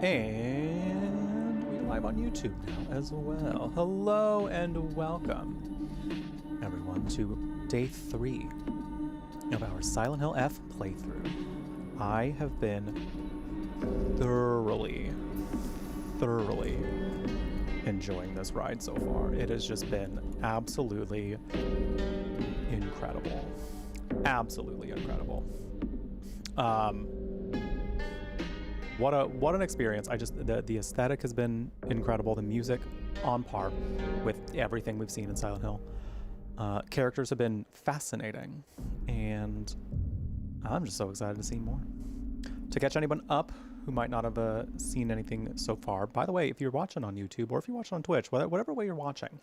And we're live on YouTube now as well. Hello and welcome, everyone, to day 3 of our Silent Hill F playthrough. I have been thoroughly enjoying this ride so far. It has just been absolutely incredible. Absolutely incredible. What an experience. The aesthetic has been incredible. The music on par with everything we've seen in Silent Hill. Characters have been fascinating, and I'm just so excited to see more. To catch anyone up who might not have seen anything so far, by the way, if you're watching on YouTube or if you're watching on Twitch, whatever way you're watching,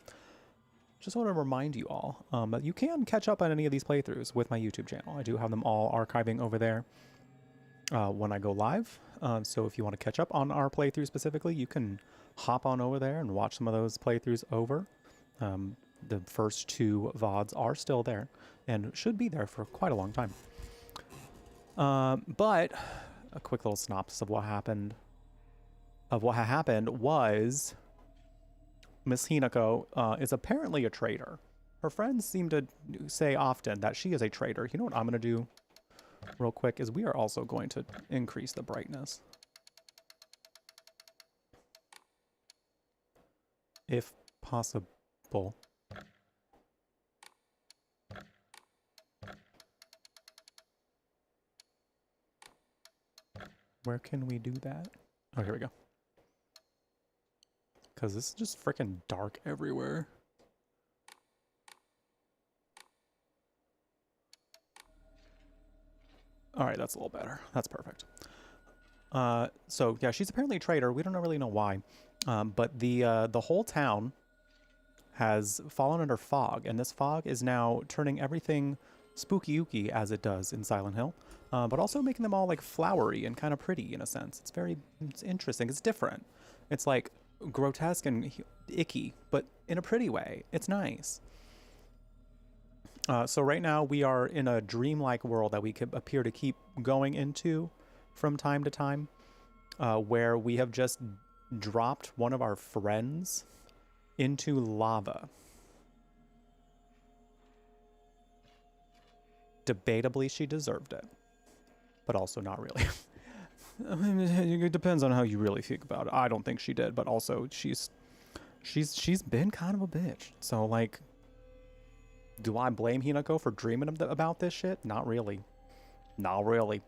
just want to remind you all that you can catch up on any of these playthroughs with my YouTube channel. I do have them all archiving over there when I go live. So if you want to catch up on our playthrough specifically, you can hop on over there and watch some of those playthroughs over. The first 2 VODs are still there and should be there for quite a long time. But a quick little synopsis of what happened. What happened was Miss Hinako is apparently a traitor. Her friends seem to say often that she is a traitor. You know what I'm going to do real quick is we are also going to increase the brightness, if possible. Where can we do that? Oh, here we go. Because this is just freaking dark everywhere. All right, that's a little better. That's perfect. So yeah, she's apparently a traitor. We don't really know why, but the whole town has fallen under fog, and this fog is now turning everything spooky-ooky as it does in Silent Hill, but also making them all like flowery and kind of pretty in a sense. It's interesting. It's different. It's like grotesque and icky, but in a pretty way. It's nice. So right now we are in a dreamlike world that we could appear to keep going into from time to time, where we have just dropped one of our friends into lava. Debatably, she deserved it, but also not really. I mean, it depends on how you really think about it. I don't think she did, but also she's been kind of a bitch. So like, do I blame Hinako for dreaming about this shit? Not really. Not really.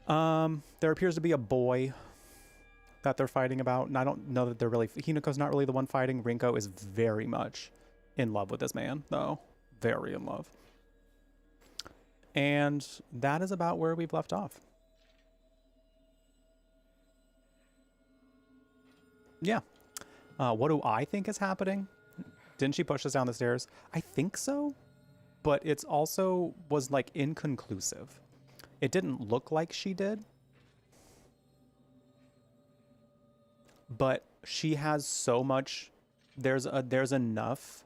There appears to be a boy that they're fighting about, and I don't know that they're really... Hinako's not really the one fighting. Rinko is very much in love with this man, though. Very in love. And that is about where we've left off. Yeah. What do I think is happening? Didn't she push us down the stairs? I think so, but it's also was like inconclusive. It didn't look like she did, but she has so much. There's enough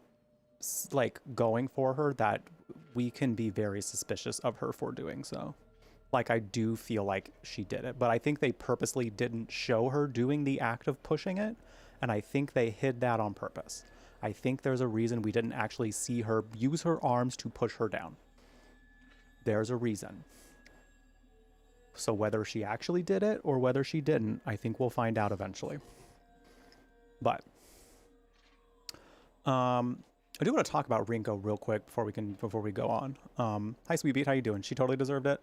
like going for her that we can be very suspicious of her for doing so. Like, I do feel like she did it, but I think they purposely didn't show her doing the act of pushing it, and I think they hid that on purpose. I think there's a reason we didn't actually see her use her arms to push her down. There's a reason. So whether she actually did it or whether she didn't, I think we'll find out eventually. But I do want to talk about Rinko real quick before we go on. Hi, Sweet Beat, how you doing? She totally deserved it.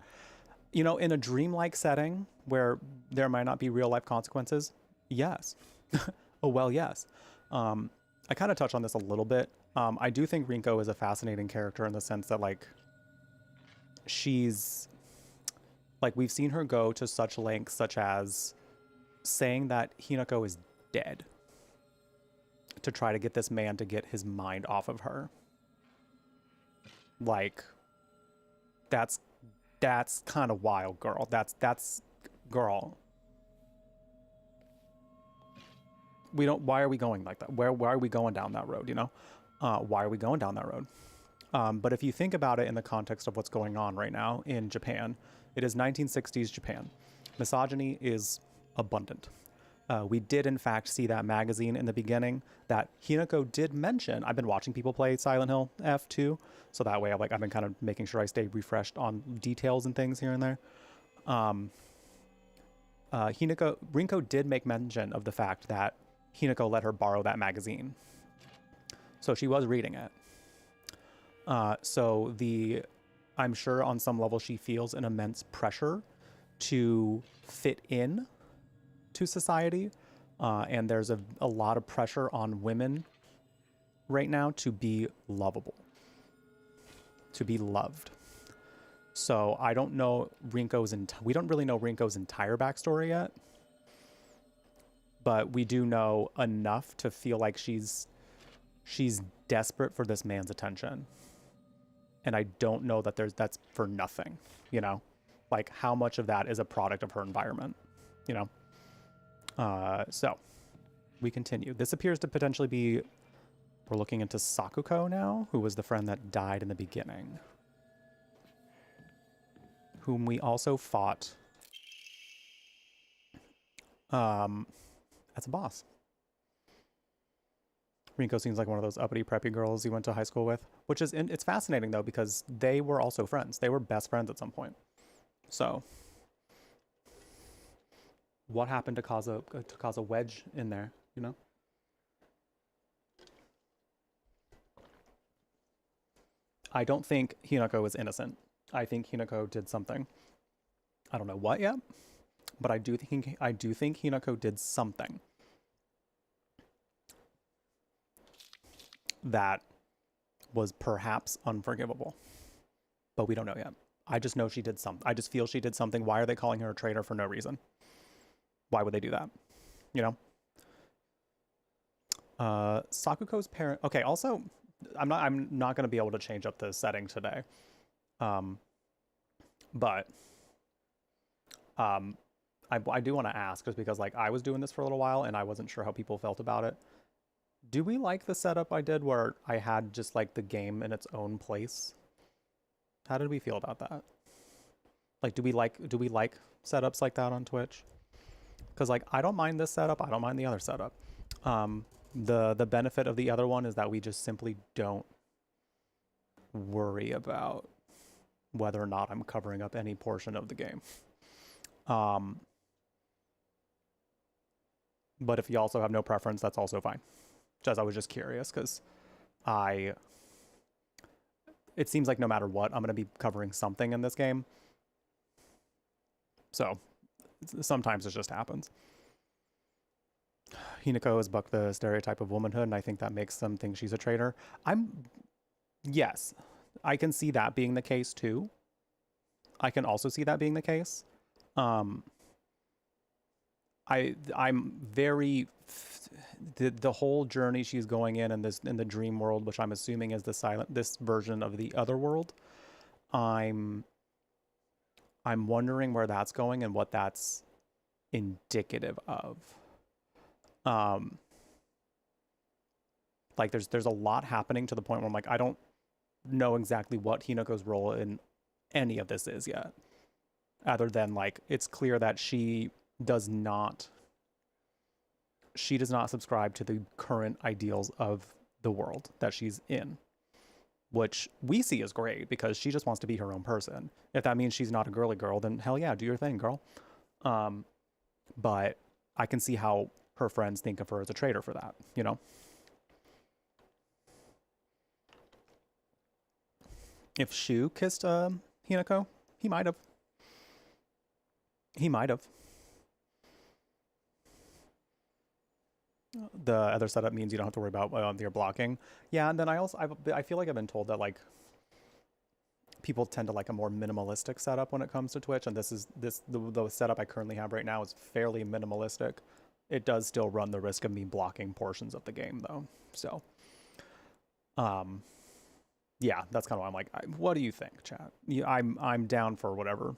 You know, in a dreamlike setting where there might not be real life consequences, yes. Oh well, yes. I kind of touched on this a little bit. I do think Rinko is a fascinating character in the sense that, like, she's... Like, we've seen her go to such lengths, such as saying that Hinako is dead to try to get this man to get his mind off of her. Like, that's kind of wild, girl. That's girl. Why are we going like that? Why are we going down that road, you know? Why are we going down that road? But if you think about it in the context of what's going on right now in Japan, it is 1960s Japan. Misogyny is abundant. We did, in fact, see that magazine in the beginning that Hinako did mention. I've been watching people play Silent Hill F2, so that way I've been kind of making sure I stay refreshed on details and things here and there. Rinko did make mention of the fact that Hinako let her borrow that magazine. So she was reading it. I'm sure on some level she feels an immense pressure to fit in to society. And there's a lot of pressure on women right now to be lovable, to be loved. So I don't know we don't really know Rinko's entire backstory yet, but we do know enough to feel like she's desperate for this man's attention. And I don't know that that's for nothing, you know? Like, how much of that is a product of her environment, you know? So we continue. This appears to potentially be, we're looking into Sakuko now, who was the friend that died in the beginning, whom we also fought as a boss. Rinko seems like one of those uppity preppy girls you went to high school with, which is, it's fascinating though, because they were also friends. They were best friends at some point. So what happened to cause a wedge in there, you know? I don't think Hinako is innocent. I think Hinako did something. I don't know what yet, but I do think Hinako did something that was perhaps unforgivable, but we don't know yet. I just know she did something. I just feel she did something. Why are they calling her a traitor for no reason? Why would they do that? You know? Sakuko's parent. Okay. Also, I'm not going to be able to change up the setting today. But I do want to ask, just because I was doing this for a little while and I wasn't sure how people felt about it. Do we like the setup I did where I had just the game in its own place? How did we feel about that? Do we like setups like that on Twitch? Because I don't mind this setup. I don't mind the other setup. The benefit of the other one is that we just simply don't worry about whether or not I'm covering up any portion of the game. But if you also have no preference, that's also fine. I was just curious because it seems like no matter what, I'm going to be covering something in this game. So sometimes it just happens. Hinako has bucked the stereotype of womanhood, and I think that makes them think she's a traitor. Yes, I can see that being the case too. I can also see that being the case. I'm very the whole journey she's going in the dream world, which I'm assuming is this version of the other world. I'm wondering where that's going and what that's indicative of. There's a lot happening to the point where I'm I don't know exactly what Hinako's role in any of this is yet, other than it's clear that she does not subscribe to the current ideals of the world that she's in, which we see as great because she just wants to be her own person. If that means she's not a girly girl, then hell yeah, do your thing, girl. But I can see how her friends think of her as a traitor for that, you know? If Shu kissed Hinako, he might have. He might have. The other setup means you don't have to worry about your blocking. Yeah, and then I feel like I've been told that people tend to like a more minimalistic setup when it comes to Twitch, and the setup I currently have right now is fairly minimalistic. It does still run the risk of me blocking portions of the game though. So, yeah, that's kind of why I'm what do you think, chat? I'm down for whatever.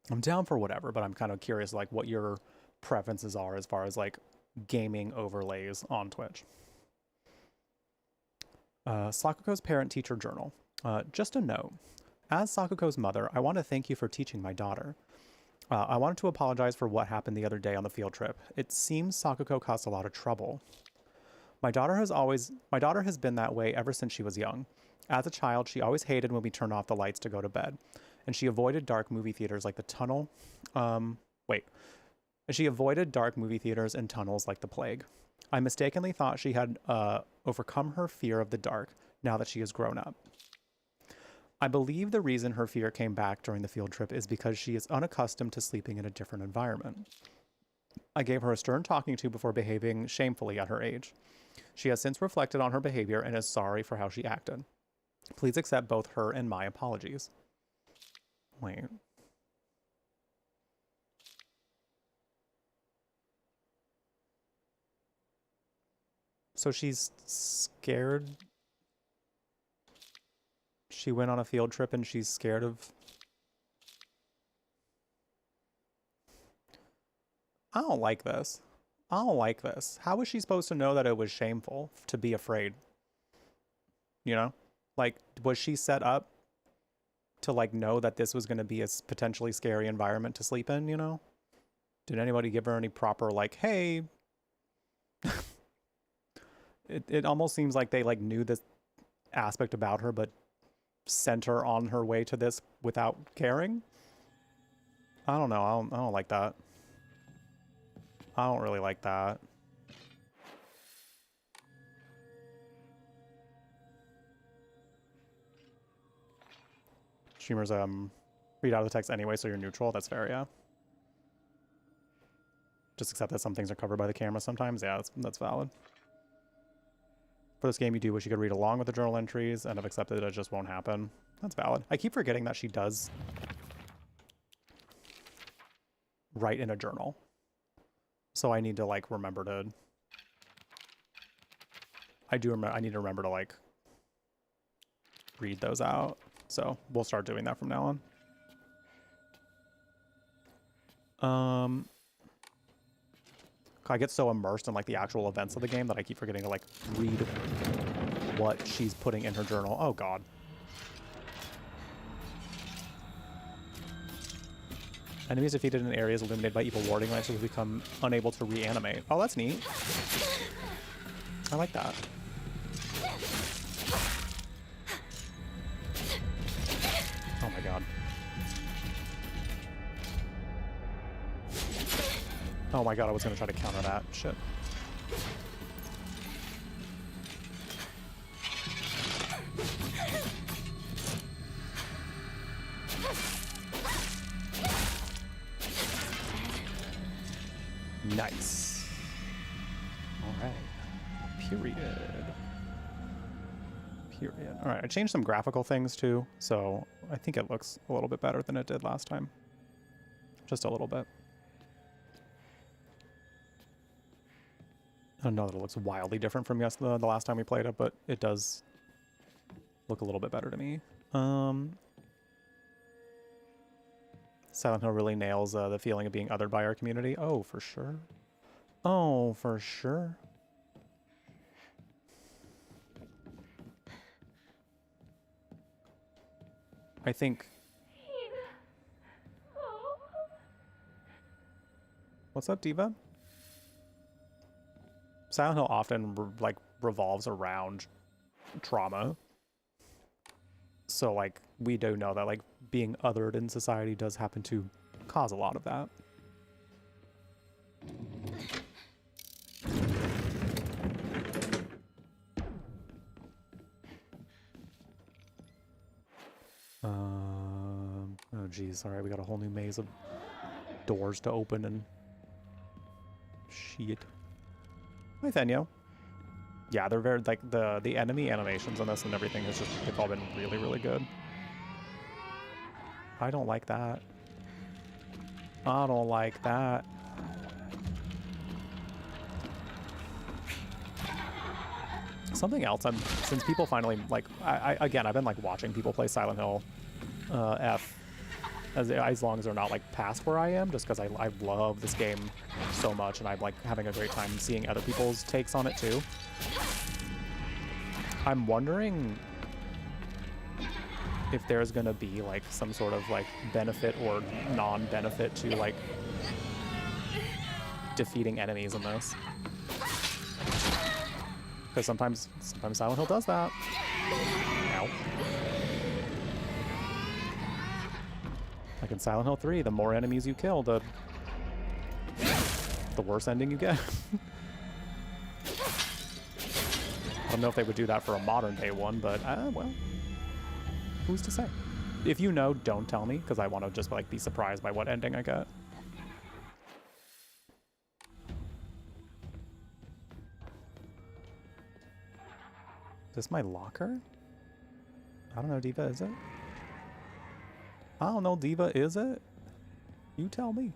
I'm down for whatever, but I'm kind of curious what your preferences are as far as gaming overlays on Twitch. Sakuko's parent-teacher journal. Just a note. As Sakuko's mother, I want to thank you for teaching my daughter. I wanted to apologize for what happened the other day on the field trip. It seems Sakuko caused a lot of trouble. My daughter has been that way ever since she was young. As a child, she always hated when we turned off the lights to go to bed, and she avoided dark movie theaters like the tunnel. She avoided dark movie theaters and tunnels like the plague. I mistakenly thought she had overcome her fear of the dark now that she has grown up. I believe the reason her fear came back during the field trip is because she is unaccustomed to sleeping in a different environment. I gave her a stern talking to before behaving shamefully at her age. She has since reflected on her behavior and is sorry for how she acted. Please accept both her and my apologies. Wait. So she's scared. She went on a field trip and she's scared of... I don't like this. I don't like this. How was she supposed to know that it was shameful to be afraid? You know? Like, was she set up to, like, know that this was going to be a potentially scary environment to sleep in, you know? Did anybody give her any proper, like, hey... It almost seems like they, like, knew this aspect about her, but sent her on her way to this without caring? I don't know. I don't like that. I don't really like that. Streamers read out of the text anyway, so you're neutral. That's fair, yeah. Just accept that some things are covered by the camera sometimes. Yeah, that's valid. For this game, you do wish you could read along with the journal entries, and have accepted it just won't happen. That's valid. I keep forgetting that she does write in a journal. So I need to, like, remember to... I need to remember to, like, read those out. So we'll start doing that from now on. I get so immersed in, like, the actual events of the game that I keep forgetting to, like, read what she's putting in her journal. Oh, God. Enemies defeated in areas illuminated by evil warding lights will become unable to reanimate. Oh, that's neat. I like that. Oh, my God. Oh my God, I was gonna try to counter that. Shit. Nice. All right. Period. All right, I changed some graphical things too, so I think it looks a little bit better than it did last time. Just a little bit. I don't know that it looks wildly different from the last time we played it, but it does look a little bit better to me. Silent Hill really nails the feeling of being othered by our community. Oh, for sure. Oh, for sure. I think... What's up, Diva? Silent Hill often revolves around trauma. So like we do know that like being othered in society does happen to cause a lot of that. Oh geez, all right, we got a whole new maze of doors to open and shit. Hi, Thenyo. Yeah, they're very, like, the enemy animations on this and everything has just, they've all been really, really good. I don't like that. I don't like that. Something else, since people finally, like, again, I've been, like, watching people play Silent Hill F as long as they're not, like, past where I am, just because I love this game so much, and I'm, like, having a great time seeing other people's takes on it, too. I'm wondering if there's gonna be like some sort of like benefit or non-benefit to like defeating enemies in this. Because sometimes Silent Hill does that. Ow. Like in Silent Hill 3, the more enemies you kill, the worse ending you get. I don't know if they would do that for a modern day one, but well, who's to say? If you know, don't tell me, because I want to just like be surprised by what ending I get. Is this my locker? I don't know, Diva, is it? I don't know, Diva, is it? You tell me.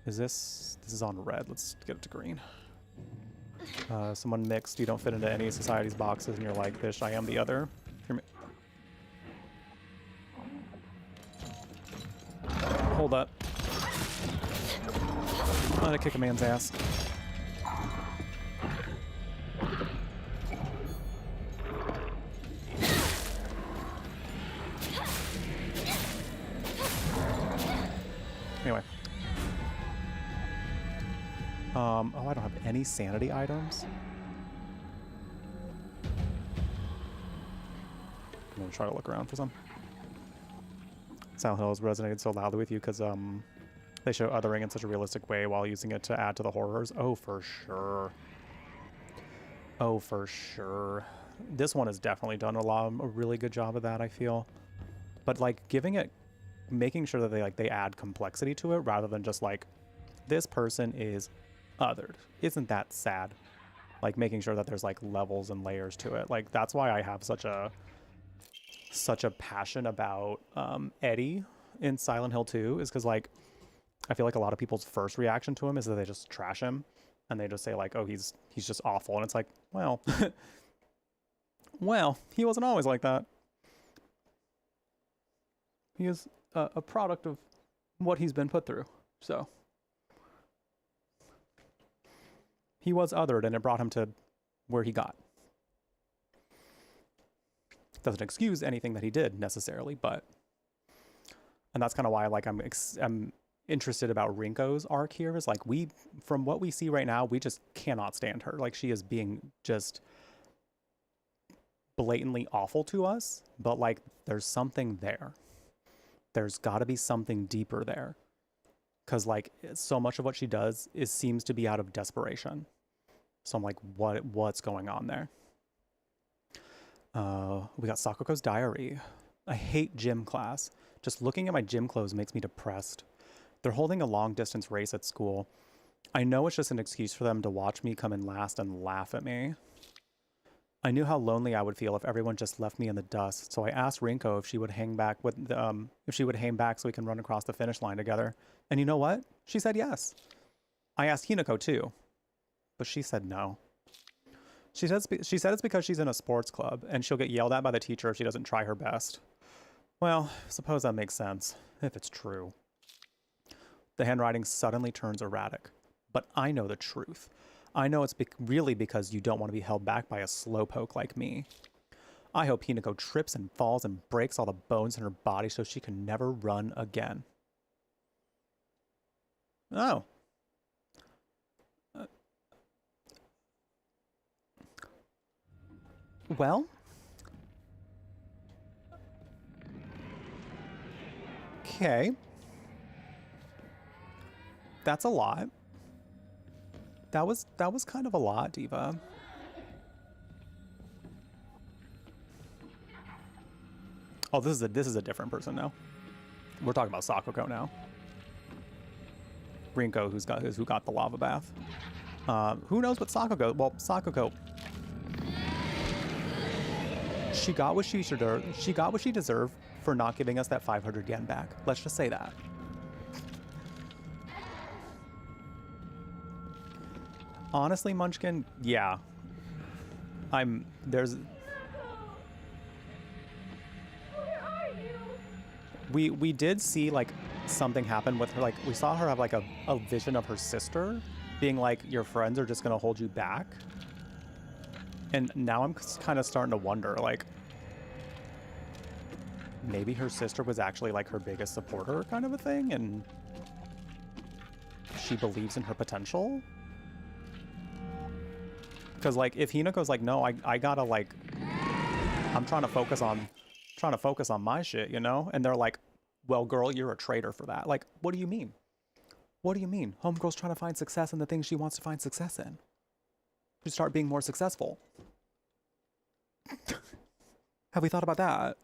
Is this is on red. Let's get it to green. Someone mixed, you don't fit into any society's boxes, and you're like, Bish, I am the other. Hold up. I'm gonna kick a man's ass. Anyway. Oh, I don't have any sanity items. I'm gonna try to look around for some. Silent Hill has resonated so loudly with you because they show othering in such a realistic way while using it to add to the horrors. Oh, for sure. Oh, for sure. This one has definitely done a really good job of that, I feel. But like making sure that they add complexity to it rather than just like, this person is othered. Isn't that sad? Like making sure that there's like levels and layers to it. Like that's why I have such a passion about Eddie in Silent Hill 2, is because like I feel like a lot of people's first reaction to him is that they just trash him and they just say like, oh, he's just awful, and it's like, well, well, he wasn't always like that. He is a product of what he's been put through. So he was othered, and it brought him to where he got. Doesn't excuse anything that he did necessarily, but, and that's kind of why like I'm interested about Rinko's arc here, is like from what we see right now, we just cannot stand her. Like she is being just blatantly awful to us, but like there's something there. There's got to be something deeper there, because like so much of what she does seems to be out of desperation. So I'm like, what's going on there? We got Sakuko's diary. I hate gym class. Just looking at my gym clothes makes me depressed. They're holding a long distance race at school. I know it's just an excuse for them to watch me come in last and laugh at me. I knew how lonely I would feel if everyone just left me in the dust, so I asked Rinko if she would hang back so we can run across the finish line together. And you know what? She said yes. I asked Hinako too, but she said no. She said it's because she's in a sports club and she'll get yelled at by the teacher if she doesn't try her best. Well, suppose that makes sense, if it's true. The handwriting suddenly turns erratic, but I know the truth. I know it's really because you don't want to be held back by a slowpoke like me. I hope Hinako trips and falls and breaks all the bones in her body so she can never run again. Oh. Well, okay. That's a lot. That was kind of a lot, Diva. Oh, this is a different person now. We're talking about Sakuko now. Rinko, who got the lava bath. Who knows what Sakuko? Well, Sakuko. She got what she deserved for not giving us that 500 yen back. Let's just say that. Honestly, Munchkin, yeah. We did see like something happen with her. Like we saw her have like a vision of her sister being like, your friends are just gonna hold you back. And now I'm kind of starting to wonder, like, maybe her sister was actually like her biggest supporter kind of a thing, and she believes in her potential. Because like if Hinako's like, no, I gotta like, I'm trying to focus on my shit, you know? And they're like, well, girl, you're a traitor for that. Like, what do you mean? What do you mean? Homegirl's trying to find success in the things she wants to find success in. Should start being more successful. Have we thought about that?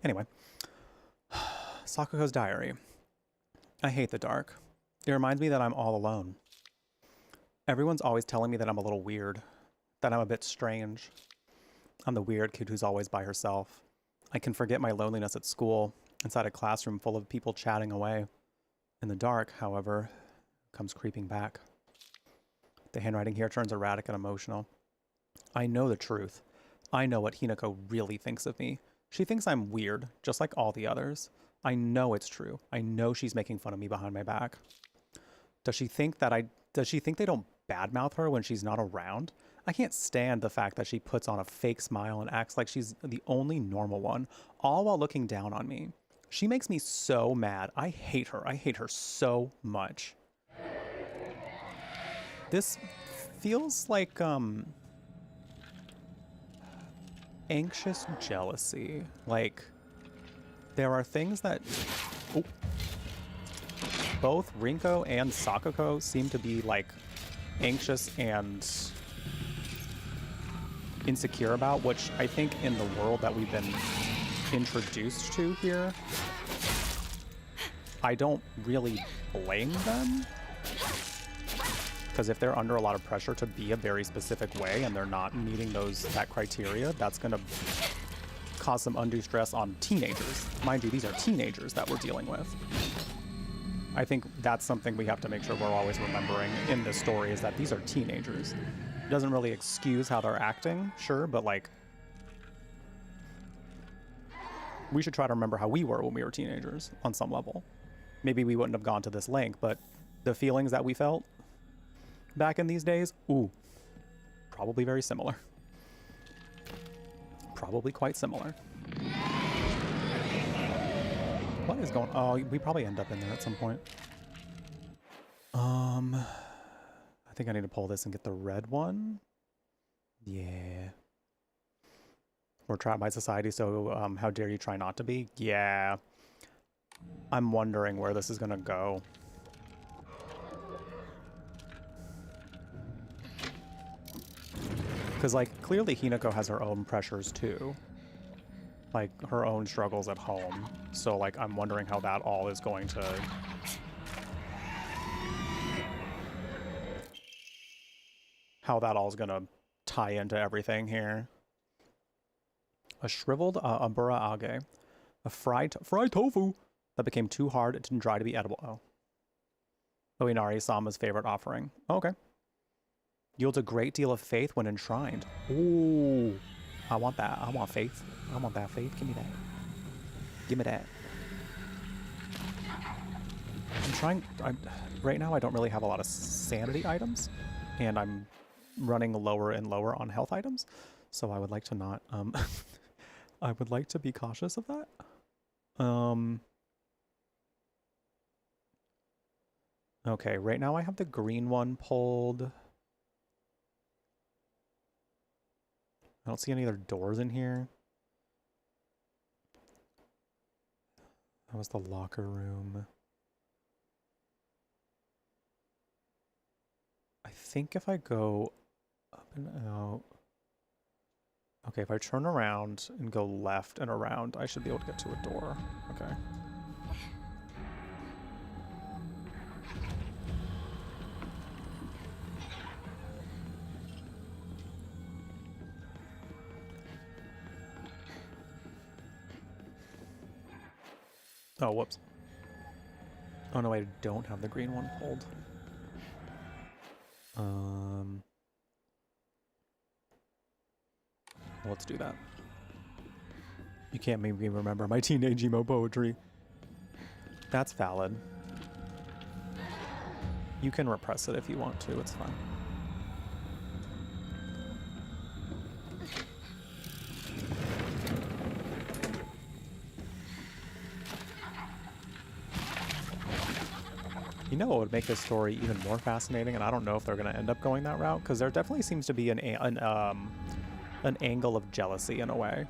Anyway, Sakuko's diary. I hate the dark. It reminds me that I'm all alone. Everyone's always telling me that I'm a little weird, that I'm a bit strange. I'm the weird kid who's always by herself. I can forget my loneliness at school, inside a classroom full of people chatting away. In the dark, however, comes creeping back. The handwriting here turns erratic and emotional. I know the truth. I know what Hinako really thinks of me. She thinks I'm weird, just like all the others. I know it's true. I know she's making fun of me behind my back. Does she think they don't badmouth her when she's not around? I can't stand the fact that she puts on a fake smile and acts like she's the only normal one, all while looking down on me. She makes me so mad. I hate her. I hate her so much. This feels like, anxious jealousy. Like, there are things that... Oh. Both Rinko and Sakuko seem to be, like, anxious and insecure about, which I think in the world that we've been introduced to here, I don't really blame them. Because if they're under a lot of pressure to be a very specific way and they're not meeting that criteria, that's going to cause some undue stress on teenagers. Mind you, these are teenagers that we're dealing with. I think that's something we have to make sure we're always remembering in this story, is that these are teenagers. It doesn't really excuse how they're acting, sure, but like, we should try to remember how we were when we were teenagers on some level. Maybe we wouldn't have gone to this length, but the feelings that we felt back in these days, ooh, probably very similar. Probably quite similar. What is going on? Oh, we probably end up in there at some point. I think I need to pull this and get the red one. Yeah. We're trapped by society, so how dare you try not to be? Yeah. I'm wondering where this is gonna go. Because, like, clearly Hinako has her own pressures, too. Like, her own struggles at home. So, like, I'm wondering how that all is going to... how that all is going to tie into everything here. A shriveled abura age. A fried tofu that became too hard and dry to be edible. Oh. Oinari-sama's favorite offering. Oh, okay. Yields a great deal of faith when enshrined. Ooh. I want that. I want faith. I want that faith. Give me that. Give me that. Right now I don't really have a lot of sanity items, and I'm running lower and lower on health items, so I would like to not, I would like to be cautious of that. Okay, right now I have the green one pulled. I don't see any other doors in here. That was the locker room. I think if I go up and out... Okay, if I turn around and go left and around, I should be able to get to a door. Okay. Oh, whoops. Oh no, I don't have the green one pulled. Let's do that. You can't make me remember my teenage emo poetry. That's valid. You can repress it if you want to, it's fine. You know what would make this story even more fascinating, and I don't know if they're going to end up going that route, because there definitely seems to be an angle of jealousy in a way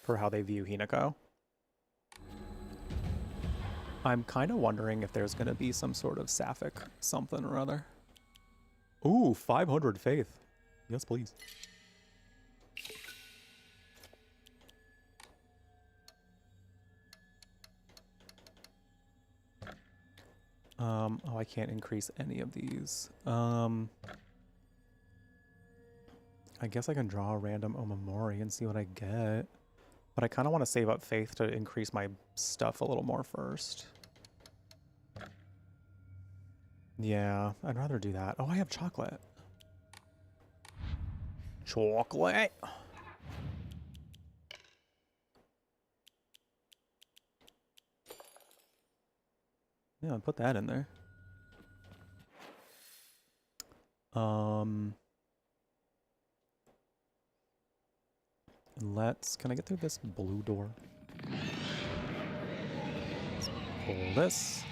for how they view Hinako. I'm kind of wondering if there's going to be some sort of sapphic something or other. Ooh, 500 faith. Yes, please. Oh, I can't increase any of these. I guess I can draw a random Omamori and see what I get. But I kind of want to save up faith to increase my stuff a little more first. Yeah, I'd rather do that. Oh, I have chocolate. Chocolate! Yeah, put that in there. Can I get through this blue door? Let's pull this.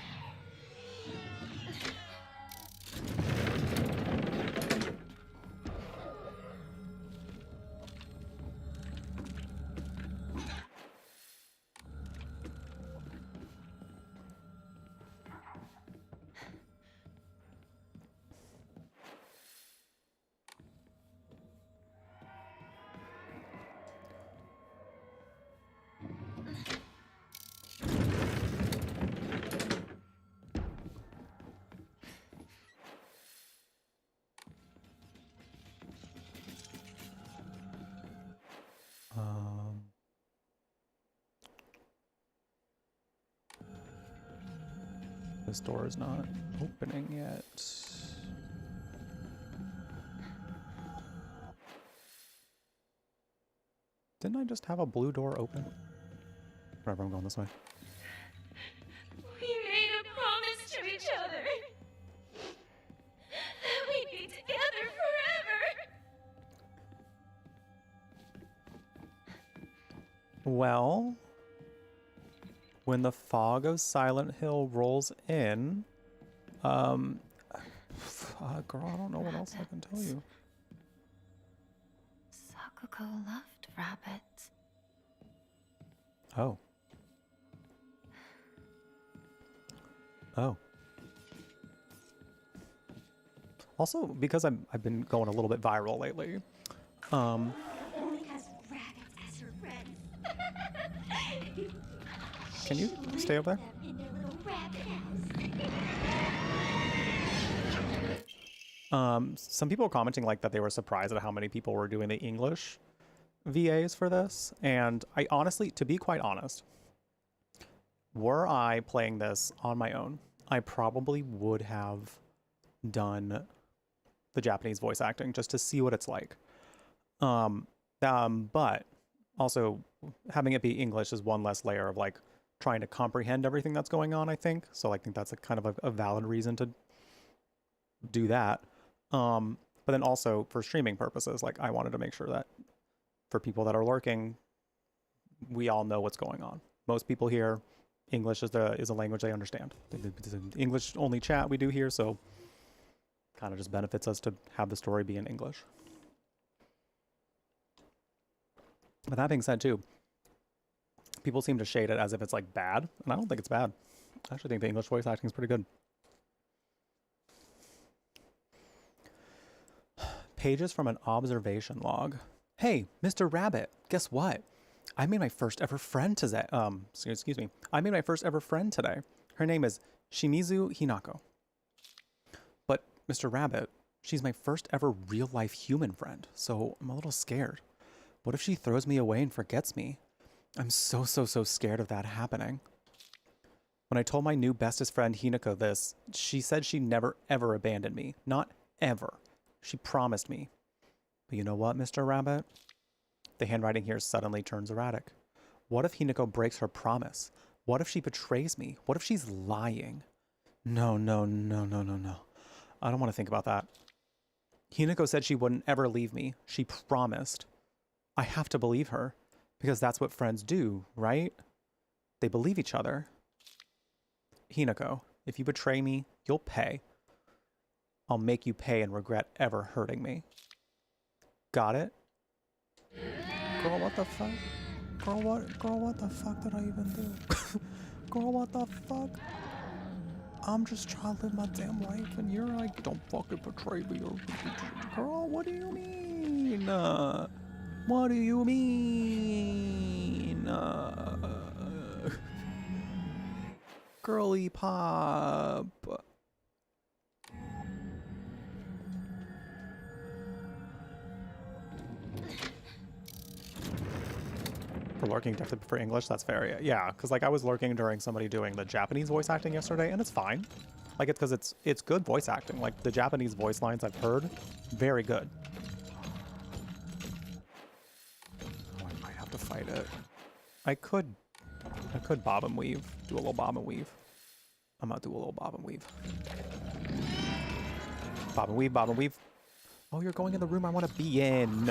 This door is not opening yet. Didn't I just have a blue door open? Whatever, I'm going this way. We made a promise to each other that we'd be together forever. Well, when the fog of Silent Hill rolls in, girl, I don't know what else I can tell you. Sakuko loved rabbits. Oh. Oh. Also, because I've been going a little bit viral lately, Only has rabbits as her friends. can you stay over there? In their little rabbit house. Some people were commenting like that they were surprised at how many people were doing the English VAs for this, and I honestly, to be quite honest, were I playing this on my own, I probably would have done the Japanese voice acting just to see what it's like. But also having it be English is one less layer of like trying to comprehend everything that's going on, I think. So I think that's a kind of a valid reason to do that. But then also for streaming purposes, like I wanted to make sure that for people that are lurking, we all know what's going on. Most people here, English is a language they understand. It's an English only chat we do here, so kind of just benefits us to have the story be in English. But that being said too, people seem to shade it as if it's like bad, and I don't think it's bad. I actually think the English voice acting is pretty good. Pages from an observation log. Hey, Mr. Rabbit, guess what? I made my first ever friend today. Excuse me. I made my first ever friend today. Her name is Shimizu Hinako. But Mr. Rabbit, she's my first ever real life human friend, so I'm a little scared. What if she throws me away and forgets me? I'm so scared of that happening. When I told my new bestest friend Hinako this, she said she'd never ever abandon me. Not ever. She promised me. But you know what, Mr. Rabbit? The handwriting here suddenly turns erratic. What if Hinako breaks her promise? What if she betrays me? What if she's lying? No, no, no, no, no, no. I don't want to think about that. Hinako said she wouldn't ever leave me. She promised. I have to believe her, because that's what friends do, right? They believe each other. Hinako, if you betray me, you'll pay. I'll make you pay and regret ever hurting me. Got it? Girl, what the fuck? Girl, what the fuck did I even do? Girl, what the fuck? I'm just trying to live my damn life, and you're like, don't fucking betray me. Or... Girl, what do you mean? What do you mean? Girly pop. For lurking, definitely for English, that's fair. Yeah, because like I was lurking during somebody doing the Japanese voice acting yesterday, and it's fine. Like it's because it's good voice acting. Like the Japanese voice lines I've heard, very good. Oh, I might have to fight it. I could bob and weave. Do a little bob and weave. I'm gonna do a little bob and weave. Bob and weave, bob and weave. Oh, you're going in the room I want to be in.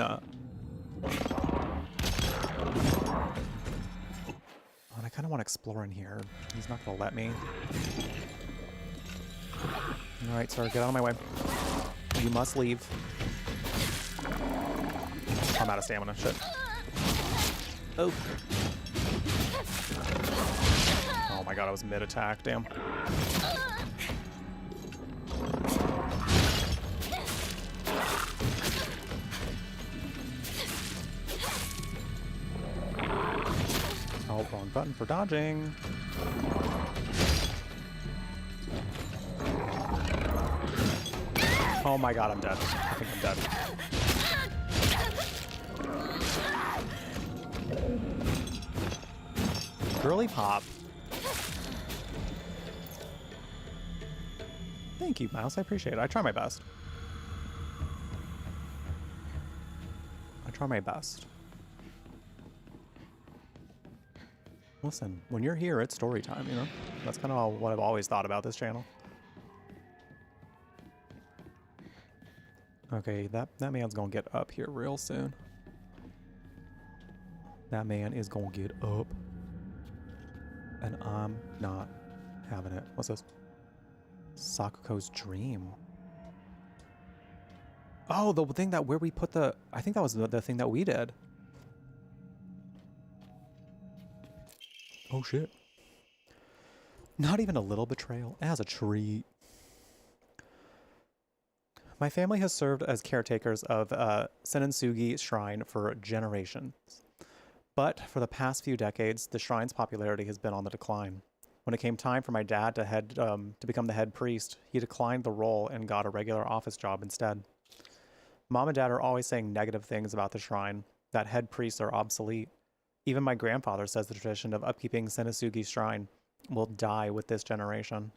And I kind of want to explore in here. He's not going to let me. Alright, sir, get out of my way. You must leave. I'm out of stamina. Shit. Oh. Oh my god, I was mid-attack. Damn. Oh, wrong button for dodging. Oh my god, I'm dead. I think I'm dead. Girly pop. Thank you, Mouse. I appreciate it. I try my best. I try my best. Listen, when you're here, it's story time, you know? That's kind of what I've always thought about this channel. Okay, that man's gonna get up here real soon. That man is gonna get up. And I'm not having it. What's this? Sakuko's dream. Oh, the thing that where we put the... I think that was the thing that we did. Oh, shit. Not even a little betrayal. As a treat. My family has served as caretakers of Senensugi Shrine for generations. But for the past few decades, the shrine's popularity has been on the decline. When it came time for my dad to become the head priest, he declined the role and got a regular office job instead. Mom and Dad are always saying negative things about the shrine, that head priests are obsolete. Even my grandfather says the tradition of upkeeping Senensugi Shrine will die with this generation.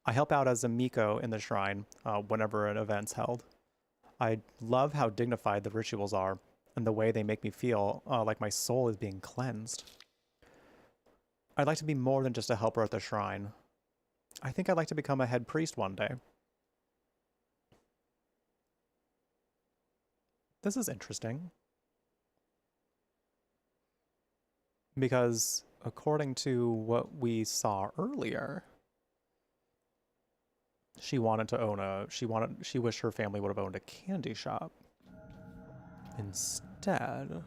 I help out as a Miko in the shrine whenever an event's held. I love how dignified the rituals are and the way they make me feel like my soul is being cleansed. I'd like to be more than just a helper at the shrine. I think I'd like to become a head priest one day. This is interesting. Because according to what we saw earlier, she wanted to own she wished her family would have owned a candy shop instead.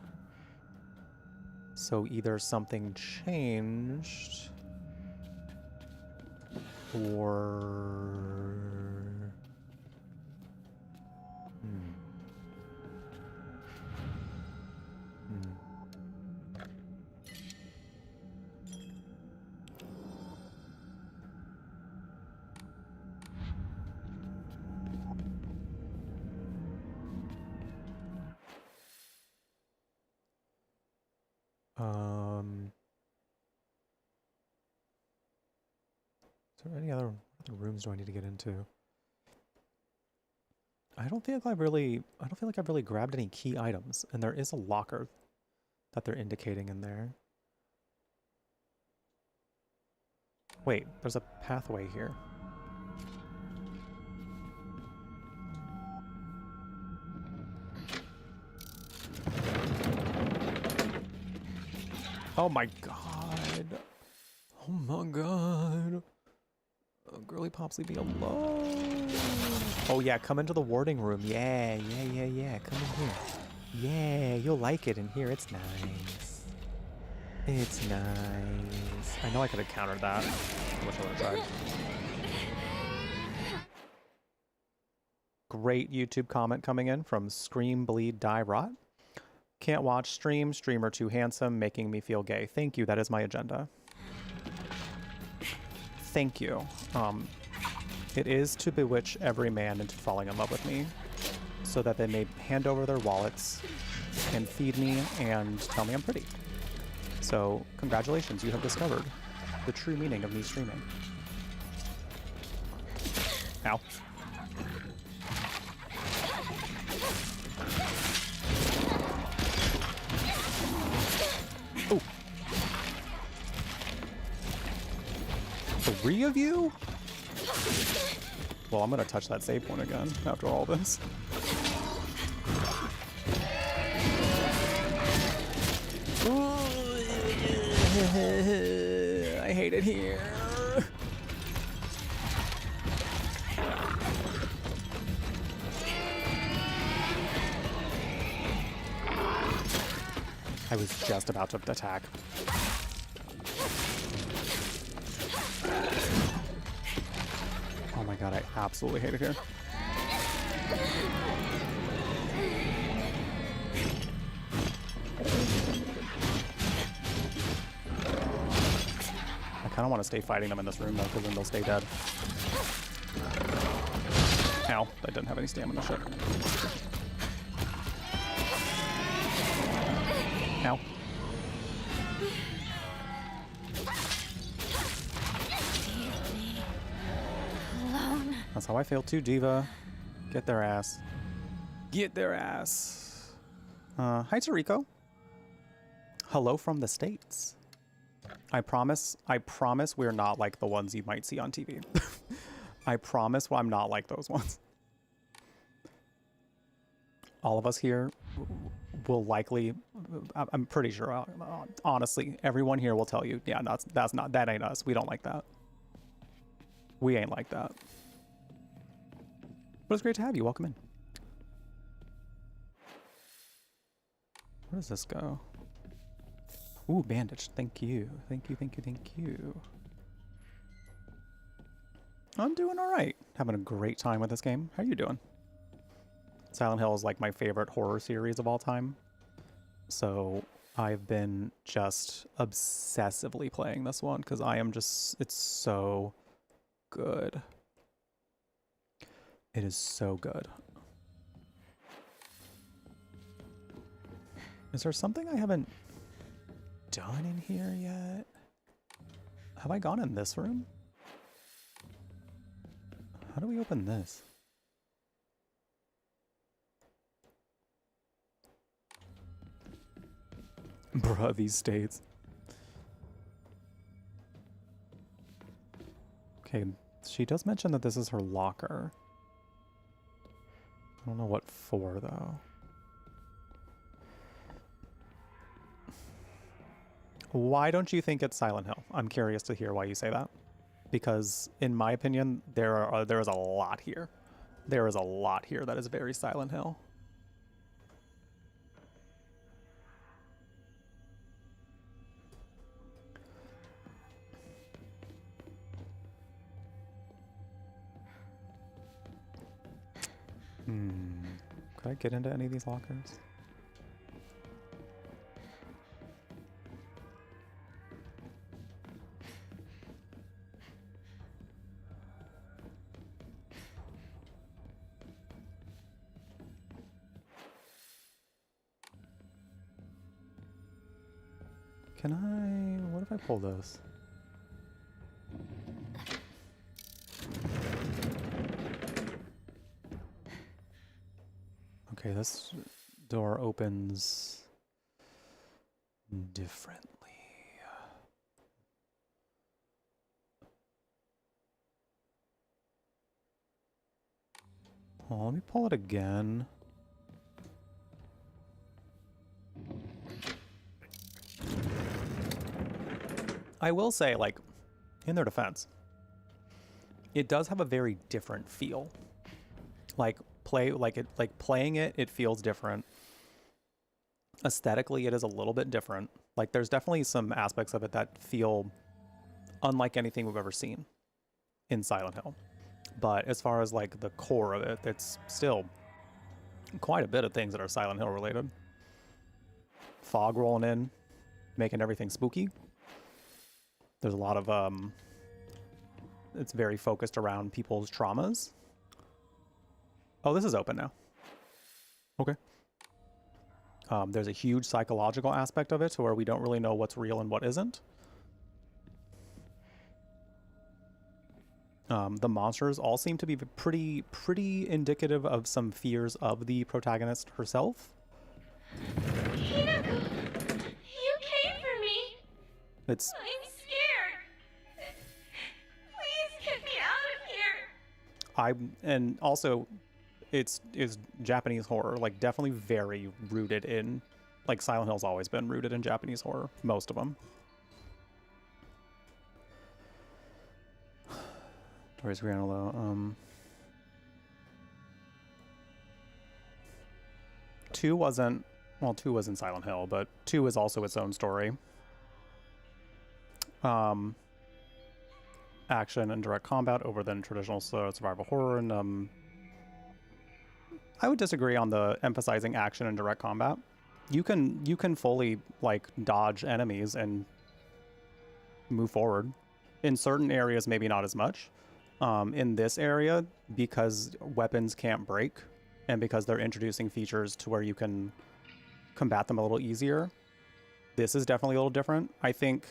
So either something changed or is there any other rooms do I need to get into? I don't feel like I've really grabbed any key items, and there is a locker that they're indicating in there. Wait, there's a pathway here. Oh my god. Oh my god. Oh, girly pops, leave me alone. Oh yeah, come into the warding room. Yeah. Come in here. Yeah, you'll like it in here. It's nice. It's nice. I know I could have countered that. I wish I would have tried. Great YouTube comment coming in from Scream Bleed Die Rot. Can't watch stream. Streamer too handsome, making me feel gay. Thank you. That is my agenda. Thank you. It is to bewitch every man into falling in love with me, so that they may hand over their wallets and feed me and tell me I'm pretty. So, congratulations, you have discovered the true meaning of me streaming. Ow. Oh. 3 of you? Well, I'm gonna touch that save point again after all this. I hate it here. I was just about to attack. Oh my god, I absolutely hate it here. I kind of want to stay fighting them in this room though, because then they'll stay dead. Ow, I didn't have any stamina, shit. Ow. That's how I feel too, Diva. Get their ass. Get their ass. Hi, Tariko. Hello from the States. I promise we're not like the ones you might see on TV. I promise I'm not like those ones. All of us here will likely, I'm pretty sure, honestly, everyone here will tell you, yeah, that ain't us. We don't like that. We ain't like that. But it's great to have you. Welcome in. Where does this go? Ooh, bandage. Thank you. Thank you, thank you, thank you. I'm doing all right. Having a great time with this game. How are you doing? Silent Hill is like my favorite horror series of all time. So I've been just obsessively playing this one because it's so good. It is so good. Is there something I haven't done in here yet? Have I gone in this room? How do we open this? Bruh, these states. Okay, she does mention that this is her locker. I don't know what for, though. Why don't you think it's Silent Hill? I'm curious to hear why you say that. Because, in my opinion, there is a lot here. There is a lot here that is very Silent Hill. Could I get into any of these lockers? Can I... What if I pull this? Okay, this door opens differently. Well, let me pull it again. I will say, like, in their defense, it does have a very different feel. Like playing it, it feels different. Aesthetically, it is a little bit different. Like, there's definitely some aspects of it that feel unlike anything we've ever seen in Silent Hill. But as far as like the core of it, it's still quite a bit of things that are Silent Hill related. Fog rolling in, making everything spooky. There's a lot of it's very focused around people's traumas. Oh, this is open now. Okay. There's a huge psychological aspect of it to where we don't really know what's real and what isn't. The monsters all seem to be pretty indicative of some fears of the protagonist herself. Hinako, you came for me. It's I'm scared. Please get me out of here. and also it's Japanese horror, like definitely very rooted in, like Silent Hill's always been rooted in Japanese horror, most of them. Where's Granolo? 2 wasn't, well, 2 was in Silent Hill, but 2 is also its own story. Action and direct combat over than traditional survival horror, and I would disagree on the emphasizing action and direct combat. You can fully like dodge enemies and move forward. In certain areas, maybe not as much. In this area, because weapons can't break, and because they're introducing features to where you can combat them a little easier, this is definitely a little different. I think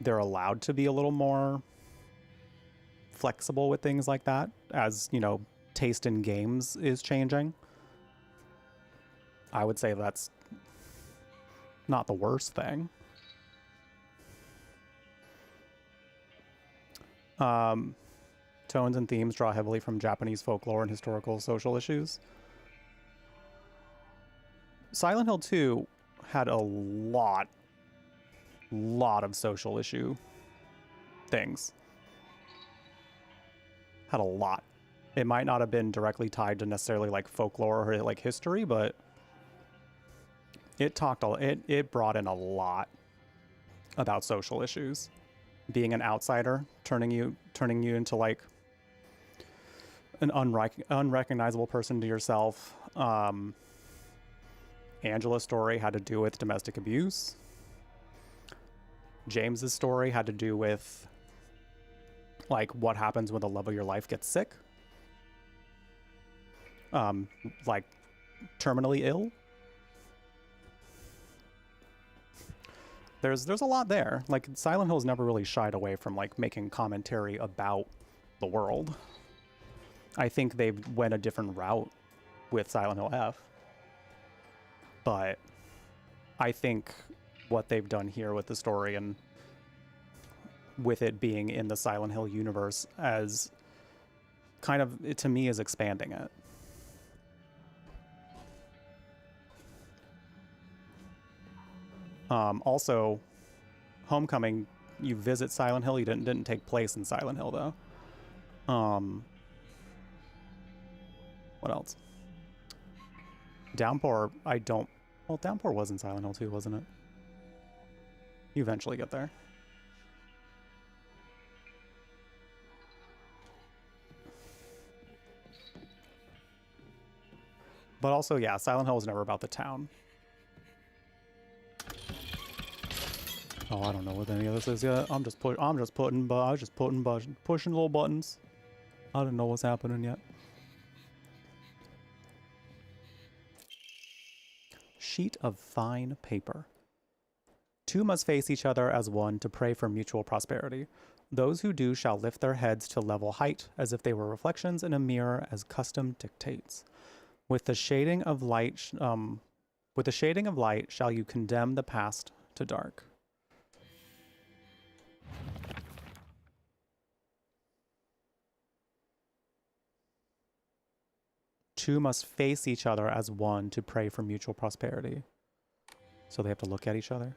they're allowed to be a little more flexible with things like that, as, you know, taste in games is changing. I would say that's not the worst thing. Tones and themes draw heavily from Japanese folklore and historical social issues. Silent Hill 2 had a lot of social issue things. Had a lot. It might not have been directly tied to necessarily like folklore or like history, but it brought in a lot about social issues. Being an outsider, turning you into like an unrecognizable person to yourself. Angela's story had to do with domestic abuse. James's story had to do with like what happens when the love of your life gets sick. Like terminally ill. There's a lot there. Like Silent Hill's never really shied away from like making commentary about the world. I think they went a different route with Silent Hill F. But I think what they've done here with the story and with it being in the Silent Hill universe as kind of, to me, is expanding it. Also, Homecoming, you visit Silent Hill. You didn't take place in Silent Hill though. What else? Downpour, well, Downpour was in Silent Hill too, wasn't it? You eventually get there. But also, yeah, Silent Hill was never about the town. Oh, I don't know what any of this is yet. I'm just pushing little buttons. I don't know what's happening yet. Sheet of fine paper. Two must face each other as one to pray for mutual prosperity. Those who do shall lift their heads to level height, as if they were reflections in a mirror, as custom dictates. With the shading of light, shall you condemn the past to dark. two must face each other as one to pray for mutual prosperity. So they have to look at each other.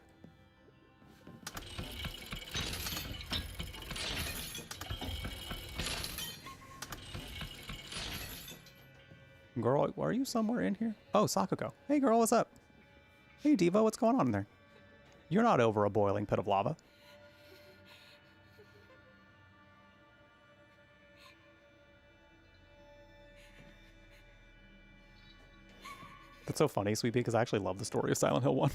Girl, are you somewhere in here? Oh, Sakuko. Hey, girl, what's up? Hey, Diva, what's going on in there? You're not over a boiling pit of lava. That's so funny, Sweetie, because I actually love the story of Silent Hill 1.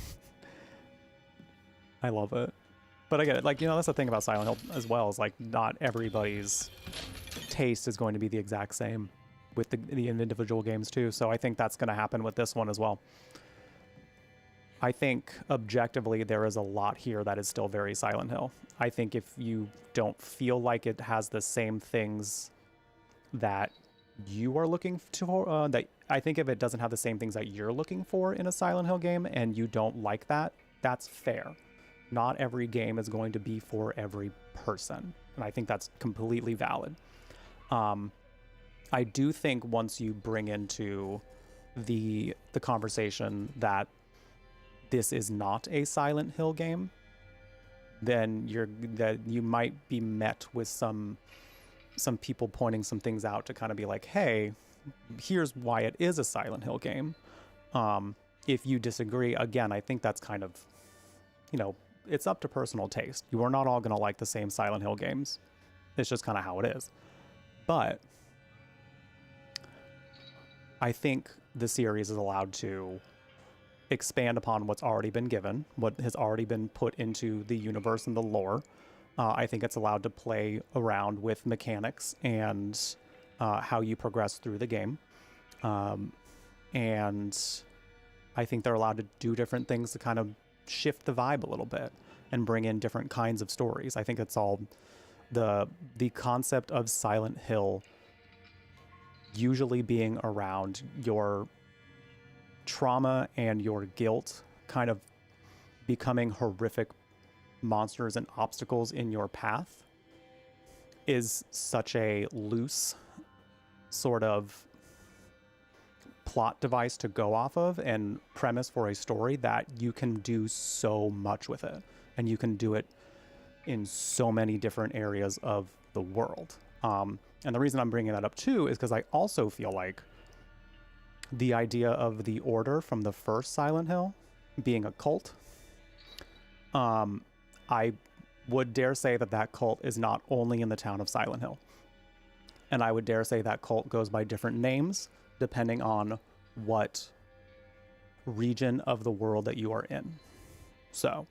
I love it. But I get it. Like, you know, that's the thing about Silent Hill as well, is like not everybody's taste is going to be the exact same with the individual games too. So I think that's going to happen with this one as well. I think objectively there is a lot here that is still very Silent Hill. I think if you don't feel like it has the same things that you are looking for, I think if it doesn't have the same things that you're looking for in a Silent Hill game and you don't like that, that's fair. Not every game is going to be for every person. And I think that's completely valid. I do think once you bring into the conversation that this is not a Silent Hill game, then you might be met with some people pointing some things out to kind of be like, hey, here's why it is a Silent Hill game. If you disagree, again, I think that's kind of, you know, it's up to personal taste. You are not all going to like the same Silent Hill games. It's just kind of how it is. But I think the series is allowed to expand upon what's already been given, what has already been put into the universe and the lore. I think it's allowed to play around with mechanics and how you progress through the game. And I think they're allowed to do different things to kind of shift the vibe a little bit and bring in different kinds of stories. I think it's all the concept of Silent Hill usually being around your trauma and your guilt kind of becoming horrific monsters and obstacles in your path is such a loose sort of plot device to go off of and premise for a story that you can do so much with it, and you can do it in so many different areas of the world. And the reason I'm bringing that up too is because I also feel like the idea of the Order from the first Silent Hill being a cult, I would dare say that cult is not only in the town of Silent Hill. And I would dare say that cult goes by different names depending on what region of the world that you are in. So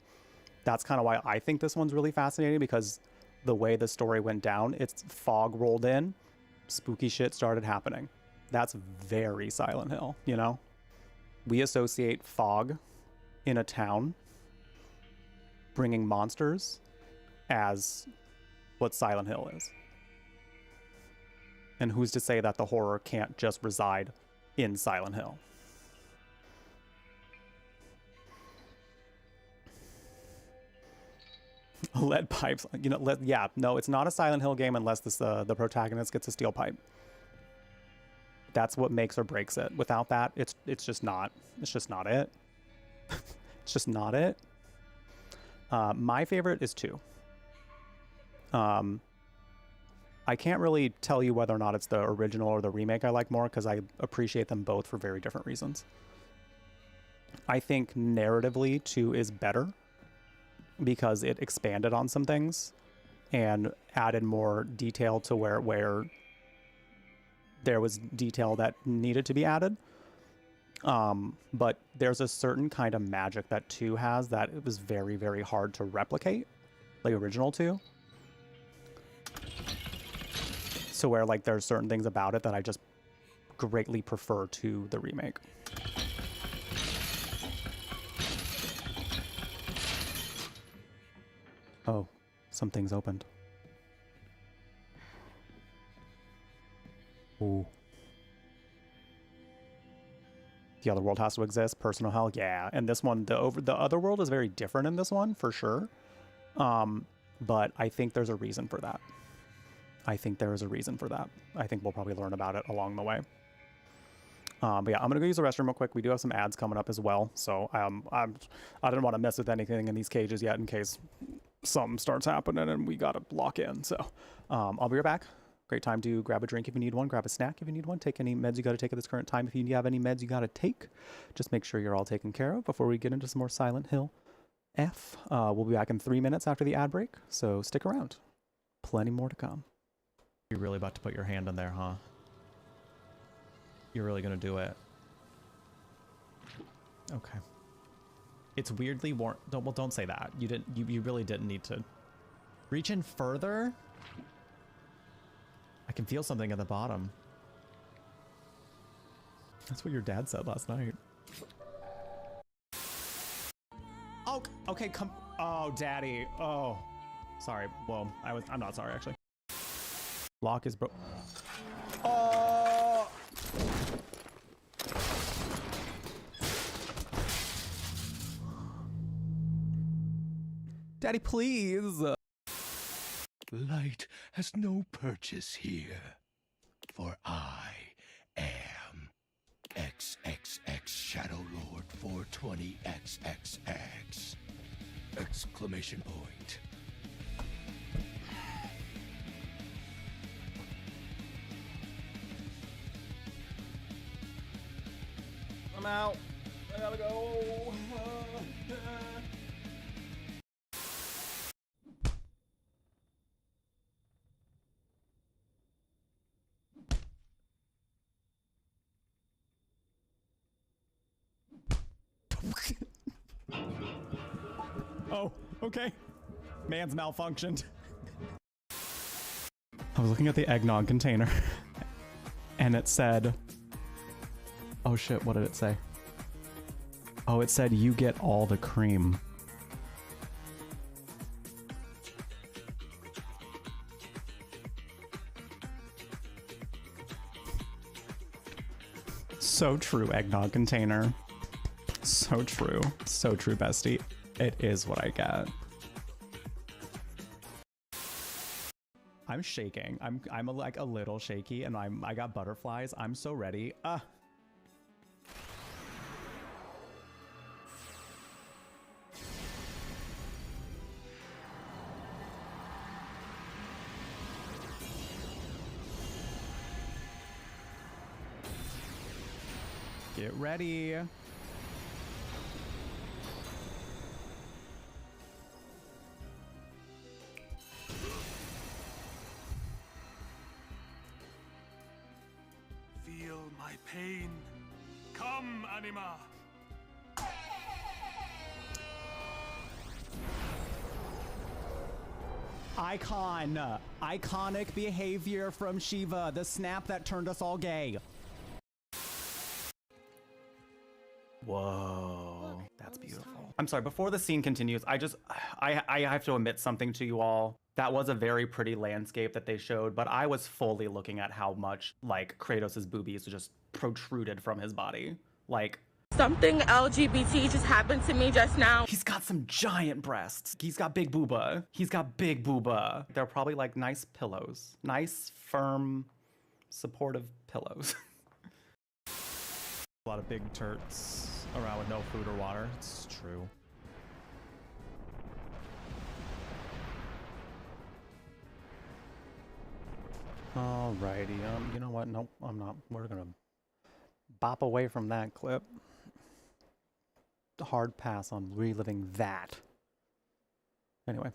that's kind of why I think this one's really fascinating, because the way the story went down, it's fog rolled in, spooky shit started happening. That's very Silent Hill, you know? We associate fog in a town bringing monsters as what Silent Hill is. And who's to say that the horror can't just reside in Silent Hill? Lead pipes, you know, yeah, no, it's not a Silent Hill game unless the protagonist gets a steel pipe. That's what makes or breaks it. Without that, it's just not it. It's just not it. My favorite is 2. I can't really tell you whether or not it's the original or the remake I like more, because I appreciate them both for very different reasons. I think narratively 2 is better because it expanded on some things and added more detail to where there was detail that needed to be added. But there's a certain kind of magic that 2 has that it was very, very hard to replicate, like original 2. So where like there's certain things about it that I just greatly prefer to the remake. Oh, something's opened. Ooh. The other world has to exist. Personal hell, yeah. And this one, the other world is very different in this one for sure. But I think there's a reason for that. I think there is a reason for that. I think we'll probably learn about it along the way. But yeah, I'm gonna go use the restroom real quick. We do have some ads coming up as well, so I didn't want to mess with anything in these cages yet in case something starts happening and we gotta lock in. So I'll be right back. Great time to grab a drink if you need one, grab a snack if you need one, take any meds you got to take at this current time. If you have any meds you got to take, just make sure you're all taken care of before we get into some more Silent Hill F. We'll be back in 3 minutes after the ad break, so stick around. Plenty more to come. You're really about to put your hand in there, huh? You're really gonna do it. Okay. It's weirdly warm. Don't say that. You really didn't need to reach in further. I can feel something at the bottom. That's what your dad said last night. Oh, okay, come. Oh, daddy. Oh, sorry. Well, I'm not sorry, actually. Lock is broke. Oh! Daddy, please. Light has no purchase here, for I am XXX Shadow Lord 420XXX! Exclamation point. I'm out. I gotta go. Oh, okay. Man's malfunctioned. I was looking at the eggnog container and it said, oh shit, what did it say? Oh, it said you get all the cream. So true, eggnog container. So true. So true, bestie. It is what I get. I'm shaking. I'm like a little shaky and I got butterflies. I'm so ready. Get ready. Feel my pain. Come, anima. Iconic behavior from Shiva, the snap that turned us all gay. Whoa, that's beautiful. I'm sorry, before the scene continues, I have to admit something to you all. That was a very pretty landscape that they showed, but I was fully looking at how much, like, Kratos' boobies just protruded from his body. Like, something LGBT just happened to me just now. he's got some giant breasts. He's got big booba. He's got big booba. They're probably like nice pillows. Nice, firm, supportive pillows. A lot of big turts around with no food or water. It's true. Alrighty, you know what? Nope, I'm not. We're gonna bop away from that clip. Hard pass on reliving that. Anyway,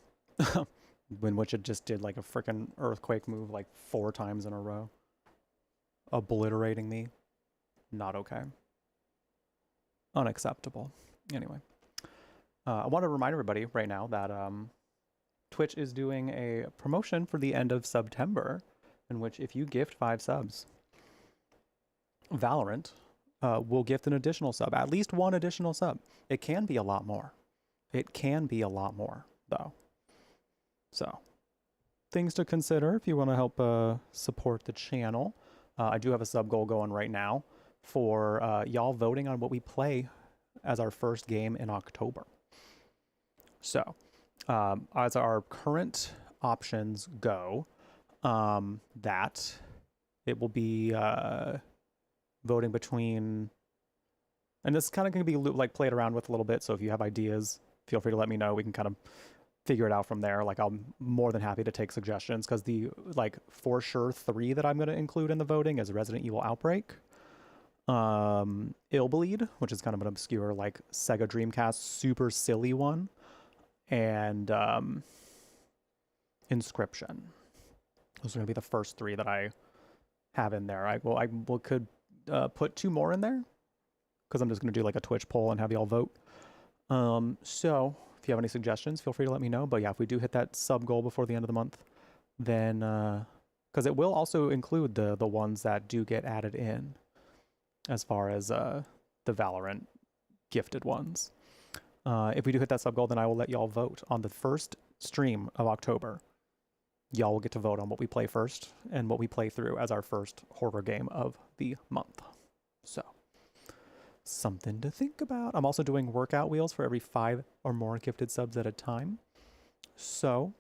in which it just did like a freaking earthquake move like 4 times in a row. Obliterating me. Not okay. Unacceptable. Anyway, I want to remind everybody right now that Twitch is doing a promotion for the end of September, in which if you gift 5 subs, Valorant will gift an additional sub, at least 1 additional sub. It can be a lot more. It can be a lot more, though. So, things to consider if you want to help support the channel. I do have a sub goal going right now for y'all voting on what we play as our first game in October. So, as our current options go, that it will be voting between, and this is kind of going to be like played around with a little bit. So if you have ideas, feel free to let me know. We can kind of figure it out from there. Like I'm more than happy to take suggestions because the like for sure 3 that I'm going to include in the voting is Resident Evil Outbreak, Illbleed, which is kind of an obscure like Sega Dreamcast super silly one, and Inscription. Those are going to be the first 3 that I have in there. I could put 2 more in there because I'm just going to do like a Twitch poll and have y'all vote. So if you have any suggestions, feel free to let me know. But yeah, if we do hit that sub goal before the end of the month, then because it will also include the ones that do get added in as far as the Valorant gifted ones. If we do hit that sub goal, then I will let y'all vote on the first stream of October. Y'all will get to vote on what we play first and what we play through as our first horror game of the month. So something to think about. I'm also doing workout wheels for every 5 or more gifted subs at a time. So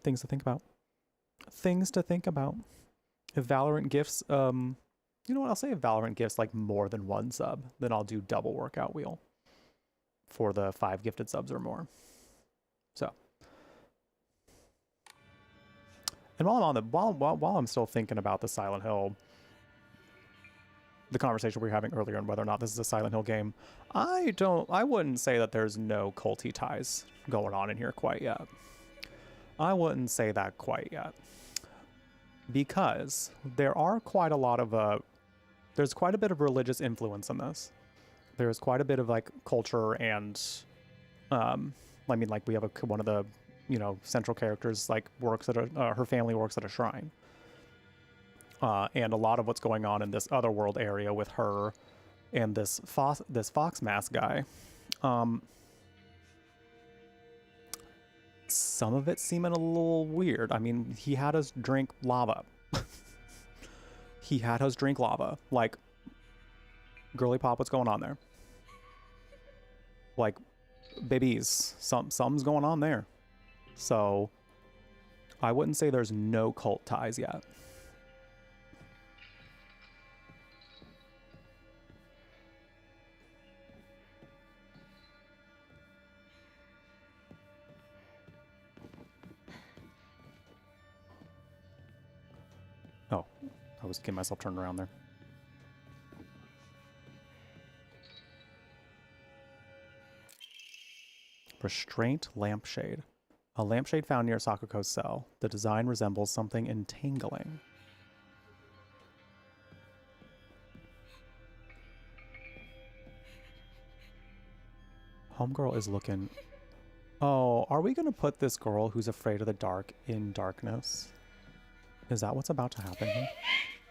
things to think about. Things to think about. If Valorant gifts, you know what? I'll say if Valorant gifts like more than 1 sub, then I'll do double workout wheel for the 5 gifted subs or more. So, and while I'm on the while I'm still thinking about the Silent Hill, the conversation we were having earlier on whether or not this is a Silent Hill game, I wouldn't say that there's no culty ties going on in here quite yet. I wouldn't say that quite yet, because there are quite a lot of there's quite a bit of religious influence in this. There's quite a bit of like culture and I mean, like we have one of the, you know, central characters like works at her family works at a shrine. And a lot of what's going on in this other world area with her and this fox mask guy, some of it seeming a little weird. I mean, he had us drink lava. He had us drink lava. Like, girly pop, what's going on there? Like, babies, something's going on there. So I wouldn't say there's no cult ties yet. Oh, I was getting myself turned around there. Restraint lampshade. A lampshade found near Sakuko's cell. The design resembles something entangling. Homegirl is looking... Oh, are we going to put this girl who's afraid of the dark in darkness? Is that what's about to happen here?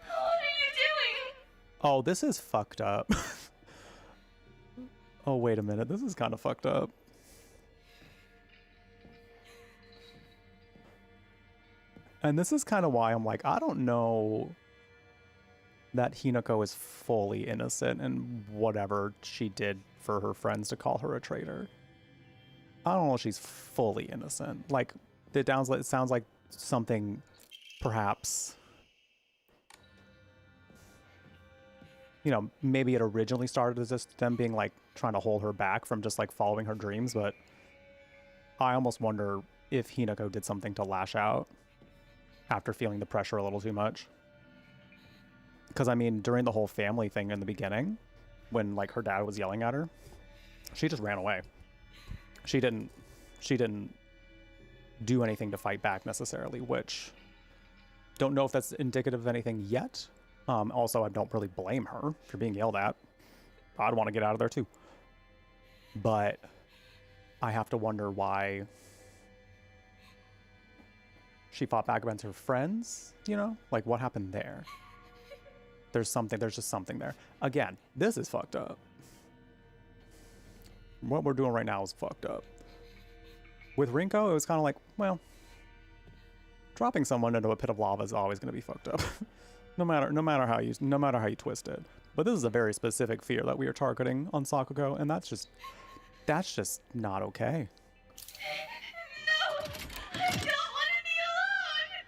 What are you doing? Oh, this is fucked up. Oh, wait a minute. This is kind of fucked up. And this is kind of why I'm like, I don't know that Hinako is fully innocent in whatever she did for her friends to call her a traitor. I don't know if she's fully innocent. Like, it sounds like something perhaps, you know, maybe it originally started as just them being like trying to hold her back from just like following her dreams, but I almost wonder if Hinako did something to lash out after feeling the pressure a little too much. Because I mean, during the whole family thing in the beginning, when like her dad was yelling at her, she just ran away. She didn't do anything to fight back necessarily, which don't know if that's indicative of anything yet. Also, I don't really blame her if you're being yelled at. I'd want to get out of there too. But I have to wonder why she fought back against her friends, you know? Like, what happened there? There's just something there. Again, this is fucked up. What we're doing right now is fucked up. With Rinko, it was kind of like, well, dropping someone into a pit of lava is always going to be fucked up. no matter how you twist it. But this is a very specific fear that we are targeting on Sakuko, and that's just not okay. No! I don't want to be alone!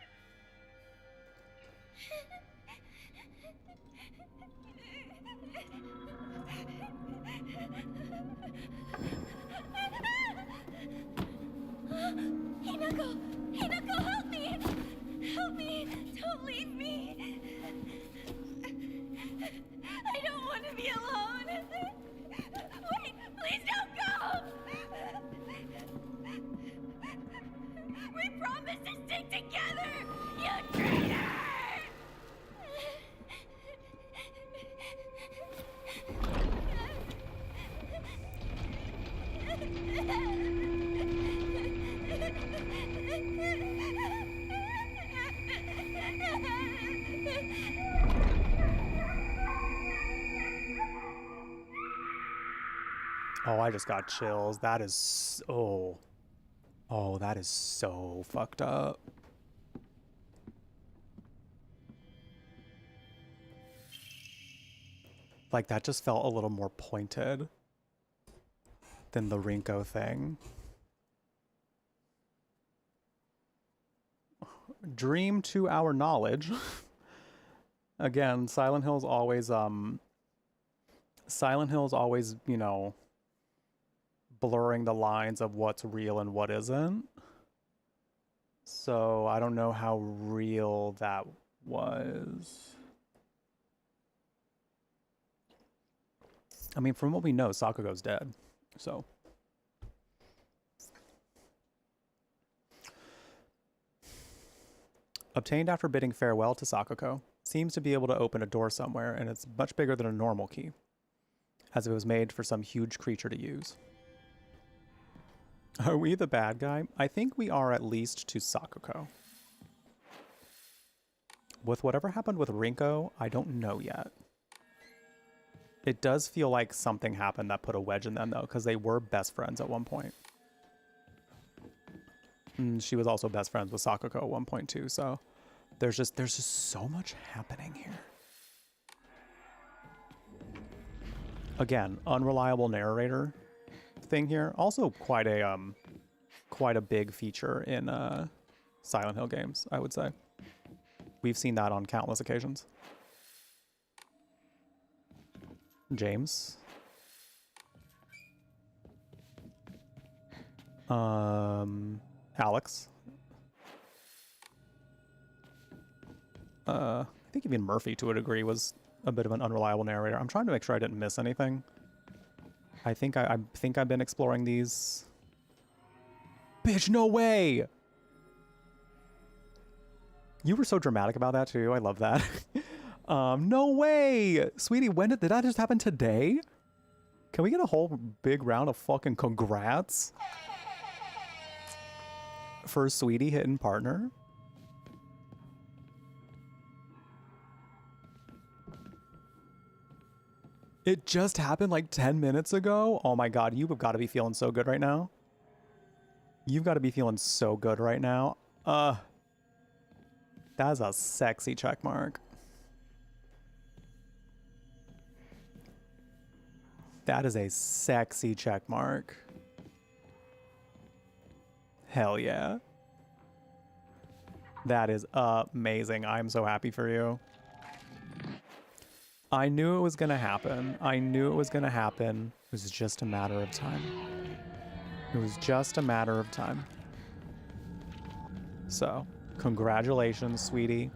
leave me alone. Wait, please don't go. We promised to stick together. You traitor! Oh, I just got chills. That is oh. Oh, that is so fucked up. Like, that just felt a little more pointed than the Rinko thing. Dream to our knowledge. Again, Silent Hill's always, you know, blurring the lines of what's real and what isn't. So I don't know how real that was. I mean, from what we know, Sakugo's dead. So. Obtained after bidding farewell to Sakugo. Seems to be able to open a door somewhere, and it's much bigger than a normal key, as it was made for some huge creature to use. Are we the bad guy? I think we are, at least to Sakugo. With whatever happened with Rinko, I don't know yet. It does feel like something happened that put a wedge in them, though, because they were best friends at one point. And she was also best friends with Sakugo at one point, too, so there's just so much happening here. Again, unreliable narrator thing here. Also quite a big feature in Silent Hill games, I would say. We've seen that on countless occasions. James. Alex. I think even Murphy, to a degree, was a bit of an unreliable narrator. I'm trying to make sure I didn't miss anything. I think I've been exploring these. Bitch, no way! You were so dramatic about that too. I love that. No way! Sweetie, when did that just happen today? Can we get a whole big round of fucking congrats? For Sweetie hitting partner? It just happened like 10 minutes ago? Oh my god, you have got to be feeling so good right now. You've got to be feeling so good right now. That's a sexy check mark. That is a sexy check mark. Hell yeah. That is amazing. I'm so happy for you. I knew it was going to happen. I knew it was going to happen. It was just a matter of time. It was just a matter of time. So, congratulations, sweetie.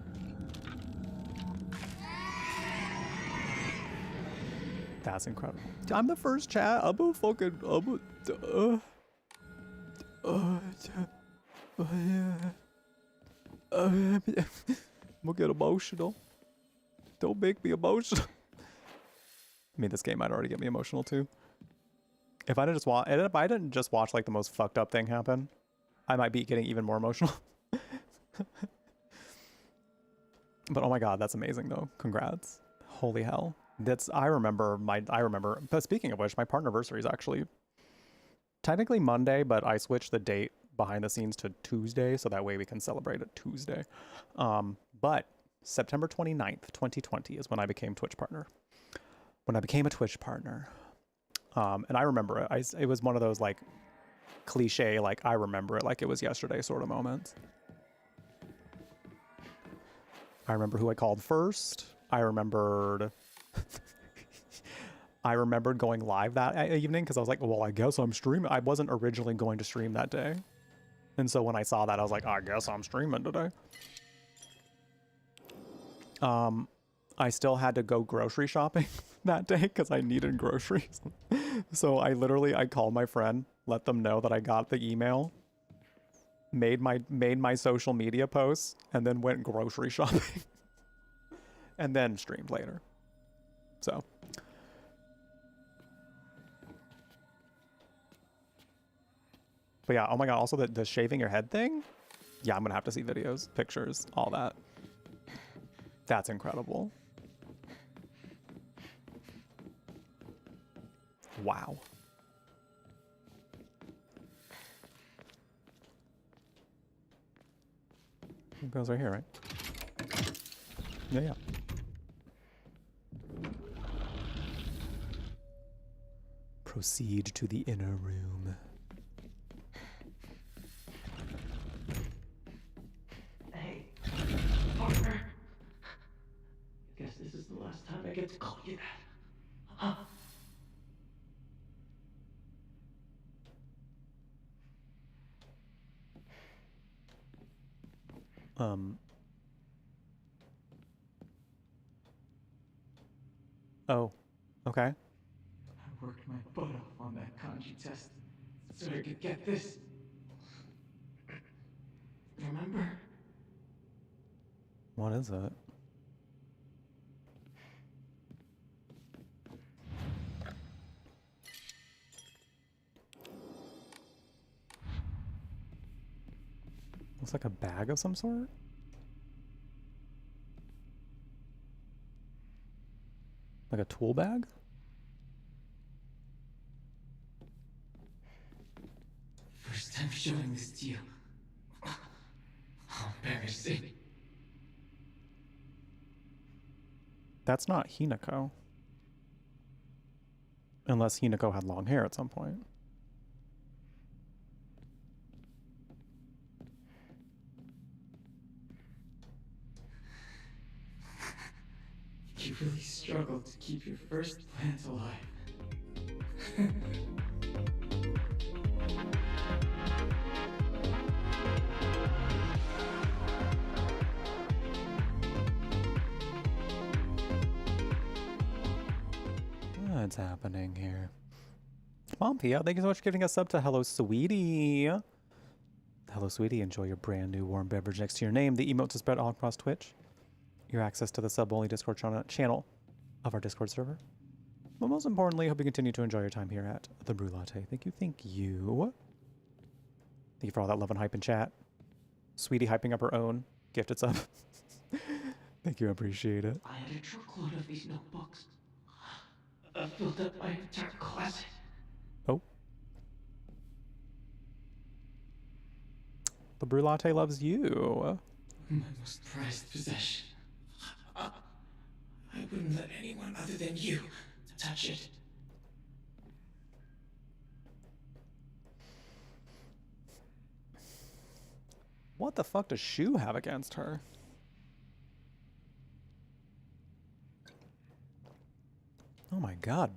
That's incredible. I'm the first chat. I'm a fucking... I'm gonna get emotional. Don't make me emotional. I mean, this game might already get me emotional too. If I didn't just watch like the most fucked up thing happen, I might be getting even more emotional. But oh my god, that's amazing though. Congrats. Holy hell. I remember. But speaking of which, my partnerversary is actually technically Monday, but I switched the date behind the scenes to Tuesday, so that way we can celebrate it Tuesday. But September 29th, 2020 is when I became Twitch partner. When I became a Twitch partner. And I remember it. It was one of those like cliche, like I remember it like it was yesterday sort of moments. I remember who I called first. I remembered going live that evening because I was like, well, I guess I'm streaming. I wasn't originally going to stream that day. And so when I saw that, I was like, I guess I'm streaming today. I still had to go grocery shopping that day because I needed groceries. So I called my friend, let them know that I got the email, made my social media posts, and then went grocery shopping. And then streamed later. So but yeah, oh my god, also the shaving your head thing? Yeah, I'm gonna have to see videos, pictures, all that. That's incredible. Wow. It goes right here, right? Yeah, yeah. Proceed to the inner room. Hey, partner. Guess this is the last time I get to call you that. Huh? Oh, okay. I worked my butt off on that kanji test so I could get this. Remember? What is it? Looks like a bag of some sort? Like a tool bag? First time showing this to you. How embarrassing. That's not Hinako. Unless Hinako had long hair at some point. You really struggled to keep your first plant alive. What's happening here? Mom Pia, thank you so much for giving us sub to Hello Sweetie. Hello Sweetie, enjoy your brand new warm beverage next to your name. The emotes is spread all across Twitch. Your access to the sub-only Discord channel of our Discord server. But most importantly, I hope you continue to enjoy your time here at the Brew Latte. Thank you, thank you. Thank you for all that love and hype in chat. Sweetie hyping up her own gifted sub. Thank you, I appreciate it. I had a truckload of these notebooks. I filled up my entire closet. Oh. The Brew Latte loves you. My most prized possession. I wouldn't let anyone other than you touch it. What the fuck does Shu have against her? Oh my god.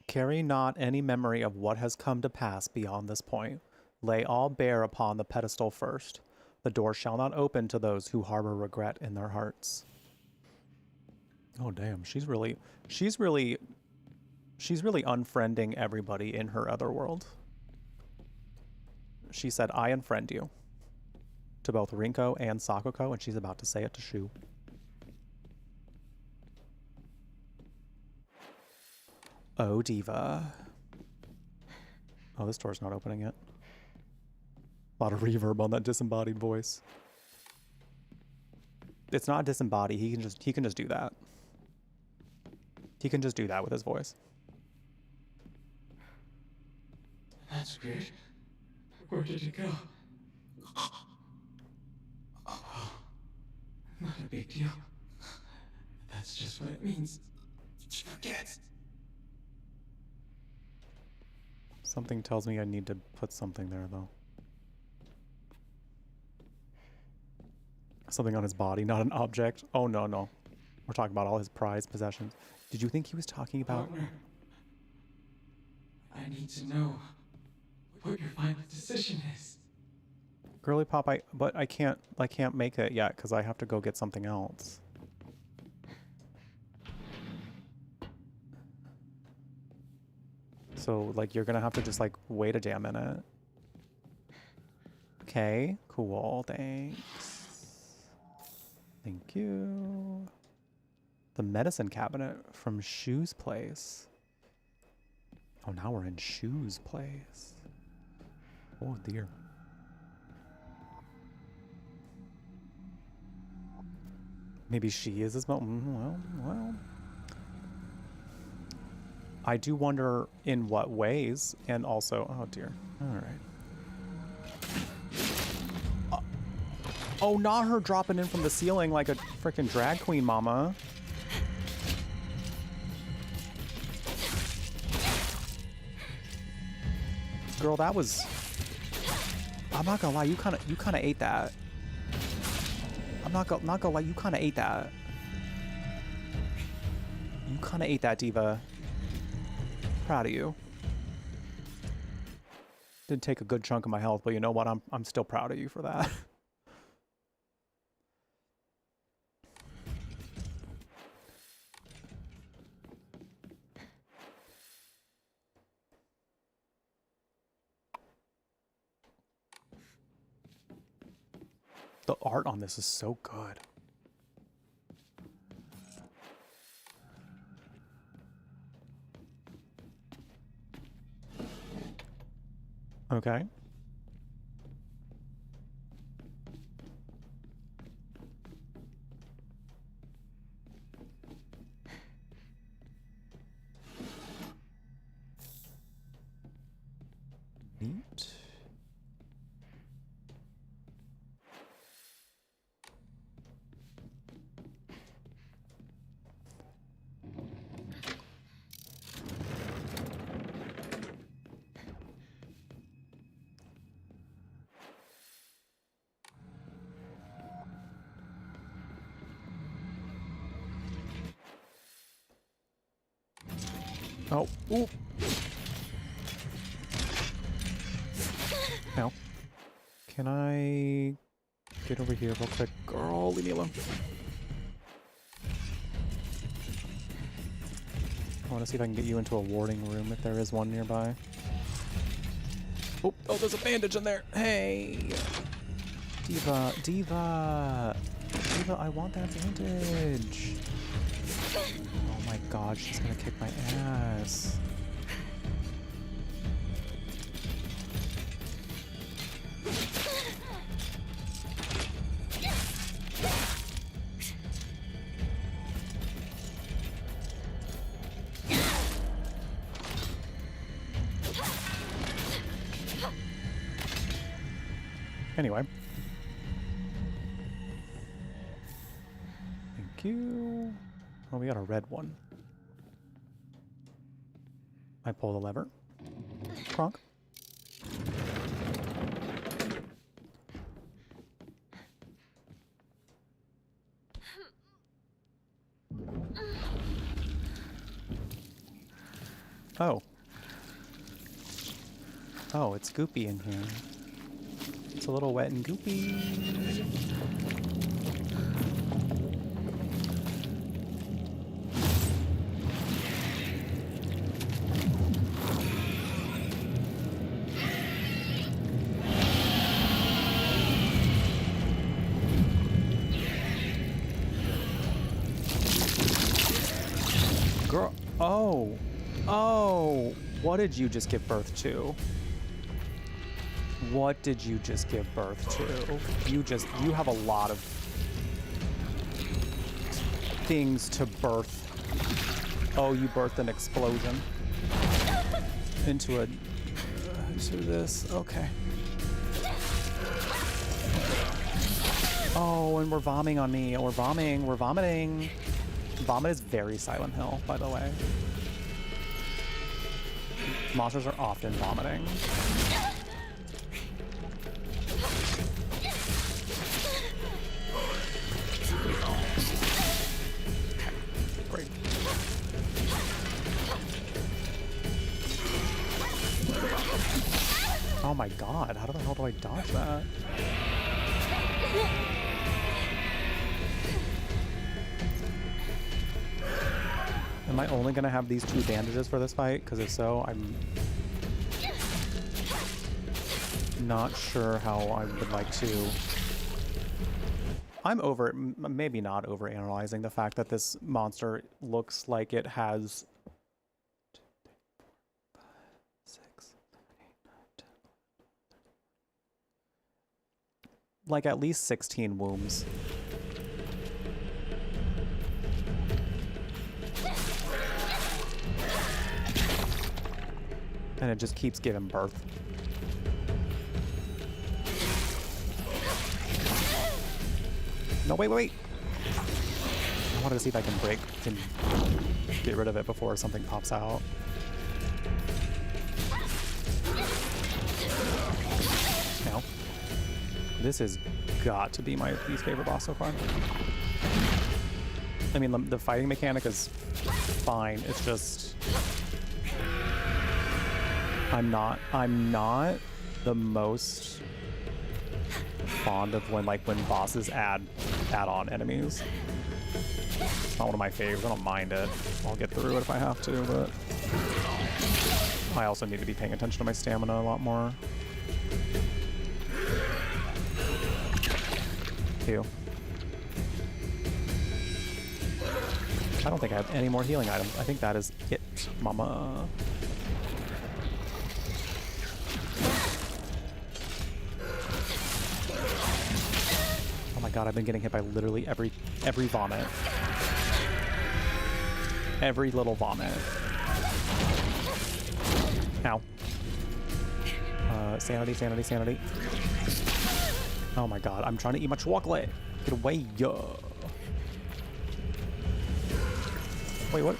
Carry not any memory of what has come to pass beyond this point. Lay all bare upon the pedestal first. The door shall not open to those who harbor regret in their hearts. Oh damn, she's really unfriending everybody in her other world. She said, I unfriend you. To both Rinko and Sakako, and she's about to say it to Shu. Oh, diva. Oh, this door's not opening yet. A lot of reverb on that disembodied voice. It's not disembodied. He can just do that. He can just do that with his voice. That's weird. Where did it go? Oh, not a big deal. That's just what it means. Forget. Something tells me I need to put something there, though. Something on his body, not an object. Oh, no, no. We're talking about all his prized possessions. Did you think he was talking about... Partner, I need to know what your final decision is. Girly Pop, but I can't make it yet because I have to go get something else. So, like, you're gonna have to just, like, wait a damn minute. Okay, cool, thanks. Thank you. The medicine cabinet from Shoe's place. Oh, now we're in Shoe's place. Oh, dear. Maybe she is as well. Well. I do wonder in what ways, and also, oh dear. All right. Oh, not her dropping in from the ceiling like a freaking drag queen, mama. Girl, that was. I'm not gonna lie, you kind of ate that. I'm not gonna lie, you kind of ate that. You kind of ate that, Diva. Proud of you. Did take a good chunk of my health, but you know what? I'm still proud of you for that. The art on this is so good. Okay. Neat. Oh, ooh. Now, can I get over here real quick? Girl, leave me alone. I want to see if I can get you into a warding room if there is one nearby. Oh, there's a bandage in there. Hey. Diva, I want that bandage. Oh my god, she's gonna kick my ass. Anyway. Thank you. Oh, we got a red one. I pull the lever. Kronk. Oh. Oh, it's goopy in here. It's a little wet and goopy. Girl, oh, what did you just give birth to? What did you just give birth to? You have a lot of things to birth. Oh, you birthed an explosion into this. Okay. Oh, and we're vomiting on me. We're vomiting. Vomit is very Silent Hill, by the way. Monsters are often vomiting. Great. Oh my god, how the hell do I dodge that? Am I only gonna have these 2 bandages for this fight? Because if so, I'm not sure how I would like to. I'm maybe not overanalyzing the fact that this monster looks like it has 6, 7, 8, 9, 10, like at least 16 wombs. And it just keeps giving birth. No, wait. I wanted to see if I can get rid of it before something pops out. No. This has got to be my least favorite boss so far. I mean, the fighting mechanic is fine. It's just... I'm not the most fond of when bosses add on enemies. It's not one of my favorites. I don't mind it. I'll get through it if I have to, but I also need to be paying attention to my stamina a lot more. Ew. I don't think I have any more healing items. I think that is it, mama. God, I've been getting hit by literally every vomit. Every little vomit. Ow. Sanity. Oh my god, I'm trying to eat my chocolate. Get away, yo. Wait, what?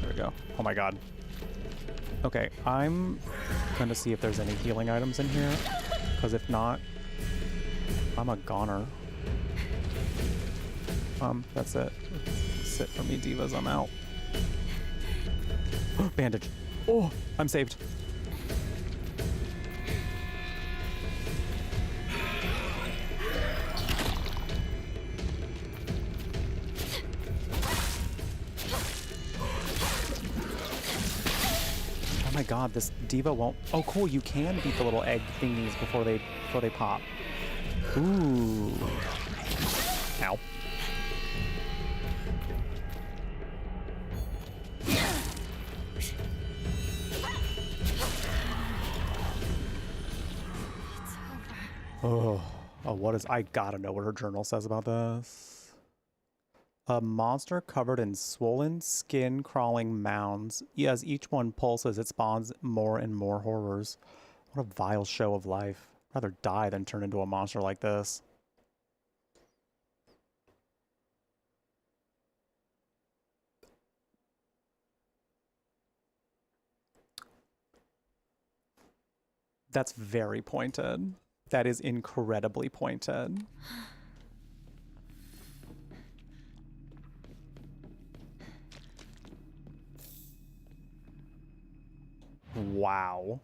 There we go. Oh my god. Okay, I'm gonna see if there's any healing items in here. Because if not, I'm a goner. That's it. That's it for me, divas. I'm out. Bandage. Oh, I'm saved. Oh my god, this diva won't... Oh, cool, you can beat the little egg thingies before they pop. Ooh. Ow. Oh, what is... I gotta know what her journal says about this. A monster covered in swollen skin crawling mounds. As each one pulses, it spawns more and more horrors. What a vile show of life. I'd rather die than turn into a monster like this. That's very pointed. That is incredibly pointed. Wow.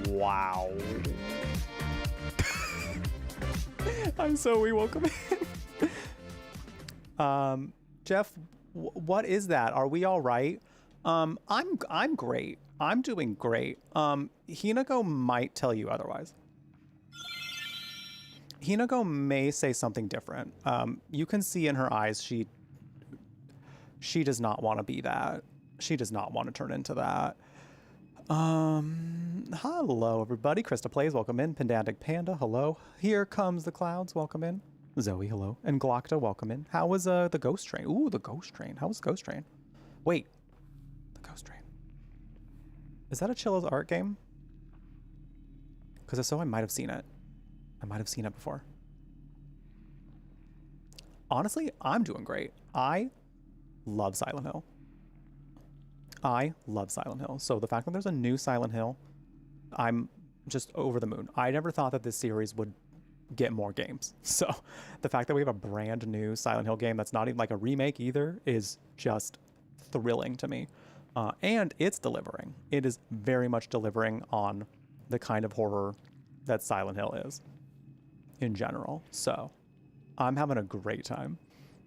Wow. I'm so welcome in. Jeff, what is that? Are we all right? I'm great. I'm doing great. Hinako might tell you otherwise. Hinako may say something different. You can see in her eyes she does not want to be that. She does not want to turn into that. Hello everybody. Krista Plays, welcome in. Pedantic Panda, hello. Here comes the clouds, welcome in. Zoe, hello. And Glockta, welcome in. How was the Ghost Train? Ooh, the Ghost Train. How was Ghost Train? Wait, the Ghost Train. Is that a Chillo's art game? Because if so, I might have seen it. I might have seen it before. Honestly, I'm doing great. I love Silent Hill. I love Silent Hill. So the fact that there's a new Silent Hill, I'm just over the moon. I never thought that this series would get more games. So the fact that we have a brand new Silent Hill game that's not even like a remake either is just thrilling to me. And it's delivering. It is very much delivering on the kind of horror that Silent Hill is in general. So I'm having a great time.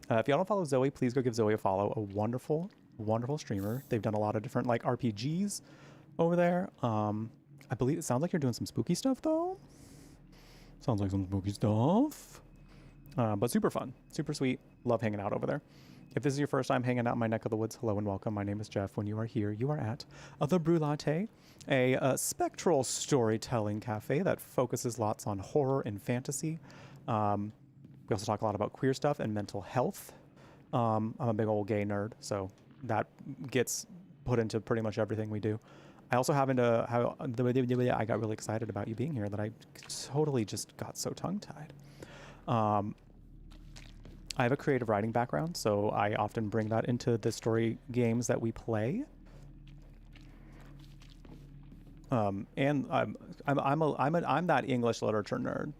If y'all don't follow Zoe, please go give Zoe a follow. A wonderful, wonderful streamer. They've done a lot of different like RPGs over there. I believe it sounds like you're doing some spooky stuff though. Sounds like some spooky stuff. But super fun, super sweet. Love hanging out over there. If this is your first time hanging out in my neck of the woods, hello and welcome. My name is Jeff. When you are here, you are at the Brew Latte, a spectral storytelling cafe that focuses lots on horror and fantasy. We also talk a lot about queer stuff and mental health. I'm a big old gay nerd, so that gets put into pretty much everything we do. I also happen to have I got really excited about you being here that I totally just got so tongue-tied. I have a creative writing background, so I often bring that into the story games that we play. And I'm that English literature nerd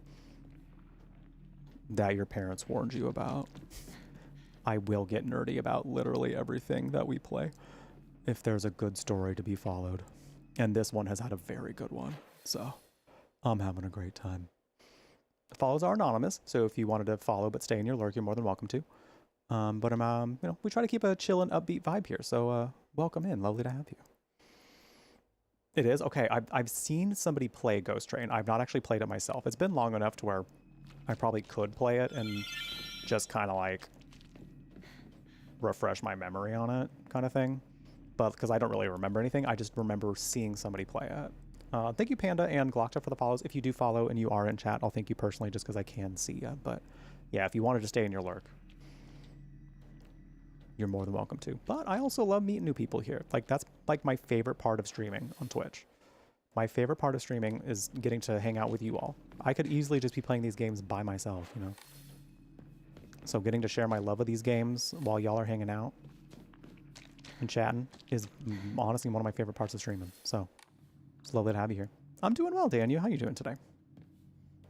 that your parents warned you about. I will get nerdy about literally everything that we play if there's a good story to be followed. And this one has had a very good one, so I'm having a great time. Follows are anonymous, so if you wanted to follow but stay in your lurk, you're more than welcome to. But you know, we try to keep a chill and upbeat vibe here, so welcome in. Lovely to have you. It is okay. I've seen somebody play Ghost Train. I've not actually played it myself. It's been long enough to where I probably could play it and just kind of like refresh my memory on it, kind of thing. But because I don't really remember anything, I just remember seeing somebody play it. Thank you, Panda and Glockta, for the follows. If you do follow and you are in chat, I'll thank you personally just because I can see you. But yeah, if you wanted to stay in your lurk, you're more than welcome to. But I also love meeting new people here. Like, that's like my favorite part of streaming on Twitch. My favorite part of streaming is getting to hang out with you all. I could easily just be playing these games by myself, you know? So getting to share my love of these games while y'all are hanging out and chatting is honestly one of my favorite parts of streaming. So it's lovely to have you here. I'm doing well, Daniel. How you doing today?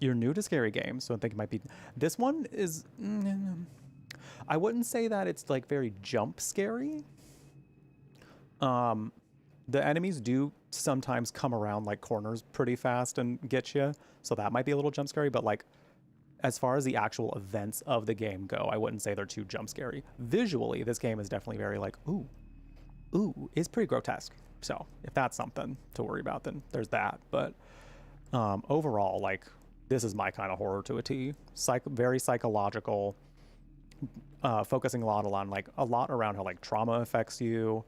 You're new to scary games, so I think it might be... This one is... I wouldn't say that it's like very jump scary. The enemies do sometimes come around like corners pretty fast and get you, so that might be a little jump scary, but like as far as the actual events of the game go, I wouldn't say they're too jump scary. Visually, this game is definitely very like, ooh, it's pretty grotesque. So if that's something to worry about, then there's that. But overall, like, this is my kind of horror to a T. Very psychological, focusing a lot around how like trauma affects you.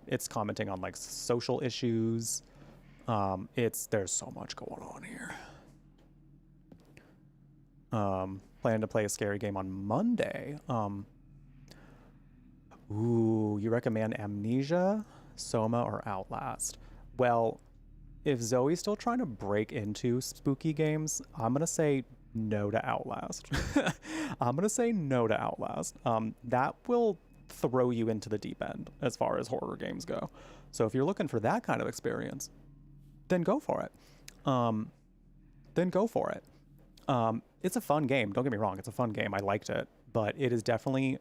It's commenting on like social issues. There's so much going on here. Plan to play a scary game on Monday. Ooh, you recommend Amnesia, Soma, or Outlast? Well, if Zoe's still trying to break into spooky games, I'm gonna say no to Outlast. I'm gonna say no to Outlast. That will throw you into the deep end as far as horror games go. So if you're looking for that kind of experience, then go for it. It's a fun game. Don't get me wrong. It's a fun game. I liked it, but it is definitely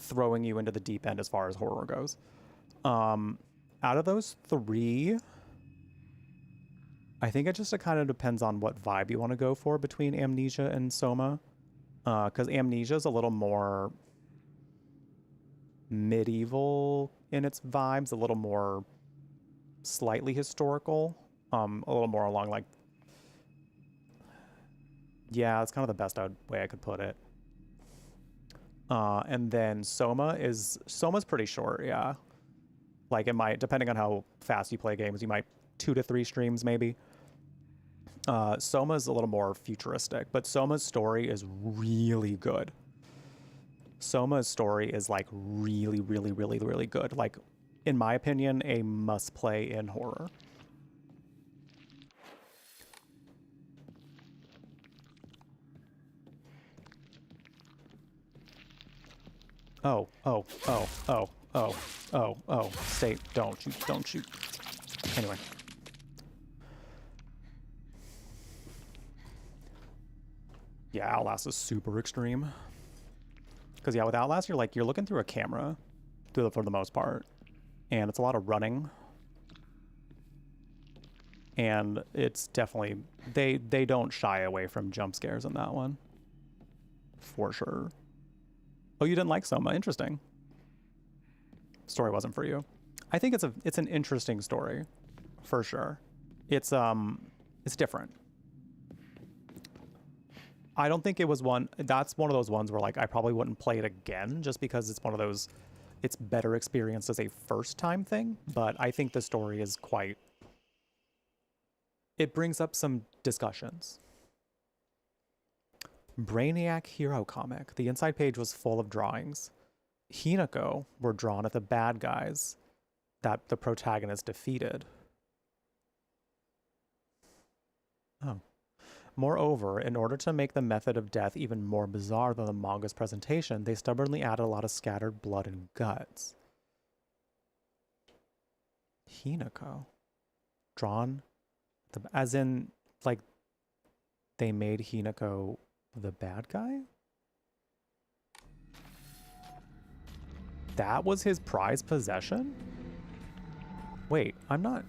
throwing you into the deep end as far as horror goes. Out of those three, I think it just kind of depends on what vibe you want to go for between Amnesia and Soma. Because Amnesia is a little more medieval in its vibes, a little more slightly historical, a little more along like, yeah, it's kind of the best way I could put it. And then Soma's pretty short, yeah. Like it might, depending on how fast you play games, you might 2 to 3 streams maybe. Soma's a little more futuristic, but Soma's story is really good. Soma's story is like really, really, really, really good. Like, in my opinion, a must play in horror. Oh, stay, don't shoot. Anyway. Yeah, Outlast is super extreme. Because yeah, with Outlast, you're looking through a camera for the most part. and it's a lot of running. And it's definitely, they don't shy away from jump scares in that one. For sure. Oh, you didn't like Soma? Interesting. Story wasn't for you. I think it's an interesting story, for sure. It's different. I don't think it was that's one of those ones where like I probably wouldn't play it again just because it's one of those, it's better experienced as a first time thing, but I think the story is quite, it brings up some discussions. Brainiac Hero Comic. The inside page was full of drawings. Hinako were drawn at the bad guys that the protagonist defeated. Oh. Moreover, in order to make the method of death even more bizarre than the manga's presentation, they stubbornly added a lot of scattered blood and guts. Hinako. Drawn, as in, like, they made Hinako the bad guy? That was his prized possession? Wait, I'm not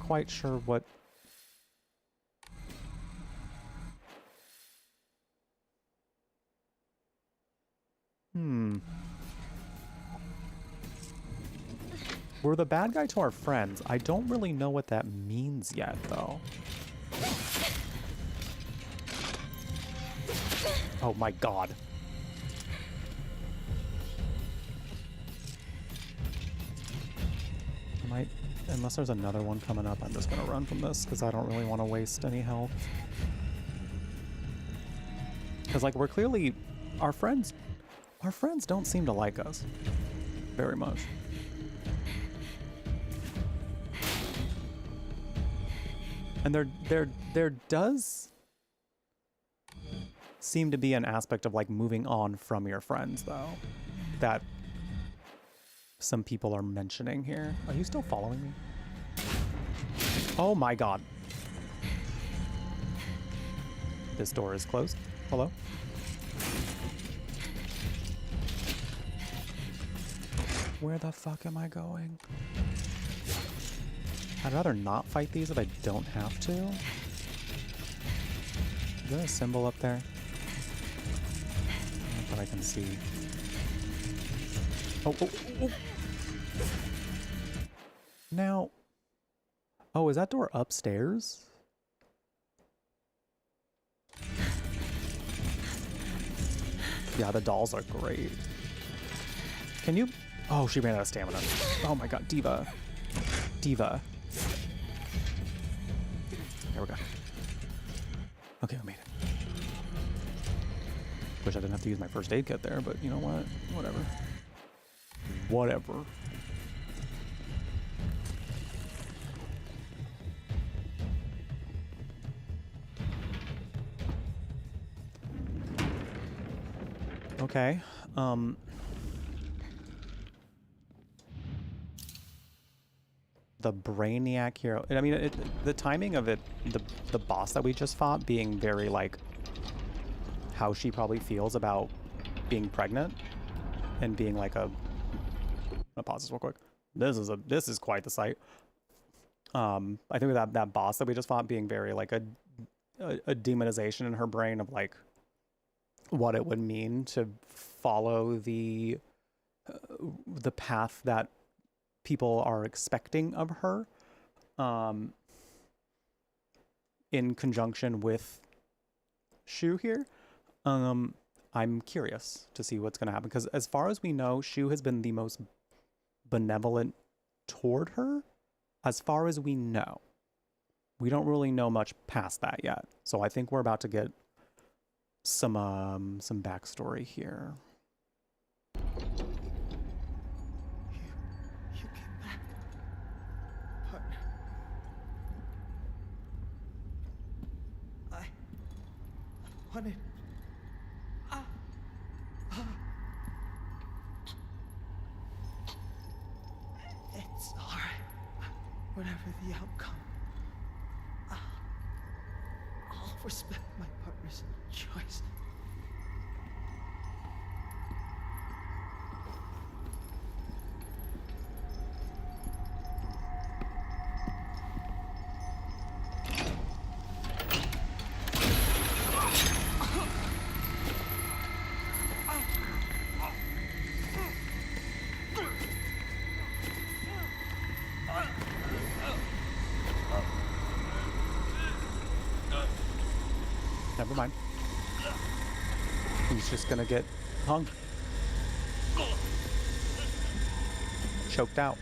quite sure what... We're the bad guy to our friends. I don't really know what that means yet, though. Oh my god. Unless there's another one coming up, I'm just gonna run from this because I don't really want to waste any health. Because like we're clearly, our friends don't seem to like us very much. And there does seem to be an aspect of like moving on from your friends though, that some people are mentioning here. Are you still following me? Oh my god. This door is closed. Hello? Where the fuck am I going? I'd rather not fight these if I don't have to. Is there a symbol up there? Not that I can see. Oh. Now, oh, is that door upstairs? Yeah, the dolls are great. Can you? Oh, she ran out of stamina. Oh my god, Diva. Diva. There we go. Okay, I made it. Wish I didn't have to use my first aid kit there, but you know what? Whatever. Whatever. Okay. The Brainiac Hero. I mean, the timing of it, the boss that we just fought being very like how she probably feels about being pregnant and being like a. I'll pause this real quick. This is quite the sight. I think that boss that we just fought being very like a demonization in her brain of like what it would mean to follow the path that people are expecting of her, in conjunction with Shu here. I'm curious to see what's going to happen because as far as we know, Shu has been the most benevolent toward her as far as we know. We don't really know much past that yet. So I think we're about to get some backstory here. You came back, partner. I wanted. It's all right. Whatever the outcome, I'll respect my partner's choice. never mind. He's just gonna get hung. Choked out.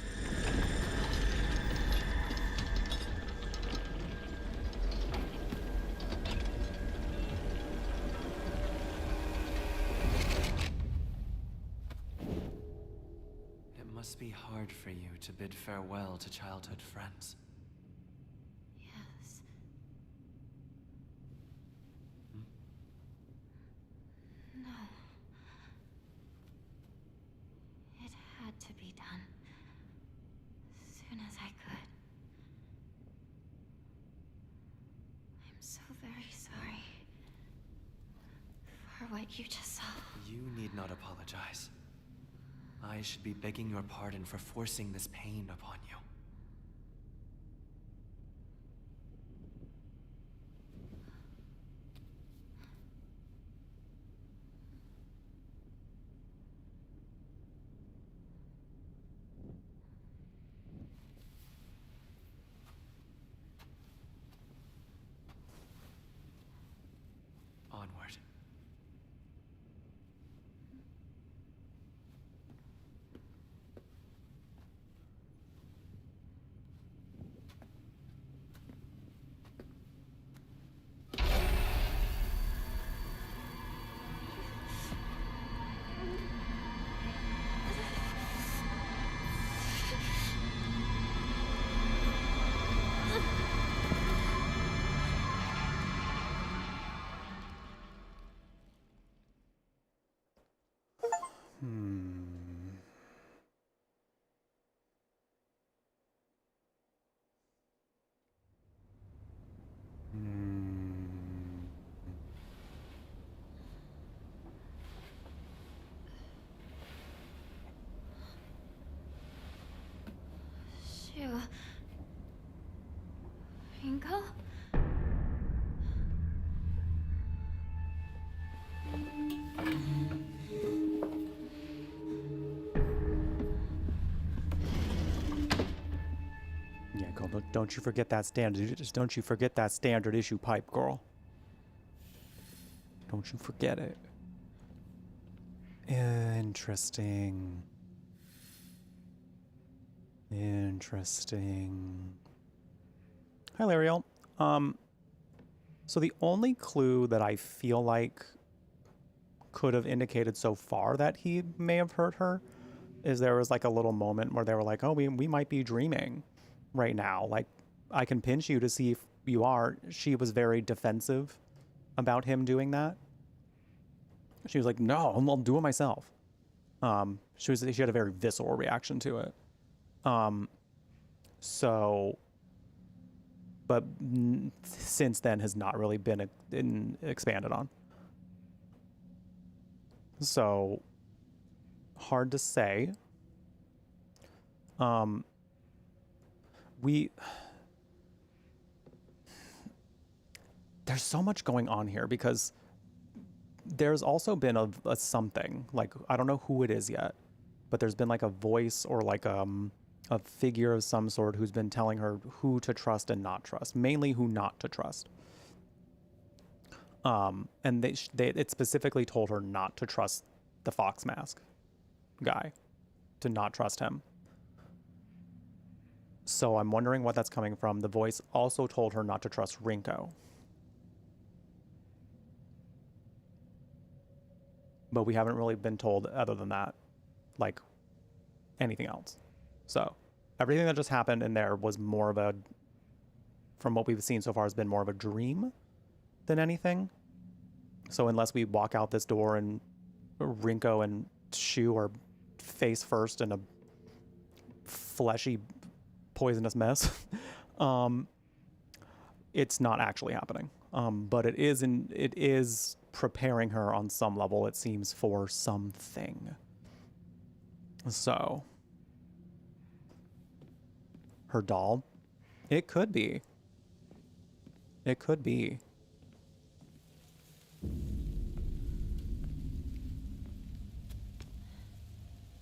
It must be hard for you to bid farewell to childhood friends. Yes. No. It had to be done. Soon as I could. I'm so very sorry for what you just saw. You need not apologize. I should be begging your pardon for forcing this pain upon you. Onward. Shoo. Ringo? Yeah, girl, don't you forget that standard. Just don't you forget that standard issue pipe, girl. Don't you forget it. Interesting. Interesting. Hi, Lariel. So the only clue that I feel like could have indicated so far that he may have hurt her is there was like a little moment where they were like, oh, we might be dreaming right now. Like, I can pinch you to see if you are. She was very defensive about him doing that. She was like, no, I'll do it myself. She had a very visceral reaction to it. But since then has not really been expanded on. So, hard to say. There's so much going on here because there's also been a something, like, I don't know who it is yet, but there's been like a voice or like a figure of some sort who's been telling her who to trust and not trust, mainly who not to trust. And it specifically told her not to trust the Fox Mask guy, to not trust him. So I'm wondering what that's coming from. The voice also told her not to trust Rinko. But we haven't really been told, other than that, like, anything else. So everything that just happened in there was more of a, from what we've seen so far, has been more of a dream than anything. So unless we walk out this door and Rinko and Shu are face first in a fleshy, poisonous mess, it's not actually happening. But it is preparing her on some level, it seems, for something. So, her doll, it could be. It could be.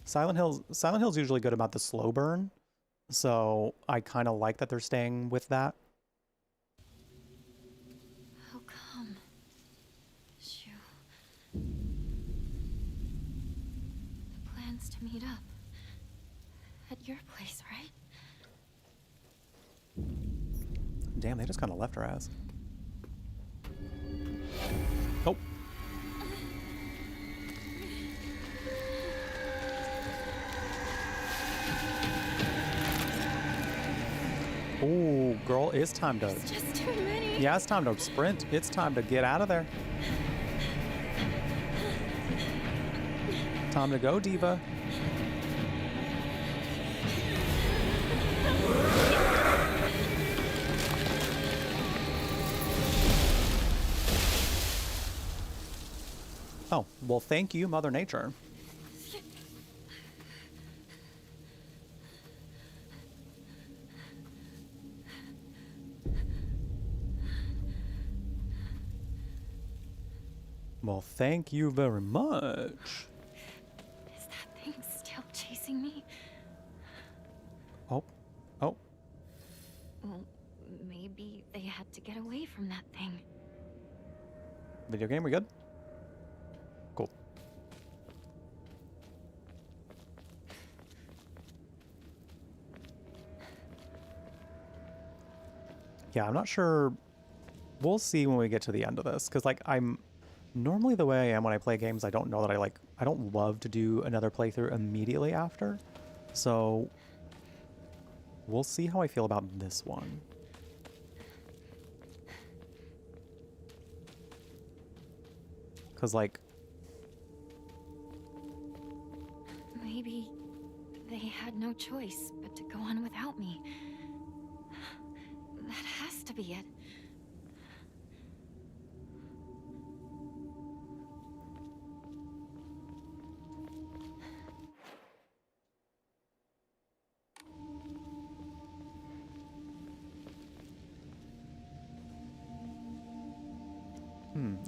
Silent Hill's usually good about the slow burn, so I kind of like that they're staying with that. How come? damn, they just kind of left her ass. Oh. Oh, girl, it's time to... It's just too many. Yeah, it's time to sprint. It's time to get out of there. Time to go, diva. Oh, well, thank you, Mother Nature. Well, thank you very much. Is that thing still chasing me? Oh, oh. Well, maybe they had to get away from that thing. Video game, we good? Cool. Yeah, I'm not sure. We'll see when we get to the end of this, because like I'm normally the way I am when I play games, I don't know that I don't love to do another playthrough immediately after. So we'll see how I feel about this one. Because like Maybe they had no choice but to go on without me. That has to be it.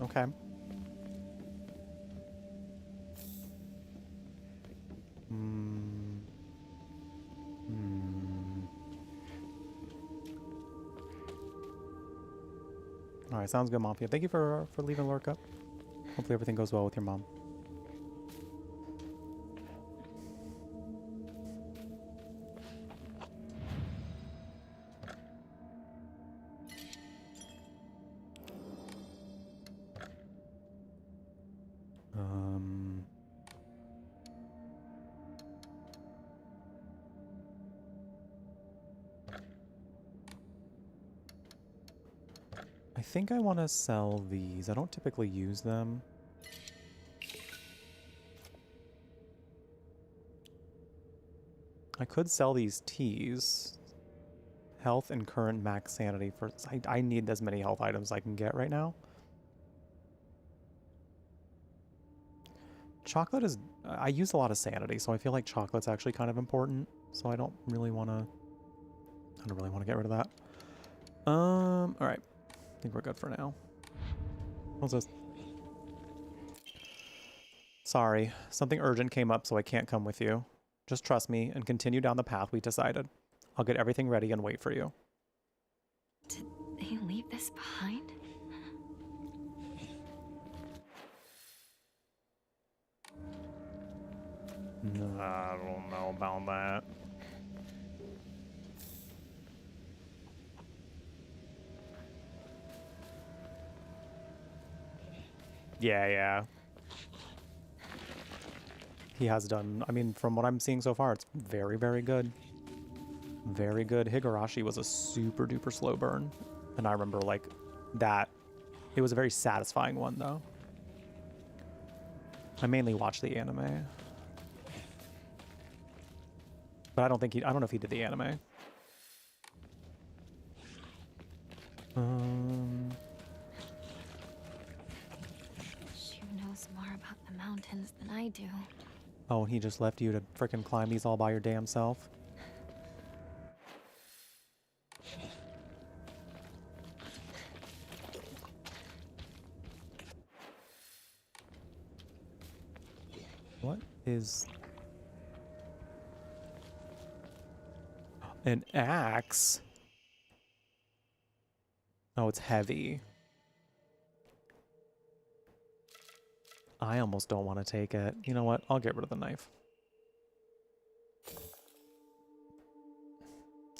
Okay. All right, sounds good, Mafia. Thank you for leaving Lurk up. Hopefully everything goes well with your mom. I think I want to sell these. I don't typically use them. I could sell these teas. Health and current max sanity. For I need as many health items I can get right now. Chocolate is... I use a lot of sanity, so I feel like chocolate's actually kind of important. So I don't really want to... I don't really want to get rid of that. Alright. I think we're good for now. What's this? Sorry, something urgent came up, so I can't come with you. Just trust me and continue down the path we decided. I'll get everything ready and wait for you. Did they leave this behind? I don't know about that. Yeah. He has done, I mean, from what I'm seeing so far, it's very, very good. Very good. Higurashi was a super duper slow burn. And I remember like that. It was a very satisfying one though. I mainly watched the anime. But I don't know if he did the anime. She knows more about the mountains than I do. Oh, he just left you to frickin' climb these all by your damn self? What is... an axe? Oh, it's heavy. I almost don't want to take it. You know what? I'll get rid of the knife.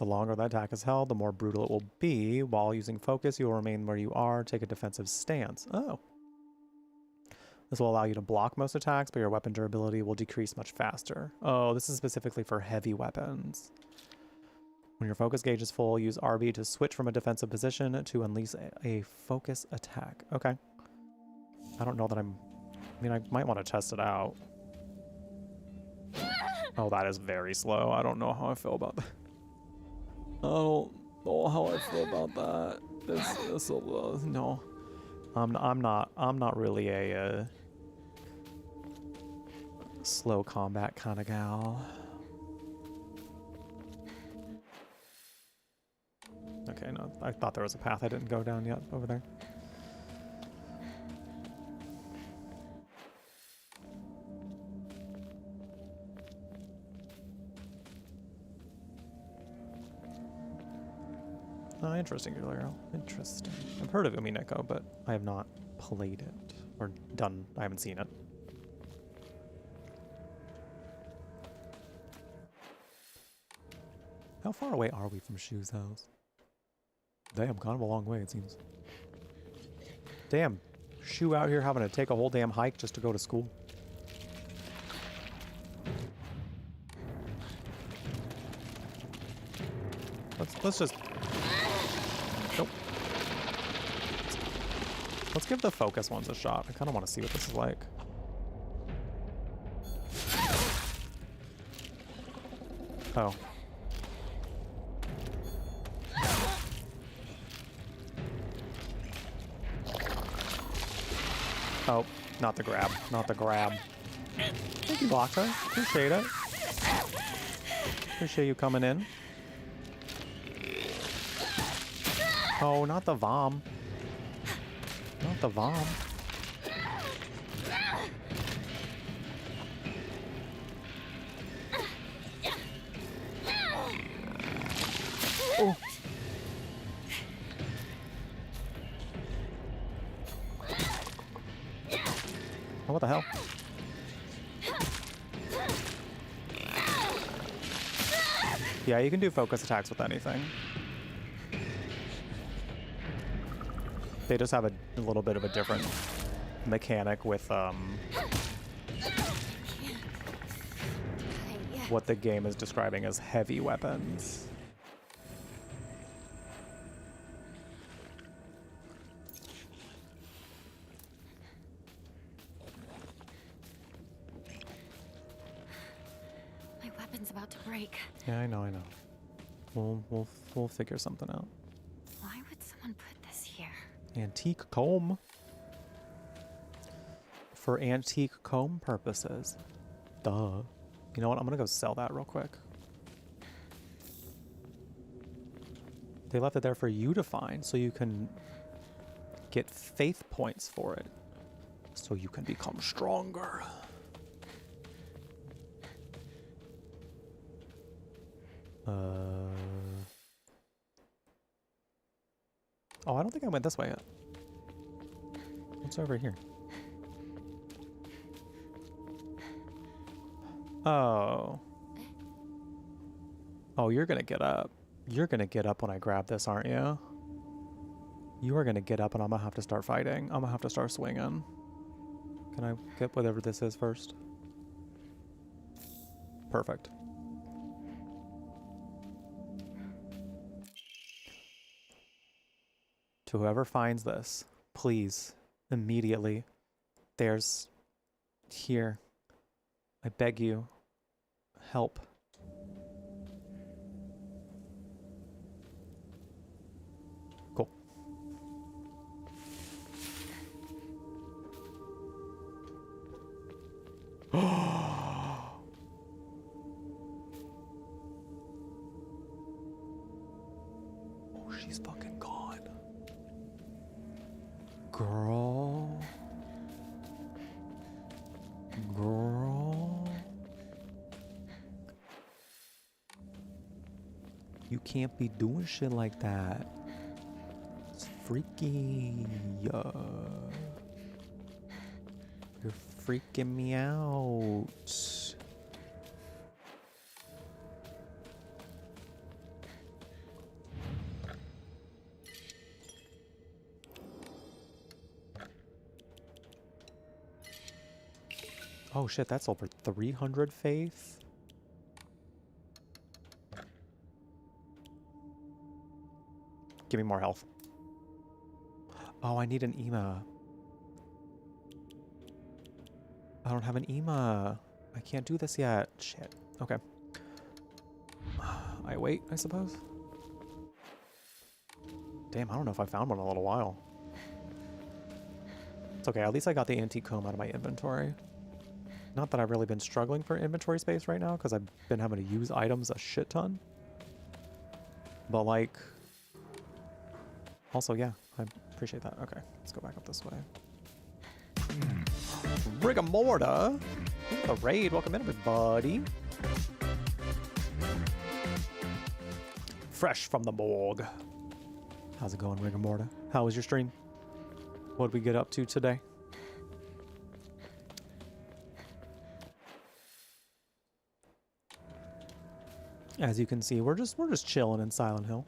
The longer the attack is held, the more brutal it will be. While using focus, you will remain where you are. Take a defensive stance. Oh. This will allow you to block most attacks, but your weapon durability will decrease much faster. Oh, this is specifically for heavy weapons. When your focus gauge is full, use RB to switch from a defensive position to unleash a focus attack. Okay. I don't know that I mean, I might want to test it out. Oh, that is very slow. I don't know how I feel about that. I don't know how I feel about that. No. I'm not really a slow combat kind of gal. Okay, no, I thought there was a path I didn't go down yet over there. Oh, interesting, Guerrero. Interesting. I've heard of Umineko, but I have not played it or done. I haven't seen it. How far away are we from Shu's house? Damn, kind of a long way, it seems. Damn, Shu out here having to take a whole damn hike just to go to school. Let's just... Nope. Let's give the focus ones a shot. I kind of want to see what this is like. Oh. Oh, not the grab. Not the grab. Thank you, Blocker. Appreciate it. Appreciate you coming in. Oh, not the vom. Not the vom. Oh. Oh, what the hell? Yeah, you can do focus attacks with anything. They just have a little bit of a different mechanic with what the game is describing as heavy weapons. My weapon's about to break. Yeah, I know. We'll figure something out. Why would someone put this here? Antique comb. For antique comb purposes. Duh. You know what? I'm gonna go sell that real quick. They left it there for you to find so you can get faith points for it. So you can become stronger. Oh, I don't think I went this way yet. What's over here? Oh. Oh, you're gonna get up. You're gonna get up when I grab this, aren't you? You are gonna get up and I'm gonna have to start fighting. I'm gonna have to start swinging. Can I get whatever this is first? Perfect. To whoever finds this, please, immediately, there's here. I beg you, help. Cool. Oh, she's fucking gone. Girl. Girl. You can't be doing shit like that. It's freaky. You're freaking me out. Oh shit, that's over 300 faith. Give me more health. Oh, I need an EMA. I don't have an EMA. I can't do this yet. Shit. Okay. I wait, I suppose. Damn, I don't know if I found one in a little while. It's okay, at least I got the antique comb out of my inventory. Not that I've really been struggling for inventory space right now, because I've been having to use items a shit ton. But like... Also, yeah, I appreciate that. Okay, let's go back up this way. Rigamorta! The raid, welcome in everybody. Fresh from the morgue. How's it going, Rigamorta? How was your stream? What did we get up to today? As you can see, we're just chilling in Silent Hill.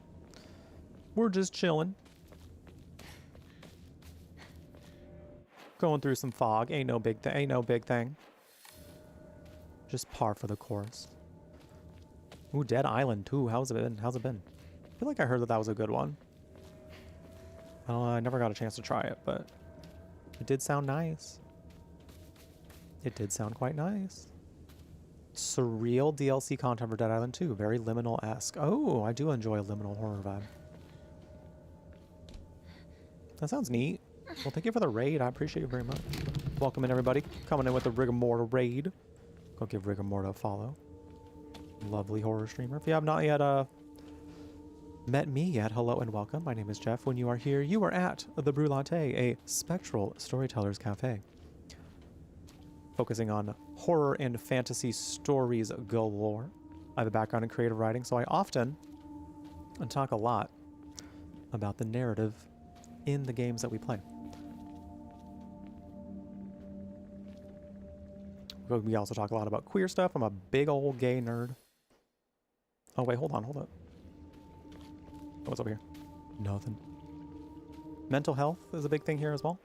We're just chilling. Going through some fog. Ain't no big thing. Ain't no big thing. Just par for the course. Ooh, Dead Island 2. How's it been? How's it been? I feel like I heard that that was a good one. I never got a chance to try it, but it did sound nice. It did sound quite nice. Surreal DLC content for Dead Island 2. Very liminal-esque. Oh, I do enjoy a liminal horror vibe. That sounds neat. Well, thank you for the raid. I appreciate you very much. Welcome in, everybody. Coming in with the Rigamorta raid. Go give Rigamorta a follow. Lovely horror streamer. If you have not yet met me yet, hello and welcome. My name is Jeff. When you are here, you are at the Brew Latte, a spectral storyteller's cafe. Focusing on horror and fantasy stories galore. I have a background in creative writing, so I often and talk a lot about the narrative in the games that we play. We also talk a lot about queer stuff. I'm a big old gay nerd. Oh wait, hold on, hold up. What's over here? Nothing. Mental health is a big thing here as well.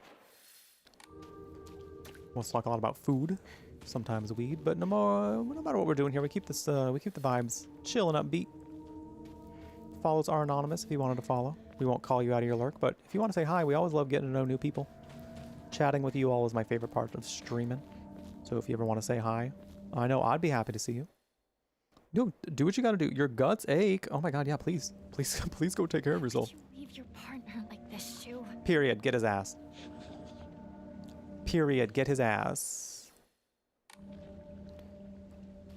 Let's talk a lot about food, sometimes weed, but no matter what we're doing here, we keep the vibes chill and upbeat. Follows are anonymous if you wanted to follow. We won't call you out of your lurk, but if you want to say hi, we always love getting to know new people. Chatting with you all is my favorite part of streaming. So if you ever want to say hi, I know I'd be happy to see you. Do what you gotta do. Your guts ache. Oh my god, yeah, please go take care of yourself. You leave your partner like this, Shu. Period. Get his ass. Period. Get his ass.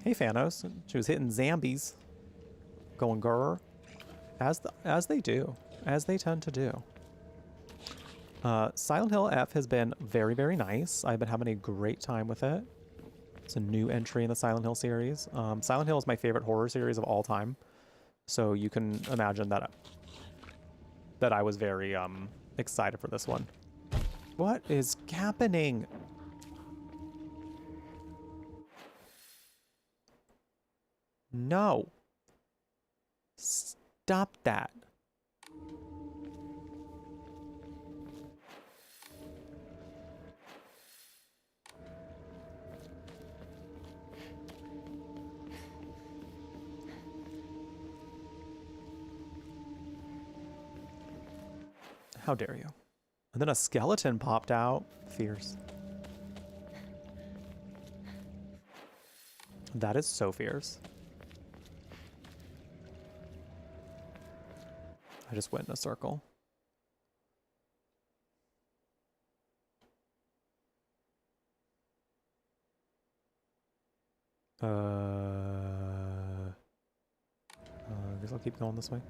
Hey, Thanos. She was hitting zombies. Going grr. As they do. As they tend to do. Silent Hill F has been very, very nice. I've been having a great time with it. It's a new entry in the Silent Hill series. Silent Hill is my favorite horror series of all time. So you can imagine that I was very excited for this one. What is happening? No. Stop that. How dare you? And then a skeleton popped out. Fierce. That is so fierce. I just went in a circle. I guess I'll keep going this way.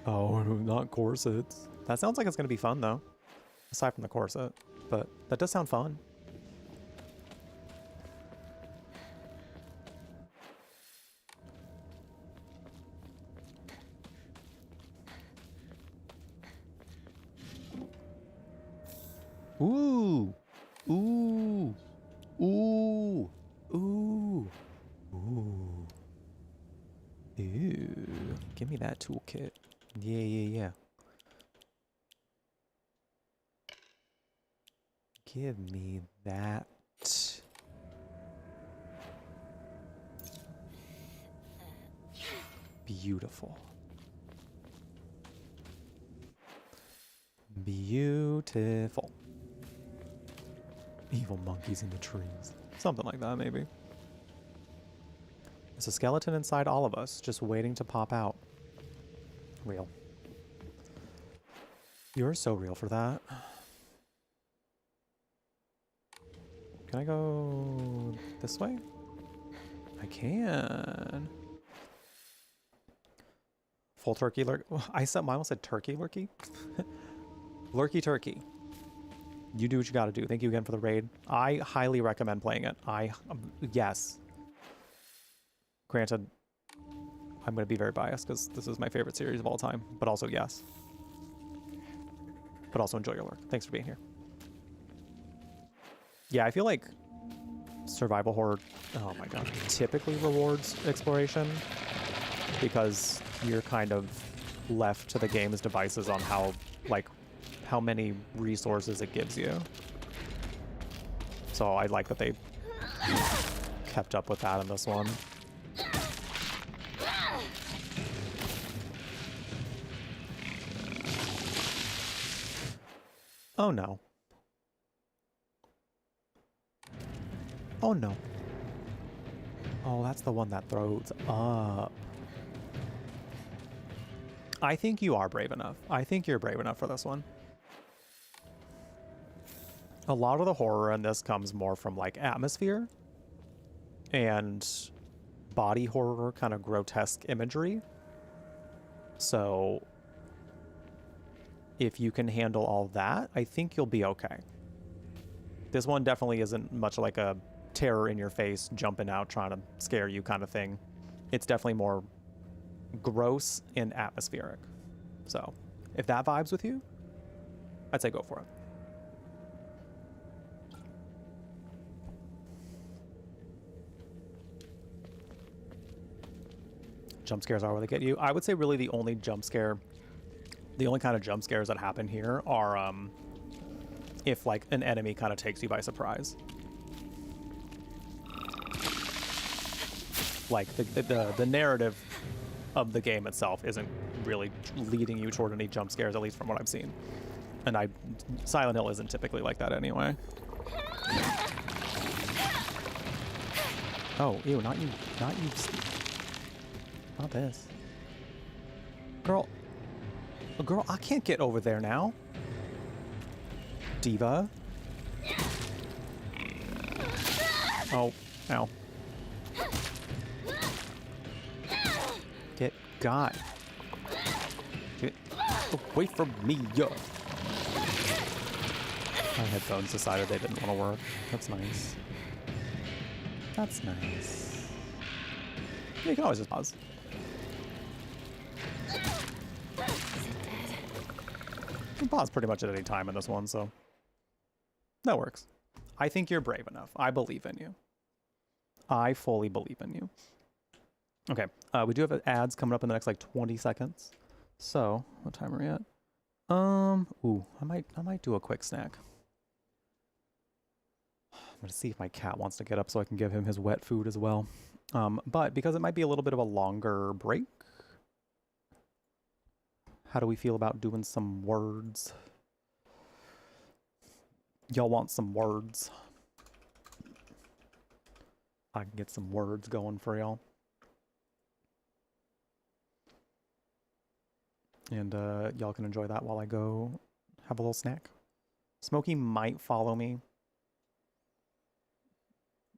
Oh, not corsets. That sounds like it's going to be fun, though. Aside from the corset. But that does sound fun. Ooh. Ooh. Ooh. Ooh. Ooh. Ew. Give me that toolkit. Yeah. Give me that. Beautiful. Beautiful. Evil monkeys in the trees. Something like that, maybe. There's a skeleton inside all of us, just waiting to pop out. Real. You're so real for that. Can I go this way? I can. Full turkey lurk. I almost said turkey lurky. Lurky turkey. You do what you gotta do. Thank you again for the raid. I highly recommend playing it. Yes. Granted, I'm gonna be very biased because this is my favorite series of all time, but also yes. But also enjoy your work. Thanks for being here. Yeah, I feel like survival horror, oh my god, typically rewards exploration because you're kind of left to the game's devices on how many resources it gives you. So I like that they kept up with that in this one. Oh no. Oh no. Oh, that's the one that throws up. I think you are brave enough. I think you're brave enough for this one. A lot of the horror in this comes more from like atmosphere and body horror, kind of grotesque imagery. So if you can handle all that, I think you'll be okay. This one definitely isn't much like a terror in your face, jumping out, trying to scare you kind of thing. It's definitely more gross and atmospheric. So if that vibes with you, I'd say go for it. Jump scares are where they get you. I would say really the only kind of jump scares that happen here are if like an enemy kind of takes you by surprise. Like the narrative of the game itself isn't really leading you toward any jump scares, at least from what I've seen. And Silent Hill isn't typically like that anyway. Oh, ew, not you, not this. Girl, I can't get over there now. Diva. Oh, ow. Get God. Get away from me, yo. My headphones decided they didn't want to work. That's nice. That's nice. Yeah, you can always just pause. You can pause pretty much at any time in this one, so that works. I think you're brave enough. I believe in you. I fully believe in you. Okay, we do have ads coming up in the next like 20 seconds. So, what time are we at? Ooh, I might do a quick snack. I'm gonna see if my cat wants to get up so I can give him his wet food as well. But because it might be a little bit of a longer break, how do we feel about doing some words? Y'all want some words? I can get some words going for y'all. And y'all can enjoy that while I go have a little snack. Smokey might follow me.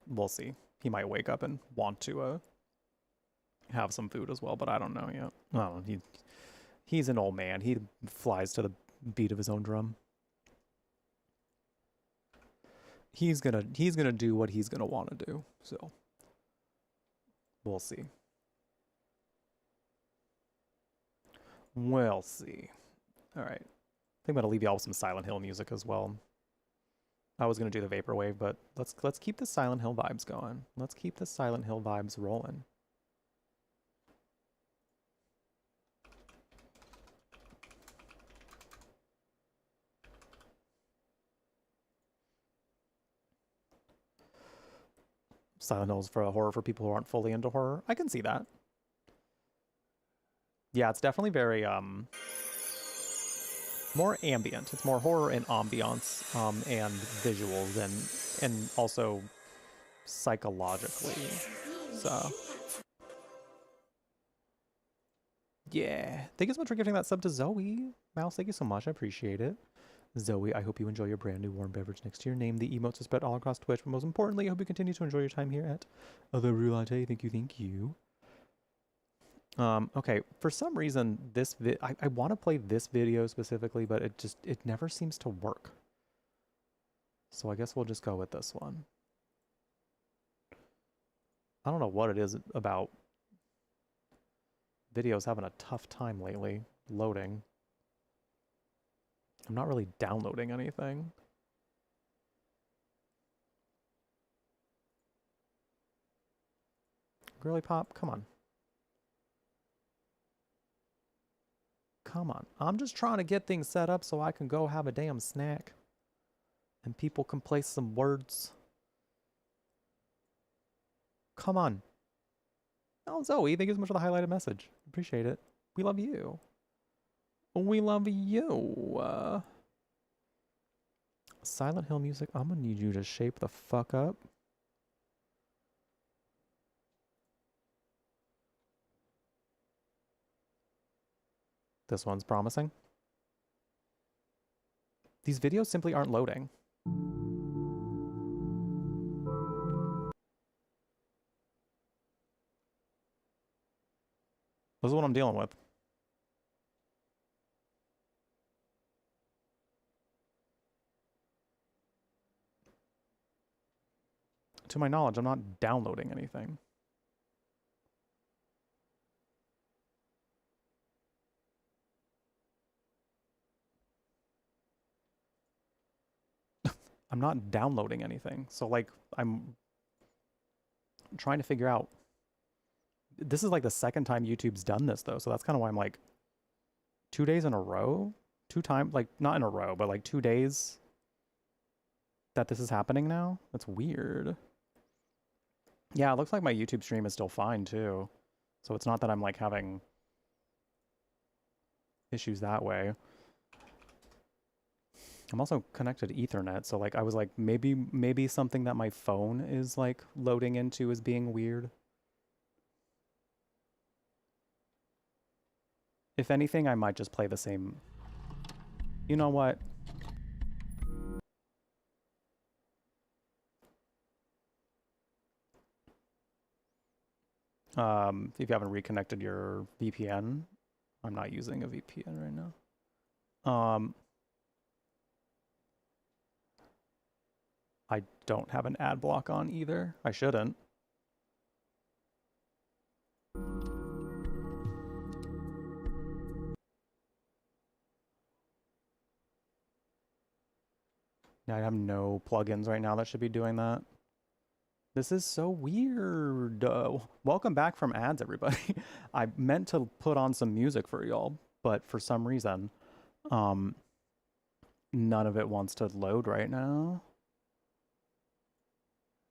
We'll see. He might wake up and want to have some food as well, but I don't know yet. I don't know. He's an old man. He flies to the beat of his own drum. He's gonna do what he's gonna want to do. So we'll see. We'll see. All right. I think I'm gonna leave y'all with some Silent Hill music as well. I was gonna do the vaporwave, but let's keep the Silent Hill vibes going. Let's keep the Silent Hill vibes rolling. Silent Hill's for a horror for people who aren't fully into horror. I can see that. Yeah, it's definitely very more ambient. It's more horror and ambiance and visuals and also psychologically. So yeah, thank you so much for giving that sub to Zoe. Mouse, thank you so much. I appreciate it. Zoe, I hope you enjoy your brand new warm beverage next to your name. The emotes are spread all across Twitch, but most importantly, I hope you continue to enjoy your time here at The Brew Latte. Thank you, thank you. Okay, for some reason, this I want to play this video specifically, but it never seems to work. So I guess we'll just go with this one. I don't know what it is about videos having a tough time lately loading. I'm not really downloading anything. Girly Pop, come on. Come on. I'm just trying to get things set up so I can go have a damn snack. And people can place some words. Come on. Oh, Zoe, thank you so much for the highlighted message. Appreciate it. We love you. We love you. Silent Hill music, I'm gonna need you to shape the fuck up. This one's promising. These videos simply aren't loading. This is what I'm dealing with. To my knowledge, I'm not downloading anything. I'm not downloading anything. So like I'm trying to figure out. This is like the second time YouTube's done this though. So that's kind of why I'm like 2 days in a row, 2 times, like not in a row, but like 2 days that this is happening now. That's weird. Yeah, it looks like my YouTube stream is still fine too. So it's not that I'm like having issues that way. I'm also connected to Ethernet, so like I was like maybe something that my phone is like loading into is being weird. If anything, I might just play the same. You know what? If you haven't reconnected your VPN, I'm not using a VPN right now. I don't have an ad block on either. I shouldn't. I have no plugins right now that should be doing that. This is so weird. Welcome back from ads, everybody. I meant to put on some music for y'all, but for some reason, none of it wants to load right now.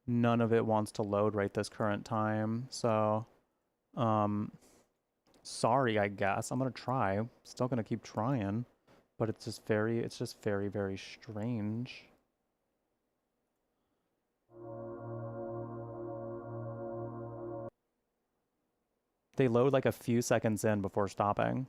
None of it wants to load right this current time. So, sorry, I guess. I'm gonna try. Still gonna keep trying, but it's just very, very strange. They load like a few seconds in before stopping.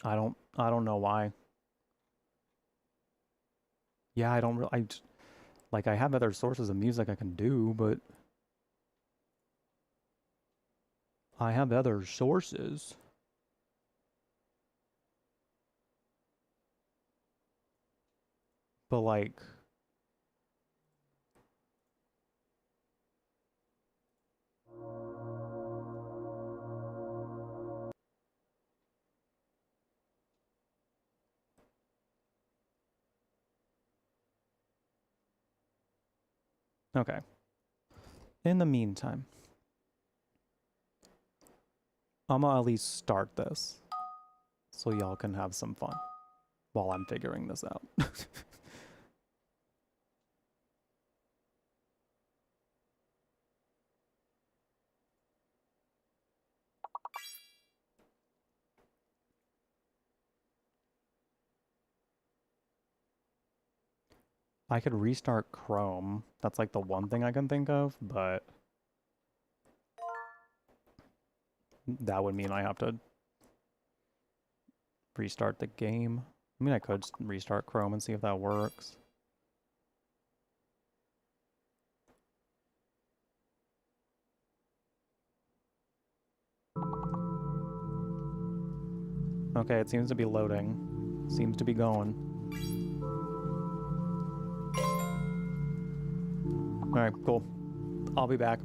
I don't know why. Yeah, I don't really, like I have other sources of music I can do, but I have other sources. But like okay. In the meantime, I'm gonna at least start this so y'all can have some fun while I'm figuring this out. I could restart Chrome. That's like the one thing I can think of, but that would mean I have to restart the game. I mean, I could restart Chrome and see if that works. Okay, it seems to be loading. Seems to be going. Alright, cool. I'll be back.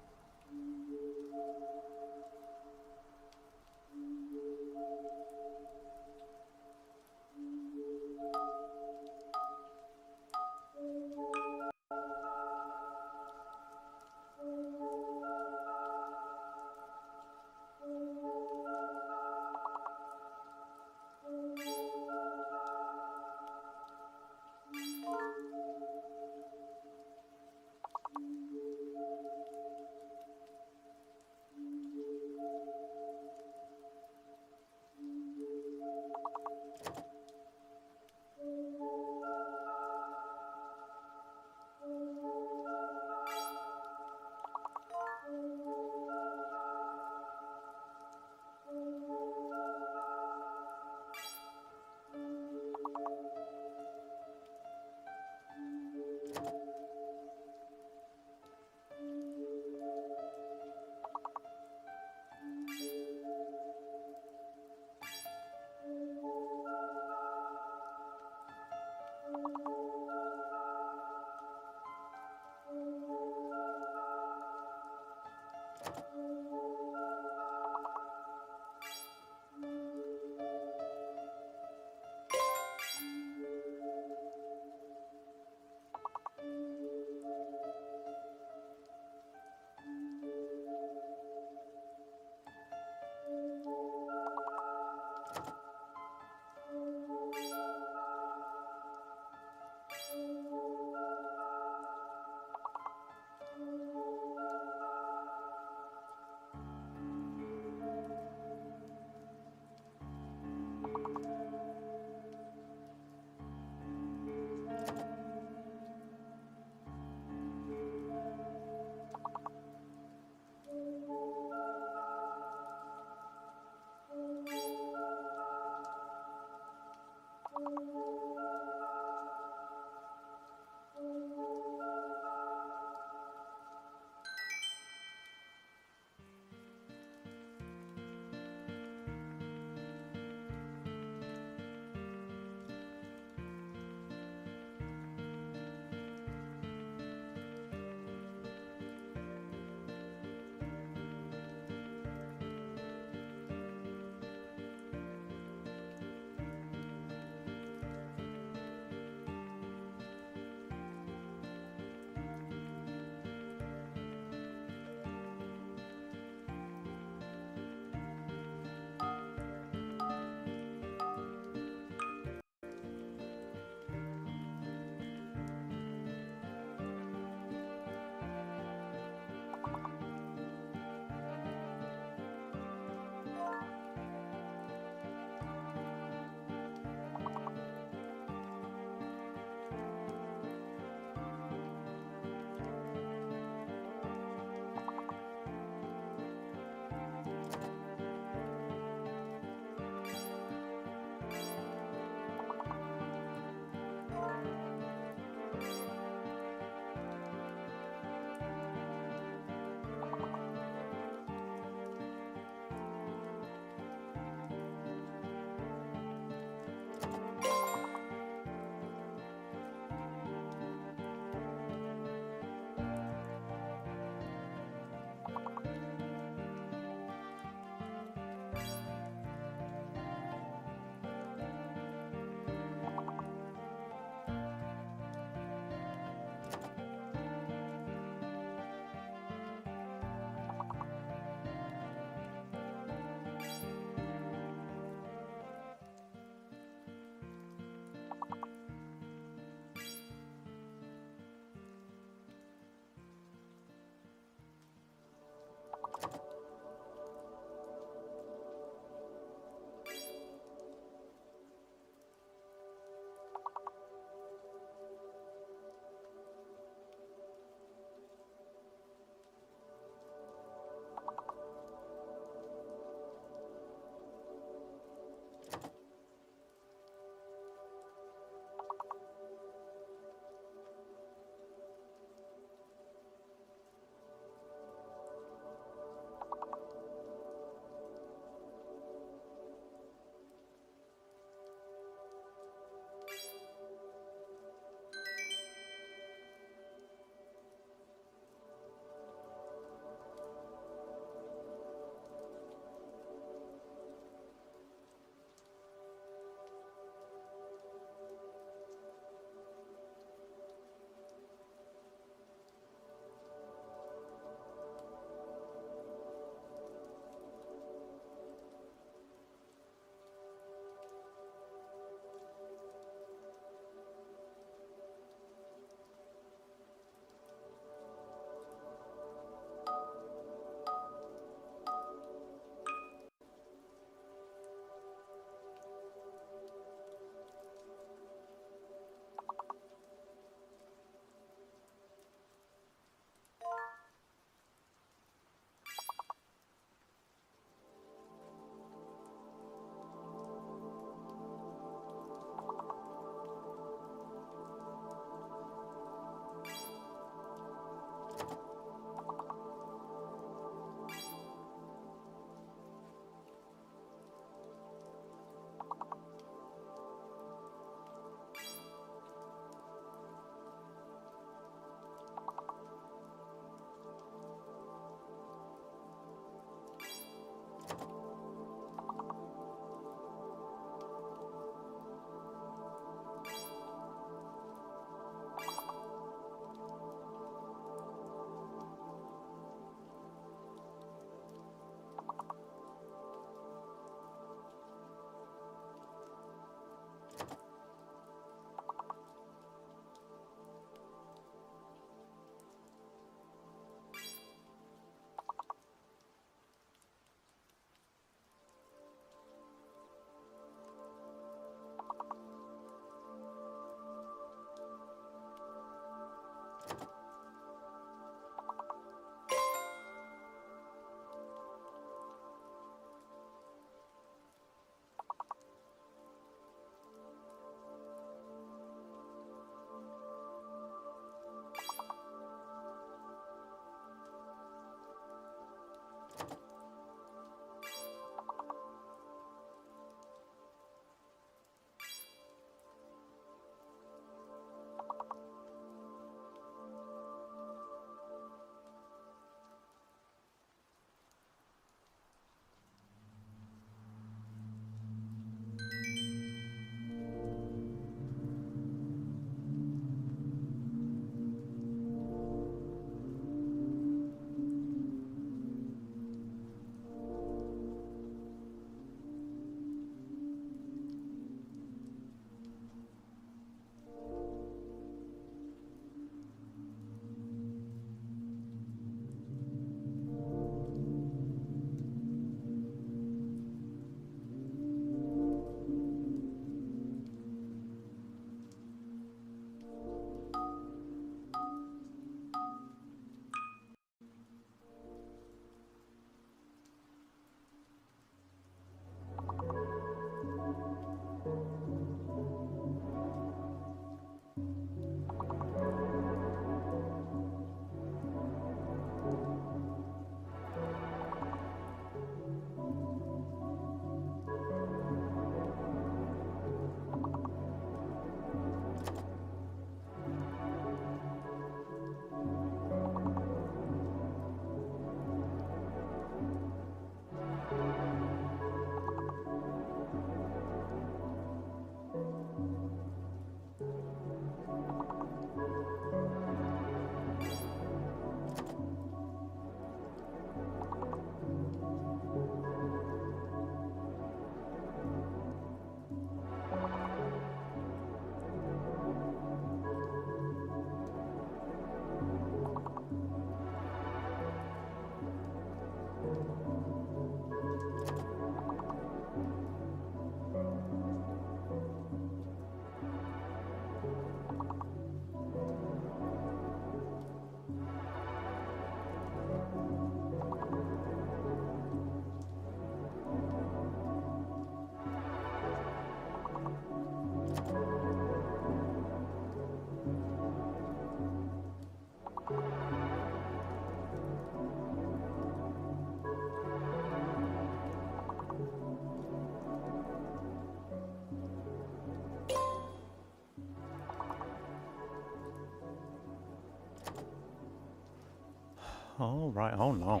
All right. Oh no.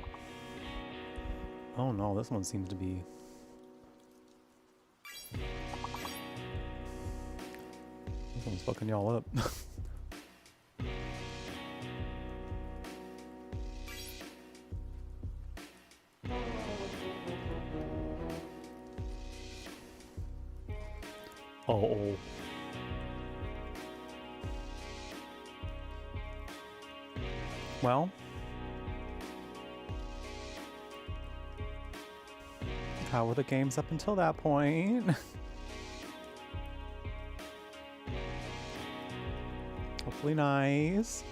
Oh no, this one seems to be... This one's fucking y'all up. Oh. Well. How were the games up until that point? Hopefully nice.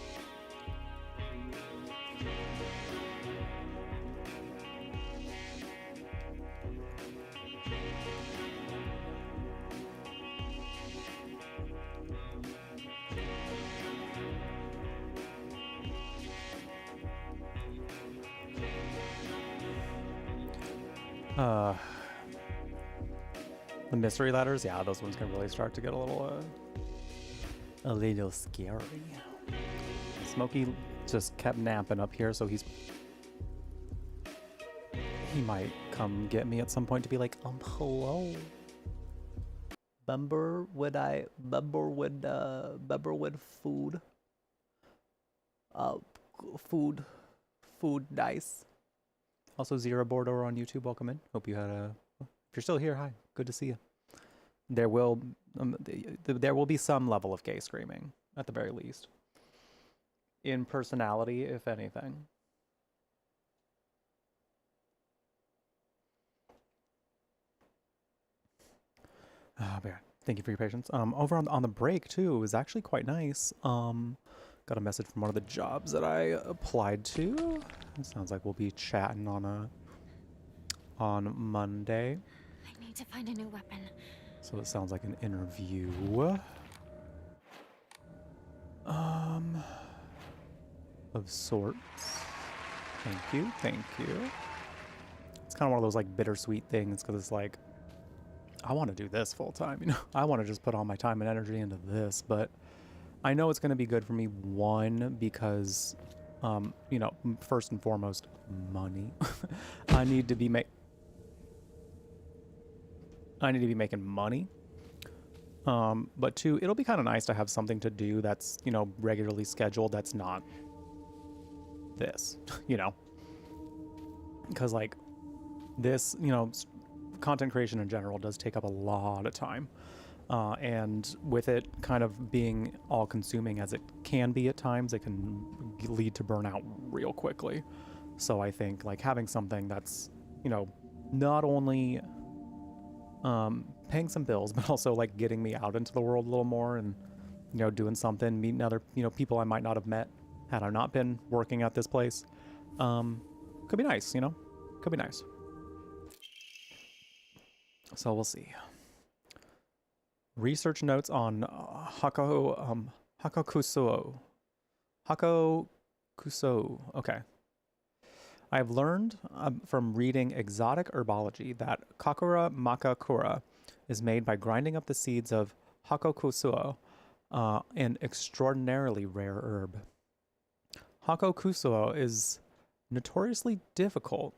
The mystery letters, yeah, those ones can really start to get a little scary. Smokey just kept napping up here, so he might come get me at some point to be like, hello. Bumberwood food. Food dice. Also, Zero Bordeaux on YouTube, welcome in. Hope you had a... If you're still here, hi. Good to see you. There will be some level of gay screaming, at the very least. In personality, if anything. Man, thank you for your patience. Over on the break, too, it was actually quite nice. Got a message from one of the jobs that I applied to. It sounds like we'll be chatting on Monday. I need to find a new weapon. So it sounds like an interview. Of sorts. Thank you, thank you. It's kind of one of those like bittersweet things because it's like, I want to do this full time, you know? I want to just put all my time and energy into this, but I know it's going to be good for me, one, because, you know, first and foremost, money. I need to be making money. But two, it'll be kind of nice to have something to do that's, you know, regularly scheduled that's not this, you know? Because, like, this, you know, content creation in general does take up a lot of time. And with it kind of being all-consuming as it can be at times, it can lead to burnout real quickly. So I think, like, having something that's, you know, not only paying some bills, but also, like, getting me out into the world a little more and, you know, doing something, meeting other, you know, people I might not have met had I not been working at this place, could be nice, you know? Could be nice. So we'll see. Research notes on Hakokuso. Hakokuso. Okay. I have learned from reading exotic herbology that Kakura makakura is made by grinding up the seeds of Hakokuso, an extraordinarily rare herb. Hakokuso is notoriously difficult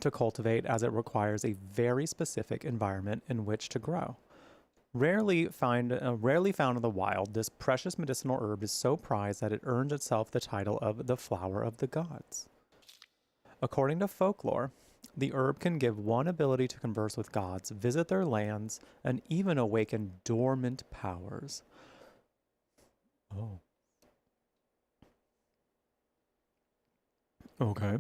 to cultivate as it requires a very specific environment in which to grow. Rarely found in the wild, this precious medicinal herb is so prized that it earned itself the title of the flower of the gods. According to folklore, the herb can give one ability to converse with gods, visit their lands, and even awaken dormant powers. Oh. Okay.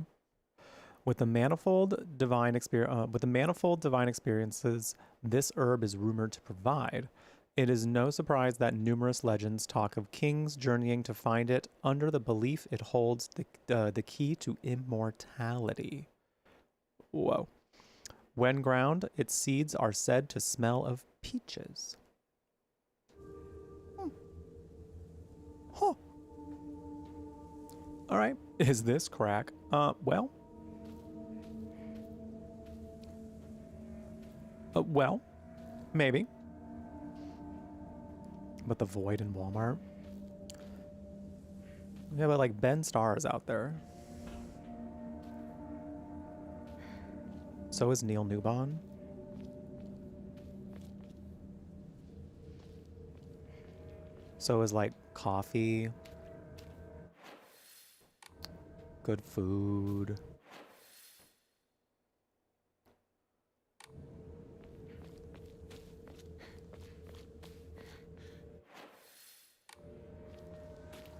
With the manifold divine experiences this herb is rumored to provide, it is no surprise that numerous legends talk of kings journeying to find it under the belief it holds the key to immortality. Whoa. When ground, its seeds are said to smell of peaches. Huh. All right. Is this crack? Well, maybe. But the void in Walmart? Yeah, but like Ben Starr is out there. So is Neil Newbon. So is like coffee. Good food.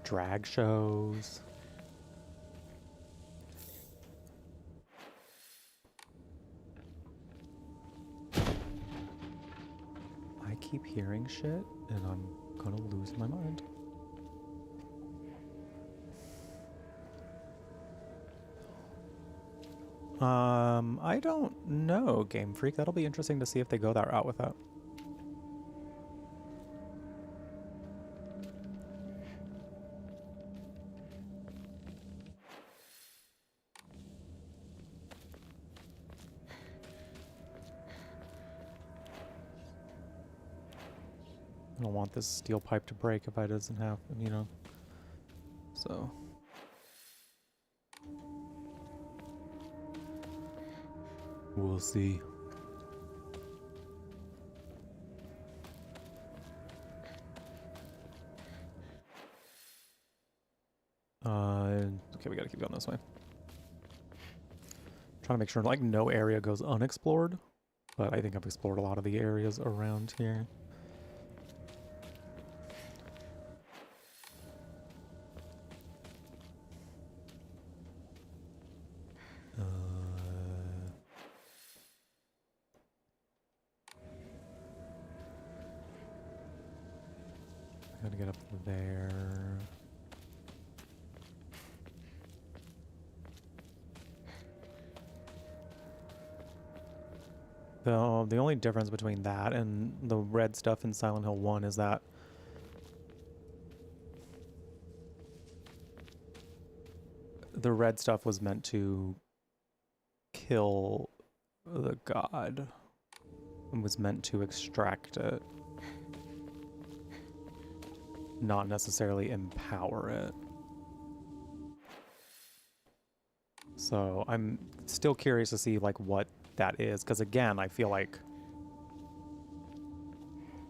Drag shows. I keep hearing shit and I'm gonna lose my mind. I don't know, Game Freak. That'll be interesting to see if they go that route with that. I don't want this steel pipe to break if I doesn't have, you know, so. We'll see. Okay, we gotta keep going this way. Trying to make sure like no area goes unexplored, but I think I've explored a lot of the areas around here. Gotta get up there. The only difference between that and the red stuff in Silent Hill 1 is that the red stuff was meant to kill the god and was meant to extract it, not necessarily empower it. So I'm still curious to see like what that is, because again, I feel like,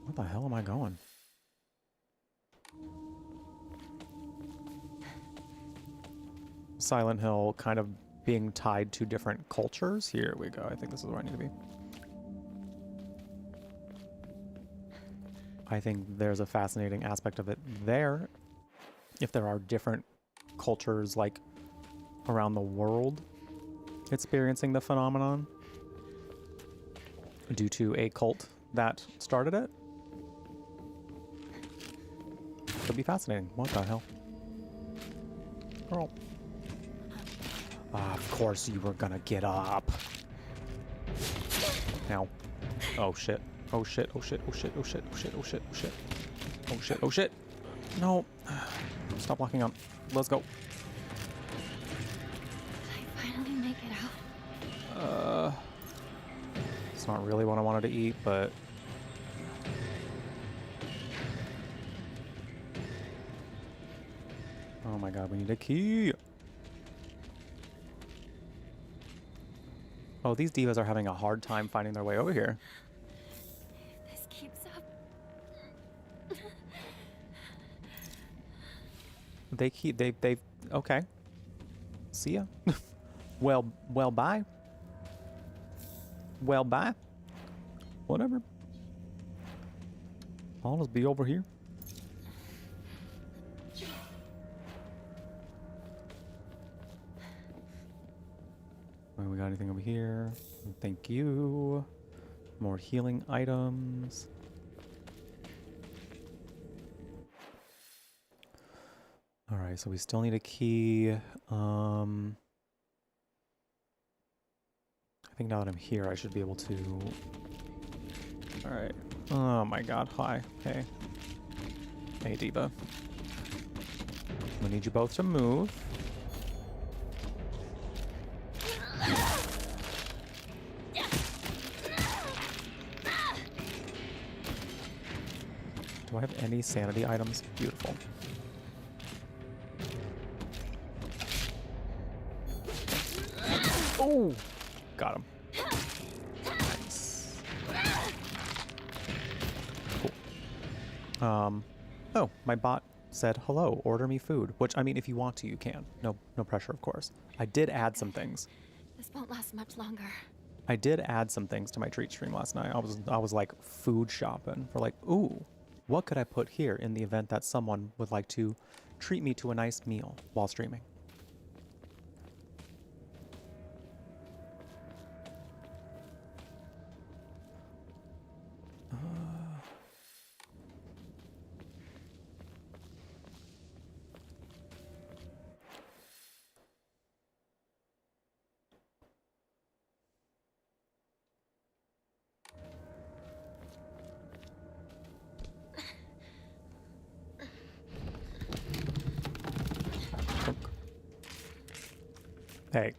where the hell am I going? Silent Hill kind of being tied to different cultures. Here we go. I think this is where I need to be. I think there's a fascinating aspect of it there. If there are different cultures like around the world experiencing the phenomenon due to a cult that started it, could be fascinating. What the hell? Girl. Of course you were gonna get up. Ow. Oh shit. Oh shit, oh shit, oh shit, oh shit, oh shit, oh shit, oh shit. Oh shit, oh shit. No. Stop locking on. Let's go. Did I finally make it out? It's not really what I wanted to eat, but oh my god, we need a key. Oh, these divas are having a hard time finding their way over here. If this keeps up. They okay. See ya. Well, bye. Well, bye. Whatever. I'll just be over here. We got anything over here? Thank you. More healing items. All right, so we still need a key. I think now that I'm here, I should be able to. All right. Oh my God. Hi. Hey. Hey, Diva. We need you both to move. Do I have any sanity items? Beautiful. Oh! Got him. Nice. Cool. Oh, my bot said, hello, order me food. Which, I mean, if you want to, you can. No pressure, of course. I did add some things. This won't last much longer. I did add some things to my treat stream last night. I was like food shopping for like, ooh, what could I put here in the event that someone would like to treat me to a nice meal while streaming? Hey.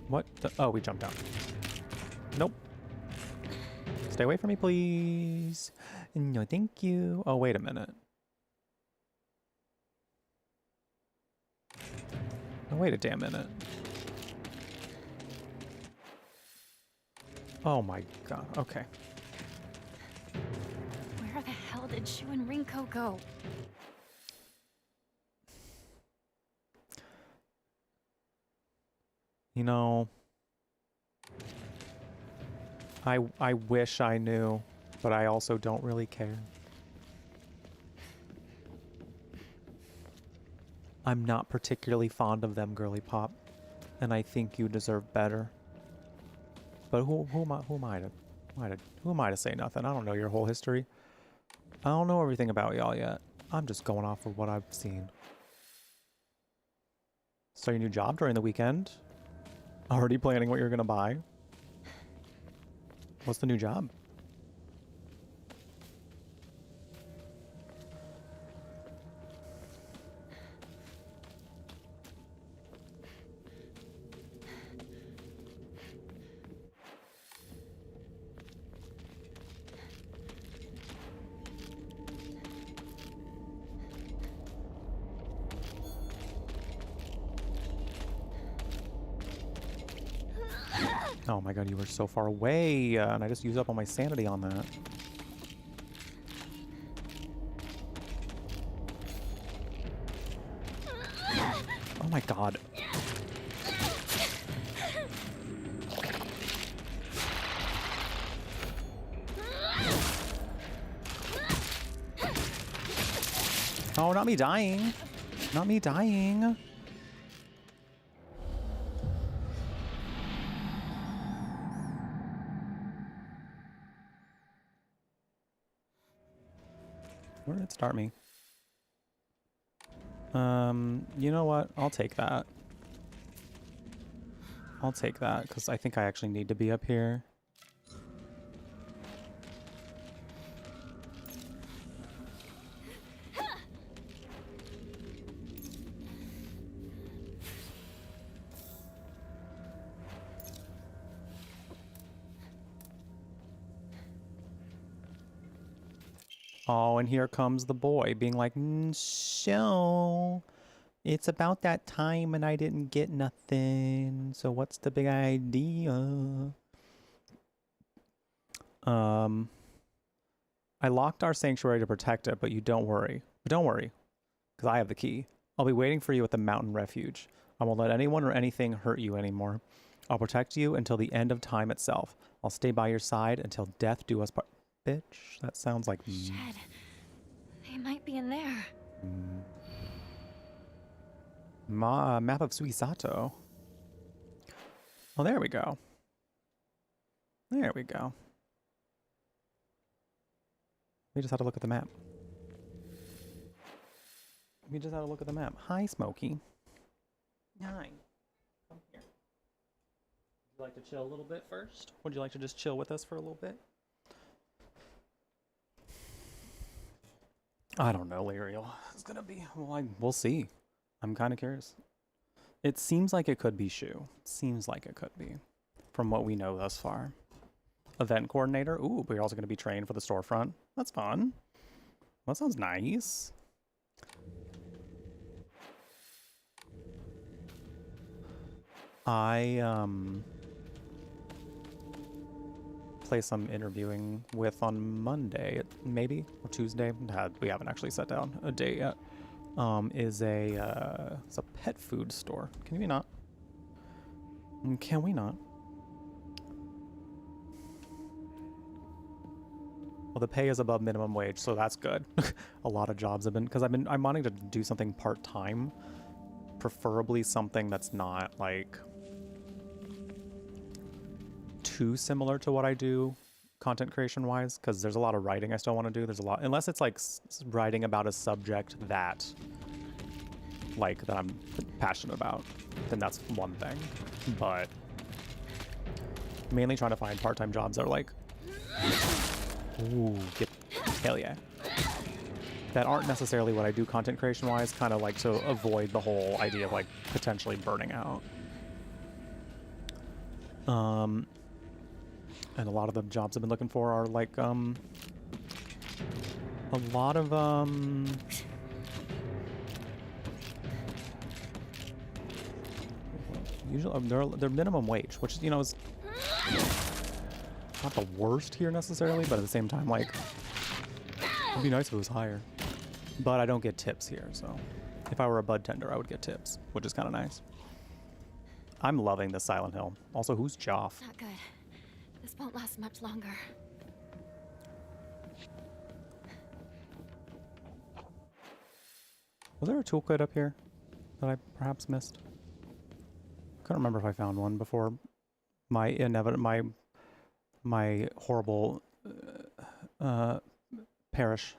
What? Oh, we jumped out. Nope. Stay away from me, please. No, thank you. Oh, wait a minute. Oh, wait a damn minute. Oh my god. Okay. Where the hell did Shu and Rinko go? You know, I wish I knew, but I also don't really care. I'm not particularly fond of them, girly pop, and I think you deserve better. But who am I to say nothing? I don't know your whole history. I don't know everything about y'all yet. I'm just going off of what I've seen. Start your new job during the weekend. Already planning what you're gonna buy. What's the new job? Oh my god, you were so far away, and I just used up all my sanity on that. Oh my god. Oh, not me dying. Not me dying. Where did it start me? You know what? I'll take that. I'll take that, because I think I actually need to be up here. Oh, and here comes the boy being like, so it's about that time and I didn't get nothing. So what's the big idea? I locked our sanctuary to protect it, but you don't worry. But don't worry, because I have the key. I'll be waiting for you at the mountain refuge. I won't let anyone or anything hurt you anymore. I'll protect you until the end of time itself. I'll stay by your side until death do us part. Bitch, that sounds like Shed. They might be in there. Map of Suisato. Oh, there we go. There we go. We just had to look at the map. We just had to look at the map. Hi, Smokey. Hi. Come here. Would you like to chill a little bit first? Would you like to just chill with us for a little bit? I don't know, Lyriel. It's gonna be, well, we'll see. I'm kind of curious. It seems like it could be Shu. Seems like it could be, from what we know thus far. Event coordinator. Ooh, but you're also gonna be trained for the storefront. That's fun. That sounds nice. I play some interviewing with on Monday, maybe, or Tuesday. We haven't actually set down a date yet. It's a pet food store. Can we not? Can we not? Well, the pay is above minimum wage, so that's good. A lot of jobs have been, because I'm wanting to do something part-time, preferably something that's not like too similar to what I do content creation wise, because there's a lot of writing I still want to do. There's a lot, unless it's like writing about a subject that I'm passionate about, then that's one thing. But mainly trying to find part-time jobs that are like, ooh, hell yeah, that aren't necessarily what I do content creation wise, kind of like to avoid the whole idea of like potentially burning out. And a lot of the jobs I've been looking for are like a lot of usually they're minimum wage, which, you know, is not the worst here necessarily, but at the same time, like, it'd be nice if it was higher. But I don't get tips here, so if I were a bud tender, I would get tips, which is kind of nice. I'm loving this Silent Hill. Also, who's Joff? Not good. This won't last much longer. Was there a toolkit up here that I perhaps missed? Couldn't remember if I found one before my my horrible perish.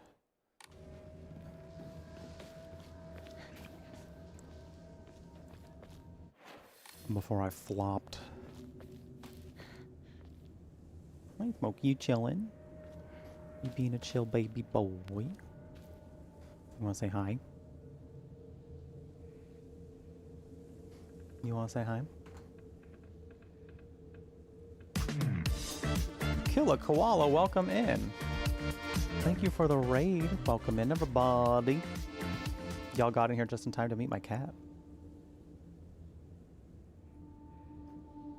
Before I flopped. Hi, Smokey, you chillin'? You being a chill baby boy? You wanna say hi? You wanna say hi? Killer Koala, welcome in. Thank you for the raid. Welcome in, everybody. Y'all got in here just in time to meet my cat.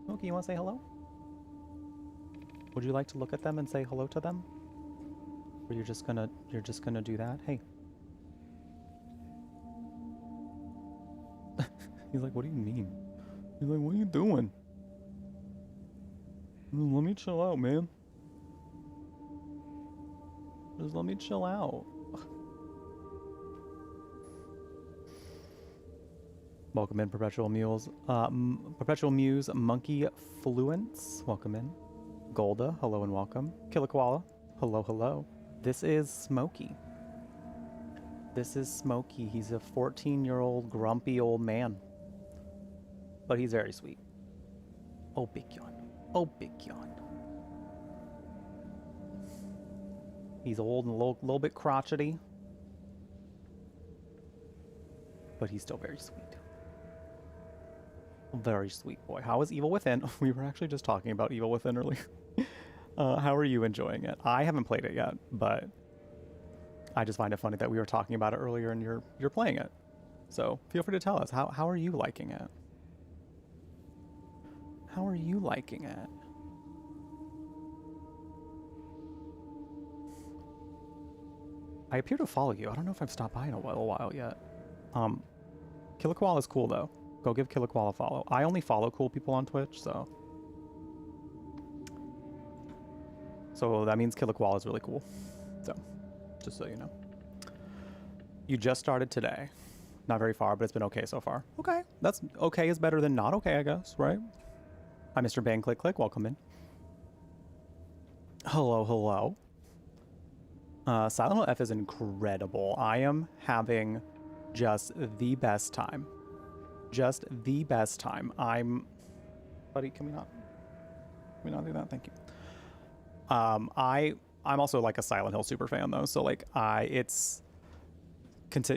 Smokey, you wanna say hello? Would you like to look at them and say hello to them? Or you're just gonna do that? Hey. He's like, what do you mean? He's like, what are you doing? Let me chill out, man. Just let me chill out. Welcome in, Perpetual Mules. Perpetual Muse, Monkey Fluence. Welcome in. Golda, hello and welcome. Killer Koala, hello, hello. This is Smokey. This is Smokey. He's a 14-year-old grumpy old man. But he's very sweet. Oh, big yawn. Oh, big yawn. He's old and a little bit crotchety. But he's still very sweet. Very sweet boy. How is Evil Within? We were actually just talking about Evil Within earlier. How are you enjoying it? I haven't played it yet, but I just find it funny that we were talking about it earlier and you're playing it. So feel free to tell us. How are you liking it? How are you liking it? I appear to follow you. I don't know if I've stopped by in a while yet. Killer Koala is cool though. Go give Killer Koala a follow. I only follow cool people on Twitch, so that means Killer Koala is really cool. So, just so you know. You just started today. Not very far, but it's been okay so far. Okay, that's okay is better than not okay, I guess, right? Hi, Mr. Bang Click Click. Welcome in. Hello, hello. Silent Hill F is incredible. I am having just the best time. Just the best time. Buddy, can we not do that? Thank you. I'm also like a Silent Hill super fan though, so like there's a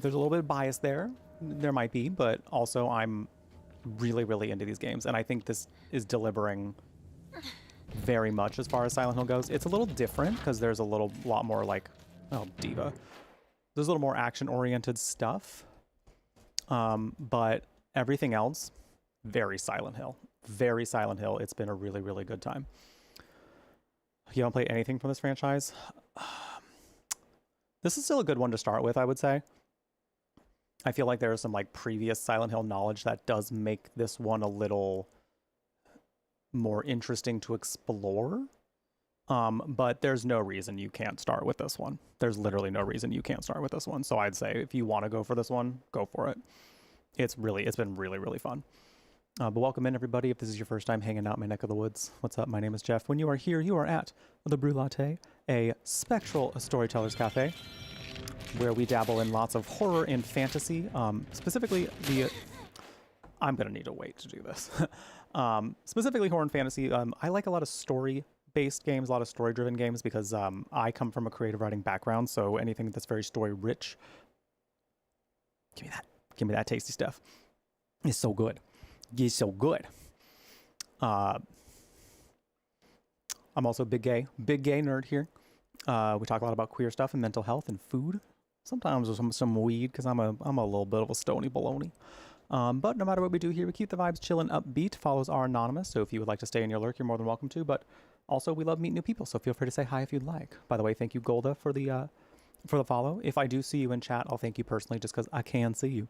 little bit of bias there. There might be, but also I'm really, really into these games, and I think this is delivering very much as far as Silent Hill goes. It's a little different because there's a lot more like, oh, Diva. There's a little more action-oriented stuff. But Everything else, very Silent Hill. Very Silent Hill. It's been a really, really good time. You don't play anything from this franchise? This is still a good one to start with, I would say. I feel like there is some like previous Silent Hill knowledge that does make this one a little more interesting to explore. But there's no reason you can't start with this one. There's literally no reason you can't start with this one. So I'd say if you want to go for this one, go for it. It's been really, really fun. But welcome in, everybody. If this is your first time hanging out in my neck of the woods, what's up? My name is Jeff. When you are here, you are at the Brew Latte, a spectral storyteller's cafe, where we dabble in lots of horror and fantasy. Specifically, I'm gonna need to wait to do this. Specifically, horror and fantasy. I like a lot of story-based games, a lot of story-driven games, because I come from a creative writing background. So anything that's very story-rich, give me that tasty stuff. It's so good. It's so good. I'm also a big gay nerd here. We talk a lot about queer stuff and mental health and food. Sometimes with some weed, because I'm a little bit of a stony baloney. But no matter what we do here, we keep the vibes chillin' upbeat. Follows are anonymous, so if you would like to stay in your lurk, you're more than welcome to. But also, we love meeting new people, so feel free to say hi if you'd like. By the way, thank you, Golda, for the follow. If I do see you in chat, I'll thank you personally, just because I can see you.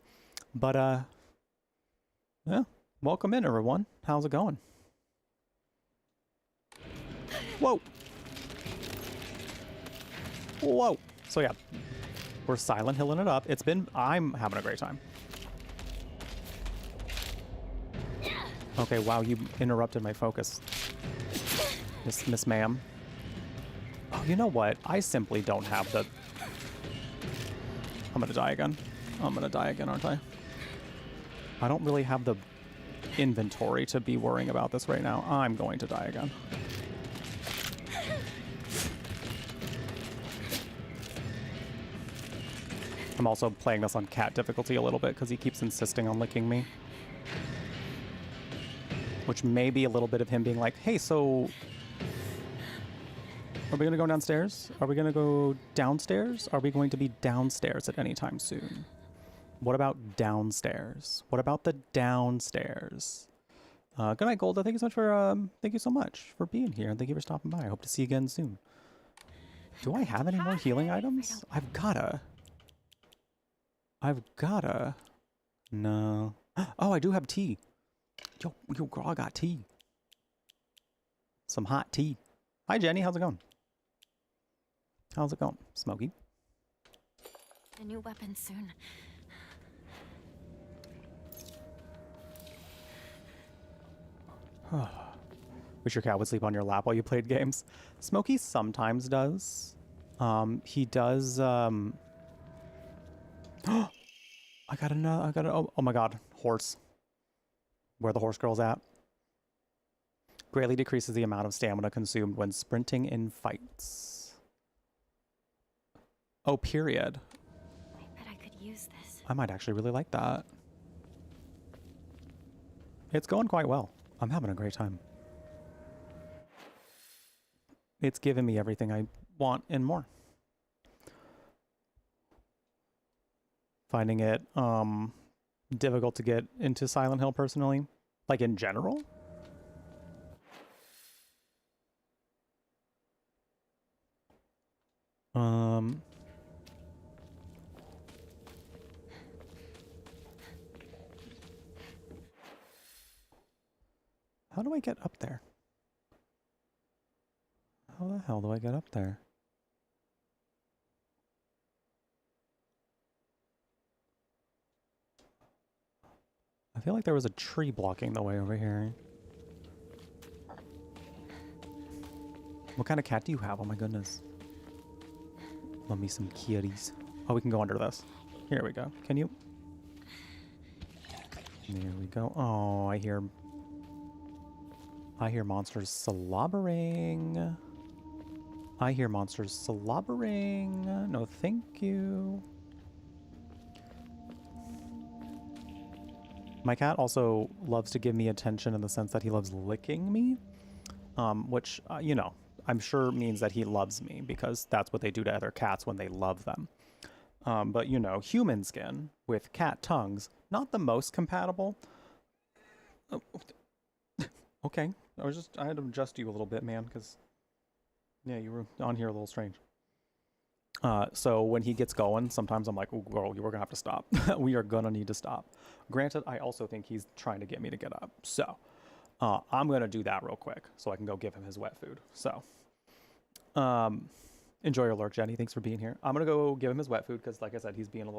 But yeah, welcome in, everyone. How's it going? Whoa. Whoa. So yeah, we're Silent Hilling it up. I'm having a great time. Okay, wow, you interrupted my focus. Miss Ma'am. Oh, you know what? I simply don't have the... I'm gonna die again. I'm gonna die again, aren't I? I don't really have the inventory to be worrying about this right now. I'm going to die again. I'm also playing this on cat difficulty a little bit because he keeps insisting on licking me. Which may be a little bit of him being like, hey, so... Are we going to go downstairs? Are we going to go downstairs? Are we going to be downstairs at any time soon? What about downstairs? What about the downstairs? Good night, Golda. Thank you so much for being here, and thank you for stopping by. I hope to see you again soon. Do I have any more healing items? I've gotta. No. Oh, I do have tea. Yo, girl, I got tea. Some hot tea. Hi, Jenny. How's it going? How's it going, Smokey? A new weapon soon. Wish your cat would sleep on your lap while you played games. Smokey sometimes does. He does. Oh my god, horse. Where the horse girl's at. Greatly decreases the amount of stamina consumed when sprinting in fights. Oh, period. I bet I could use this. I might actually really like that. It's going quite well. I'm having a great time. It's given me everything I want and more. Finding it difficult to get into Silent Hill personally, like in general. How do I get up there? How the hell do I get up there? I feel like there was a tree blocking the way over here. What kind of cat do you have? Oh my goodness. Love me some kitties. Oh, we can go under this. Here we go. Can you? There we go. Oh, I hear monsters slobbering. I hear monsters slobbering. No, thank you. My cat also loves to give me attention in the sense that he loves licking me, which, you know, I'm sure means that he loves me because that's what they do to other cats when they love them. But, you know, human skin with cat tongues not the most compatible. Oh, okay, I had to adjust you a little bit, man, because yeah, you were on here a little strange. So when he gets going, sometimes I'm like, oh, girl, we're gonna have to stop. We are gonna need to stop. Granted, I also think he's trying to get me to get up. So I'm gonna do that real quick so I can go give him his wet food. So enjoy your lurk, Jenny. Thanks for being here. I'm gonna go give him his wet food because, like I said, he's getting a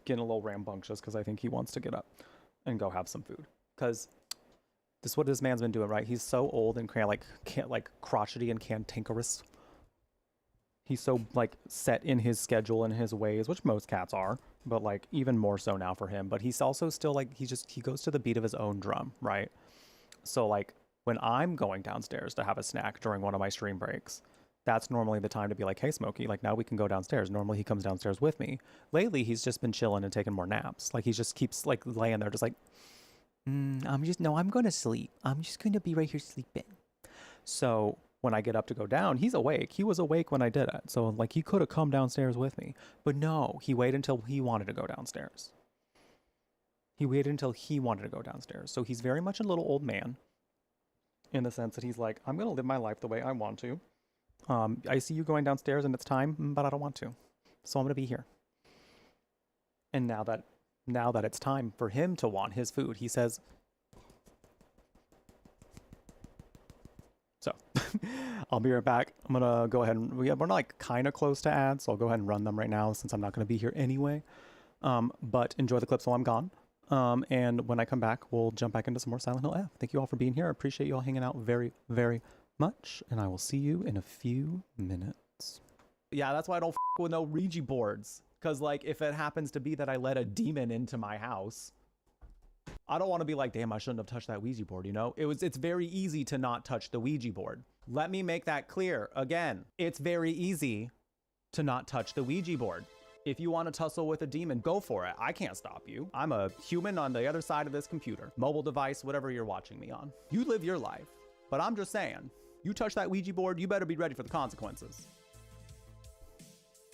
little rambunctious because I think he wants to get up and go have some food. Because this is what this man's been doing, right? He's so old and like crotchety and cantankerous. He's so like set in his schedule and his ways, which most cats are, but like even more so now for him. But he's also still like he goes to the beat of his own drum, right? So like when I'm going downstairs to have a snack during one of my stream breaks, that's normally the time to be like, hey, Smokey, like now we can go downstairs. Normally he comes downstairs with me. Lately he's just been chilling and taking more naps. Like he just keeps like laying there just like, I'm going to sleep. I'm just going to be right here sleeping. So when I get up to go down, he's awake. He was awake when I did it. So like he could have come downstairs with me, but no, he waited until he wanted to go downstairs. So he's very much a little old man in the sense that he's like, I'm going to live my life the way I want to. I see you going downstairs and it's time, but I don't want to. So I'm going to be here. And now that it's time for him to want his food, he says, so I'll be right back. I'm going to go ahead and we're not like kind of close to ads. So I'll go ahead and run them right now since I'm not going to be here anyway. But enjoy the clips while I'm gone. And when I come back, we'll jump back into some more Silent Hill F. Thank you all for being here. I appreciate you all hanging out very, very much. And I will see you in a few minutes. Yeah, that's why I don't f with no Ouija boards. Because like if it happens to be that I let a demon into my house, I don't want to be like, damn, I shouldn't have touched that Ouija board, you know? It's very easy to not touch the Ouija board. Let me make that clear again. It's very easy to not touch the Ouija board. If you want to tussle with a demon, go for it. I can't stop you. I'm a human on the other side of this computer, mobile device, whatever you're watching me on. You live your life. But I'm just saying, you touch that Ouija board, you better be ready for the consequences.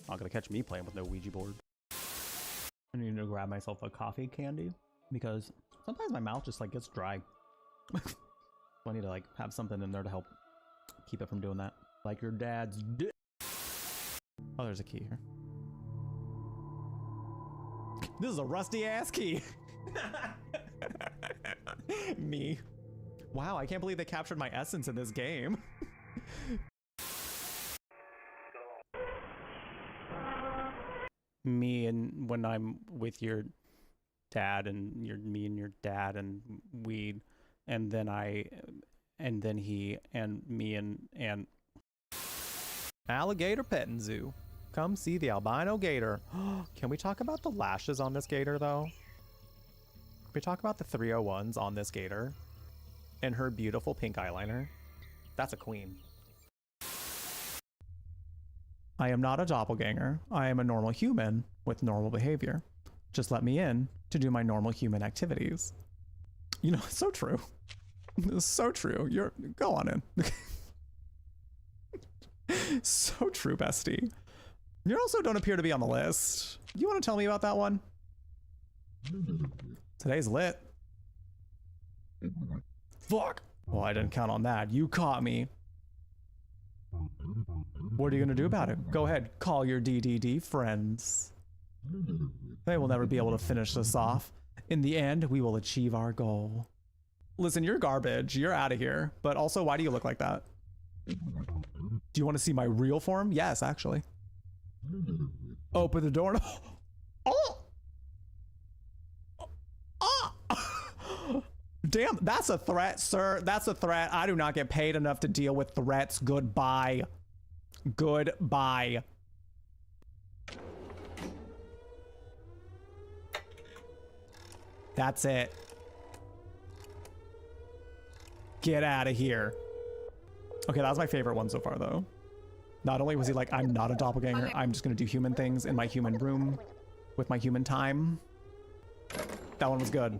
Not gonna catch me playing with no Ouija board. I need to grab myself a coffee candy because sometimes my mouth just like gets dry. I need to like have something in there to help keep it from doing that. Like your dad's dick. Oh, there's a key here. This is a rusty ass key. Me. Wow, I can't believe they captured my essence in this game. Me and when I'm with your dad and me and your dad and weed, and then he and me and alligator petting zoo. Come see the albino gator. Can we talk about the lashes on this gator though? Can we talk about the 301s on this gator and her beautiful pink eyeliner? That's a queen. I am not a doppelganger. I am a normal human with normal behavior. Just let me in to do my normal human activities. You know, it's so true. It's so true. Go on in. So true, bestie. You also don't appear to be on the list. You want to tell me about that one? Today's lit. Fuck. Well, I didn't count on that. You caught me. What are you gonna do about it? Go ahead, call your DDD friends. They will never be able to finish this off. In the end, we will achieve our goal. Listen, you're garbage. You're out of here. But also, why do you look like that? Do you want to see my real form? Yes, actually. Open the door. Oh! Oh! Damn, that's a threat, sir. That's a threat. I do not get paid enough to deal with threats. Goodbye. Goodbye. That's it. Get out of here. Okay, that was my favorite one so far, though. Not only was he like, I'm not a doppelganger, I'm just gonna do human things in my human room with my human time. That one was good.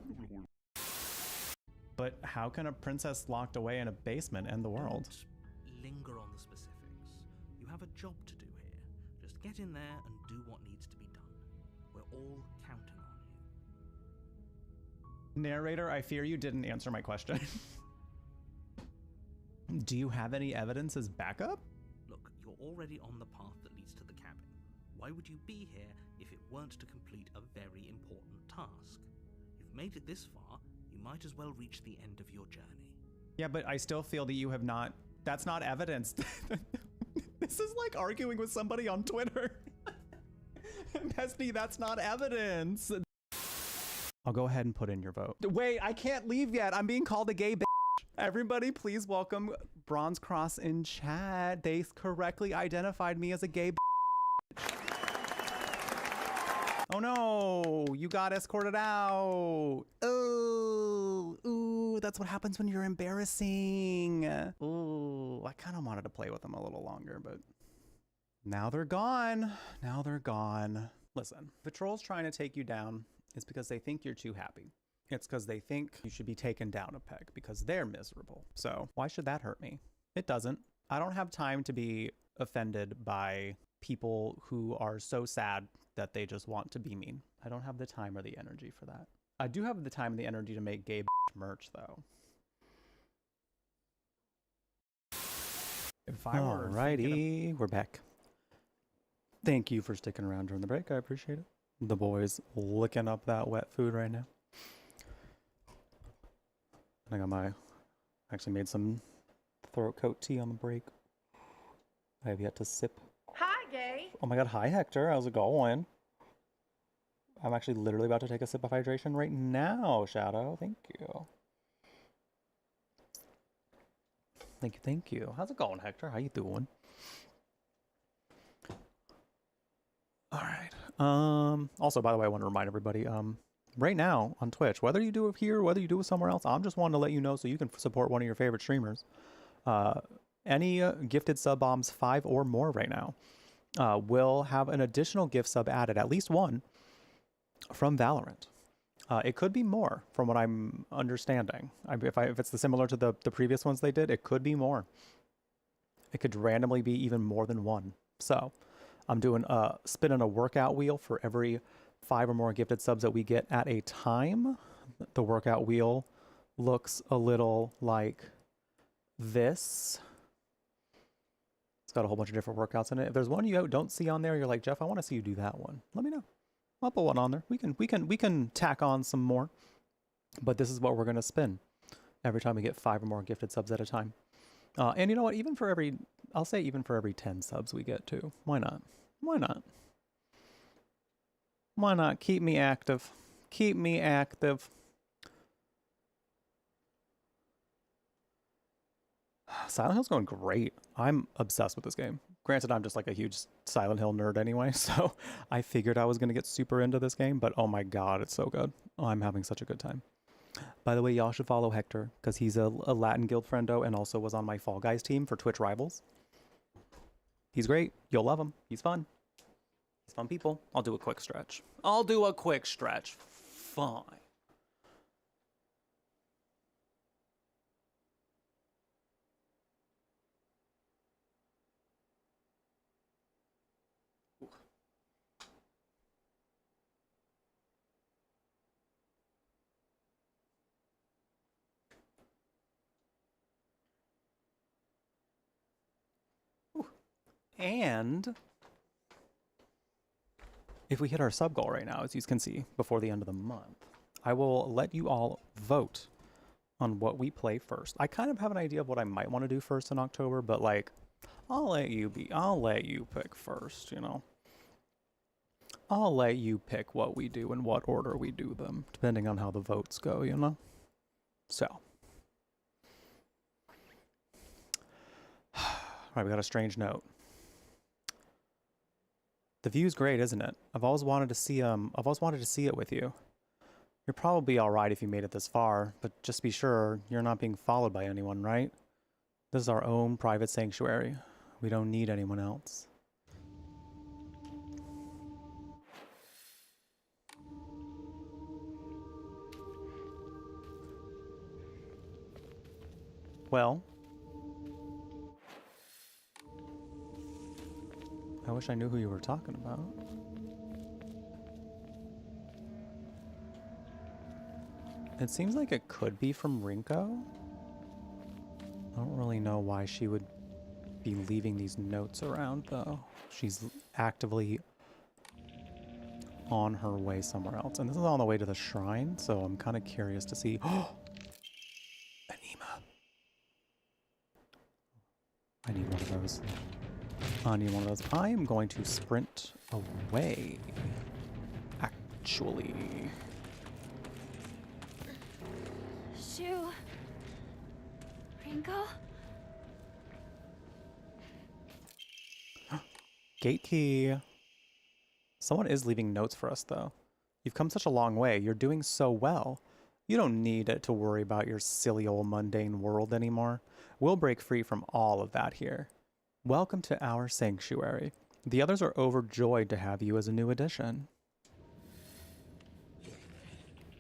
But how can a princess locked away in a basement end the world? Linger on the specifics. You have a job to do here. Just get in there and do what needs to be done. We're all counting on you. Narrator, I fear you didn't answer my question. Do you have any evidence as backup? Look, you're already on the path that leads to the cabin. Why would you be here if it weren't to complete a very important task? You've made it this far, you might as well reach the end of your journey. Yeah, but I still feel that you have not... That's not evidence. This is like arguing with somebody on Twitter. Bestie, that's not evidence. I'll go ahead and put in your vote. Wait, I can't leave yet. I'm being called a gay bitch. Everybody, please welcome Bronze Cross in chat. They correctly identified me as a gay bitch. Oh no, you got escorted out. Oh, ooh, that's what happens when you're embarrassing. Ooh, I kind of wanted to play with them a little longer, but now they're gone. Now they're gone. Listen, if a troll's trying to take you down, it's because they think you're too happy. It's because they think you should be taken down a peg because they're miserable. So why should that hurt me? It doesn't. I don't have time to be offended by people who are so sad that they just want to be mean. I don't have the time or the energy for that. I do have the time and the energy to make gay merch though. If I were Alrighty, we're back. Thank you for sticking around during the break. I appreciate it. The boys licking up that wet food right now. I got my, actually made some throat coat tea on the break. I have yet to sip. Hi, gay. Oh my god, hi Hector, how's it going? I'm actually literally about to take a sip of hydration right now, Shadow. Thank you. Thank you, thank you. How's it going, Hector? How you doing? All right. Also, by the way, I want to remind everybody, right now on Twitch, whether you do it here, whether you do it somewhere else, I'm just wanting to let you know so you can support one of your favorite streamers. Any gifted sub bombs 5 or more right now will have an additional gift sub added, at least one, from Valorant. It could be more from what I'm understanding. If it's similar to the previous ones they did, it could be more. It could randomly be even more than one. So I'm doing spinning a workout wheel for every 5 or more gifted subs that we get at a time. The workout wheel looks a little like this. It's got a whole bunch of different workouts in it. If there's one you don't see on there, you're like, Jeff, I want to see you do that one. Let me know. I'll put one on there. We can tack on some more. But this is what we're gonna spin every time we get 5 or more gifted subs at a time. And you know what? Even for every, I'll say even for every 10 subs we get too. Why not? Why not? Why not? Keep me active. Keep me active. Silent Hill's going great. I'm obsessed with this game. Granted, I'm just like a huge Silent Hill nerd anyway, so I figured I was going to get super into this game, but oh my god, it's so good. Oh, I'm having such a good time. By the way, y'all should follow Hector, because he's a Latin guild friendo and also was on my Fall Guys team for Twitch Rivals. He's great. You'll love him. He's fun. He's fun people. I'll do a quick stretch. I'll do a quick stretch. Fine. And if we hit our sub goal right now, as you can see, before the end of the month, I will let you all vote on what we play first. I kind of have an idea of what I might want to do first in October, but like, I'll let you pick first, you know. I'll let you pick what we do and what order we do them, depending on how the votes go, you know. So. All right, we got a strange note. The view's great, isn't it? I've always wanted to see it with you. You're probably all right if you made it this far, but just be sure you're not being followed by anyone, right? This is our own private sanctuary. We don't need anyone else. Well, I wish I knew who you were talking about. It seems like it could be from Rinko. I don't really know why she would be leaving these notes around, though. She's actively on her way somewhere else. And this is on the way to the shrine, so I'm kind of curious to see... Oh! Anima. I need one of those. I need one of those. I am going to sprint away. Actually. Shoo. Ringo? Gate key. Someone is leaving notes for us, though. You've come such a long way. You're doing so well. You don't need it to worry about your silly old mundane world anymore. We'll break free from all of that here. Welcome to our sanctuary. The others are overjoyed to have you as a new addition.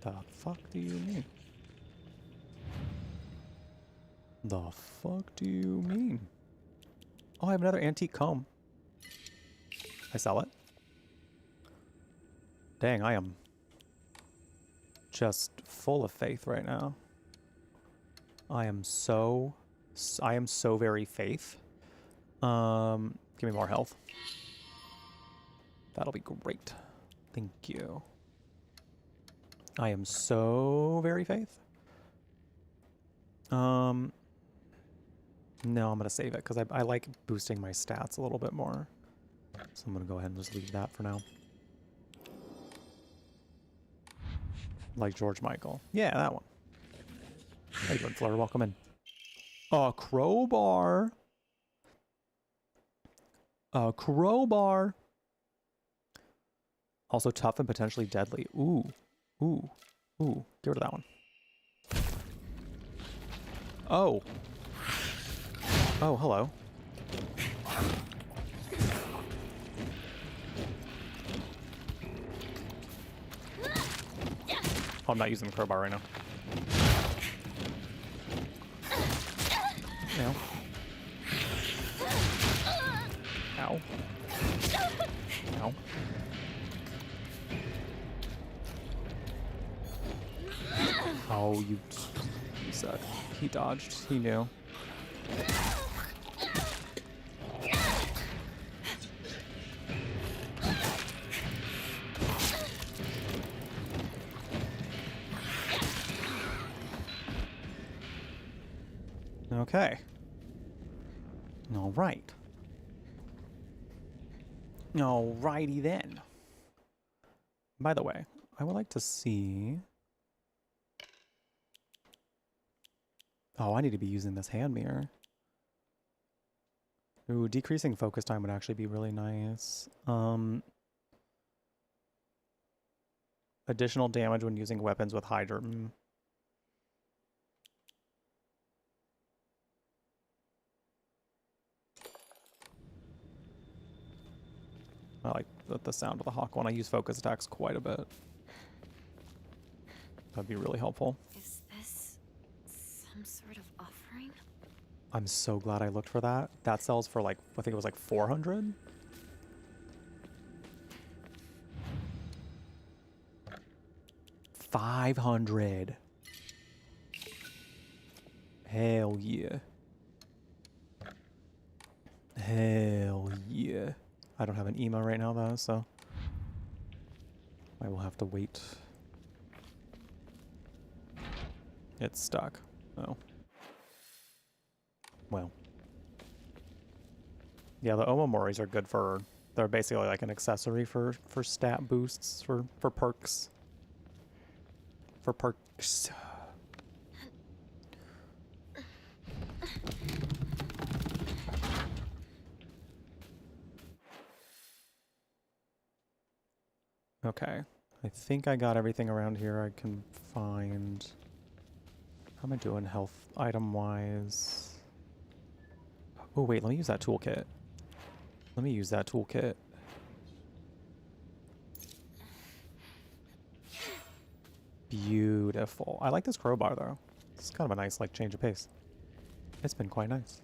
The fuck do you mean? The fuck do you mean? Oh, I have another antique comb. I sell it. Dang, I am just full of faith right now. I am so very faith. Give me more health. That'll be great. Thank you. I am so very faith. No, I'm gonna save it because I like boosting my stats a little bit more. So I'm gonna go ahead and just leave that for now. Like George Michael. Yeah, that one. How you doing, Fleur? Welcome in. A crowbar. A crowbar. Also tough and potentially deadly. Ooh. Ooh. Ooh. Get rid of that one. Oh. Oh, hello. Oh, I'm not using the crowbar right now. Ow. Ow. Ow. Oh, you suck. He dodged. He knew. Okay. All right. Alrighty then. By the way, I would like to see... Oh, I need to be using this hand mirror. Ooh, decreasing focus time would actually be really nice. Additional damage when using weapons with Hydra. I like the sound of the hawk one. I use focus attacks quite a bit. That'd be really helpful. Is this some sort of offering? I'm so glad I looked for that. That sells for like, I think it was like 400? $500. Hell yeah. Hell yeah. I don't have an emo right now though, so I will have to wait. It's stuck. Oh. Well. Yeah, the Omomoris are good for... They're basically like an accessory for stat boosts, for perks. For perks. Okay. I think I got everything around here I can find. How am I doing health item-wise? Oh, wait, let me use that toolkit. Let me use that toolkit. Beautiful. I like this crowbar, though. It's kind of a nice, like, change of pace. It's been quite nice.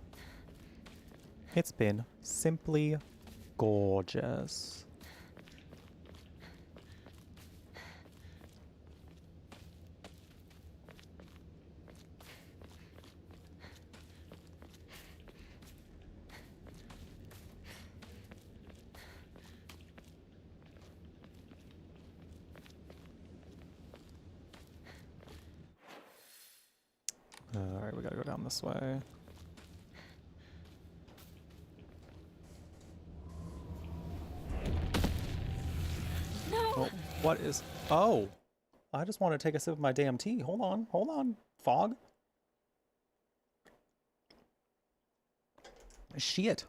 It's been simply gorgeous. Alright, we gotta go down this way. No! Oh, what is... Oh! I just want to take a sip of my damn tea. Hold on. Fog? Shit.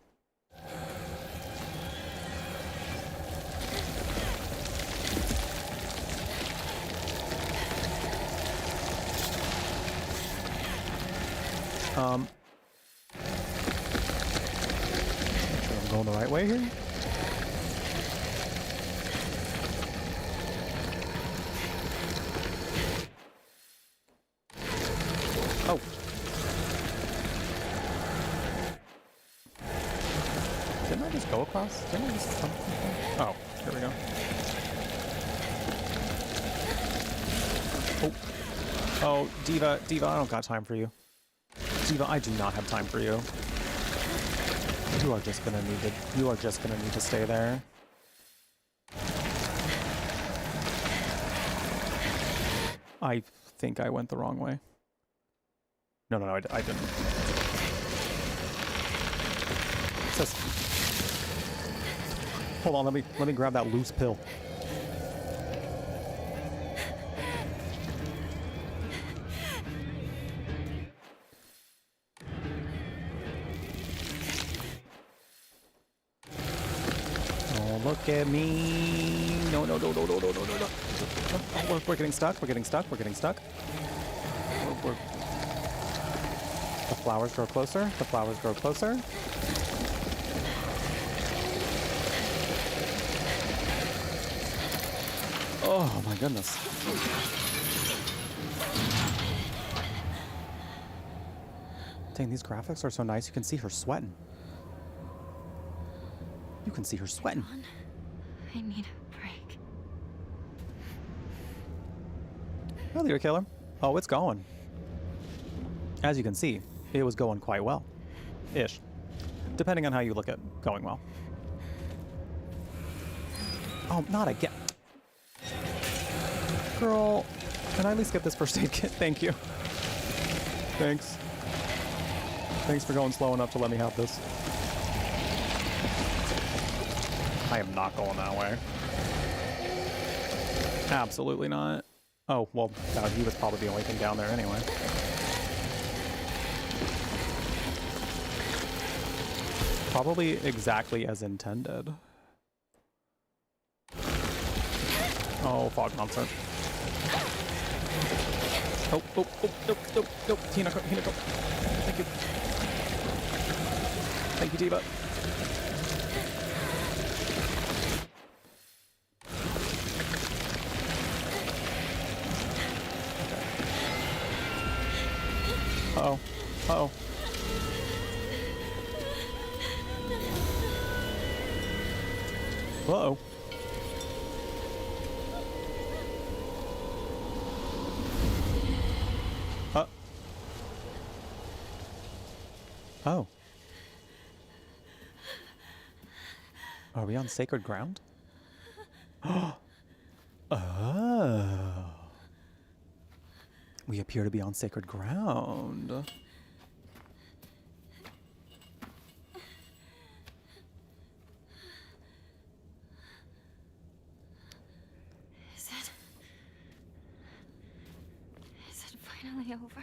Make sure I'm going the right way here. Oh. Didn't I just go across? Didn't I just come? Oh, here we go. Oh. Oh, Diva, I don't got time for you. Diva, I do not have time for you. You are just gonna need to stay there. I think I went the wrong way. No, I didn't. Hold on, let me grab that loose pill. Oh, look at me. No. Oh, we're getting stuck. The flowers grow closer. Oh my goodness. Dang, these graphics are so nice. You can see her sweating. I need a break. Oh, leader killer. Oh, it's going. As you can see, it was going quite well. Ish. Depending on how you look at going well. Oh, not again. Girl, can I at least get this first aid kit? Thank you. Thanks for going slow enough to let me have this. I am not going that way. Absolutely not. Oh, well, he was probably the only thing down there anyway. Probably exactly as intended. Oh, fog monster. Oh, nope. Hina go. Thank you. Thank you, Diva. Uh-oh. Uh-oh. Uh-oh. Oh. Are we on sacred ground? Oh. We appear to be on sacred ground. Is it finally over?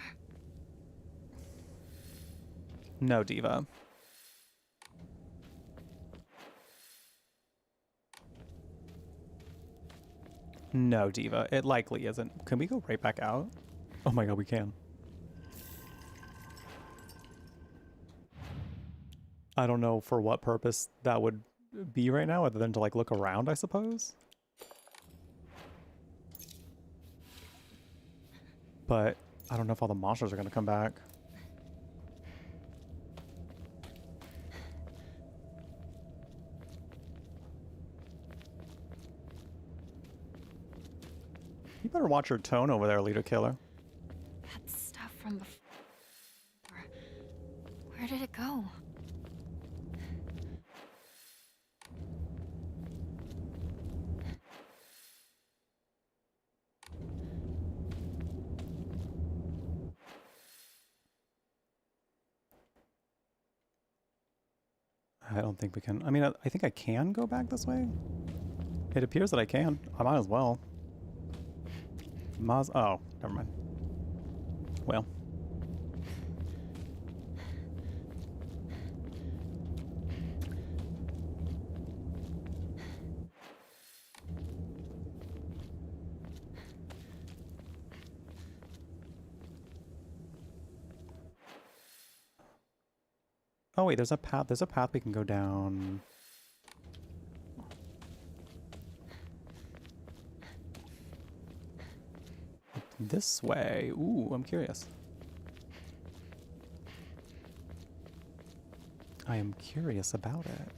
No, Diva. No, Diva. It likely isn't. Can we go right back out? Oh my god, we can. I don't know for what purpose that would be right now, other than to, like, look around, I suppose. But I don't know if all the monsters are going to come back. You better watch your tone over there, leader killer. That stuff from before. Where did it go? I don't think we can. I mean, I think I can go back this way. It appears that I can. I might as well. Oh, never mind. Well. Oh wait, there's a path. There's a path we can go down. This way. Ooh, I'm curious. I am curious about it.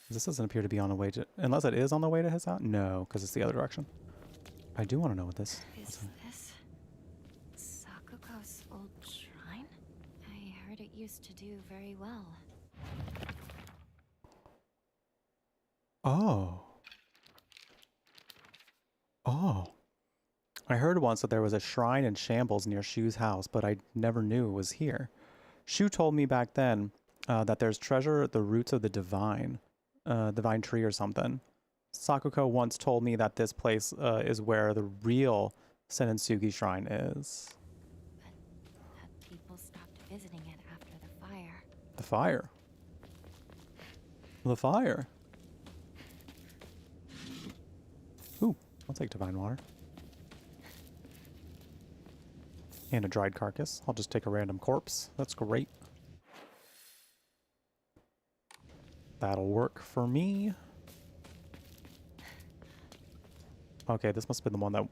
This doesn't appear to be on the way to... Unless it is on the way to his house? No, because it's the other direction. I do want to know what this... Is this Sakuko's old shrine? I heard it used to do very well. Oh. Oh. I heard once that there was a shrine in shambles near Shu's house, but I never knew it was here. Shu told me back then that there's treasure at the roots of the divine tree or something. Sakuko once told me that this place is where the real Senensugi shrine is. But that people stopped visiting it after the fire. The fire? The fire? Ooh, I'll take divine water. And a dried carcass. I'll just take a random corpse. That's great. That'll work for me. Okay, this must have been the one that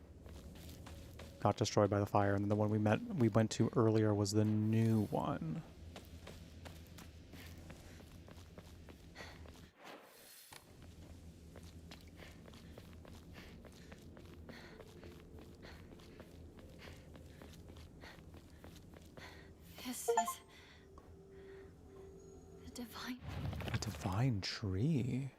got destroyed by the fire, and then the one we went to earlier was the new one. This is the divine. A divine tree.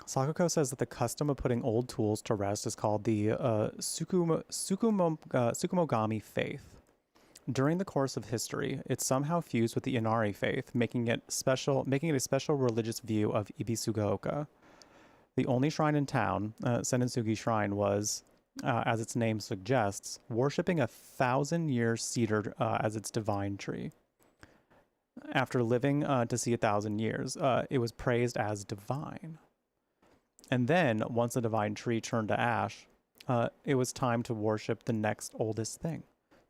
Sakuko says that the custom of putting old tools to rest is called the Tsukumogami faith. During the course of history, it somehow fused with the Inari faith, making it a special religious view of Ibisugaoka. The only shrine in town, Senensugi Shrine, was, as its name suggests, worshipping a 1,000-year cedar as its divine tree. After living to see 1,000 years, it was praised as divine. And then, once the divine tree turned to ash, it was time to worship the next oldest thing.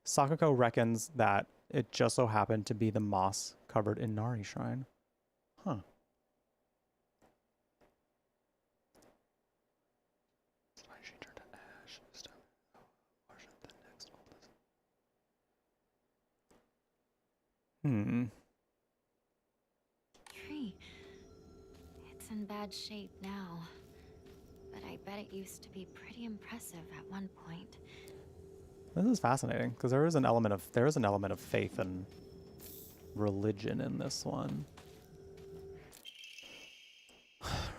Sakuko reckons that it just so happened to be the moss-covered Inari shrine. Huh. She turned to ash. Worship the next oldest. Tree. It's in bad shape now. But I bet it used to be pretty impressive at one point. This is fascinating because there is an element of faith and religion in this one.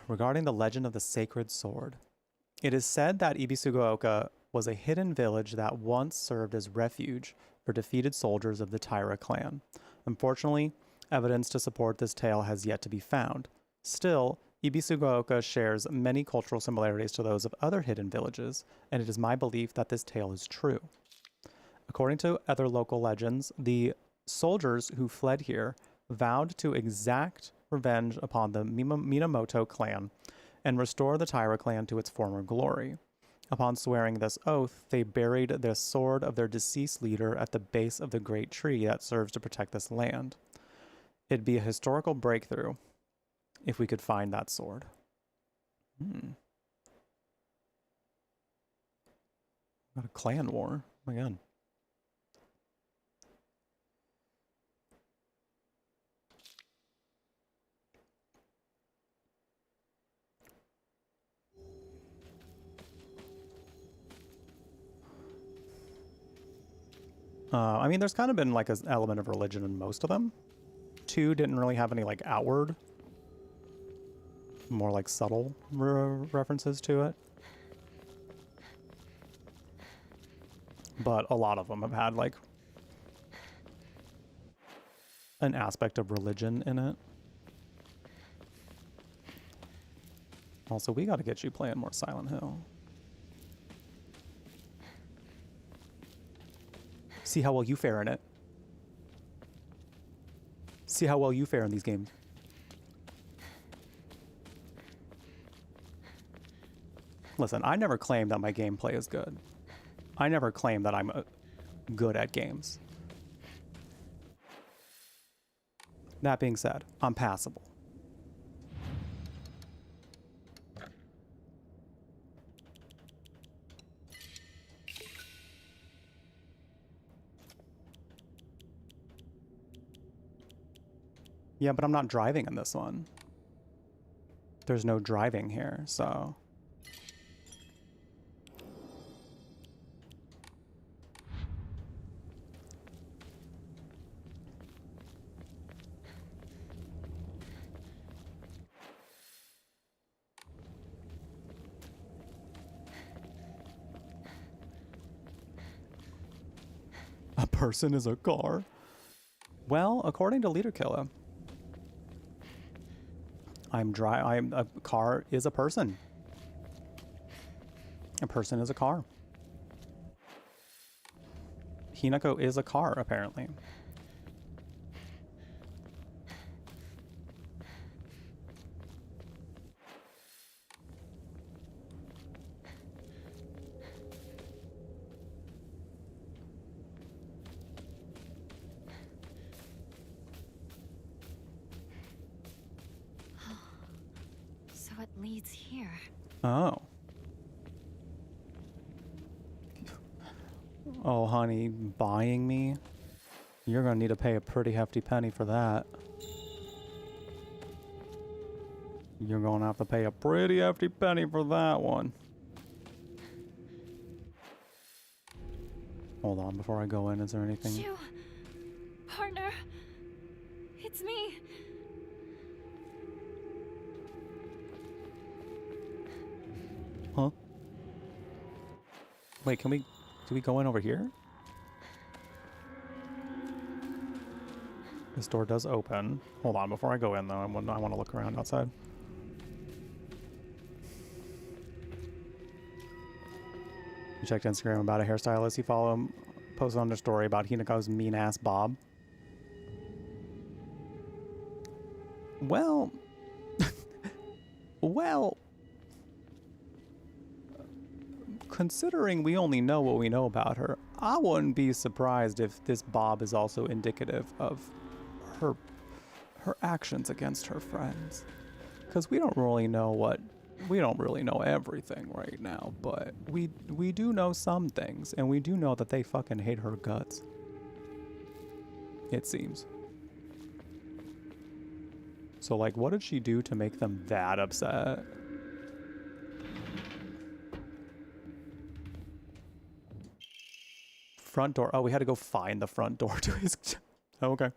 Regarding the legend of the sacred sword, it is said that Ibisugaoka was a hidden village that once served as refuge for defeated soldiers of the Taira clan. Unfortunately, evidence to support this tale has yet to be found. Still, Ibisugaoka shares many cultural similarities to those of other hidden villages, and it is my belief that this tale is true. According to other local legends, the soldiers who fled here vowed to exact revenge upon the Minamoto clan and restore the Taira clan to its former glory. Upon swearing this oath, they buried the sword of their deceased leader at the base of the great tree that serves to protect this land. It'd be a historical breakthrough if we could find that sword. Got a clan war. Oh my god. I mean, there's kind of been like an element of religion in most of them. 2 didn't really have any like outward, more like subtle references to it. But a lot of them have had like an aspect of religion in it. Also, we got to get you playing more Silent Hill. See how well you fare in it. See how well you fare in these games. Listen, I never claimed that my gameplay is good. I never claimed that I'm good at games. That being said, I'm passable. Yeah, but I'm not driving in this one. There's no driving here, so... A person is a car? Well, according to Leader Killer, a car is a person. A person is a car. Hinako is a car, apparently. So it leads here. Oh. Oh, honey, buying me? You're gonna need to pay a pretty hefty penny for that. You're gonna have to pay a pretty hefty penny for that one. Hold on, before I go in, is there anything? Shu, partner, it's me. Huh? Wait, do we go in over here? This door does open. Hold on, before I go in though, I want to look around outside. You checked Instagram about a hairstylist you follow him, posted on their story about Hinako's mean ass bob. Well, well, considering we only know what we know about her, I wouldn't be surprised if this bob is also indicative of her actions against her friends. Because we don't really know everything right now, but we do know some things, and we do know that they fucking hate her guts. It seems. So, like, what did she do to make them that upset? Front door. Oh, we had to go find the front door to his... Okay.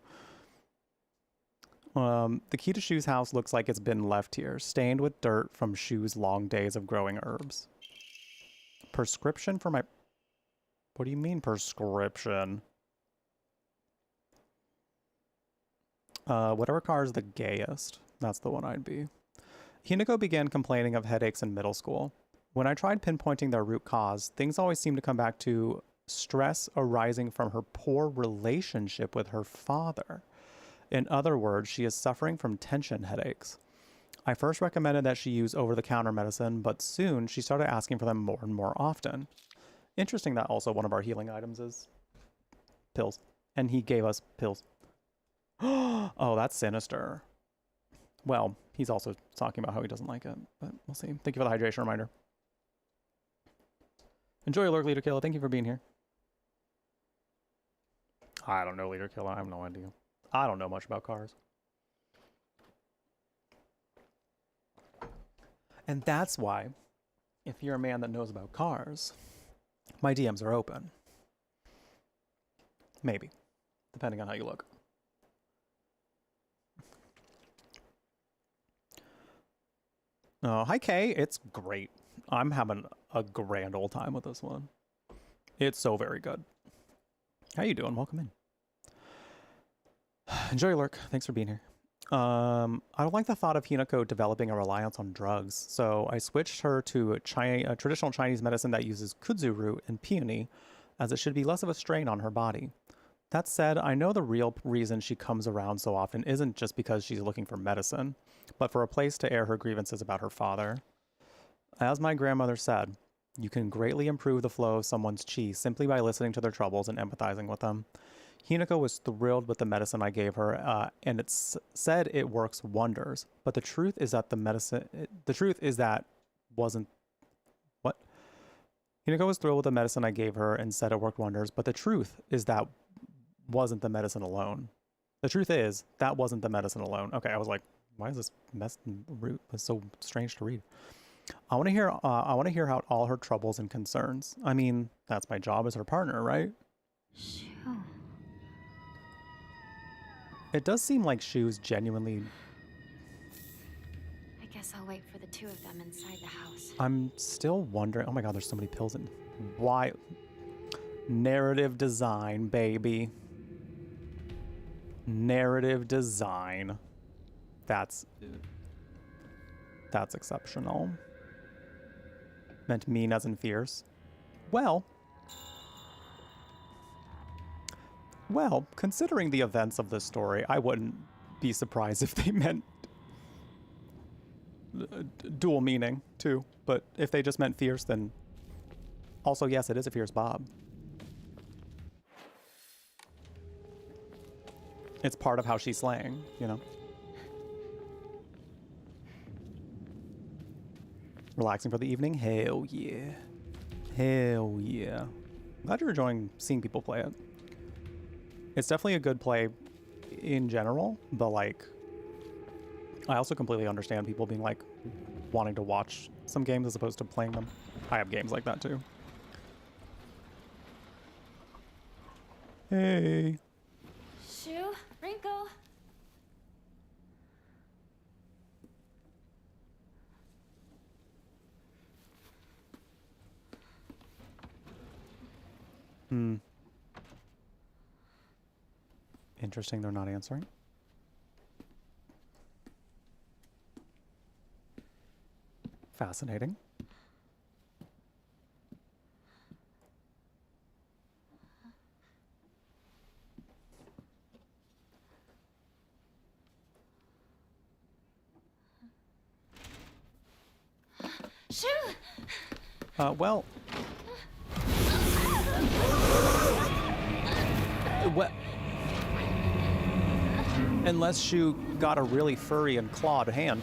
The key to Shu's house looks like it's been left here, stained with dirt from Shu's long days of growing herbs. Prescription for my... What do you mean, prescription? Whatever car is the gayest, that's the one I'd be. Hinako began complaining of headaches in middle school. When I tried pinpointing their root cause, things always seemed to come back to stress arising from her poor relationship with her father. In other words, she is suffering from tension headaches. I first recommended that she use over-the-counter medicine, but soon she started asking for them more and more often. Interesting that also one of our healing items is pills. And he gave us pills. Oh, that's sinister. Well, he's also talking about how he doesn't like it, but we'll see. Thank you for the hydration reminder. Enjoy your lurk, Leader Killer. Thank you for being here. I don't know, Leader Killer. I have no idea. I don't know much about cars. And that's why, if you're a man that knows about cars, my DMs are open. Maybe, depending on how you look. Oh, hi Kay. It's great. I'm having a grand old time with this one. It's so very good. How you doing? Welcome in. Enjoy your lurk. Thanks for being here. I don't like the thought of Hinako developing a reliance on drugs, so I switched her to a traditional Chinese medicine that uses kudzu root and peony, as it should be less of a strain on her body. That said, I know the real reason she comes around so often isn't just because she's looking for medicine, but for a place to air her grievances about her father. As my grandmother said, you can greatly improve the flow of someone's chi simply by listening to their troubles and empathizing with them. Hinako was thrilled with the medicine I gave her, and it said it works wonders. But the truth is that wasn't what? Hinako was thrilled with the medicine I gave her and said it worked wonders. But the truth is that wasn't the medicine alone. The truth is that wasn't the medicine alone. Okay, I was like, why is this root was so strange to read? I want to hear out all her troubles and concerns. I mean, that's my job as her partner, right? Shoo. It does seem like Shu's genuinely... I guess I'll wait for the two of them inside the house. I'm still wondering... Oh my god, there's so many pills in... Why? Narrative design, baby. Narrative design. That's exceptional. Meant mean as in fierce. Well, considering the events of this story, I wouldn't be surprised if they meant dual meaning, too. But if they just meant fierce, then... Also, yes, it is a fierce Bob. It's part of how she's slaying, you know? Relaxing for the evening? Hell yeah. Hell yeah. Glad you're enjoying seeing people play it. It's definitely a good play in general, but like, I also completely understand people being like, wanting to watch some games as opposed to playing them. I have games like that too. Hey. Shu, Rinko. Interesting, they're not answering. Fascinating. Shu! Well... What? Unless Shu got a really furry and clawed hand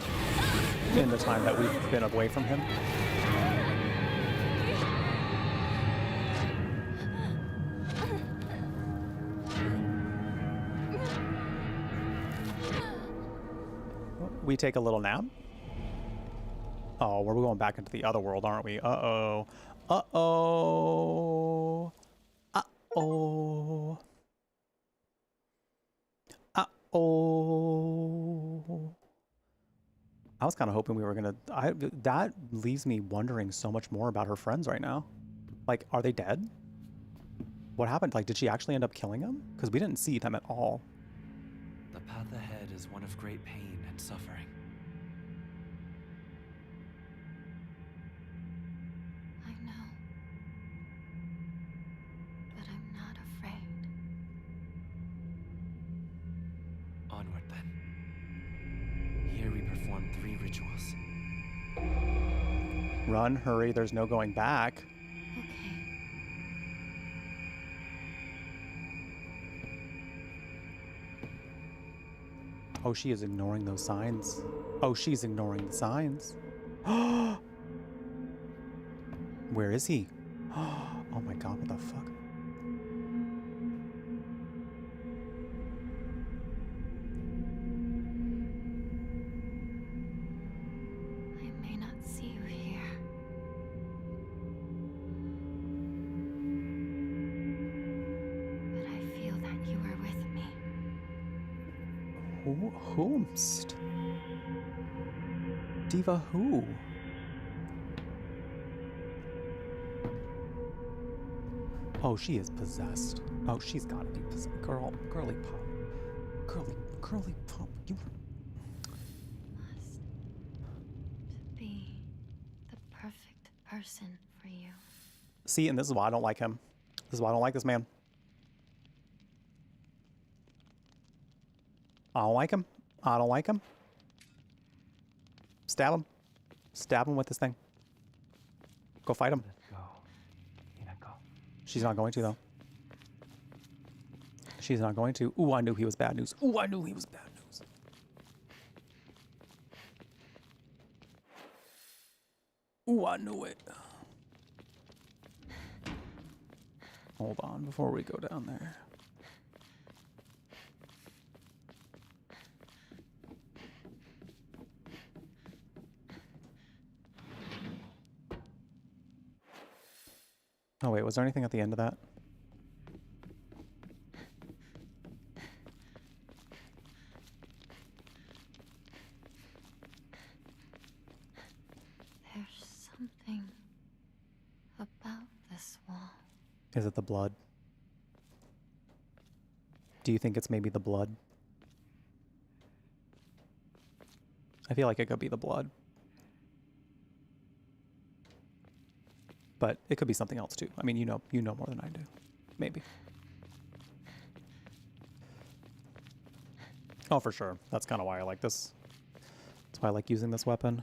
in the time that we've been away from him. We take a little nap? Oh, we're going back into the other world, aren't we? Uh-oh. Uh-oh. Uh-oh. Oh, I was kind of hoping we were gonna. That leaves me wondering so much more about her friends right now. Like, are they dead? What happened? Like, did she actually end up killing them? Because we didn't see them at all. The path ahead is one of great pain and suffering. I know. But I'm not afraid. Onward then. Here we perform 3 rituals. Run, hurry, there's no going back. Okay. Oh, she is ignoring those signs. Oh, she's ignoring the signs. Where is he? Oh my god, what the fuck? I may not see you here. But I feel that you are with me. Whomst? Diva who? Oh, she is possessed. Oh, she's gotta be possessed. Girly pop. Curly pop. You. Must be the perfect person for you. See, and this is why I don't like him. This is why I don't like this man. I don't like him. I don't like him. Stab him. Stab him with this thing. Go fight him. Let's go. Hinako. She's not going to, though. She's not going to. Ooh, I knew he was bad news. Ooh, I knew he was bad news. Ooh, I knew it. Hold on before we go down there. Oh wait, was there anything at the end of that? There's something about this wall. Is it the blood? Do you think it's maybe the blood? I feel like it could be the blood. But it could be something else too. I mean, you know more than I do. Maybe. Oh, for sure. That's kind of why I like this. That's why I like using this weapon.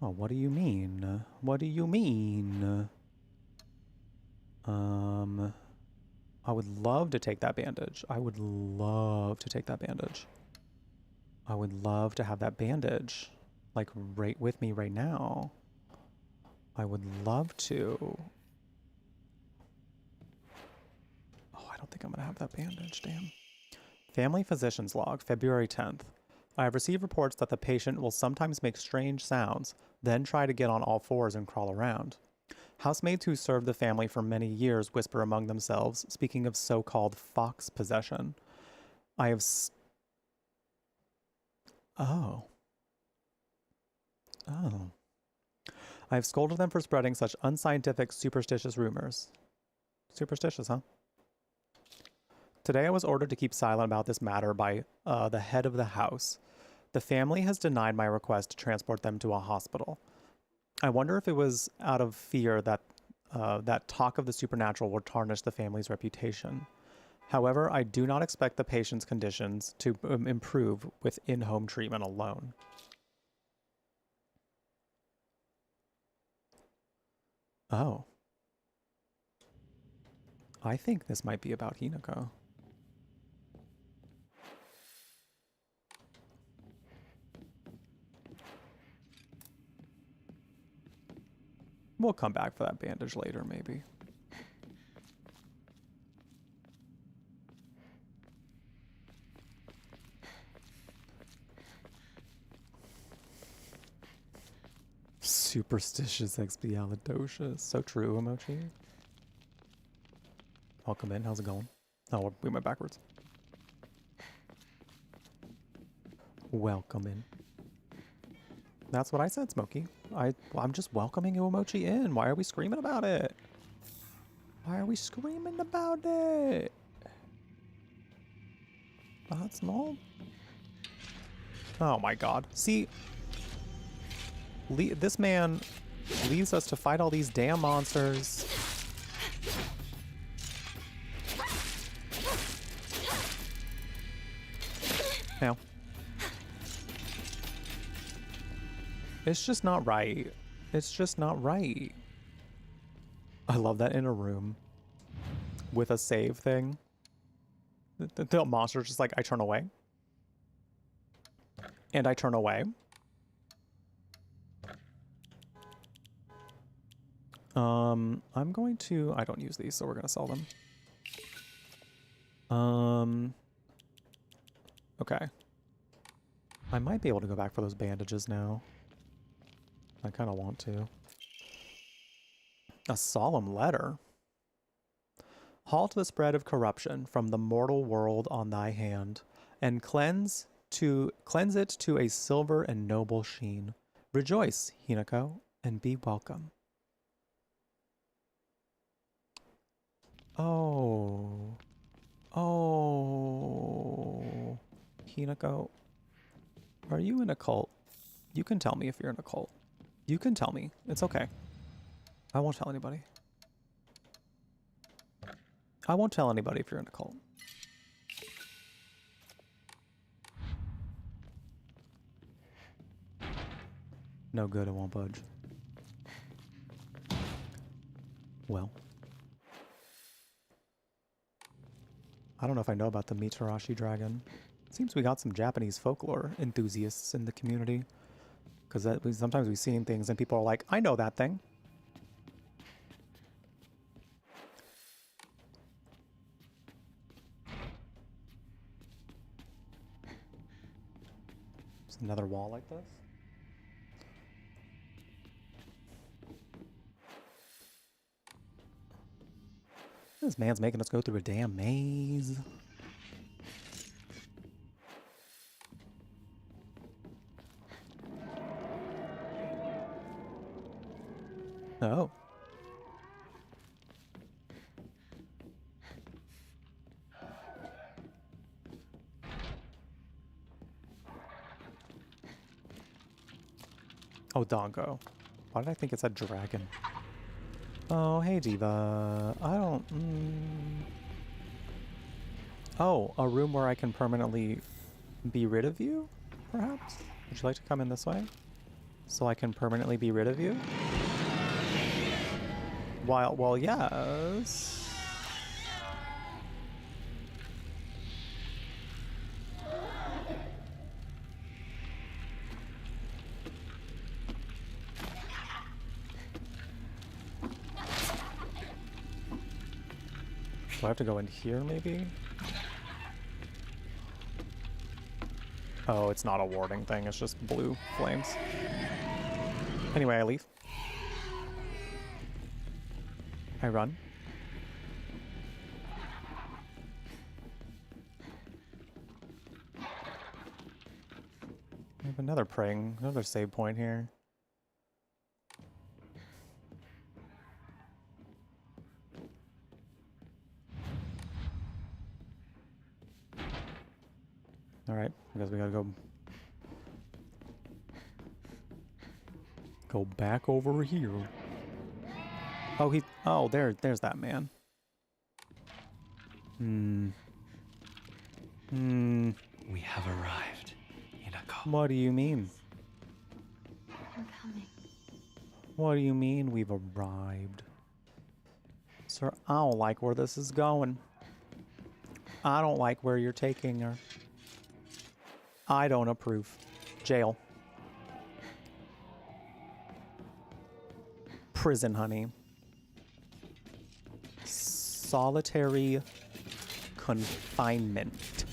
Oh, what do you mean? What do you mean? I would love to take that bandage. I would love to take that bandage. I would love to have that bandage, like, right with me right now. I would love to. Oh, I don't think I'm gonna have that bandage, damn. Family physician's log, February 10th. I have received reports that the patient will sometimes make strange sounds, then try to get on all fours and crawl around. Housemaids who served the family for many years whisper among themselves, speaking of so-called fox possession. I have Oh. I have scolded them for spreading such unscientific, superstitious rumors. Superstitious, huh? Today I was ordered to keep silent about this matter by the head of the house. The family has denied my request to transport them to a hospital. I wonder if it was out of fear that that talk of the supernatural would tarnish the family's reputation. However, I do not expect the patient's conditions to improve with in-home treatment alone. Oh. I think this might be about Hinako. We'll come back for that bandage later, maybe. Superstitious expialidocious. So true, Emochi. Welcome in. How's it going? Oh, we went backwards. Welcome in. That's what I said, Smokey. I'm just welcoming Uemochi in. Why are we screaming about it? Why are we screaming about it? That's not... Oh my god. See... this man leaves us to fight all these damn monsters. Now. It's just not right. It's just not right. I love that in a room with a save thing. The monster's just like, I turn away. And I turn away. I'm going to... I don't use these, so we're going to sell them. Okay. I might be able to go back for those bandages now. I kind of want to. A solemn letter. Halt the spread of corruption from the mortal world on thy hand, and cleanse it to a silver and noble sheen. Rejoice, Hinako, and be welcome. Oh. Oh. Hinako. Are you in a cult? You can tell me if you're in a cult. You can tell me. It's okay. I won't tell anybody. I won't tell anybody if you're in a cult. No good, it won't budge. Well. I don't know if I know about the Mitarashi dragon. Seems we got some Japanese folklore enthusiasts in the community. Because sometimes we've seen things and people are like, I know that thing. There's another wall like this. This man's making us go through a damn maze. Oh. Oh, Dongo. Why did I think it said dragon? Oh, hey, Diva. I don't... Oh, a room where I can permanently be rid of you, perhaps? Would you like to come in this way? So I can permanently be rid of you? Well, yes. Do I have to go in here, maybe? Oh, it's not a warding thing, it's just blue flames. Anyway, I leave. I run. I have another save point here. Alright, I guess we gotta go back over here. Oh, there's that man. We have arrived, Hinako. What do you mean? I'm coming. What do you mean we've arrived? Sir, I don't like where this is going. I don't like where you're taking her. I don't approve. Jail. Prison, honey. Solitary confinement.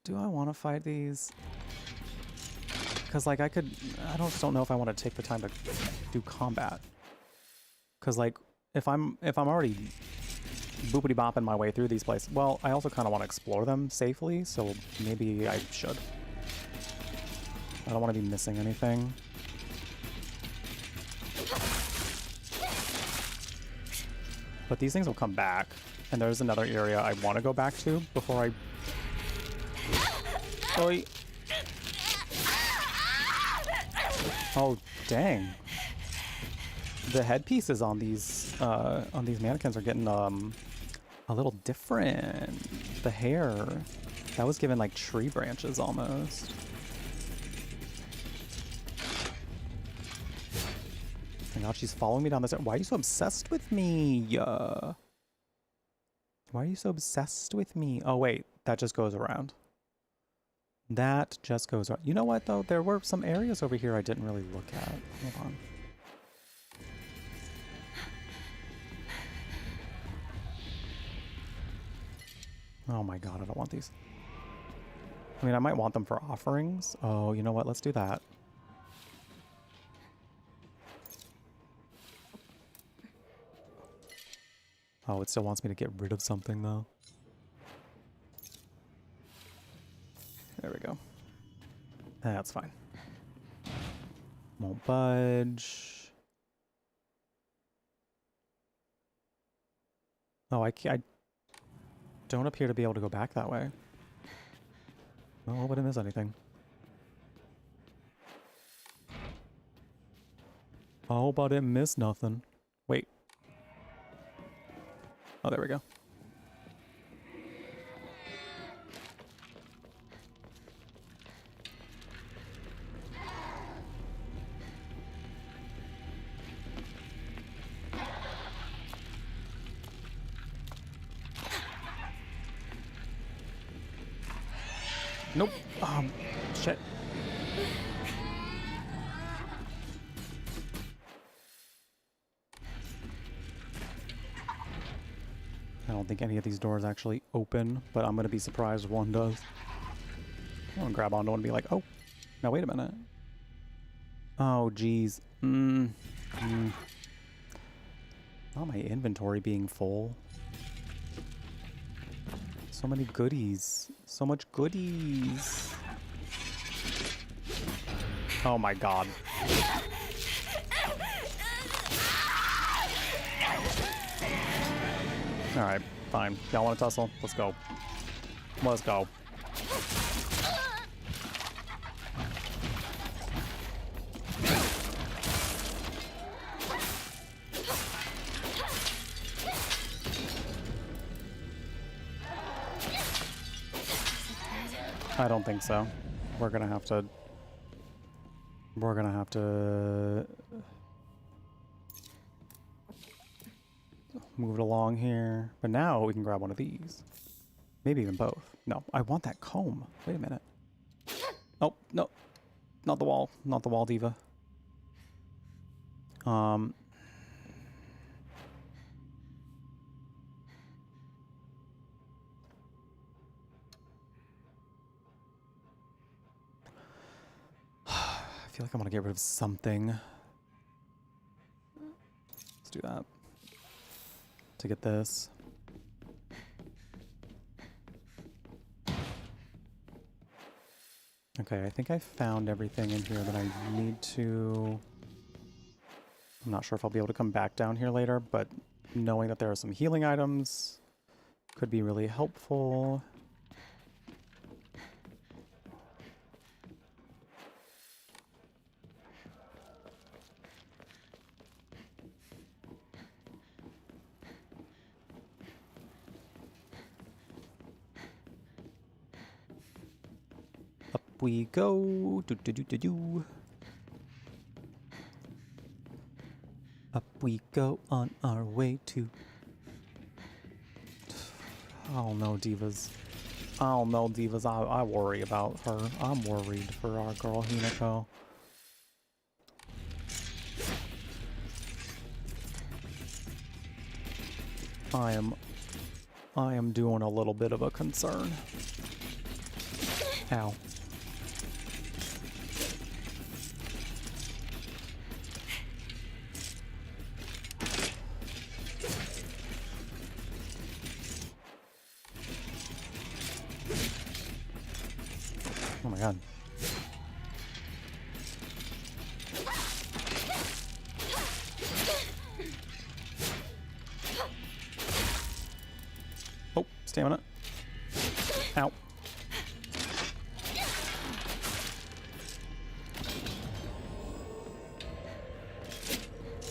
Do I want to fight these? Because, like, I don't know if I want to take the time to do combat. Because, like, if I'm already boopity bopping my way through these places, well, I also kind of want to explore them safely, so maybe I should. I don't want to be missing anything. But these things will come back, and there's another area I want to go back to before I... Oi. Oh, dang. The headpieces on these mannequins are getting a little different. The hair, that was given like tree branches almost. And now she's following me down this. Why are you so obsessed with me? Why are you so obsessed with me? Oh wait, that just goes around. That just goes around. You know what though? There were some areas over here I didn't really look at. Hold on. Oh my god, I don't want these. I mean, I might want them for offerings. Oh, you know what? Let's do that. Oh, it still wants me to get rid of something, though. There we go. That's fine. Won't budge. Oh, I don't appear to be able to go back that way. Well, I hope I didn't miss anything. I hope I didn't miss nothing. Wait. Oh, there we go. Nope. Shit. I don't think any of these doors actually open, but I'm gonna be surprised if one does. I'm gonna grab onto one and be like, oh, now wait a minute. Oh, geez. Not my inventory being full. So many goodies. So much goodies. Oh my god. Alright, fine. Y'all want to tussle? Let's go. Let's go. I don't think so. We're gonna have to move it along here. But now we can grab one of these. Maybe even both. No, I want that comb. Wait a minute. Oh, no. Not the wall. Not the wall, diva. I feel like I want to get rid of something. Let's do that. To get this. Okay, I think I found everything in here that I need to... I'm not sure if I'll be able to come back down here later, but knowing that there are some healing items could be really helpful. Up we go. Do do do do do. Up we go on our way to... Oh no, divas. Oh no, divas. I worry about her. I'm worried for our girl Hinako. I am doing a little bit of a concern. Ow. Oh my god. Oh, stamina. Ow.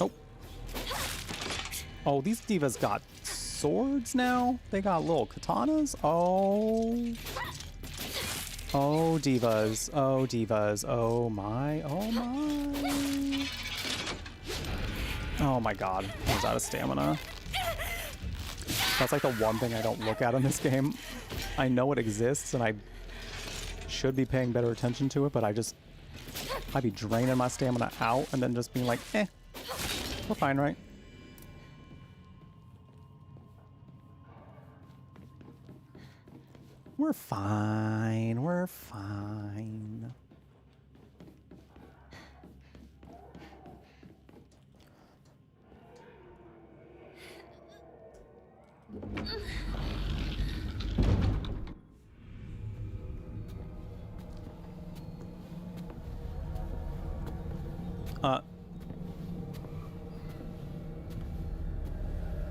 Oh. Oh, these divas got swords now? They got little katanas? Oh. Oh, divas. Oh, divas. Oh, my. Oh, my. Oh, my god. I was out of stamina. That's like the one thing I don't look at in this game. I know it exists, and I should be paying better attention to it, but I'd be draining my stamina out and then just being like, eh, we're fine, right? We're fine. We're fine.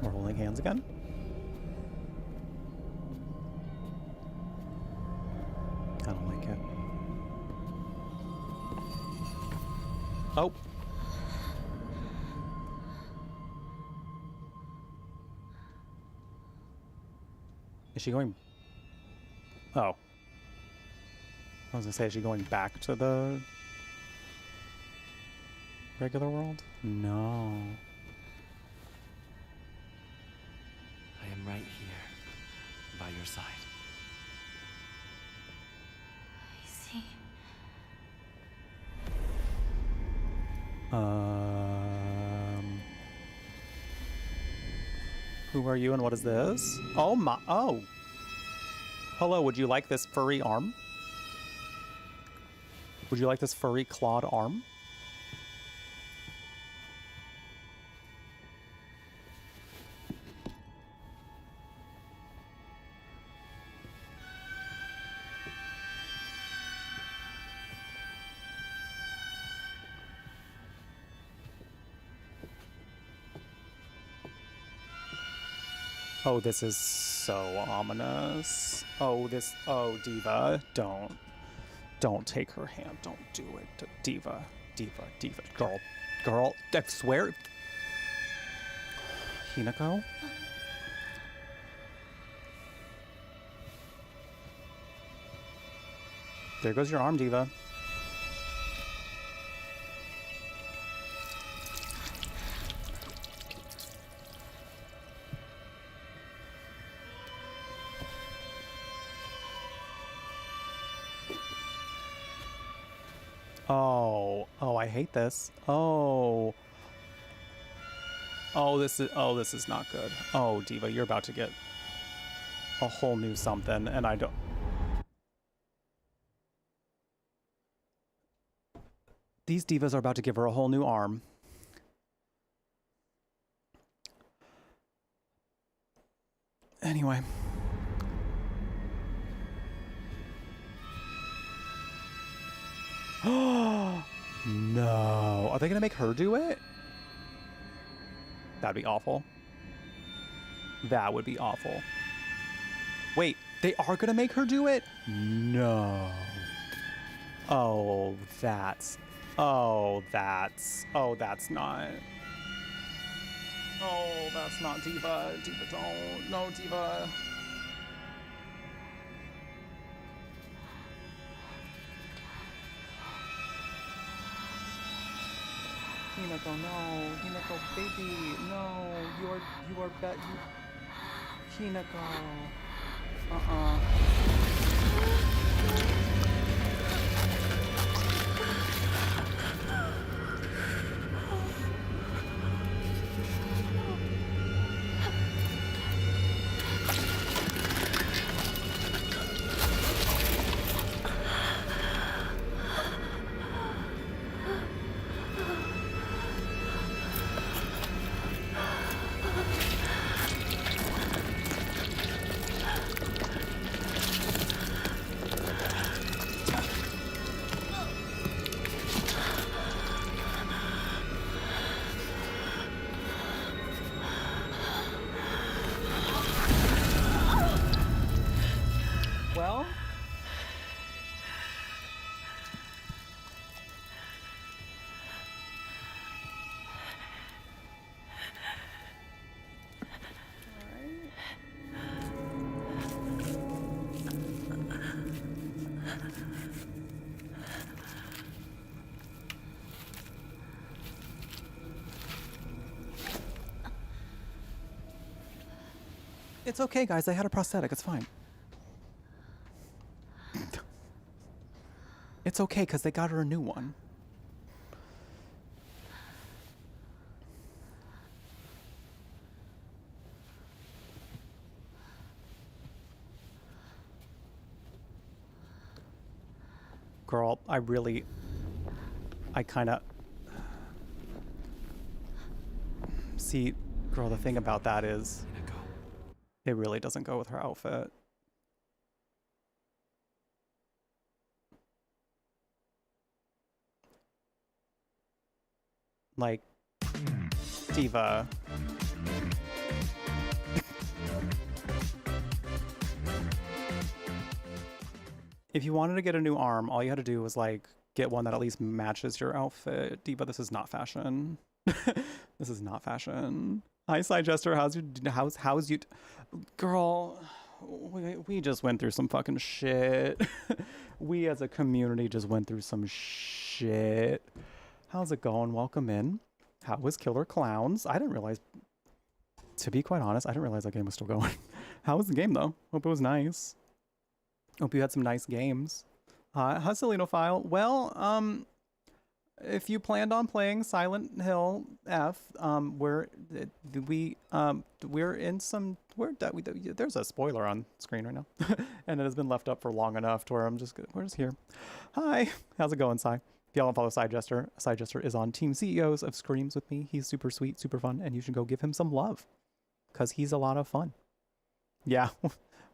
We're holding hands again. Oh. Is she going? Oh. I was gonna say, is she going back to the regular world? No. I am right here, by your side. I see. Who are you and what is this? Oh my, oh. Hello, would you like this furry arm? Would you like this furry clawed arm? Oh, this is so ominous. Oh, Diva, don't take her hand. Don't do it. Diva, girl, I swear. Hinako? There goes your arm, Diva. Oh, I hate this. Oh, this is not good. Oh, Diva, you're about to get a whole new something, and I don't. These divas are about to give her a whole new arm. Anyway. Oh no. Are they gonna make her do it? That'd be awful. That would be awful. Wait, they are gonna make her do it? No. Oh, that's not. Oh, that's not Diva. Diva, don't. No, Diva. Hinako, no. Hinako, baby, no. You are bet. Hinako. Well, it's okay, guys. I had a prosthetic. It's fine. It's okay, because they got her a new one. Girl, I kind of... See, girl, the thing about that is... It really doesn't go with her outfit. Like, Diva. If you wanted to get a new arm, all you had to do was, like, get one that at least matches your outfit. Diva, this is not fashion. This is not fashion. Hi, Side Jester. How's you? Girl, we just went through some fucking shit. We as a community just went through some shit. How's it going? Welcome in. How was Killer Clowns? I didn't realize, to be quite honest, I didn't realize that game was still going. How was the game though? Hope it was nice. Hope you had some nice games. Hustlinophile. Well, if you planned on playing Silent Hill F, we're in some, there's a spoiler on screen right now, and it has been left up for long enough to where we're just here. Hi, how's it going, Sai? If y'all don't follow Side Jester is on Team CEOs of Screams with me. He's super sweet, super fun, and you should go give him some love, because he's a lot of fun. Yeah,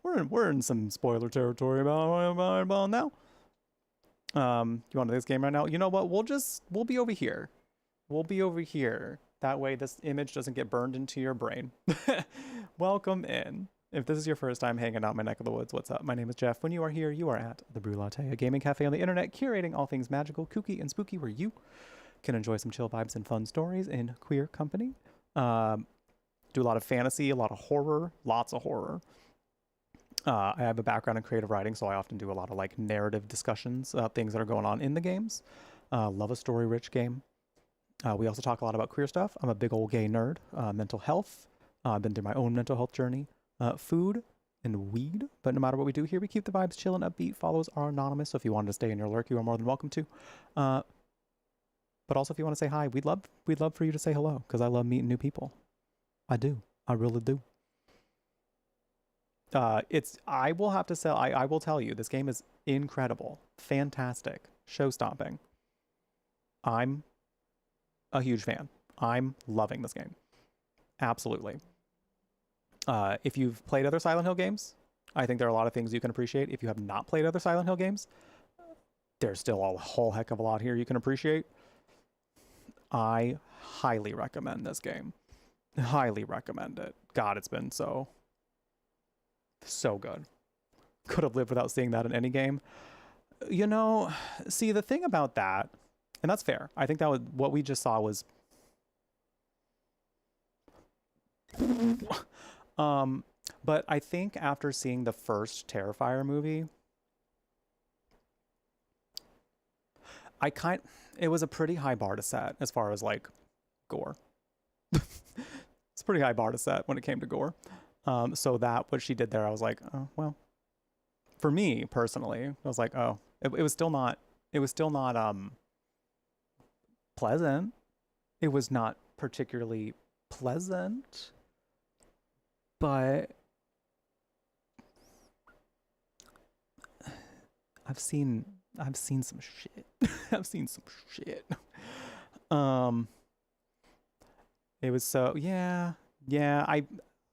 we're in some spoiler territory about now. You want this game right now? You know what? We'll be over here. We'll be over here. That way this image doesn't get burned into your brain. Welcome in. If this is your first time hanging out my neck of the woods, what's up? My name is Jeff. When you are here, you are at the Brew Latte, a gaming cafe on the internet, curating all things magical, kooky, and spooky, where you can enjoy some chill vibes and fun stories in queer company. Do a lot of fantasy, a lot of horror, lots of horror. I have a background in creative writing, so I often do a lot of like narrative discussions, things that are going on in the games. Love a story-rich game. We also talk a lot about queer stuff. I'm a big old gay nerd. Mental health. I've been through my own mental health journey. Food and weed. But no matter what we do here, we keep the vibes chill and upbeat. Follows are anonymous, so if you wanted to stay in your lurk, you are more than welcome to. But also, if you want to say hi, we'd love for you to say hello, because I love meeting new people. I do. I really do. I will have to say, I will tell you, this game is incredible, fantastic, show-stopping. I'm a huge fan. I'm loving this game. Absolutely. If you've played other Silent Hill games, I think there are a lot of things you can appreciate. If you have not played other Silent Hill games, there's still a whole heck of a lot here you can appreciate. I highly recommend this game. Highly recommend it. God, it's been so good. Could have lived without seeing that in any game. You know, see, the thing about that, and that's fair. I think that was what we just saw was but I think after seeing the first Terrifier movie, it was a pretty high bar to set as far as like gore. It's a pretty high bar to set when it came to gore. So that what she did there, I was like, oh, well, for me personally, I was like, oh, it was still not pleasant. It was not particularly pleasant, but I've seen some shit. I've seen some shit. It was so, yeah,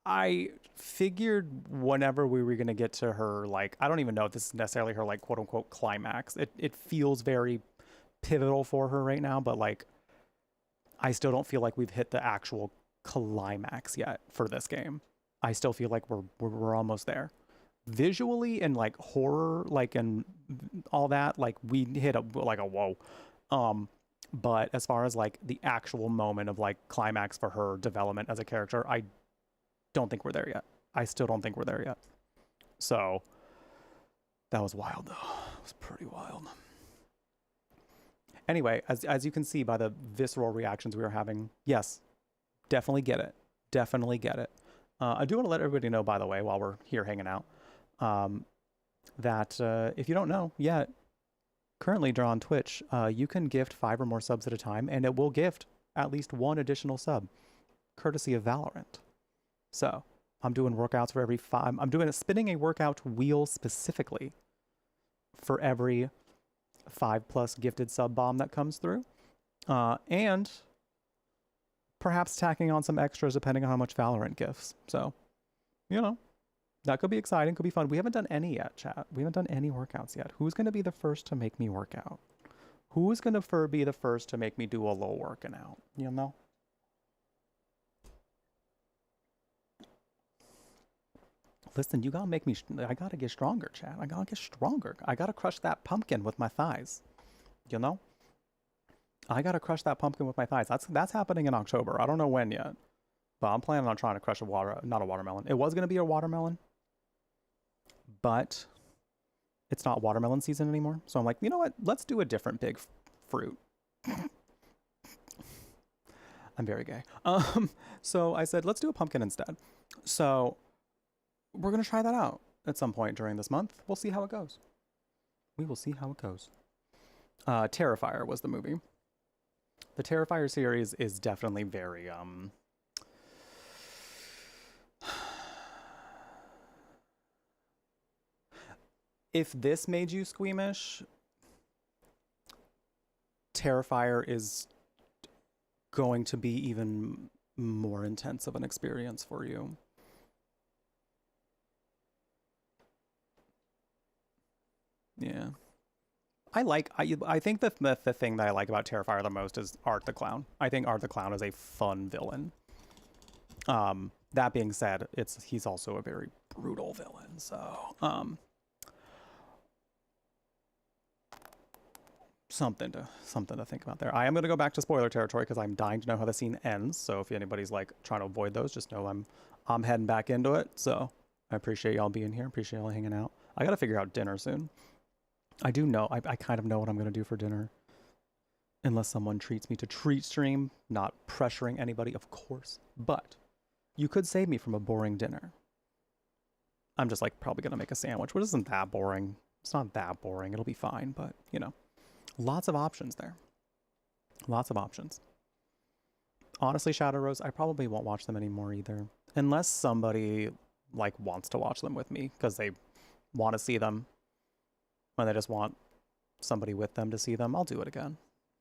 I figured whenever we were going to get to her, like, I don't even know if this is necessarily her, like, quote unquote climax. It feels very pivotal for her right now, but like, I still don't feel like we've hit the actual climax yet for this game. I still feel like we're almost there. Visually and like horror, like, and all that, like we hit a whoa. But as far as like the actual moment of like climax for her development as a character, I don't think we're there yet. I still don't think we're there yet. So that was wild though. It was pretty wild. Anyway, as you can see by the visceral reactions we were having, yes, definitely get it. Definitely get it. I do want to let everybody know, by the way, while we're here hanging out, that if you don't know yet, currently on Twitch, you can gift 5 or more subs at a time, and it will gift at least 1 additional sub, courtesy of Valorant. So I'm doing workouts for every 5. I'm doing spinning a workout wheel specifically for every 5+ gifted sub bomb that comes through, and perhaps tacking on some extras depending on how much Valorant gifts. So, you know, that could be exciting, could be fun. We haven't done any yet, chat. We haven't done any workouts yet. Who's going to be the first to make me work out? Who's going to be the first to make me do a little working out? You know? Listen, you gotta make me, I gotta get stronger, chat. I gotta get stronger. I gotta crush that pumpkin with my thighs. you know? I gotta crush that pumpkin with my thighs. That's happening in October. I don't know when yet, but I'm planning on trying to crush not a watermelon. It was gonna be a watermelon, but it's not watermelon season anymore. So I'm like, you know what? Let's do a different big fruit. I'm very gay. So I said, let's do a pumpkin instead. So we're gonna try that out at some point during this month. We'll see how it goes. We will see how it goes. Terrifier was the movie. The Terrifier series is definitely very if this made you squeamish, Terrifier is going to be even more intense of an experience for you. Yeah. I think the thing that I like about Terrifier the most is Art the Clown. I think Art the Clown is a fun villain. That being said, he's also a very brutal villain, so something to think about there. I am going to go back to spoiler territory because I'm dying to know how the scene ends. So if anybody's like trying to avoid those, just know I'm heading back into it. So I appreciate y'all being here. Appreciate y'all hanging out. I got to figure out dinner soon. I do know. I kind of know what I'm going to do for dinner. Unless someone treats me to treat stream. Not pressuring anybody, of course. But you could save me from a boring dinner. I'm just like probably going to make a sandwich, which isn't that boring. It's not that boring. It'll be fine. But, you know, lots of options there. Lots of options. Honestly, Shadow Rose, I probably won't watch them anymore either. Unless somebody like wants to watch them with me because they want to see them. When they just want somebody with them to see them, I'll do it again.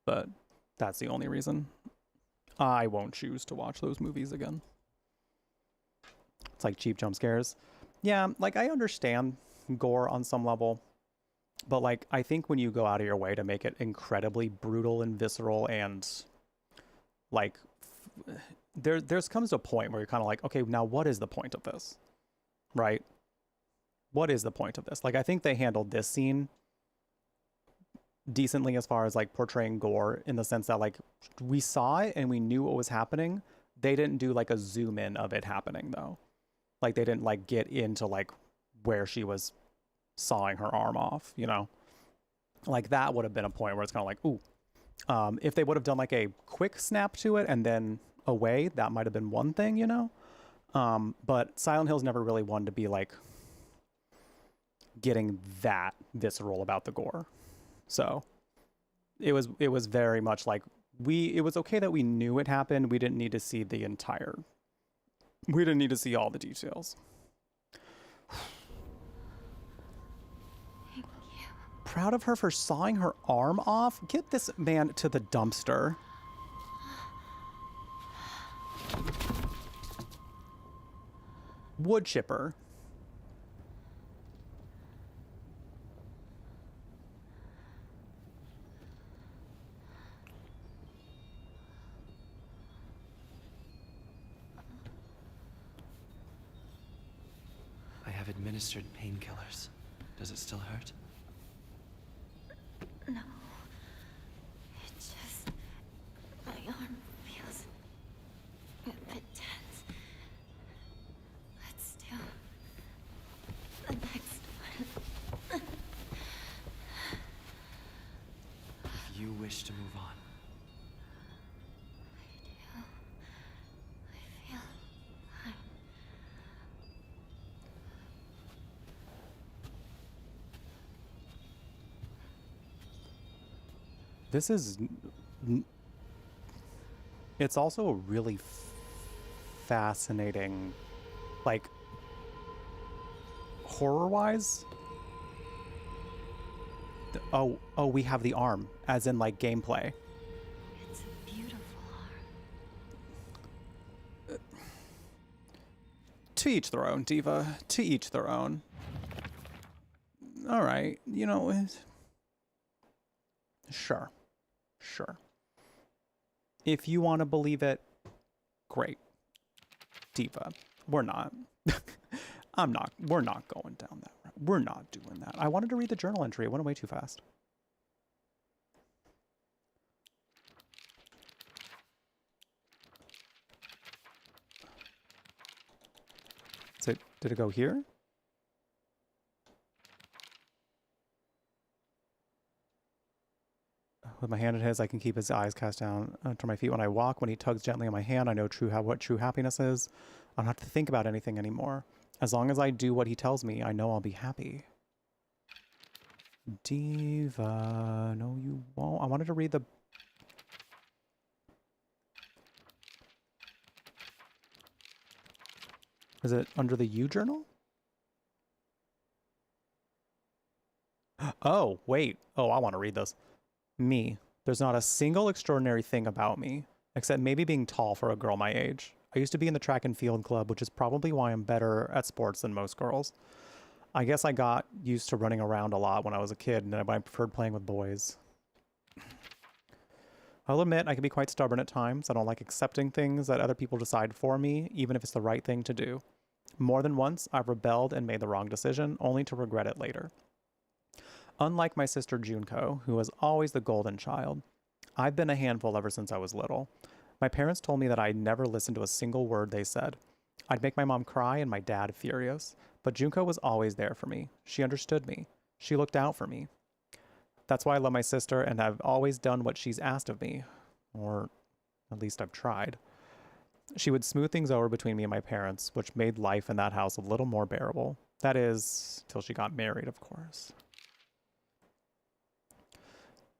But that's the only reason. I won't choose to watch those movies again. It's like cheap jump scares. Yeah, like I understand gore on some level. But like I think when you go out of your way to make it incredibly brutal and visceral and like there's comes a point where you're kind of like, okay, now what is the point of this? Right? What is the point of this? Like, I think they handled this scene decently as far as like portraying gore in the sense that like we saw it and we knew what was happening. They didn't do like a zoom in of it happening though. Like they didn't like get into like where she was sawing her arm off, you know? Like that would have been a point where it's kind of like, ooh. If they would have done like a quick snap to it and then away, that might have been one thing, you know? But Silent Hill's never really wanted to be like getting that visceral about the gore. So it was very much like it was okay that we knew it happened. We didn't need to see we didn't need to see all the details. Thank you. Proud of her for sawing her arm off. Get this man to the dumpster. Wood chipper. I have administered painkillers. Does it still hurt? No. It just... my arm feels a bit tense. Let's do the next one. If you wish to move on. I do. I feel fine. This is... It's also a really fascinating, like, horror-wise. Oh, we have the arm, as in, like, gameplay. It's a beautiful arm. To each their own, Diva. To each their own. All right, you know, sure. Sure. If you want to believe it, great. Diva, we're not. We're not going down that route. We're not doing that. I wanted to read the journal entry. It went away too fast. Did it go here? With my hand in his, I can keep his eyes cast down to my feet when I walk. When he tugs gently on my hand, I know what true happiness is. I don't have to think about anything anymore. As long as I do what he tells me, I know I'll be happy. Diva, no you won't. I wanted to read the... Is it under the U journal? Oh, wait. Oh, I want to read this. Me. There's not a single extraordinary thing about me, except maybe being tall for a girl my age. I used to be in the track and field club, which is probably why I'm better at sports than most girls. I guess I got used to running around a lot when I was a kid, and I preferred playing with boys. I'll admit I can be quite stubborn at times. I don't like accepting things that other people decide for me, even if it's the right thing to do. More than once, I've rebelled and made the wrong decision, only to regret it later. Unlike my sister Junko, who was always the golden child, I've been a handful ever since I was little. My parents told me that I'd never listened to a single word they said. I'd make my mom cry and my dad furious, but Junko was always there for me. She understood me. She looked out for me. That's why I love my sister and I've always done what she's asked of me, or at least I've tried. She would smooth things over between me and my parents, which made life in that house a little more bearable. That is, till she got married, of course.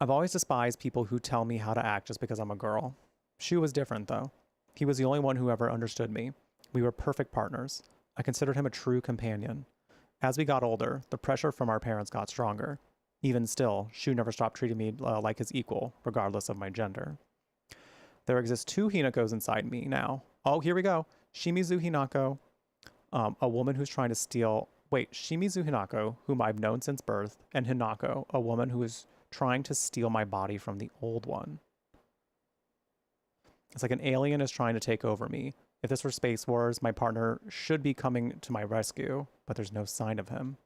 I've always despised people who tell me how to act just because I'm a girl. Shu was different, though. He was the only one who ever understood me. We were perfect partners. I considered him a true companion. As we got older, the pressure from our parents got stronger. Even still, Shu never stopped treating me like his equal, regardless of my gender. There exist two Hinakos inside me now. Oh, here we go. Shimizu Hinako, a woman who's trying to steal... Wait, Shimizu Hinako, whom I've known since birth, and Hinako, a woman who is trying to steal my body from the old one. It's like an alien is trying to take over me. If this were Space Wars, my partner should be coming to my rescue, but there's no sign of him.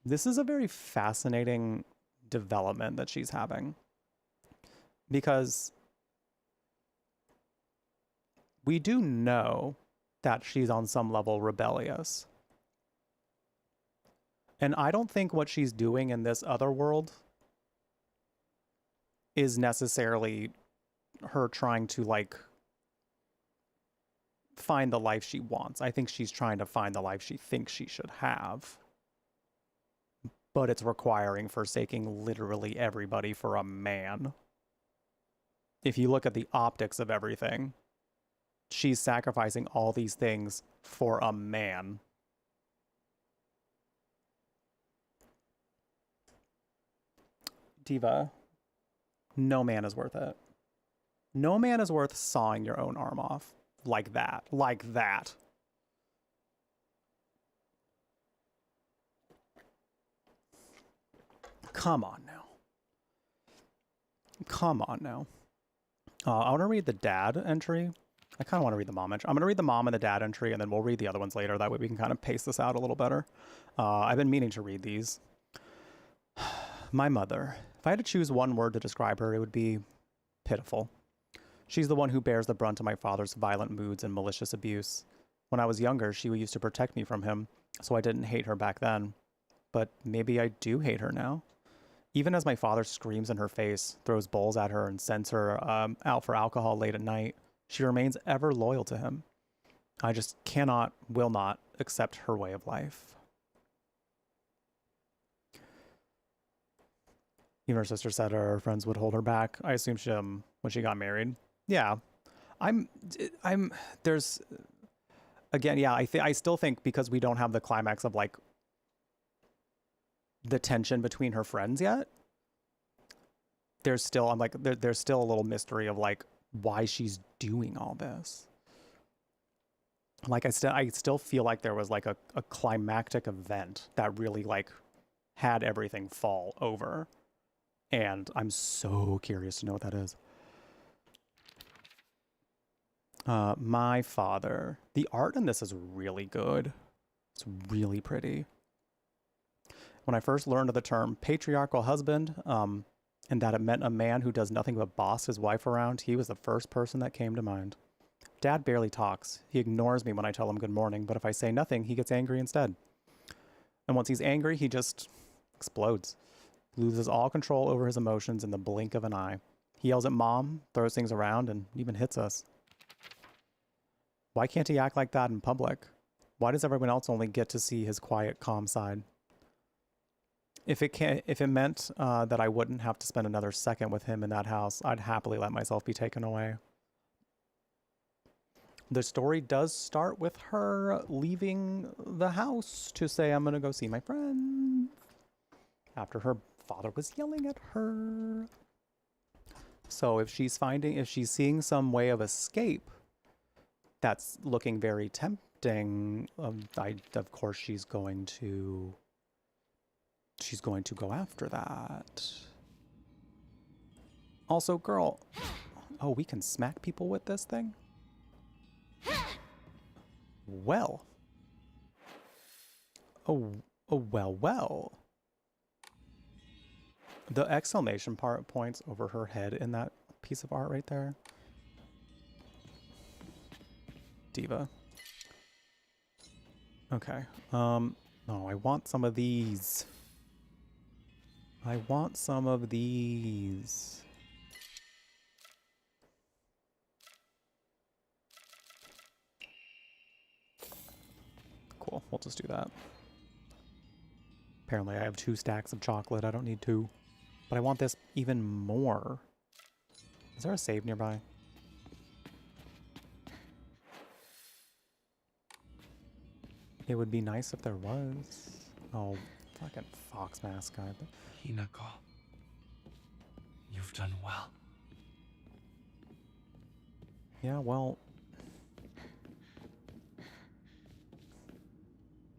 This is a very fascinating development that she's having, because we do know that she's on some level rebellious. And I don't think what she's doing in this other world is necessarily her trying to, like, find the life she wants. I think she's trying to find the life she thinks she should have. But it's requiring forsaking literally everybody for a man. If you look at the optics of everything, she's sacrificing all these things for a man. Diva, no man is worth it. No man is worth sawing your own arm off. Like that. Like that. Come on now. Come on now. I want to read the dad entry. I kind of want to read the mom entry. I'm going to read the mom and the dad entry, and then we'll read the other ones later. That way we can kind of pace this out a little better. I've been meaning to read these. My mother. If I had to choose one word to describe her, it would be pitiful. She's the one who bears the brunt of my father's violent moods and malicious abuse. When I was younger, she used to protect me from him, so I didn't hate her back then. But maybe I do hate her now. Even as my father screams in her face, throws bowls at her, and sends her out for alcohol late at night, she remains ever loyal to him. I just cannot, will not accept her way of life. Even her sister said her friends would hold her back. I assume she, when she got married. Yeah. There's, again, yeah, I still think because we don't have the climax of, like, the tension between her friends yet, there's still, I'm like, there's still a little mystery of, like, why she's doing all this. Like, I still feel like there was, like, a climactic event that really, like, had everything fall over. And I'm so curious to know what that is. My father. The art in this is really good. It's really pretty. When I first learned of the term patriarchal husband, and that it meant a man who does nothing but boss his wife around, he was the first person that came to mind. Dad barely talks. He ignores me when I tell him good morning, but if I say nothing, he gets angry instead. And once he's angry, he just explodes. Loses all control over his emotions in the blink of an eye. He yells at Mom, throws things around, and even hits us. Why can't he act like that in public? Why does everyone else only get to see his quiet, calm side? If it meant that I wouldn't have to spend another second with him in that house, I'd happily let myself be taken away. The story does start with her leaving the house to say, I'm going to go see my friend, after her father was yelling at her. So if she's seeing some way of escape that's looking very tempting, of course she's going to go after that. Also, girl, oh, we can smack people with this thing? Well. Oh, well. The exclamation points over her head in that piece of art right there. Diva. Okay. Oh, I want some of these. I want some of these. Cool, we'll just do that. Apparently I have 2 stacks of chocolate. I don't need 2. But I want this even more. Is there a save nearby? It would be nice if there was. Oh, fucking fox mascot. Hinako, you've done well. Yeah, well,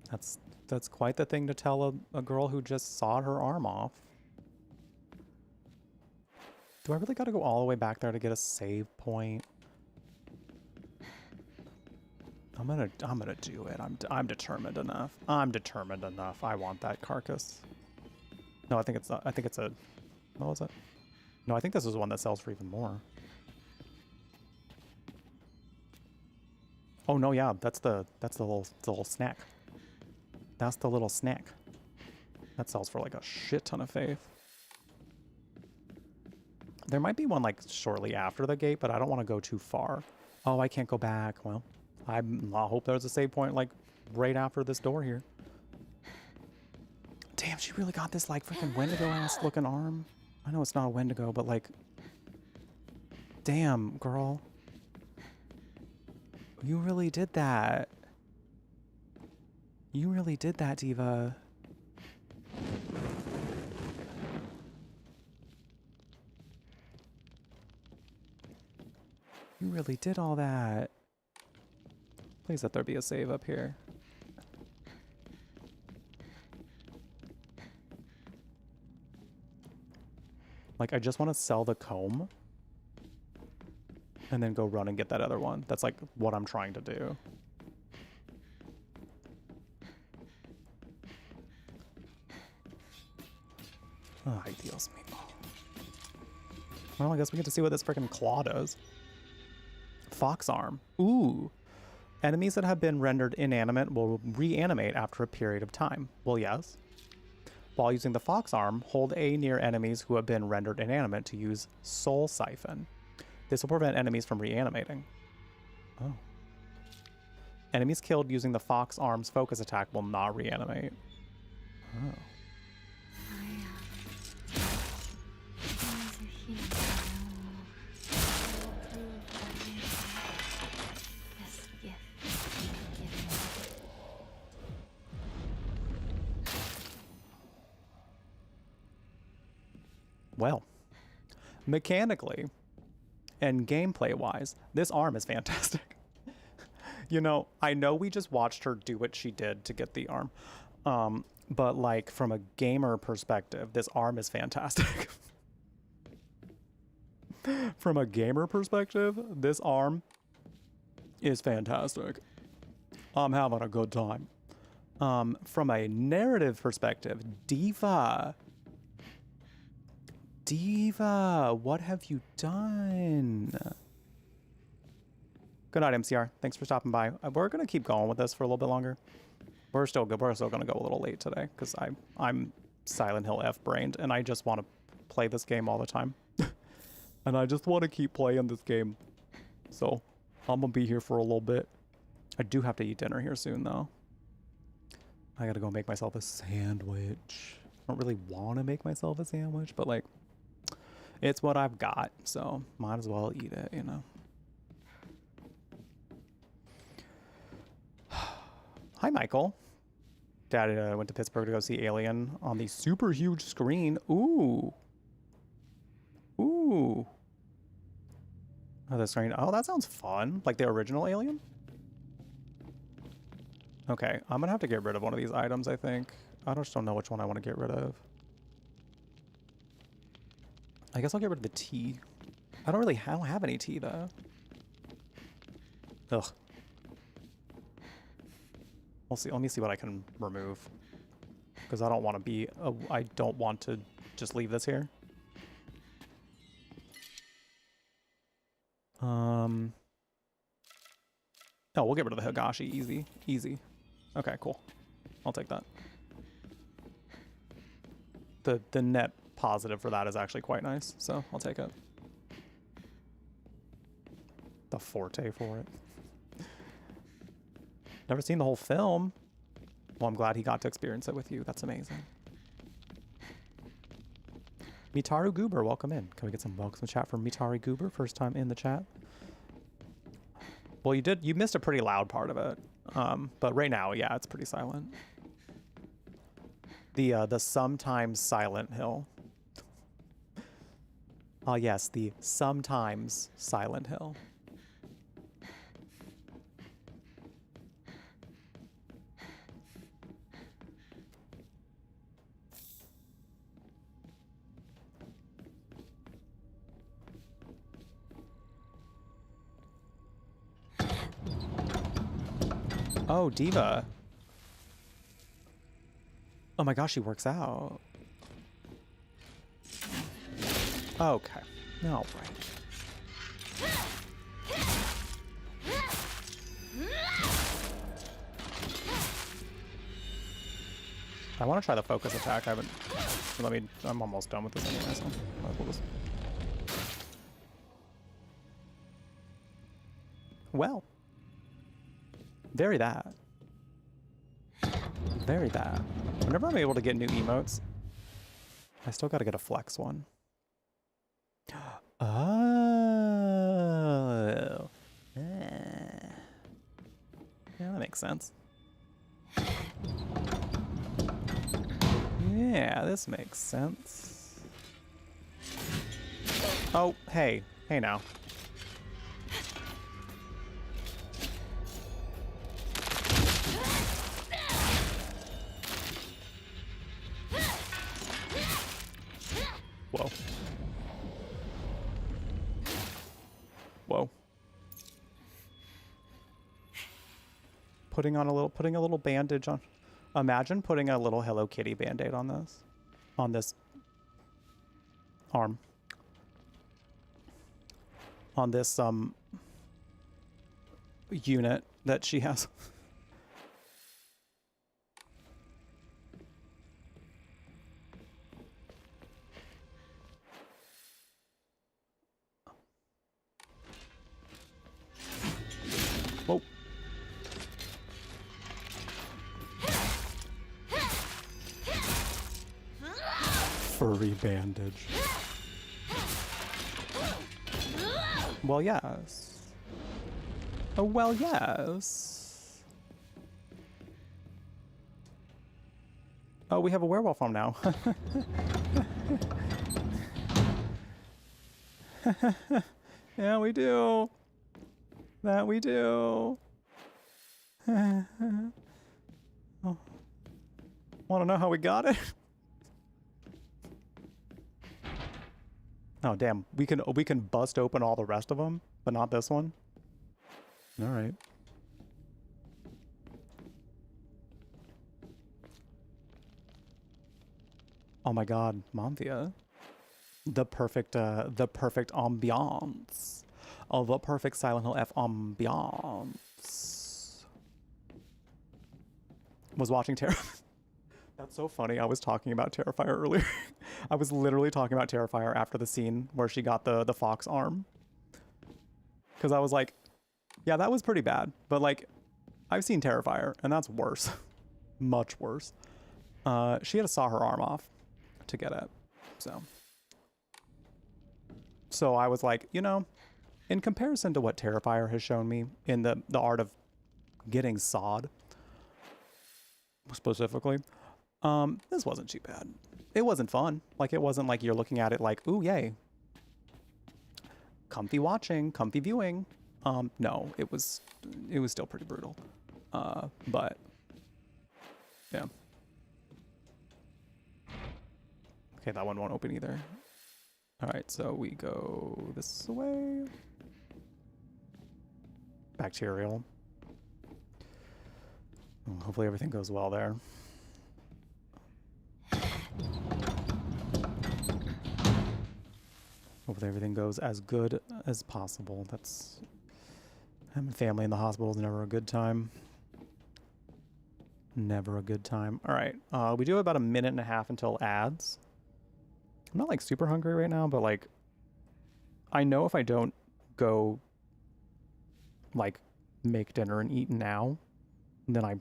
that's quite the thing to tell a girl who just sawed her arm off. Do I really gotta go all the way back there to get a save point? I'm gonna do it. I'm determined enough. I'm determined enough. I want that carcass. No, I think it's a, what was it? No, I think this is the one that sells for even more. Oh no, yeah, that's the little snack. That's the little snack. That sells for like a shit ton of faith. There might be one like shortly after the gate, but I don't want to go too far. Oh, I can't go back. Well, I hope there's a save point like right after this door here. Damn, she really got this like freaking Wendigo ass looking arm. I know it's not a Wendigo, but like, damn, girl. You really did that. You really did that, Diva. You really did all that. Please let there be a save up here. Like, I just want to sell the comb and then go run and get that other one. That's like what I'm trying to do. Oh, Dios mío. Well, I guess we get to see what this freaking claw does. Fox arm. Ooh. Enemies that have been rendered inanimate will reanimate after a period of time. Well, yes. While using the fox arm, hold A near enemies who have been rendered inanimate to use Soul Siphon. This will prevent enemies from reanimating. Oh. Enemies killed using the fox arm's focus attack will not reanimate. Oh. Well, mechanically and gameplay-wise, this arm is fantastic. You know, I know we just watched her do what she did to get the arm, but like from a gamer perspective, this arm is fantastic. From a gamer perspective, this arm is fantastic. I'm having a good time. From a narrative perspective, Diva Diva, what have you done? Good night, MCR. Thanks for stopping by. We're gonna keep going with this for a little bit longer. We're still good. We're still gonna go a little late today because I'm Silent Hill F-brained and I just want to play this game all the time. And I just want to keep playing this game. So I'm gonna be here for a little bit. I do have to eat dinner here soon though. I gotta go make myself a sandwich. I don't really want to make myself a sandwich, but like, it's what I've got, so might as well eat it, you know. Hi, Michael. Dad went to Pittsburgh to go see Alien on the super huge screen. Ooh. Ooh. Oh, the screen. Oh, that sounds fun. Like the original Alien? Okay, I'm gonna have to get rid of one of these items, I think. I just don't know which one I want to get rid of. I guess I'll get rid of the tea. I don't have any tea, though. Ugh. We'll see. Let me see what I can remove. Because I don't want to be... I don't want to just leave this here. Oh, we'll get rid of the Higashi. Easy. Easy. Okay, cool. I'll take that. The net positive for that is actually quite nice, so I'll take it. The forte for it. Never seen the whole film. Well, I'm glad he got to experience it with you. That's amazing. Mitaru Goober, welcome in. Can we get some welcome chat from Mitaru Goober? First time in the chat. Well, you missed a pretty loud part of it. But right now, yeah, it's pretty silent. The sometimes Silent Hill. Yes, the sometimes Silent Hill. Oh, Diva. Oh my gosh, she works out. Okay. All right. I want to try the focus attack. I haven't... I'm almost done with this anyway, so we'll just... Well. Very that. Very that. Whenever I'm able to get new emotes, I still gotta get a flex one. Oh. Yeah, that makes sense. Yeah, this makes sense. Oh, hey. Hey now. Whoa. Whoa. Putting a little bandage on. Imagine putting a little Hello Kitty band-aid on this. On this arm. On this unit that she has. Whoa. Furry bandage. Well, yes. Oh, well, yes. Oh, we have a werewolf farm now. Yeah, we do. That we do. Oh. Want to know how we got it? Oh damn, we can bust open all the rest of them, but not this one. All right. Oh my God, Monthia. the perfect ambiance. Oh, the perfect Silent Hill F ambiance. Was watching Terra. That's so funny. I was talking about Terrifier earlier. I was literally talking about Terrifier after the scene where she got the fox arm. Because I was like, yeah, that was pretty bad. But like, I've seen Terrifier, and that's worse. Much worse. She had to saw her arm off to get it. So I was like, you know, in comparison to what Terrifier has shown me in the art of getting sawed, specifically, this wasn't too bad. It wasn't fun. Like, it wasn't like you're looking at it like, ooh, yay. Comfy watching, comfy viewing. No, it was still pretty brutal. But yeah. Okay, that one won't open either. All right, so we go this way. Bacterial. Hopefully everything goes well there. Hopefully everything goes as good as possible. That's... having family in the hospital is never a good time. Never a good time. All right, we do have about a minute and a half until ads. I'm not like super hungry right now, but like, I know if I don't go like make dinner and eat now, then I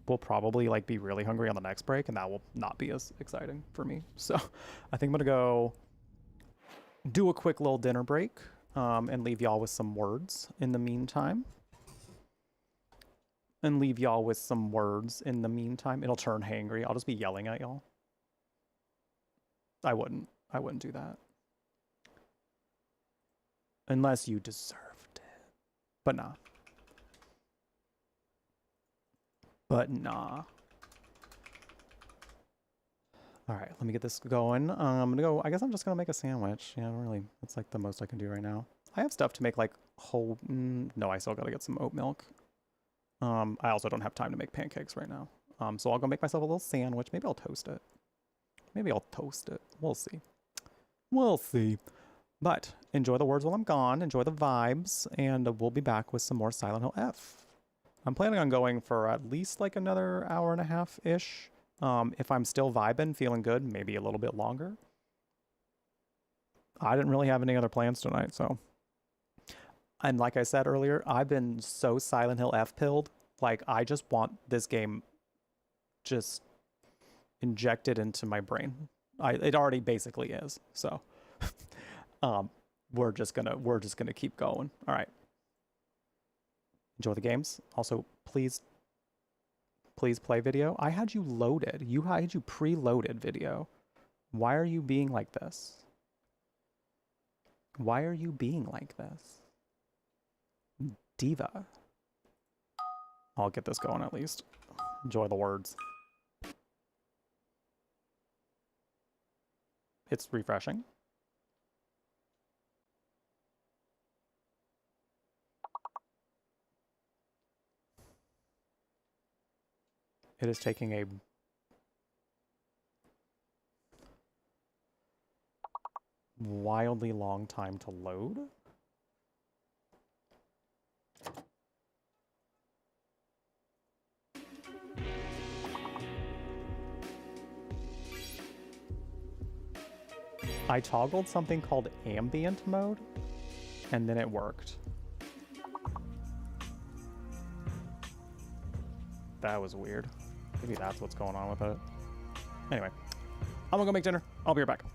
will probably like be really hungry on the next break, and that will not be as exciting for me. So I think I'm gonna go do a quick little dinner break and leave y'all with some words in the meantime. It'll turn hangry. I'll just be yelling at y'all. I wouldn't do that. Unless you deserved it. But nah. All right, let me get this going. I'm gonna go, I guess I'm just gonna make a sandwich. Yeah, really, that's like the most I can do right now. I have stuff to make like whole, no, I still gotta get some oat milk. I also don't have time to make pancakes right now. So I'll go make myself a little sandwich. Maybe I'll toast it. We'll see. We'll see. But enjoy the words while I'm gone. Enjoy the vibes. And we'll be back with some more Silent Hill F. I'm planning on going for at least like another hour and a half-ish. If I'm still vibing, feeling good, maybe a little bit longer. I didn't really have any other plans tonight, so... And like I said earlier, I've been so Silent Hill F-pilled. Like, I just want this game just injected into my brain. It already basically is. So, we're just gonna keep going. All right. Enjoy the games. Also, please play video. I had you loaded. I had you preloaded video. Why are you being like this? Diva. I'll get this going at least. Enjoy the words. It's refreshing. It is taking a wildly long time to load. I toggled something called ambient mode, and then it worked. That was weird. Maybe that's what's going on with it. Anyway, I'm gonna go make dinner. I'll be right back.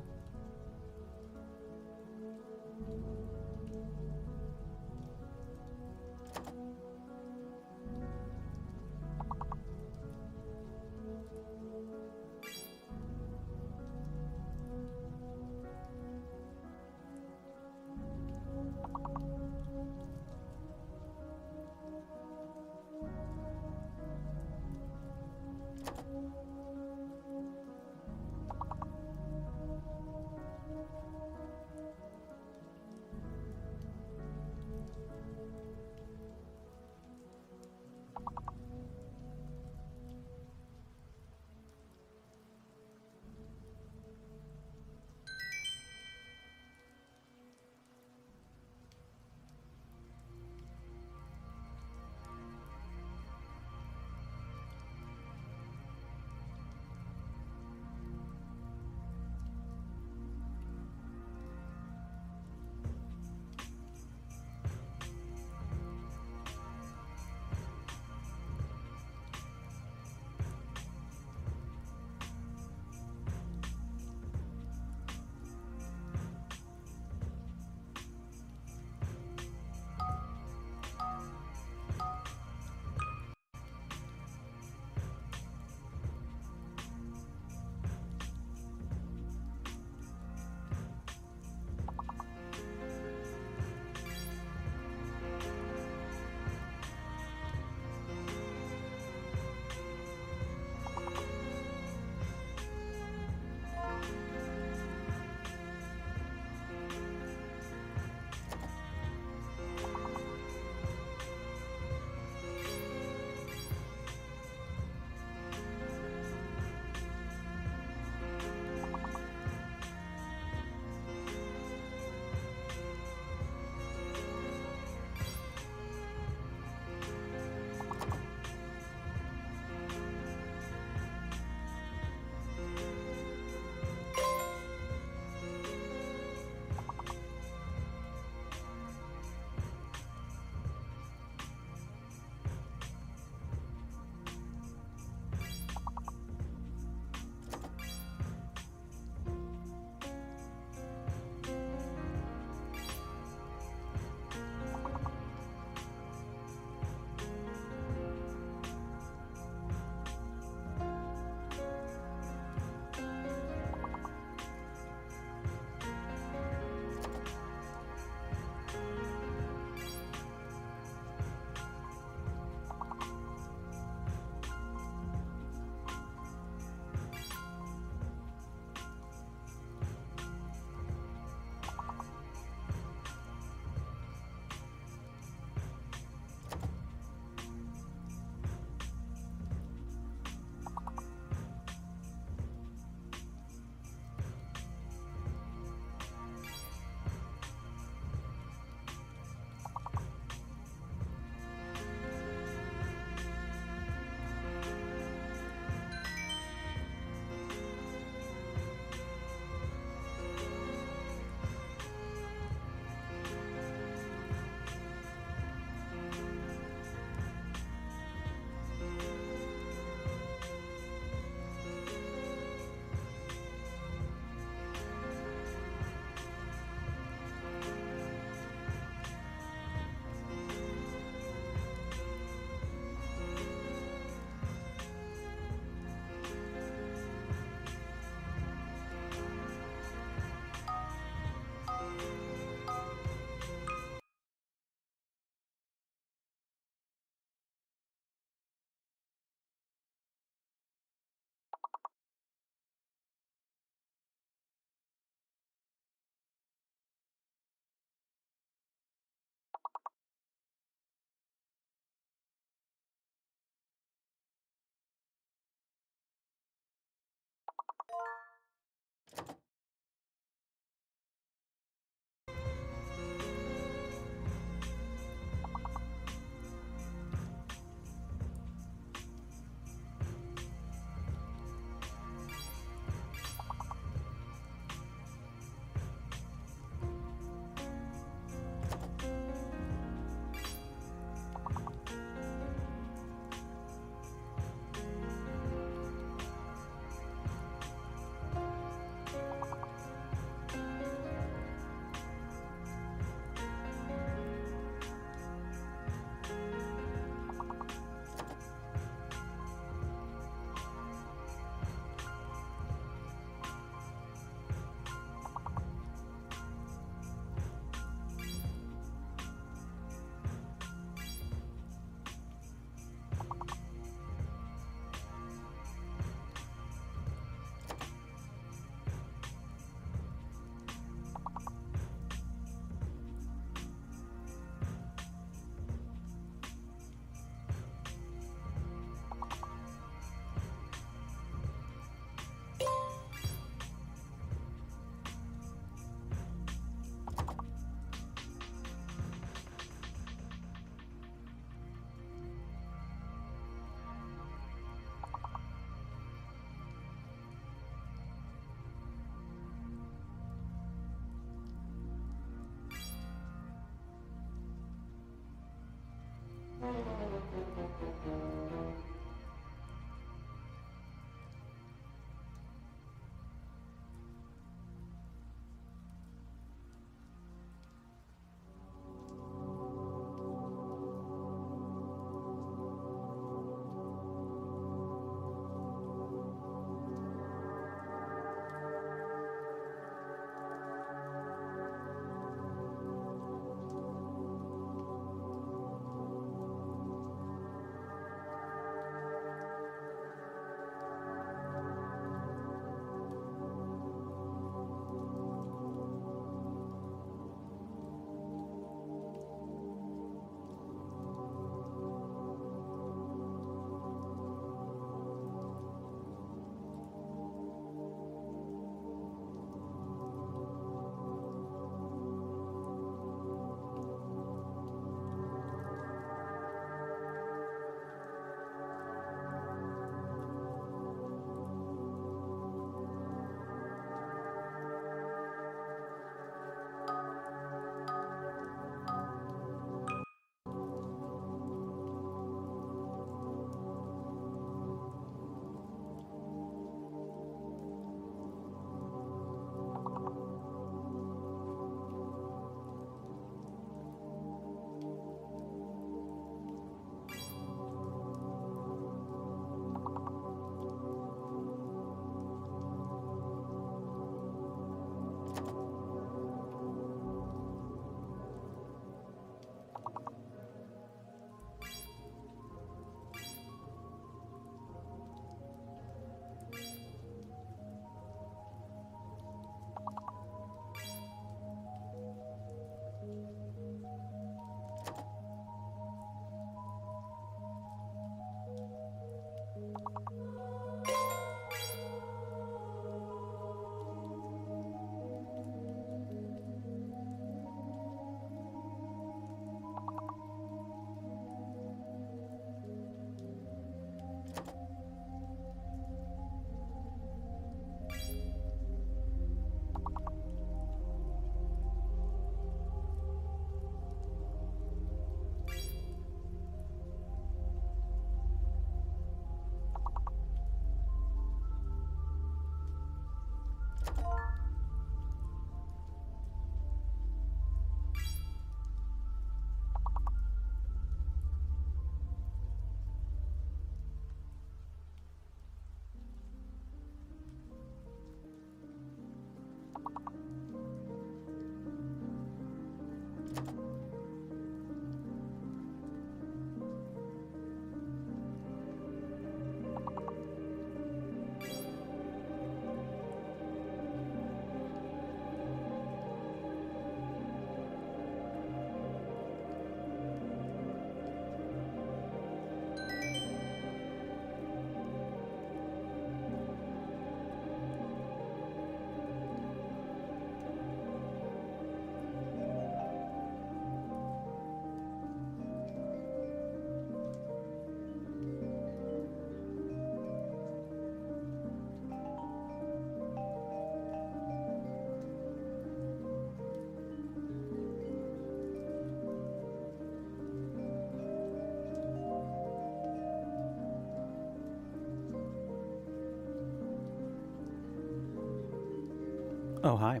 Oh, hi.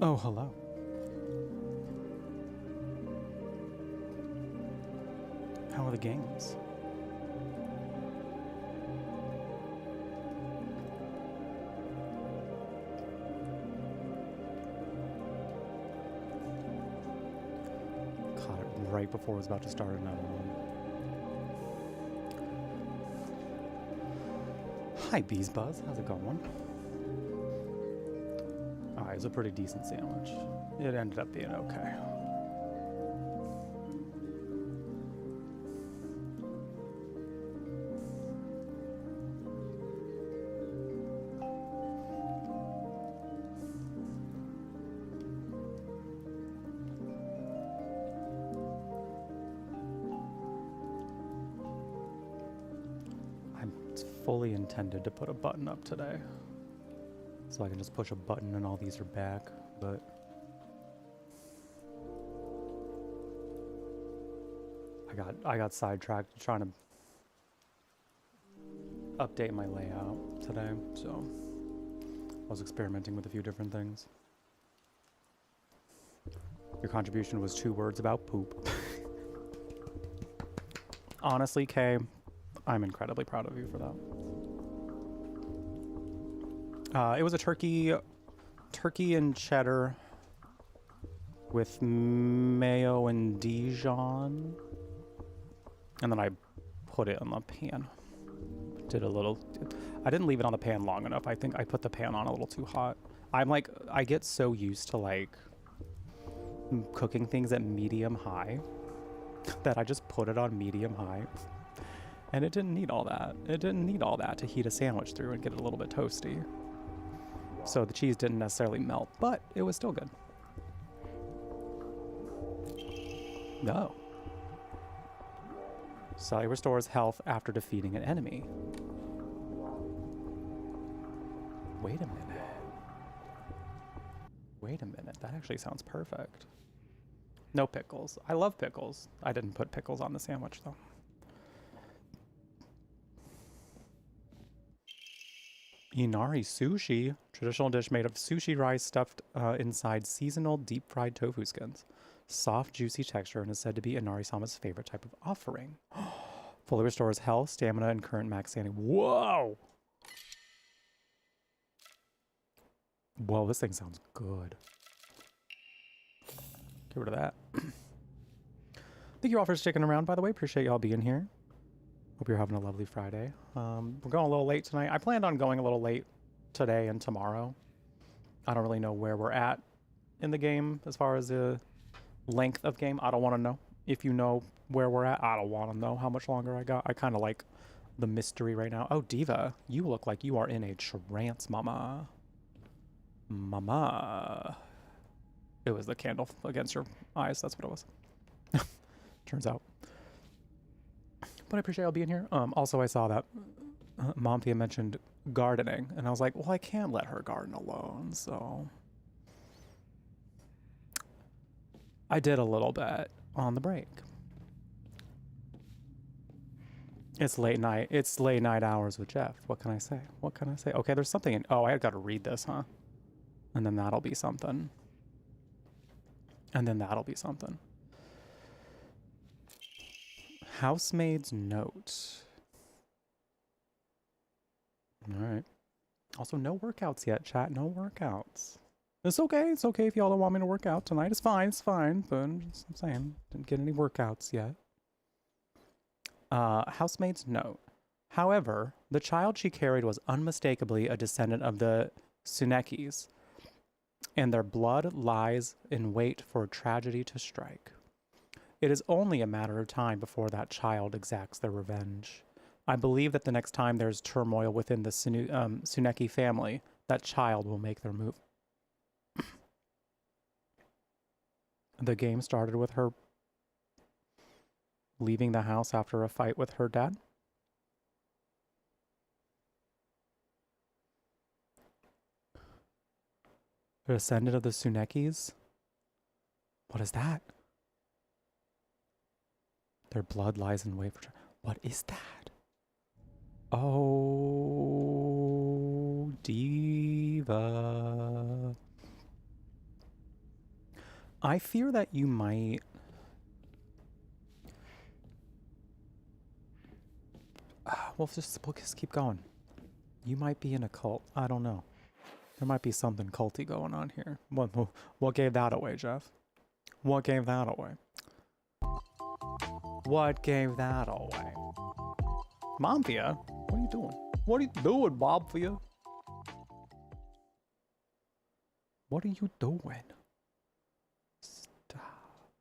Oh, hello. How are the games? Caught it right before I was about to start another one. Hi, Bees Buzz. How's it going? Alright, it was a pretty decent sandwich. It ended up being okay. I fully intended to put a button up today. So I can just push a button and all these are back, but I got sidetracked trying to update my layout today, so I was experimenting with a few different things. Your contribution was 2 words about poop. Honestly, Kay, I'm incredibly proud of you for that. It was a turkey and cheddar with mayo and Dijon, and then I put it in the pan. Did a little. I didn't leave it on the pan long enough. I think I put the pan on a little too hot. I'm like, I get so used to like cooking things at medium high that I just put it on medium high, and it didn't need all that. It didn't need all that to heat a sandwich through and get it a little bit toasty. So the cheese didn't necessarily melt, but it was still good. No. Cellular restores health after defeating an enemy. Wait a minute. Wait a minute. That actually sounds perfect. No pickles. I love pickles. I didn't put pickles on the sandwich, though. Inari sushi. Traditional dish made of sushi rice stuffed inside seasonal deep-fried tofu skins. Soft, juicy texture, and is said to be Inari-sama's favorite type of offering. Fully restores health, stamina, and current max standing. Whoa! Whoa, this thing sounds good. Get rid of that. Thank you all for sticking around, by the way. Appreciate y'all being here. Hope you're having a lovely Friday. We're going a little late tonight. I planned on going a little late today and tomorrow. I don't really know where we're at in the game as far as the length of game. I don't want to know. If you know where we're at, I don't want to know how much longer I got. I kind of like the mystery right now. Oh, Diva, you look like you are in a trance, mama. Mama. It was the candle against your eyes. That's what it was. Turns out. But I appreciate y'all being here. Also, I saw that Momthia mentioned gardening, and I was like, well, I can't let her garden alone, so I did a little bit on the break. It's late night. It's late night hours with Jeff. What can I say? What can I say? Okay, there's something in... Oh, I got to read this, huh? And then that'll be something. And then that'll be something. Housemaid's note. All right. Also, no workouts yet, chat. No workouts. It's okay. It's okay if y'all don't want me to work out tonight. It's fine. It's fine. But I'm saying, didn't get any workouts yet. Housemaid's note. However, the child she carried was unmistakably a descendant of the Tsunekis, and their blood lies in wait for tragedy to strike. It is only a matter of time before that child exacts their revenge. I believe that the next time there's turmoil within the Tsuneki family, that child will make their move. The game started with her leaving the house after a fight with her dad. The descendant of the Tsunekis? What is that? Their blood lies in wait for... What is that? Oh, Diva. I fear that you might... we'll just keep going. You might be in a cult. I don't know. There might be something culty going on here. What gave that away, Jeff? What gave that away? What gave that away? Momthia? What are you doing? What are you doing, Momthia? What are you doing? Stop.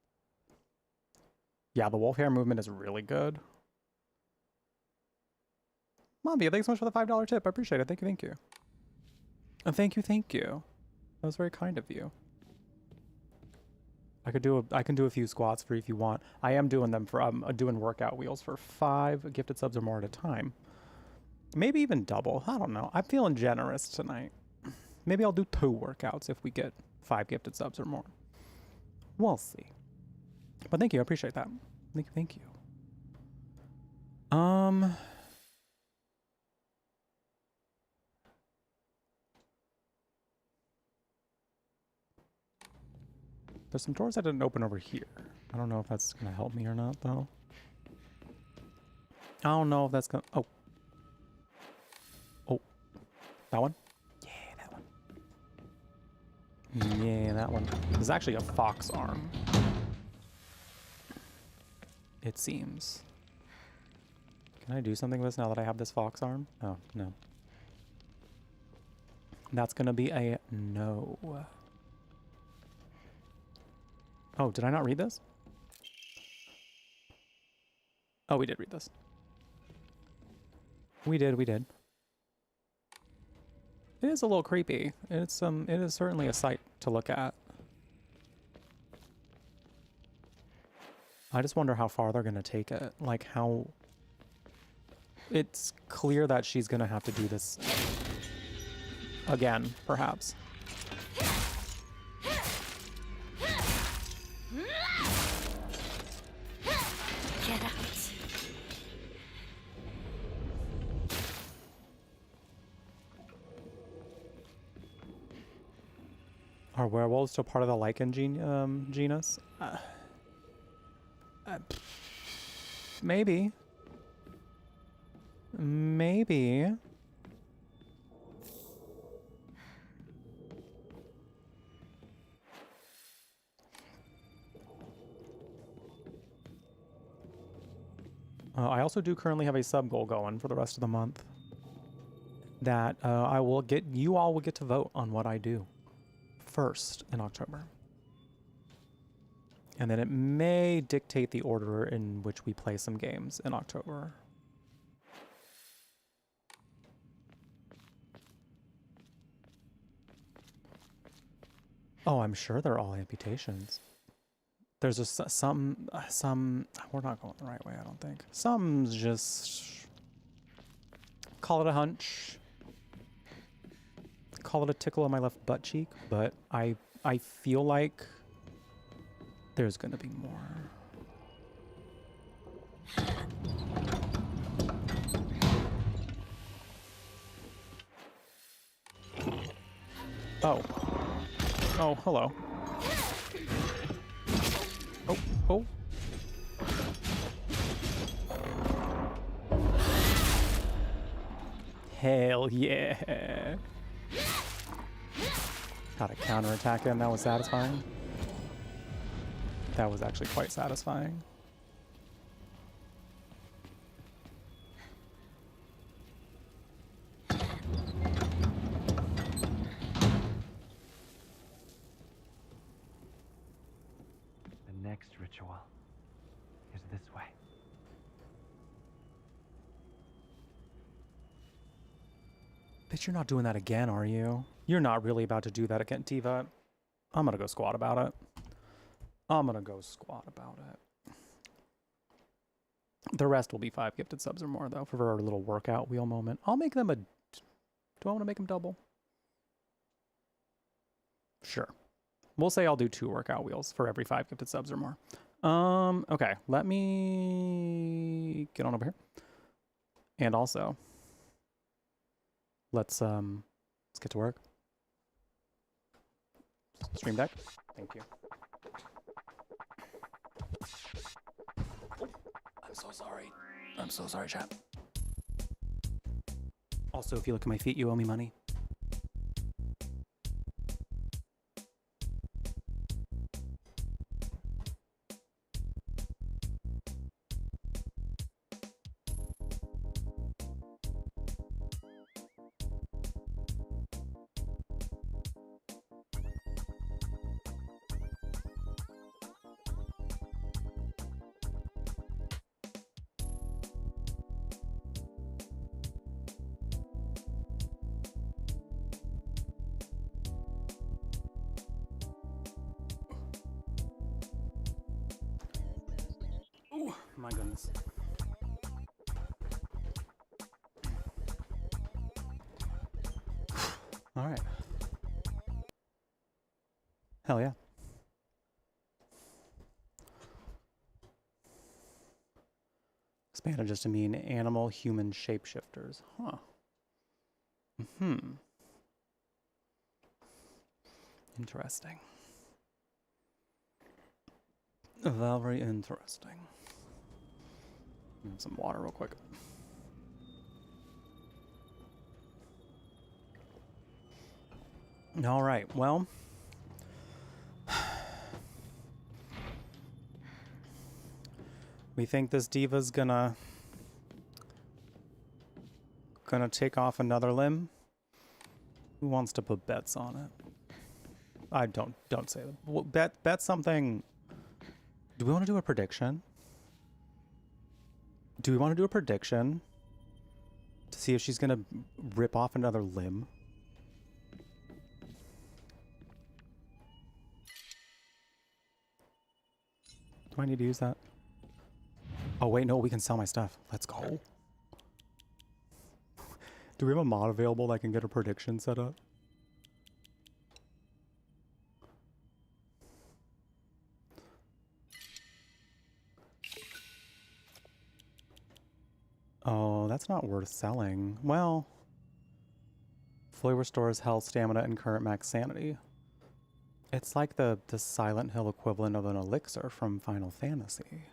Yeah, the wolf hair movement is really good. Momthia, thanks so much for the $5 tip. I appreciate it. Thank you, thank you. And thank you, thank you. That was very kind of you. I can do a few squats for you if you want. I am doing them for doing workout wheels for 5 gifted subs or more at a time. Maybe even double. I don't know. I'm feeling generous tonight. Maybe I'll do 2 workouts if we get 5 gifted subs or more. We'll see. But thank you, I appreciate that. Thank you. There's some doors I didn't open over here. I don't know if that's gonna help me or not, though. I don't know if that's gonna... Oh. Oh. That one? Yeah, that one. Yeah, that one. There's actually a fox arm. It seems. Can I do something with this now that I have this fox arm? Oh, no. That's gonna be a no. Oh, did I not read this? Oh, we did read this. We did. It is a little creepy. It is certainly a sight to look at. I just wonder how far they're gonna take it. Like how... It's clear that she's gonna have to do this again, perhaps. Get out. Are werewolves still part of the lichen genus? Maybe. Maybe. I also do currently have a sub goal going for the rest of the month that you all will get to vote on what I do first in October. And then it may dictate the order in which we play some games in October. Oh, I'm sure they're all amputations. There's just some, we're not going the right way, I don't think. Some's just, call it a hunch. Call it a tickle on my left butt cheek, but I feel like there's gonna be more. Oh. Oh, hello. Oh, oh. Hell yeah. Got a counterattack in, that was satisfying. That was actually quite satisfying. The next ritual is this way. Bitch, you're not doing that again, are you? You're not really about to do that again, Tiva. I'm gonna go squat about it. The rest will be 5 gifted subs or more, though, for our little workout wheel moment. I'll make them a... Do I want to make them double? Sure. We'll say I'll do 2 workout wheels for every 5 gifted subs or more. Okay. Let me get on over here. And also, let's get to work. Stream deck. Thank you. I'm so sorry. I'm so sorry, chat. Also, if you look at my feet, you owe me money. My goodness. All right. Hell yeah. Expanded just to mean animal human shapeshifters. Huh. Interesting. Very interesting. Have some water real quick. All right, well. We think this diva's gonna take off another limb. Who wants to put bets on it? I don't say that. Well, bet something. Do we want to do a prediction? Do we want to do a prediction to see if she's gonna rip off another limb? Do I need to use that? Oh wait, no, we can sell my stuff. Let's go. Do we have a mod available that I can get a prediction set up? Oh, that's not worth selling. Well, fully restores health, stamina, and current max sanity. It's like the Silent Hill equivalent of an elixir from Final Fantasy.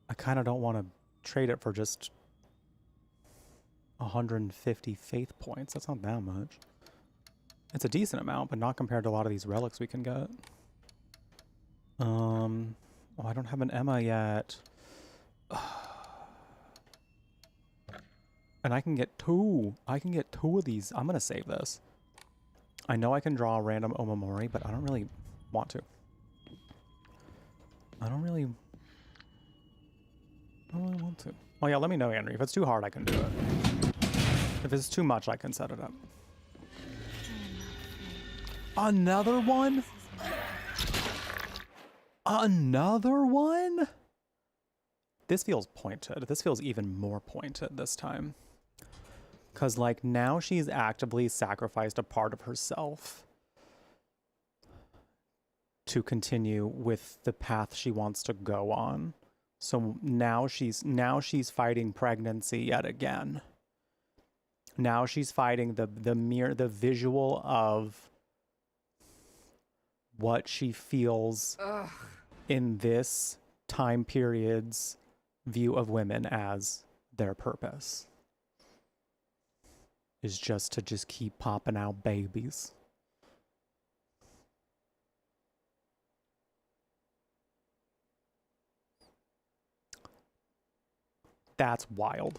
I kind of don't want to trade it for just 150 faith points. That's not that much. It's a decent amount, but not compared to a lot of these relics we can get. Oh, I don't have an Emma yet. And I can get two. I can get two of these. I'm going to save this. I know I can draw a random Omamori, but I don't really want to. I don't really want to. Oh yeah, let me know, Andrew. If it's too hard, I can do it. If it's too much, I can set it up. Another one? Another one? This feels pointed. This feels even more pointed this time. Because, like, now she's actively sacrificed a part of herself to continue with the path she wants to go on. So now she's fighting pregnancy yet again. Now she's fighting the visual of what she feels in this time period's view of women as their purpose. Is just to keep popping out babies. That's wild.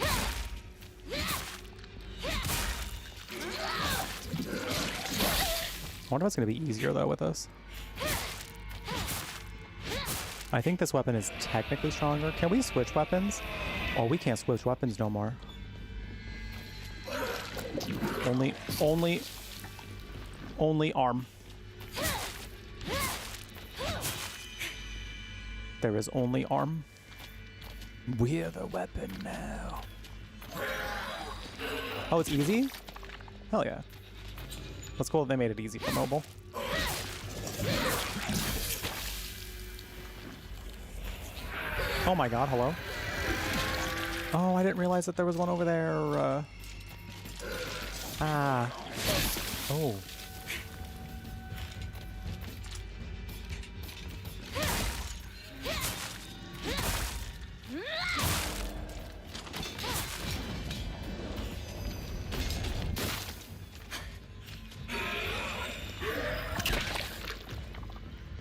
I wonder if it's going to be easier, though, with this. I think this weapon is technically stronger. Can we switch weapons? Oh, we can't switch weapons no more. Only arm. There is only arm. We're the weapon now. Oh, it's easy? Hell yeah. That's cool that they made it easy for mobile. Oh my god, hello? Oh, I didn't realize that there was one over there. Oh.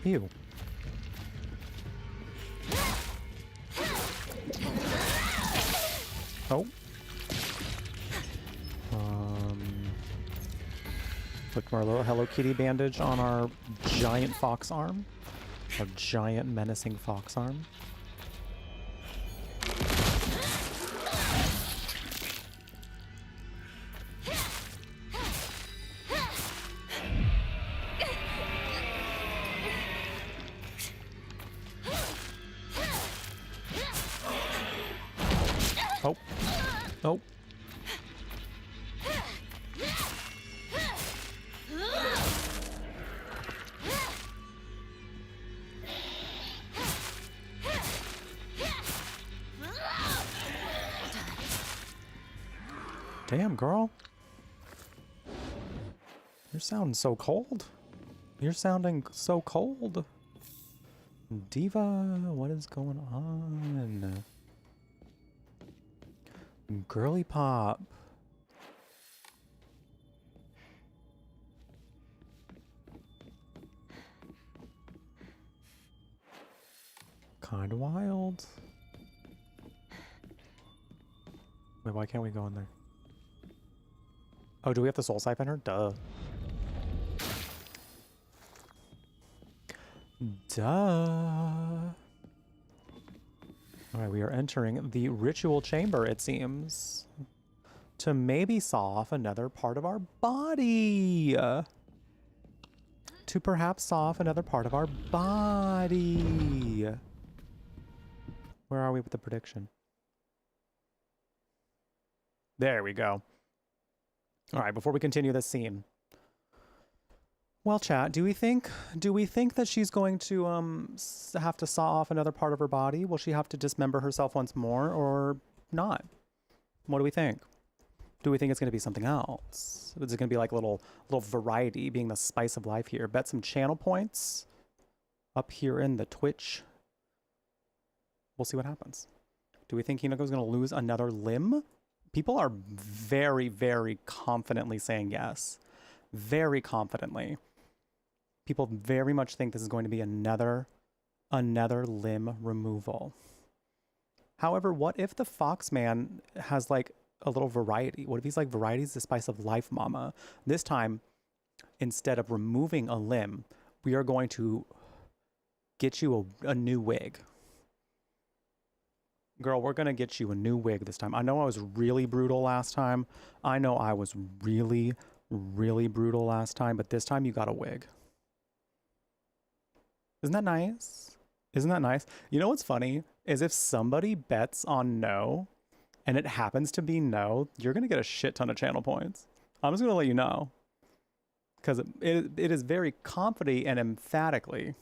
Ew. Oh. Put our little Hello Kitty bandage on our giant fox arm. Our giant menacing fox arm. Oh. Oh. Damn, girl. You're sounding so cold. You're sounding so cold. Diva, what is going on? Girly pop. Kinda wild. Wait, why can't we go in there? Oh, do we have to soul siphon her? Duh. Duh. Alright, we are entering the ritual chamber, it seems. To maybe saw off another part of our body. To perhaps saw off another part of our body. Where are we with the prediction? There we go. Alright, before we continue this scene. Well, chat, do we think that she's going to have to saw off another part of her body? Will she have to dismember herself once more or not? What do we think? Do we think it's going to be something else? Is it going to be like a little variety, being the spice of life here? Bet some channel points up here in the Twitch. We'll see what happens. Do we think Hinako's going to lose another limb? People are very, very confidently saying yes. Very confidently. People very much think this is going to be another limb removal. However, what if the Foxman has like a little variety? What if he's like, variety's the spice of life, mama? This time, instead of removing a limb, we are going to get you a new wig. Girl, we're going to get you a new wig this time. I know I was really brutal last time. I know I was really, really brutal last time, but this time you got a wig. Isn't that nice? Isn't that nice? You know what's funny is if somebody bets on no and it happens to be no, you're going to get a shit ton of channel points. I'm just going to let you know. Because it is very confidently and emphatically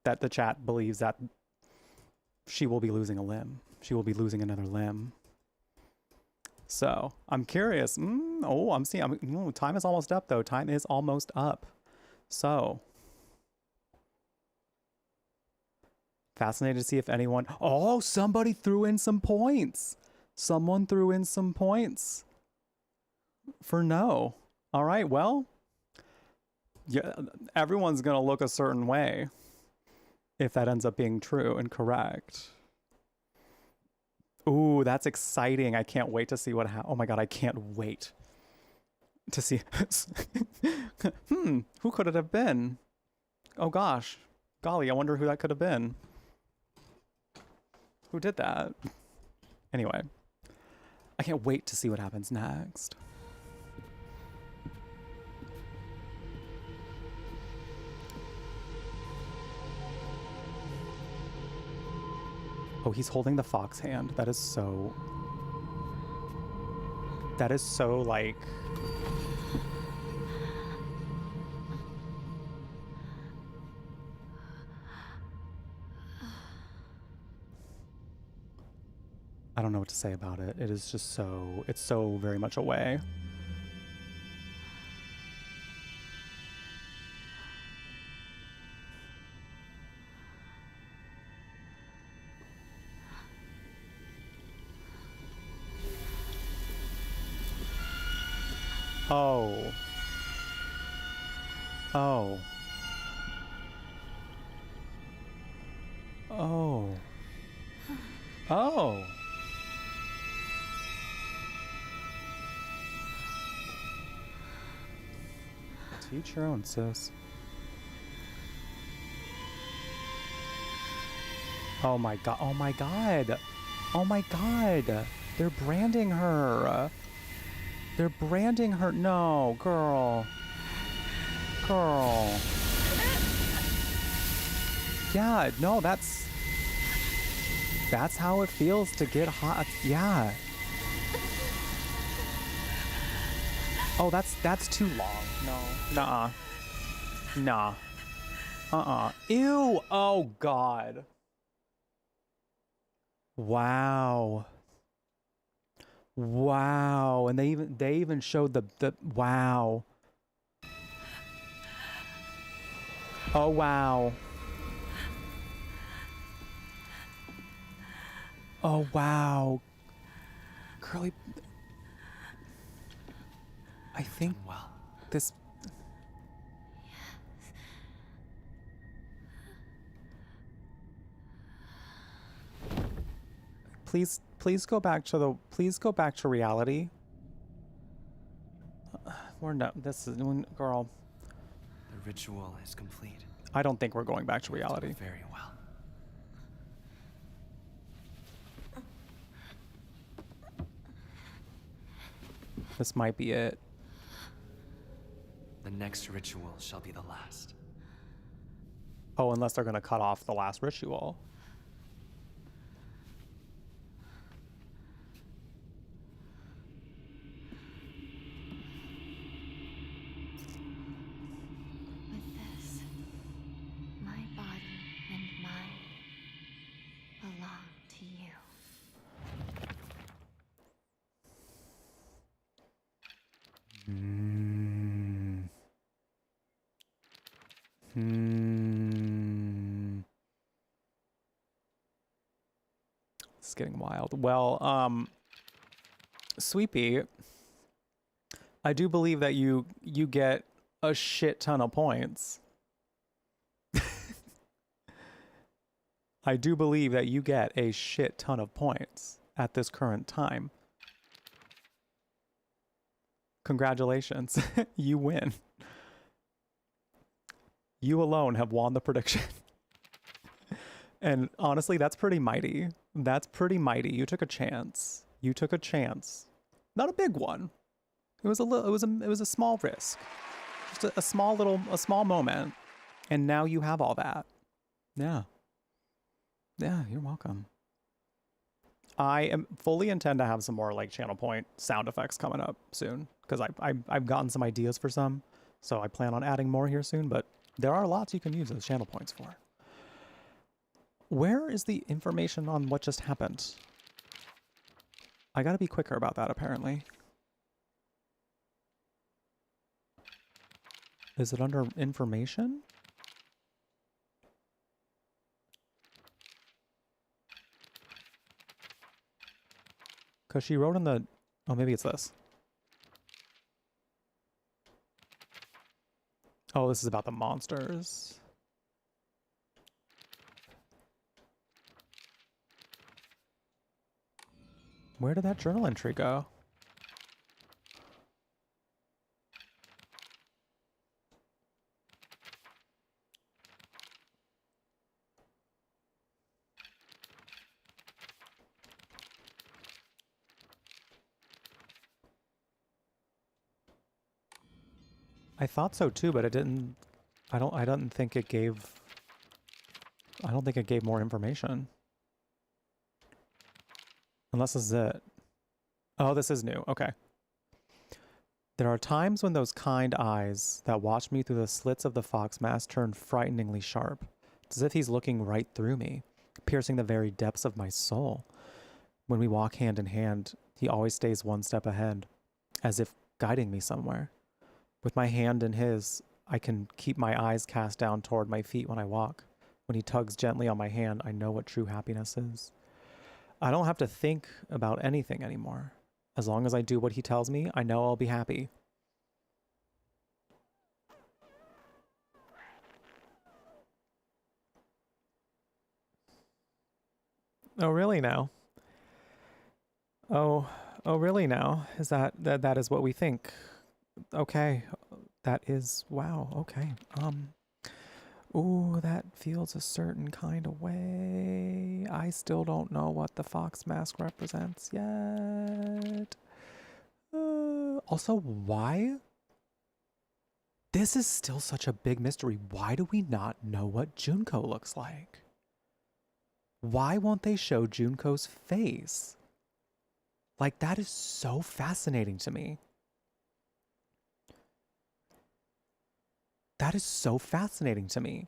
that the chat believes that she will be losing a limb. She will be losing another limb. So I'm curious. I'm seeing. Time is almost up, though. Time is almost up. So fascinated to see if anyone. Oh, somebody threw in some points. Someone threw in some points for no. All right. Well, yeah, everyone's gonna look a certain way if that ends up being true and correct. Ooh, that's exciting. I can't wait to see what happens. Oh my god, I can't wait to see. Who could it have been? Oh gosh. Golly, I wonder who that could have been. Who did that? Anyway, I can't wait to see what happens next. Oh, he's holding the fox hand. That is so like... I don't know what to say about it. It is just so... It's so very much away. Oh. Oh. Oh. Oh. Teach your own, sis. Oh my god. Oh my god. Oh my god. They're branding her. They're branding her. No, girl. Girl. Yeah, no, that's... That's how it feels to get hot. Yeah. Oh, that's too long. No. Nuh-uh. Nah. Ew. Oh, God. Wow. Wow. And they even showed the wow. Oh, wow. Oh, wow. Curly, I think Well, this... Please go back to reality. We're not, this is, girl. the ritual is complete. I don't think we're going back to reality. Very well. This might be it. The next ritual shall be the last. Oh, unless they're gonna cut off the last ritual. With this, my body and mind belong to you. It's getting wild. Well, Sweepy, I do believe that you get a shit ton of points. I do believe that you get a shit ton of points at this current time. Congratulations. You win. You alone have won the prediction. And honestly, that's pretty mighty. That's pretty mighty. You took a chance. You took a chance. Not a big one. It was a small risk. Just a small moment. And now you have all that. Yeah. Yeah, you're welcome. I fully intend to have some more like channel point sound effects coming up soon, because I've gotten some ideas for some, so I plan on adding more here soon, but there are lots you can use those channel points for. Where is the information on what just happened? I gotta be quicker about that, apparently. Is it under information? Because she wrote in the... Oh, maybe it's this. Oh, this is about the monsters. Where did that journal entry go? I thought so too, but it didn't. I don't think it gave more information. Unless this is it. Oh, this is new. Okay. There are times when those kind eyes that watch me through the slits of the fox mask turn frighteningly sharp. It's as if he's looking right through me, piercing the very depths of my soul. When we walk hand in hand, he always stays one step ahead, as if guiding me somewhere. With my hand in his, I can keep my eyes cast down toward my feet when I walk. When he tugs gently on my hand, I know what true happiness is. I don't have to think about anything anymore. As long as I do what he tells me, I know I'll be happy. Oh, really now? Oh, really now? Is that is what we think? Okay. That is, wow, okay. Ooh, that feels a certain kind of way. I still don't know what the fox mask represents yet. Also, why? This is still such a big mystery. Why do we not know what Junko looks like? Why won't they show Junko's face? Like, that is so fascinating to me. That is so fascinating to me.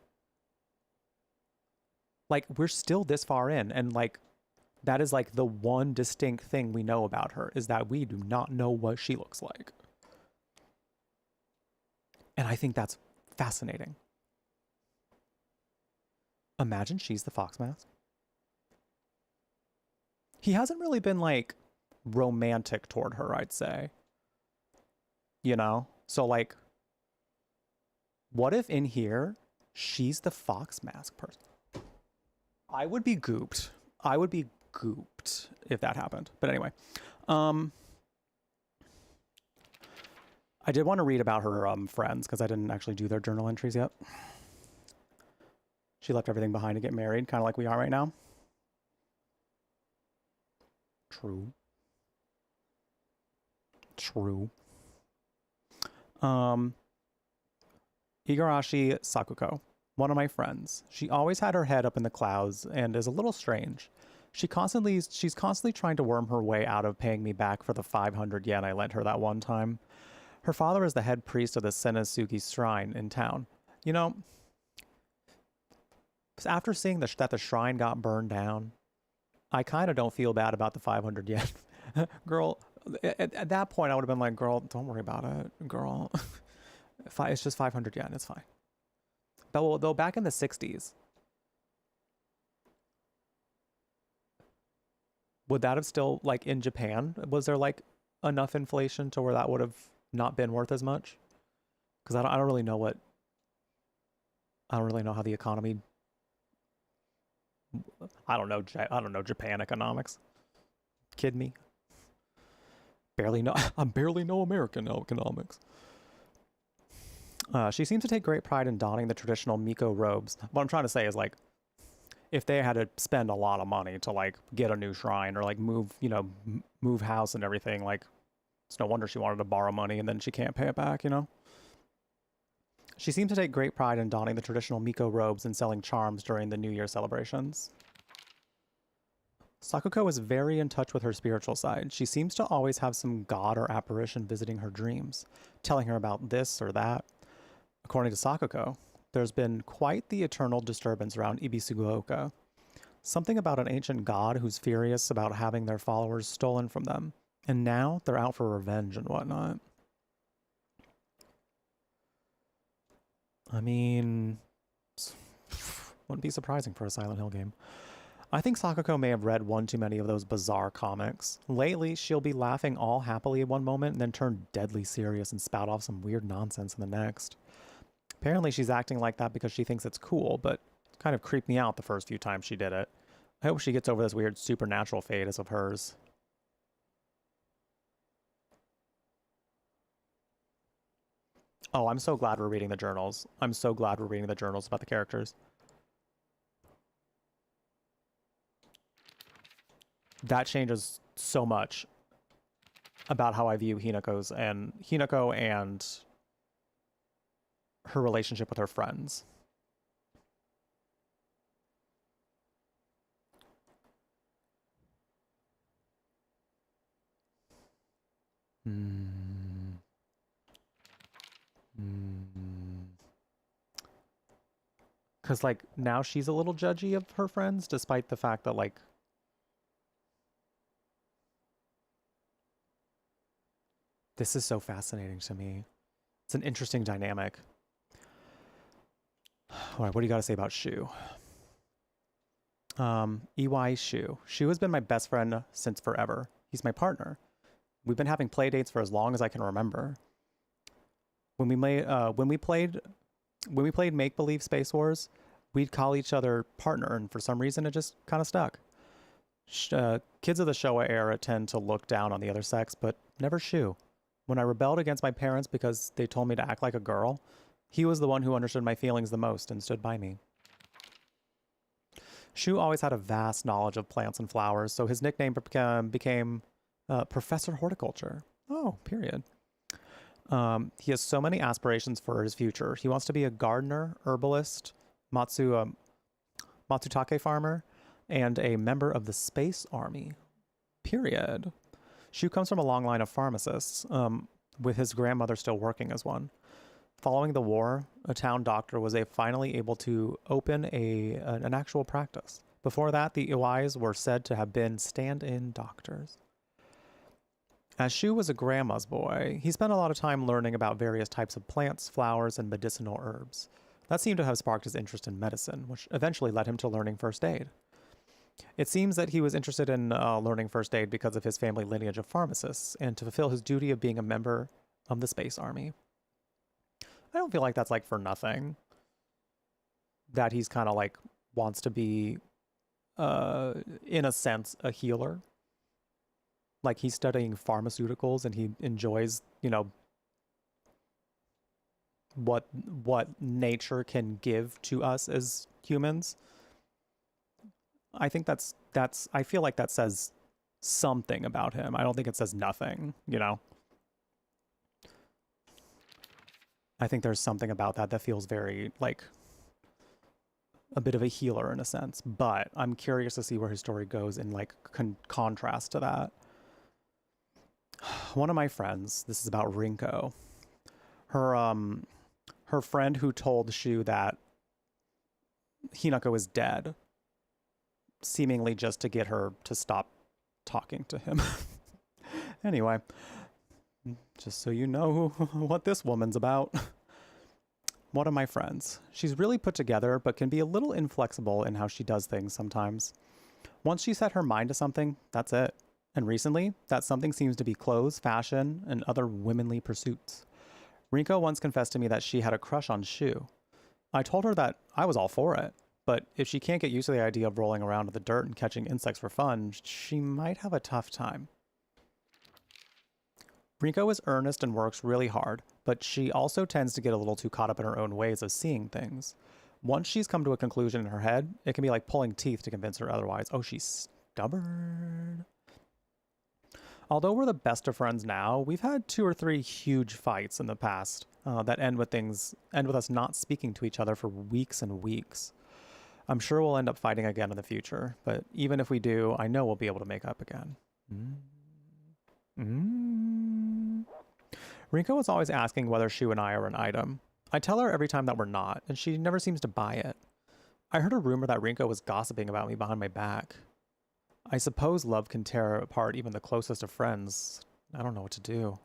Like, we're still this far in, and like, that is like the one distinct thing we know about her, is that we do not know what she looks like. And I think that's fascinating. Imagine she's the Fox Mask. He hasn't really been like romantic toward her, I'd say. You know? So like, what if in here she's the Fox Mask person? I would be gooped. I would be gooped if that happened. But anyway, I did want to read about her friends because I didn't actually do their journal entries yet. She left everything behind to get married, kind of like we are right now. True. True. Igarashi Sakuko, one of my friends. She always had her head up in the clouds and is a little strange. She's constantly trying to worm her way out of paying me back for the 500 yen I lent her that one time. Her father is the head priest of the Senatsugi shrine in town. You know, after seeing that the shrine got burned down, I kind of don't feel bad about the 500 yen. Girl, at that point, I would have been like, girl, don't worry about it, girl. It's just 500 yen, it's fine. But though back in the 60s, would that have still, like in Japan, was there like enough inflation to where that would have not been worth as much? Because I don't really know how the economy. I don't know Japan economics. Kid me. I barely know American economics. She seems to take great pride in donning the traditional Miko robes. What I'm trying to say is, like, if they had to spend a lot of money to like get a new shrine or like move house and everything, like, it's no wonder she wanted to borrow money and then she can't pay it back, you know? She seems to take great pride in donning the traditional Miko robes and selling charms during the New Year celebrations. Sakuko is very in touch with her spiritual side. She seems to always have some god or apparition visiting her dreams, telling her about this or that. According to Sakuko, there's been quite the eternal disturbance around Ibisuguoka. Something about an ancient god who's furious about having their followers stolen from them, and now they're out for revenge and whatnot. I mean, wouldn't be surprising for a Silent Hill game. I think Sakuko may have read one too many of those bizarre comics. Lately, she'll be laughing all happily at one moment and then turn deadly serious and spout off some weird nonsense in the next. Apparently, she's acting like that because she thinks it's cool, but it kind of creeped me out the first few times she did it. I hope she gets over this weird supernatural phase of hers. Oh, I'm so glad we're reading the journals. I'm so glad we're reading the journals about the characters. That changes so much about how I view Hinako and her relationship with her friends. Because, like, now she's a little judgy of her friends, despite the fact that, like, this is so fascinating to me. It's an interesting dynamic. All right, what do you got to say about Shu? EY Shu. Shu has been my best friend since forever. He's my partner. We've been having play dates for as long as I can remember. When we played Make Believe Space Wars, we'd call each other partner, and for some reason it just kind of stuck. Kids of the Showa era tend to look down on the other sex, but never Shu. When I rebelled against my parents because they told me to act like a girl, he was the one who understood my feelings the most and stood by me. Shu always had a vast knowledge of plants and flowers, so his nickname became Professor Horticulture. Oh, period. He has so many aspirations for his future. He wants to be a gardener, herbalist, Matsutake farmer, and a member of the Space Army. Period. Shu comes from a long line of pharmacists, with his grandmother still working as one. Following the war, a town doctor was finally able to open an actual practice. Before that, the Iwais were said to have been stand-in doctors. As Shu was a grandma's boy, he spent a lot of time learning about various types of plants, flowers, and medicinal herbs. That seemed to have sparked his interest in medicine, which eventually led him to learning first aid. It seems that he was interested in learning first aid because of his family lineage of pharmacists and to fulfill his duty of being a member of the Space Army. I don't feel like that's like for nothing. That he's kind of like wants to be, in a sense, a healer. Like he's studying pharmaceuticals and he enjoys, you know, what nature can give to us as humans. I think that's I feel like that says something about him. I don't think it says nothing, you know. I think there's something about that feels very like a bit of a healer in a sense, but I'm curious to see where his story goes in like contrast to that. One of my friends, this is about Rinko. Her friend who told Shu that Hinako is dead, seemingly just to get her to stop talking to him. Anyway, just so you know what this woman's about. One of my friends. She's really put together, but can be a little inflexible in how she does things sometimes. Once she set her mind to something, that's it. And recently, that something seems to be clothes, fashion, and other womanly pursuits. Rinko once confessed to me that she had a crush on Shu. I told her that I was all for it, but if she can't get used to the idea of rolling around in the dirt and catching insects for fun, she might have a tough time. Rinko is earnest and works really hard, but she also tends to get a little too caught up in her own ways of seeing things. Once she's come to a conclusion in her head, it can be like pulling teeth to convince her otherwise. Oh, she's stubborn. Although we're the best of friends now, we've had 2 or 3 huge fights in the past that end with us not speaking to each other for weeks and weeks. I'm sure we'll end up fighting again in the future, but even if we do, I know we'll be able to make up again. Rinko was always asking whether Shu and I are an item. I tell her every time that we're not, and she never seems to buy it. I heard a rumor that Rinko was gossiping about me behind my back. I suppose love can tear apart even the closest of friends. I don't know what to do.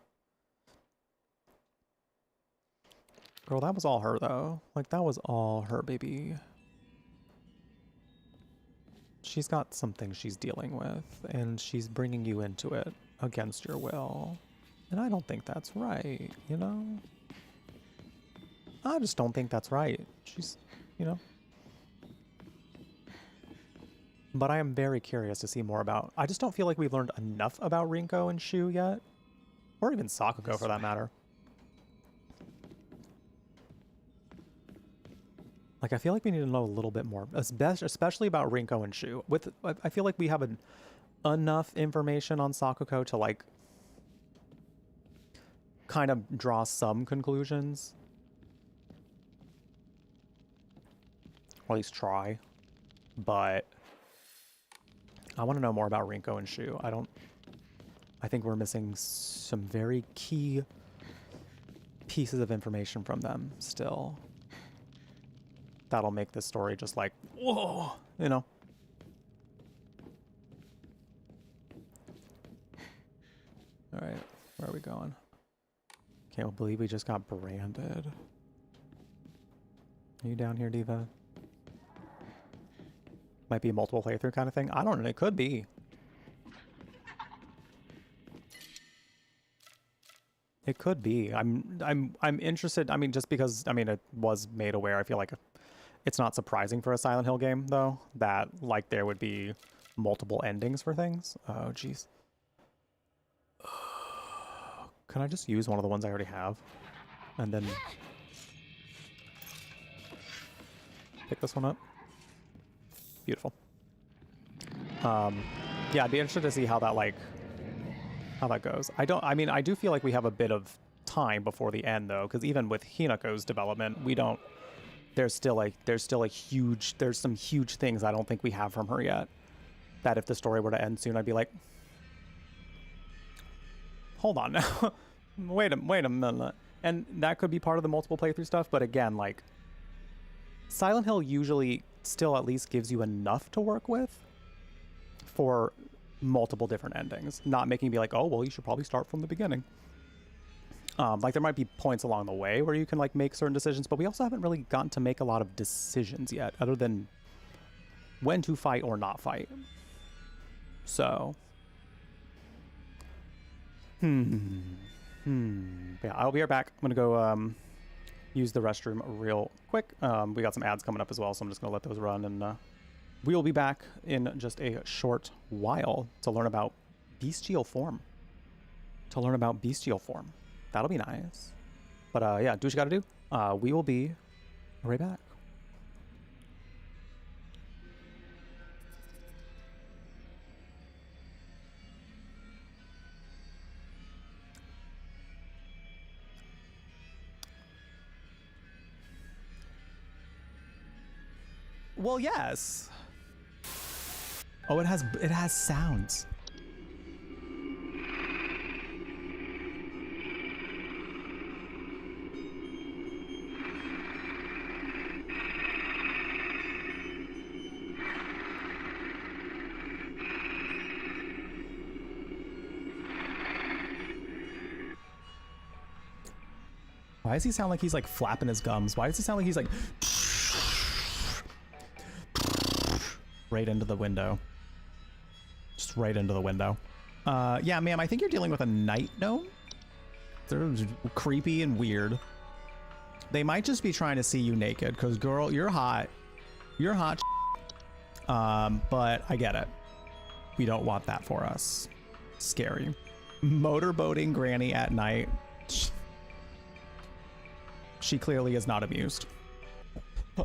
Girl, that was all her, though. Like, that was all her, baby. She's got something she's dealing with, and she's bringing you into it against your will. And I don't think that's right, you know? I just don't think that's right. She's, you know? But I am very curious to see more about... I just don't feel like we've learned enough about Rinko and Shu yet. Or even Sakuko, for that matter. Like, I feel like we need to know a little bit more, especially about Rinko and Shu. I feel like we have enough information on Sakuko to, like, kind of draw some conclusions. Or at least try. But I want to know more about Rinko and Shu. I think we're missing some very key pieces of information from them still. That'll make this story just like, whoa, you know? All right, where are we going? Can't believe we just got branded. Are you down here, Diva? Might be a multiple playthrough kind of thing. I don't know. It could be. It could be. I'm interested. I mean, just because it was made aware. I feel like it's not surprising for a Silent Hill game, though, that like there would be multiple endings for things. Oh, jeez. Can I just use one of the ones I already have, and then pick this one up? Beautiful. Yeah, I'd be interested to see how that goes. I do feel like we have a bit of time before the end, though, because even with Hinako's development, we don't there's some huge things I don't think we have from her yet. That if the story were to end soon, I'd be like, hold on now. wait a minute. And that could be part of the multiple playthrough stuff, but again, like, Silent Hill usually still at least gives you enough to work with for multiple different endings, not making you be like, oh, well, you should probably start from the beginning. Like, there might be points along the way where you can, like, make certain decisions, but we also haven't really gotten to make a lot of decisions yet, other than when to fight or not fight. So, yeah, I'll be right back. I'm gonna go use the restroom real quick. We got some ads coming up as well, so I'm just gonna let those run, and we will be back in just a short while to learn about bestial form. That'll be nice. But yeah, do what you gotta do. We will be right back. Well, yes. Oh, it has sounds. Why does he sound like he's like flapping his gums? Why does it sound like he's like right into the window? Just right into the window. Yeah, ma'am, I think you're dealing with a night gnome. They're creepy and weird. They might just be trying to see you naked, because girl, you're hot. You're hot. But I get it. We don't want that for us. Scary. Motorboating Granny at night. She clearly is not amused.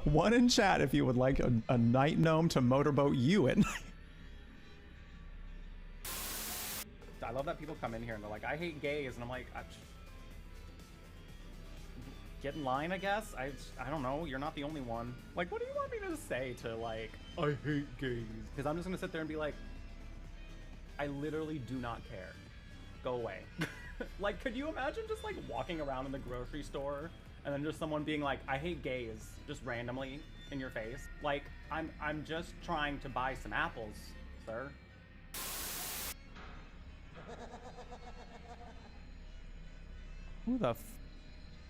One in chat if you would like a night gnome to motorboat you at night. I love that people come in here and they're like, I hate gays, and I'm like, get in line, I guess. I don't know. You're not the only one. Like, what do you want me to say to, like, I hate gays? Because I'm just gonna sit there and be like, I literally do not care. Go away. Like, could you imagine just like walking around in the grocery store and then just someone being like, I hate gays, just randomly in your face? Like, I'm just trying to buy some apples, sir. Who the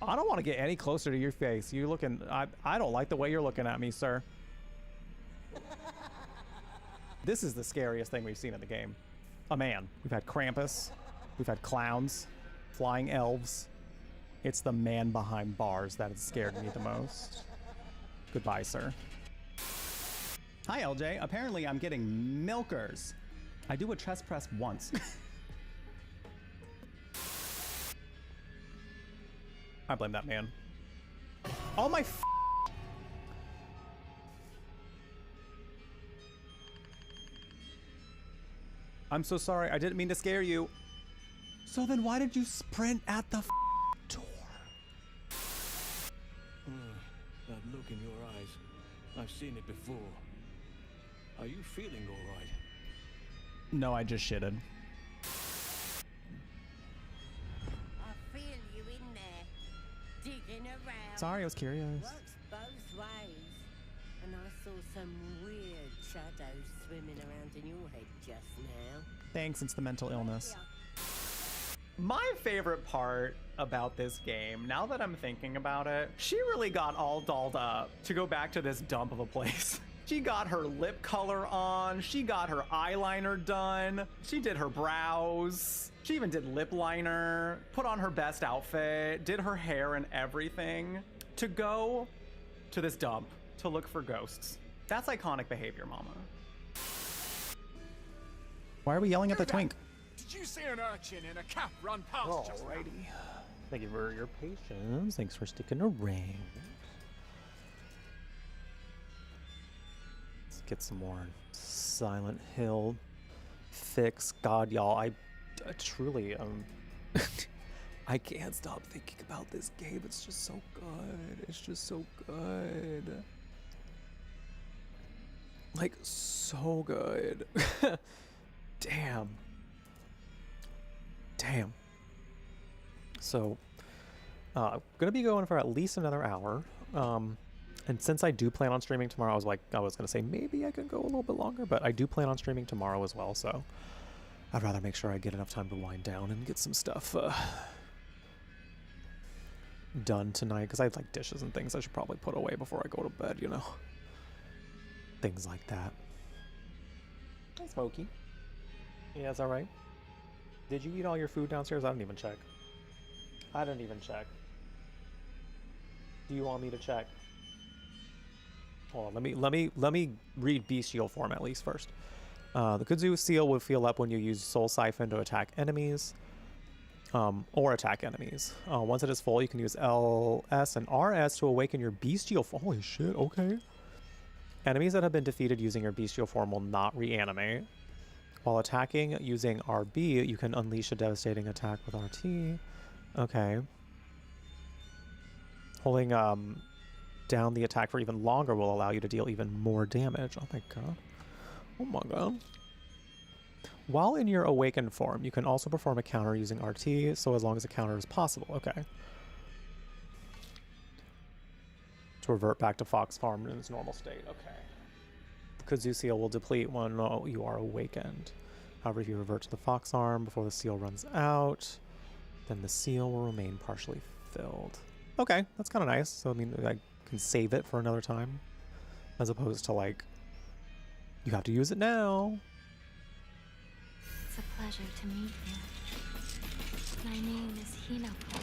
I don't want to get any closer to your face. You're looking, I don't like the way you're looking at me, sir. This is the scariest thing we've seen in the game. A man. We've had Krampus. We've had clowns. Flying elves. It's the man behind bars that has scared me the most. Goodbye, sir. Hi, LJ. Apparently I'm getting milkers. I do a chest press once. I blame that man. Oh my I'm so sorry. I didn't mean to scare you. So then why did you sprint at the door? That look in your eyes. I've seen it before. Are you feeling all right? No, I just shitted. I feel you in there, digging around. Sorry, I was curious. Works both ways. And I saw some weird shadows swimming around in your head just now. Thanks, it's the mental illness. My favorite part about this game, now that I'm thinking about it, she really got all dolled up to go back to this dump of a place. She got her lip color on, she got her eyeliner done, she did her brows, she even did lip liner, put on her best outfit, did her hair and everything to go to this dump to look for ghosts. That's iconic behavior, mama. Why are we yelling at the twink? Did you see an urchin in a cap run past just now? Alrighty. Thank you for your patience. Thanks for sticking around. Let's get some more Silent Hill fix. God, y'all, I truly I can't stop thinking about this game. It's just so good. It's just so good. Like, so good. Damn. Damn. So, gonna be going for at least another hour. And since I do plan on streaming tomorrow, I was gonna say maybe I could go a little bit longer, but I do plan on streaming tomorrow as well, so I'd rather make sure I get enough time to wind down and get some stuff done tonight, because I have like dishes and things I should probably put away before I go to bed, you know? Things like that. Hi, Smokey. Yeah, is that right? Did you eat all your food downstairs? I didn't even check. I didn't even check. Do you want me to check? Hold on, let me read bestial form at least first. The kudzu seal will feel up when you use Soul Siphon to attack enemies. Or attack enemies. Once it is full, you can use LS and RS to awaken your bestial form. Holy shit, okay. Enemies that have been defeated using your bestial form will not reanimate. While attacking using RB, you can unleash a devastating attack with RT. Okay. Holding down the attack for even longer will allow you to deal even more damage. Oh my god. Oh my god. While in your awakened form, you can also perform a counter using RT, so as long as a counter is possible. Okay. To revert back to Fox Farm in its normal state. Okay. Kudzu seal will deplete when you are awakened. However, if you revert to the Fox Arm before the seal runs out, then the seal will remain partially filled. Okay, that's kind of nice. So, I mean, I can save it for another time, as opposed to, like, you have to use it now. It's a pleasure to meet you. My name is Hinako.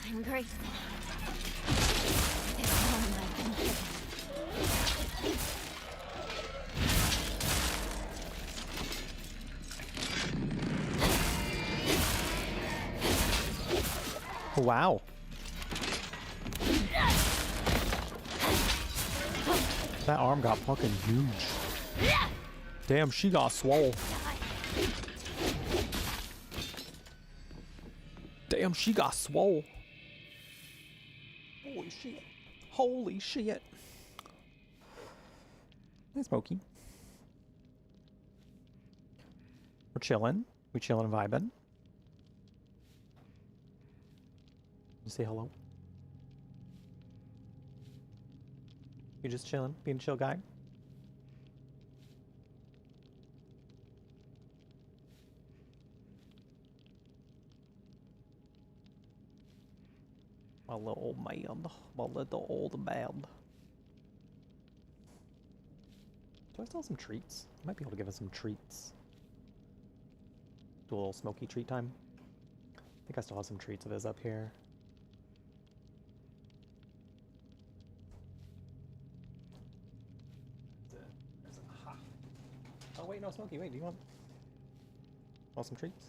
I'm grateful. It's home I've been given. Wow. That arm got fucking huge. Damn, she got swole. Damn, she got swole. Holy shit. Holy shit. Hey, Smokey. We're chilling. We chilling and vibing. You say hello? You just chilling, being a chill guy? My little old man. My little old man. Do I still have some treats? I might be able to give us some treats. Do a little smoky treat time. I think I still have some treats of his up here. Oh wait, no, Smokey, wait, do you want some treats?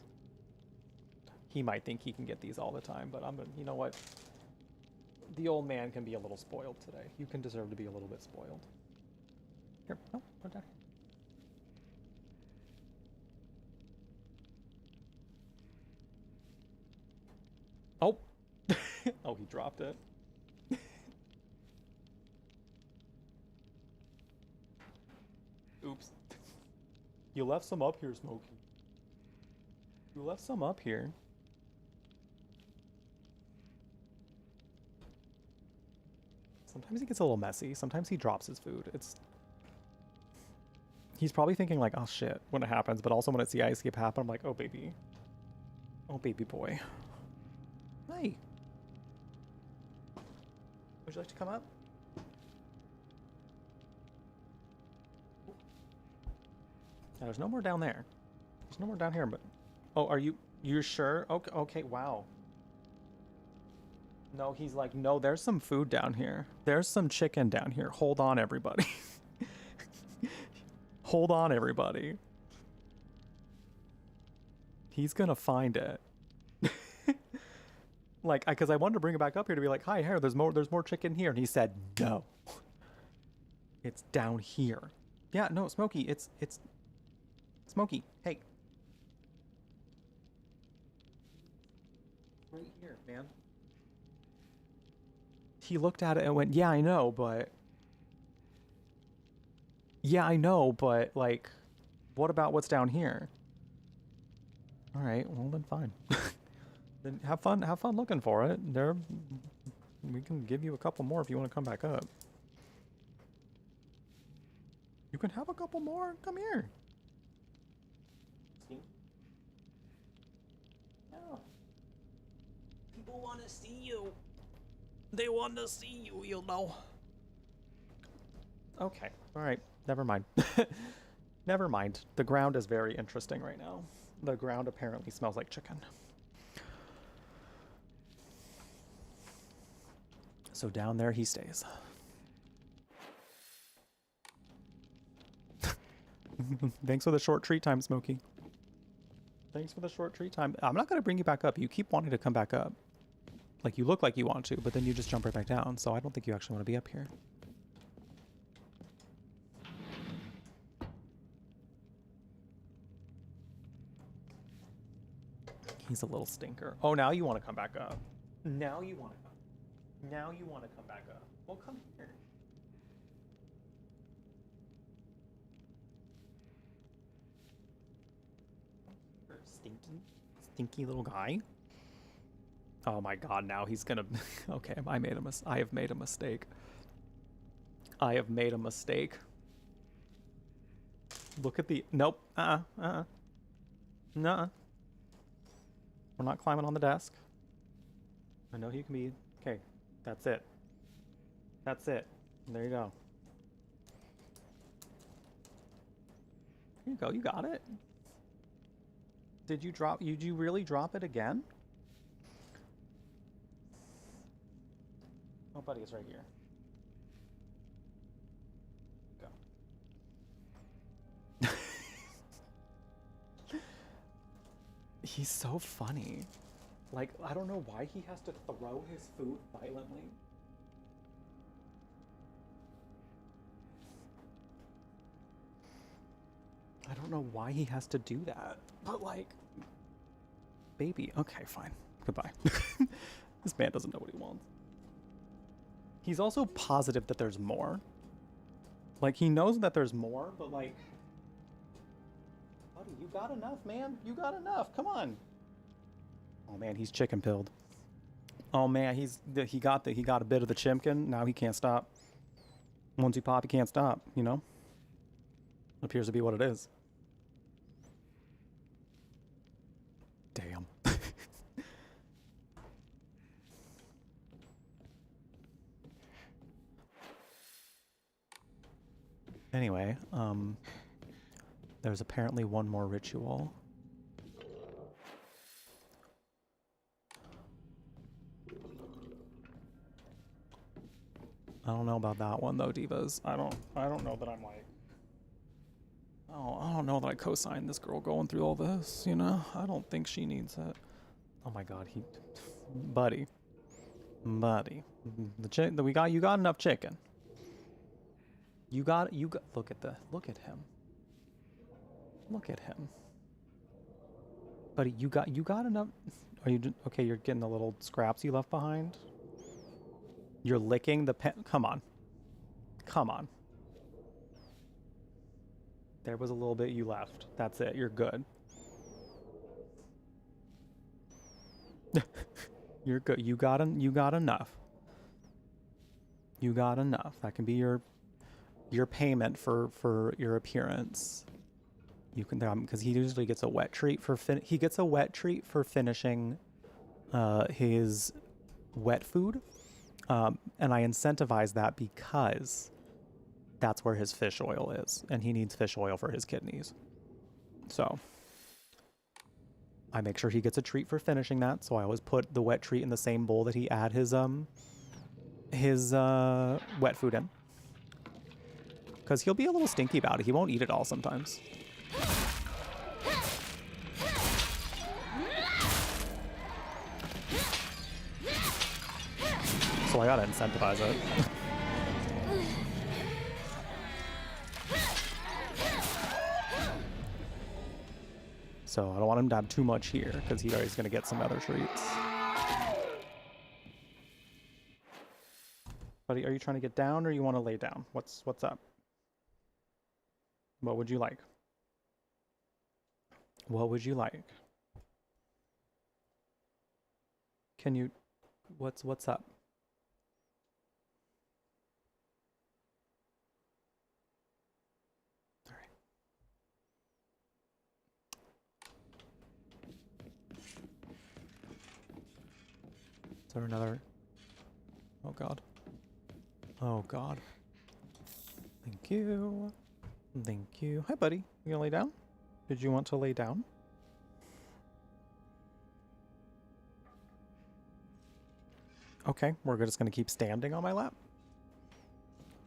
He might think he can get these all the time, but I'm gonna, you know what? The old man can be a little spoiled today. You can deserve to be a little bit spoiled. Here, no, put it down. Oh! Oh, he dropped it. Oops. You left some up here, Smokey. You left some up here. Sometimes he gets a little messy. Sometimes he drops his food. He's probably thinking like, oh shit, when it happens. But also when it's the ice skip happen, I'm like, oh baby. Oh baby boy. Hey. Would you like to come up? Now, there's no more down there. There's no more down here, but... Oh, are you're sure? Okay, okay, wow. No, he's like, no, there's some food down here. There's some chicken down here. Hold on, everybody. Hold on, everybody. He's gonna find it. Like, because I wanted to bring it back up here to be like, hi, here, there's more chicken here. And he said, no. It's down here. Yeah, no, Smokey, it's... Smokey, hey. Right here, man. He looked at it and went, yeah, I know, but... Yeah, I know, but, like, what about what's down here? Alright, well then fine. Then have fun looking for it. We can give you a couple more if you want to come back up. You can have a couple more. Come here. See? Yeah. People want to see you. They want to see you, you know. Okay. All right. Never mind. Never mind. The ground is very interesting right now. The ground apparently smells like chicken. So down there he stays. Thanks for the short treat time, Smokey. Thanks for the short treat time. I'm not going to bring you back up. You keep wanting to come back up. Like, you look like you want to, but then you just jump right back down. So I don't think you actually want to be up here. He's a little stinker. Oh, now you want to come back up. Now you want to come. Now you want to come back up. Well, come here. Stinky little guy. Oh my god, now he's gonna... Okay, I have made a mistake. I have made a mistake. Look at the... Nope. Nuh-uh. We're not climbing on the desk. I know he can be... Okay, that's it. That's it. There you go. Here you go, you got it. Did you really drop it again? Oh, buddy, it's right here. Go. He's so funny. Like, I don't know why he has to throw his food violently. I don't know why he has to do that. But, like... Baby. Okay, fine. Goodbye. This man doesn't know what he wants. He's also positive that there's more. Like, he knows that there's more, but, like... Buddy, you got enough, man. You got enough. Come on. Oh, man, he's chicken-pilled. Oh, man, he got a bit of the chimkin. Now he can't stop. Once you pop, he can't stop, you know? Appears to be what it is. Damn. Anyway, there's apparently one more ritual. I don't know about that one though, Divas. I don't know that I'm like... Oh, I don't know that I co-signed this girl going through all this, you know? I don't think she needs it. Oh my god, Buddy. You got enough chicken. You got, look at him. Look at him. Buddy, you got enough, okay, you're getting the little scraps you left behind? You're licking the pen, come on. There was a little bit you left. That's it, you're good. You're good, you got enough. You got enough. That can be your payment for your appearance. You can, because he usually gets a wet treat for finishing his wet food, and I incentivize that because that's where his fish oil is, and he needs fish oil for his kidneys. So I make sure he gets a treat for finishing that. So I always put the wet treat in the same bowl that he had his wet food in. Because he'll be a little stinky about it. He won't eat it all sometimes. So I gotta incentivize it. So I don't want him to have too much here, because he's always gonna get some other treats. Buddy, are you trying to get down or you want to lay down? What's up? What would you like? What would you like? Can you what's up? All right. Is there another? Oh god. Oh god. Thank you. Thank you. Hi buddy. You gonna lay down? Did you want to lay down? Okay, we're just gonna keep standing on my lap.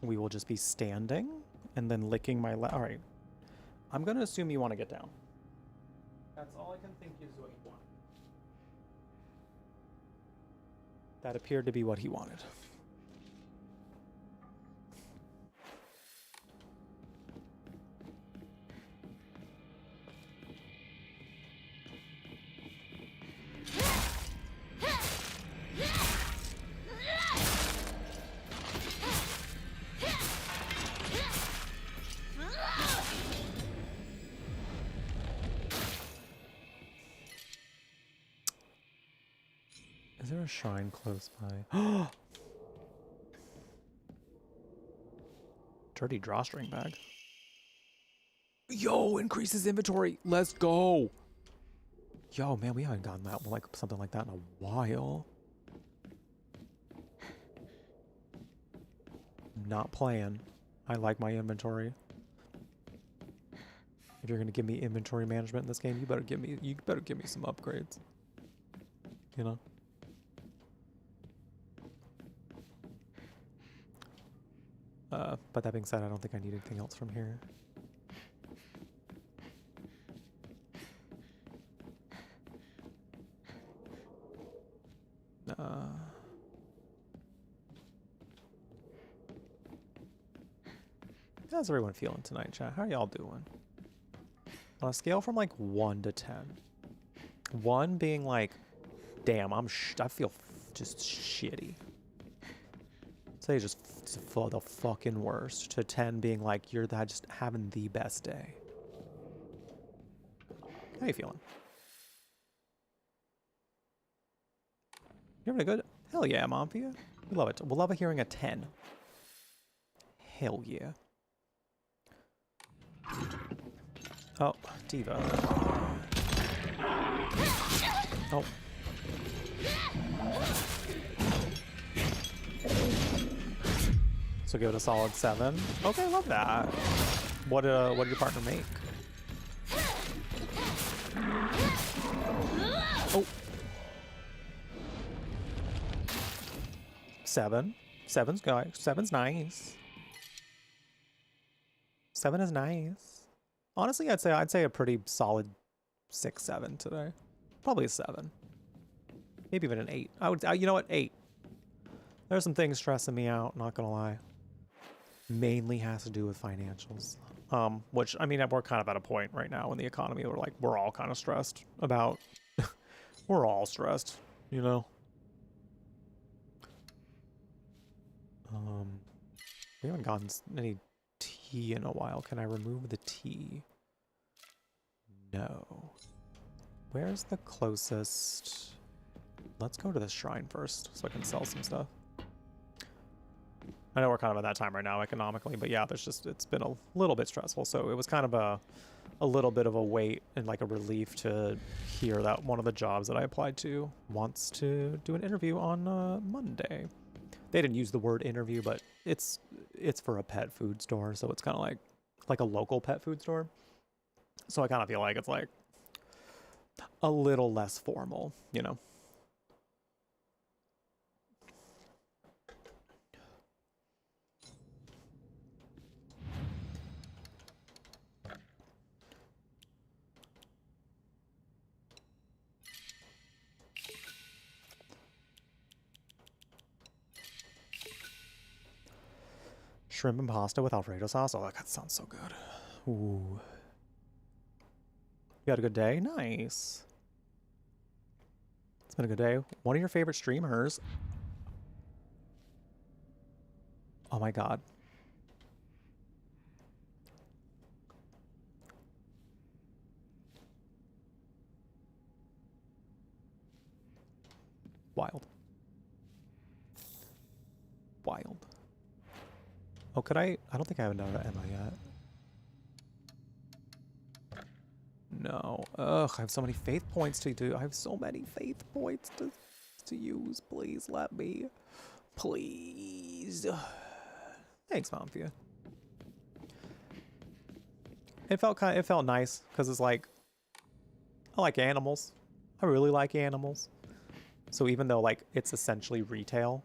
We will just be standing and then licking my lap. All right. I'm gonna assume you want to get down. That's all I can think is what you want. That appeared to be what he wanted. Is there a shrine close by? Dirty drawstring bag. Yo, increases inventory. Let's go. Yo, man, we haven't gotten that like something like that in a while. Not playing. I like my inventory. If you're gonna give me inventory management in this game, you better give me some upgrades. You know? But that being said, I don't think I need anything else from here. How's everyone feeling tonight, chat? How are y'all doing? On a scale from like 1 to 10. 1 being like, damn, I feel just shitty. Say just for the fucking worst. To 10 being like, you're just having the best day. How you feeling? You having a good? Hell yeah, Mompia. We love it. We'll love hearing a 10. Hell yeah. Oh, Diva. Oh. So give it a solid 7. Okay, love that. What did your partner make? Oh. 7. 7's nice. 7's nice. 7 is nice. Honestly, I'd say a pretty solid 6, 7 today. Probably a 7. Maybe even an 8. You know what? 8. There's some things stressing me out, not gonna lie. Mainly has to do with financials. Which, I mean, we're kind of at a point right now in the economy where, like, we're all kind of stressed about... we're all stressed, you know? We haven't gotten any tea in a while. Can I remove the tea? No. Where's the closest? Let's go to the shrine first so I can sell some stuff. I know we're kind of at that time right now economically, but yeah, it's been a little bit stressful. So it was kind of a little bit of a wait and like a relief to hear that one of the jobs that I applied to wants to do an interview on Monday. They didn't use the word interview, but it's for a pet food store, so it's kind of like a local pet food store. So I kind of feel like it's like a little less formal, you know. Shrimp and pasta with Alfredo sauce. Oh, that sounds so good. Ooh. You had a good day? Nice. It's been a good day. One of your favorite streamers. Oh my god. Wild. Wild. Oh, could I don't think I have another Emma yet. No. Ugh, I have so many faith points to do. I have so many faith points to use. Please let me. Please. Thanks, Momfia. It felt nice because it's like I like animals. I really like animals. So even though like it's essentially retail,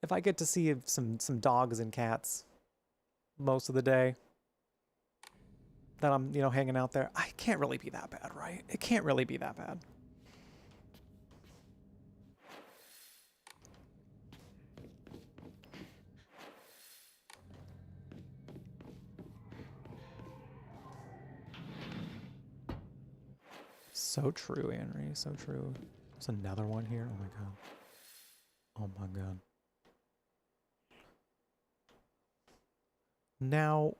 if I get to see some dogs and cats most of the day that I'm, you know, hanging out there, I can't really be that bad, right? It can't really be that bad. So true, Henry. So true. There's another one here. Oh my god. Oh my god. Now,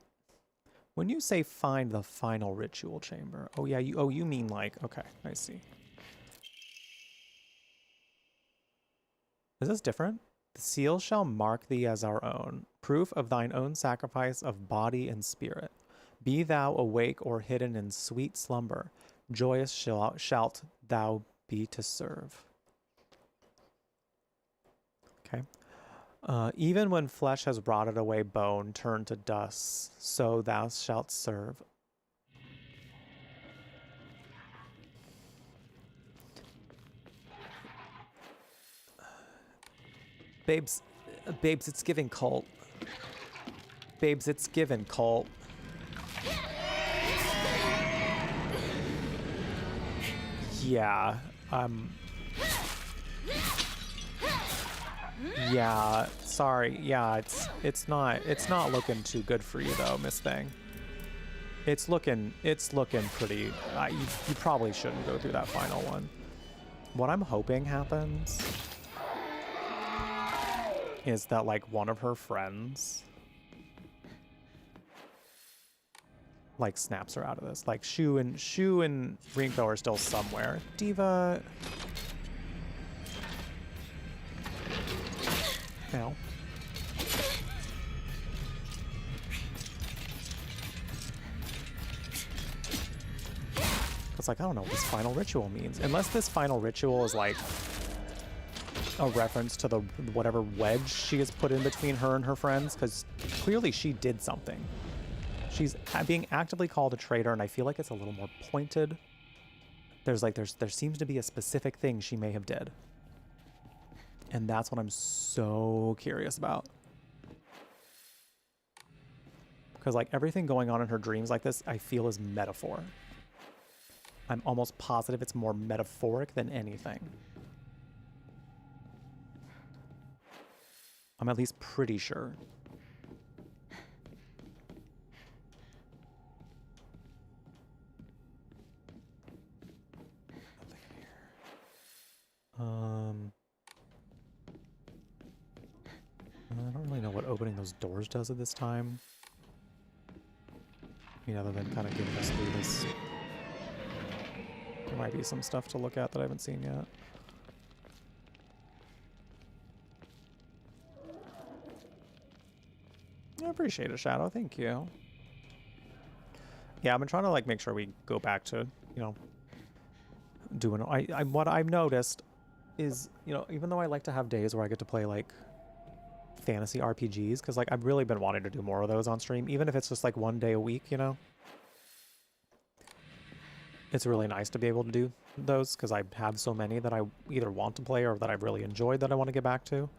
when you say find the final ritual chamber, oh yeah, you mean like, okay, I see. Is this different? The seal shall mark thee as our own, proof of thine own sacrifice of body and spirit. Be thou awake or hidden in sweet slumber, joyous shalt thou be to serve. Okay. Even when flesh has rotted away, bone turned to dust, so thou shalt serve. Babes, it's giving cult. Babes, it's given cult. Yeah, yeah, sorry. Yeah, it's not looking too good for you though, Miss Thing. It's looking pretty. You probably shouldn't go through that final one. What I'm hoping happens is that like one of her friends like snaps her out of this. Like Shu and Rinko are still somewhere. Diva. Now. It's like, I don't know what this final ritual means. Unless this final ritual is like a reference to the whatever wedge she has put in between her and her friends, because clearly she did something. She's being actively called a traitor, and I feel like it's a little more pointed. There seems to be a specific thing she may have did. And that's what I'm so curious about. Because like everything going on in her dreams like this, I feel is metaphor. I'm almost positive it's more metaphoric than anything. I'm at least pretty sure. Nothing here. I don't really know what opening those doors does at this time. I mean, other than kind of giving us through this. There might be some stuff to look at that I haven't seen yet. I appreciate it, Shadow. Thank you. Yeah, I've been trying to like make sure we go back to, you know, doing. What I've noticed is, you know, even though I like to have days where I get to play like fantasy RPGs, because like I've really been wanting to do more of those on stream, even if it's just like one day a week, you know. It's really nice to be able to do those because I have so many that I either want to play or that I've really enjoyed that I want to get back to.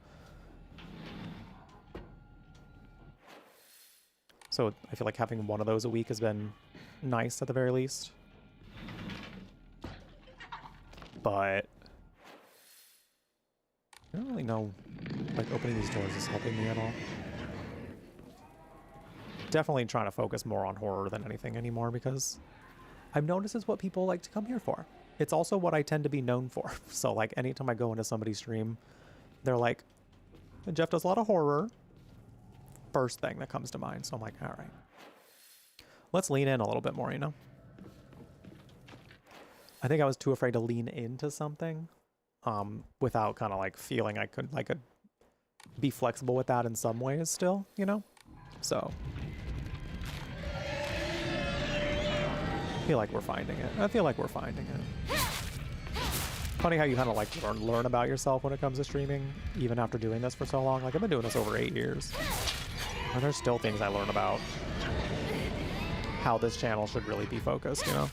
So I feel like having one of those a week has been nice at the very least. But I don't really know, like, opening these doors is helping me at all. Definitely trying to focus more on horror than anything anymore because I've noticed it's what people like to come here for. It's also what I tend to be known for. So, like, anytime I go into somebody's stream, they're like, Jeff does a lot of horror. First thing that comes to mind. So I'm like, all right, let's lean in a little bit more, you know? I think I was too afraid to lean into something without kind of like feeling I could be flexible with that in some ways still, you know? So I feel like we're finding it. I feel like we're finding it. Funny how you kind of like learn about yourself when it comes to streaming, even after doing this for so long. Like I've been doing this over 8 years. And there's still things I learn about how this channel should really be focused, you know?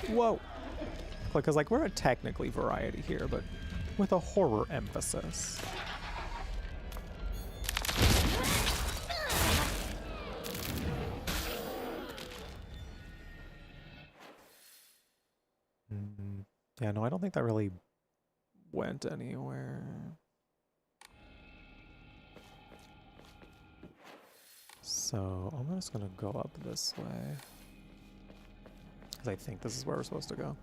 Whoa. Because like we're technically variety here, but with a horror emphasis. Yeah, no, I don't think that really went anywhere. So I'm just gonna go up this way. Because I think this is where we're supposed to go.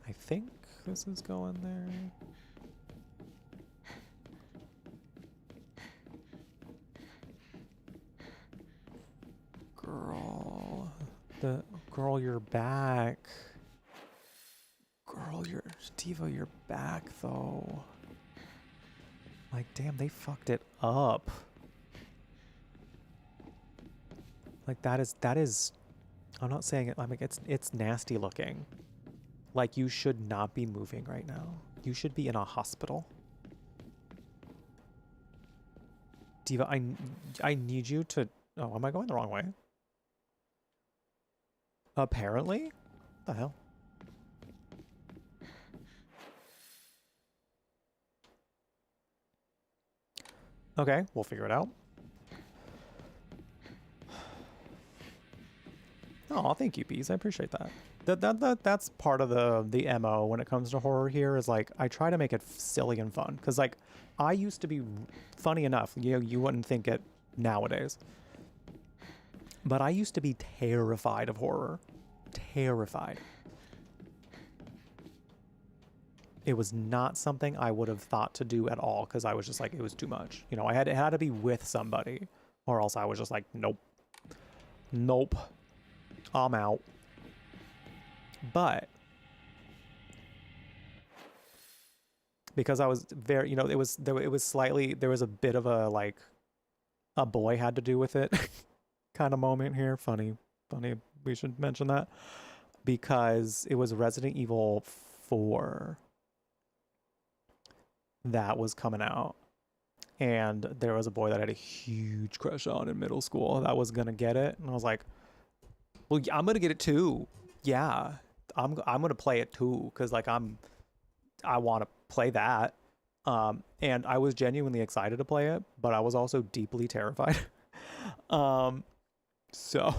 I think this is going there. Girl, you're back. Girl, Diva, you're back though. Like, damn, they fucked it up. Like that is. I'm not saying it. I mean, it's nasty looking. Like you should not be moving right now. You should be in a hospital. Diva, I need you to. Oh, am I going the wrong way? Apparently? What the hell? Okay, we'll figure it out. Oh, thank you, Bees. I appreciate that. That's part of the MO when it comes to horror here is like I try to make it silly and fun because like I used to be funny enough, you wouldn't think it nowadays. But I used to be terrified of horror. Terrified. It was not something I would have thought to do at all because I was just like, it was too much. You know, it had to be with somebody or else I was just like, nope. Nope. I'm out. But because I was very, it was slightly, there was a bit of a like a boy had to do with it kind of moment here. Funny, we should mention that because it was Resident Evil 4 that was coming out and there was a boy that I had a huge crush on in middle school that was gonna get it, and I was like, well, I'm gonna get it too. Yeah, I'm gonna play it too because like I want to play that. And I was genuinely excited to play it, but I was also deeply terrified. So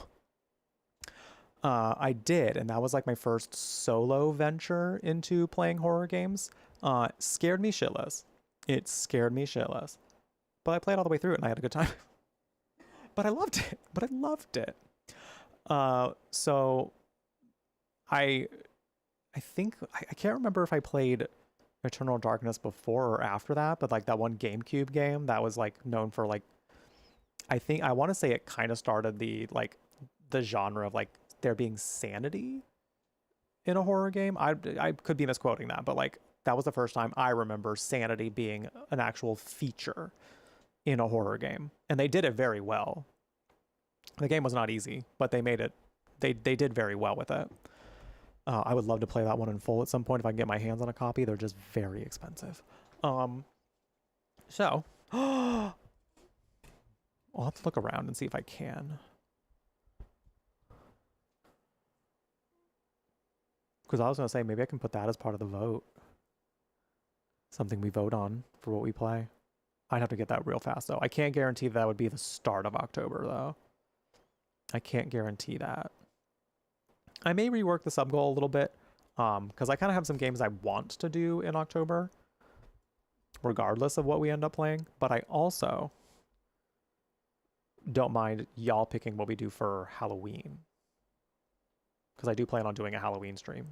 I did, and that was like my first solo venture into playing horror games. Scared me shitless. It scared me shitless. But I played all the way through it and I had a good time. But I loved it. So I think I can't remember if I played Eternal Darkness before or after that, but like that one GameCube game that was like known for like I want to say it kind of started the genre of like there being sanity in a horror game. I could be misquoting that, but like that was the first time I remember sanity being an actual feature in a horror game, and they did it very well. The game was not easy, but they made it. They did very well with it. I would love to play that one in full at some point if I can get my hands on a copy. They're just very expensive. So I'll have to look around and see if I can. Because I was going to say, maybe I can put that as part of the vote. Something we vote on for what we play. I'd have to get that real fast, though. I can't guarantee that would be the start of October, though. I can't guarantee that. I may rework the sub goal a little bit, because I kind of have some games I want to do in October, regardless of what we end up playing. But I also don't mind y'all picking what we do for Halloween, because I do plan on doing a Halloween stream,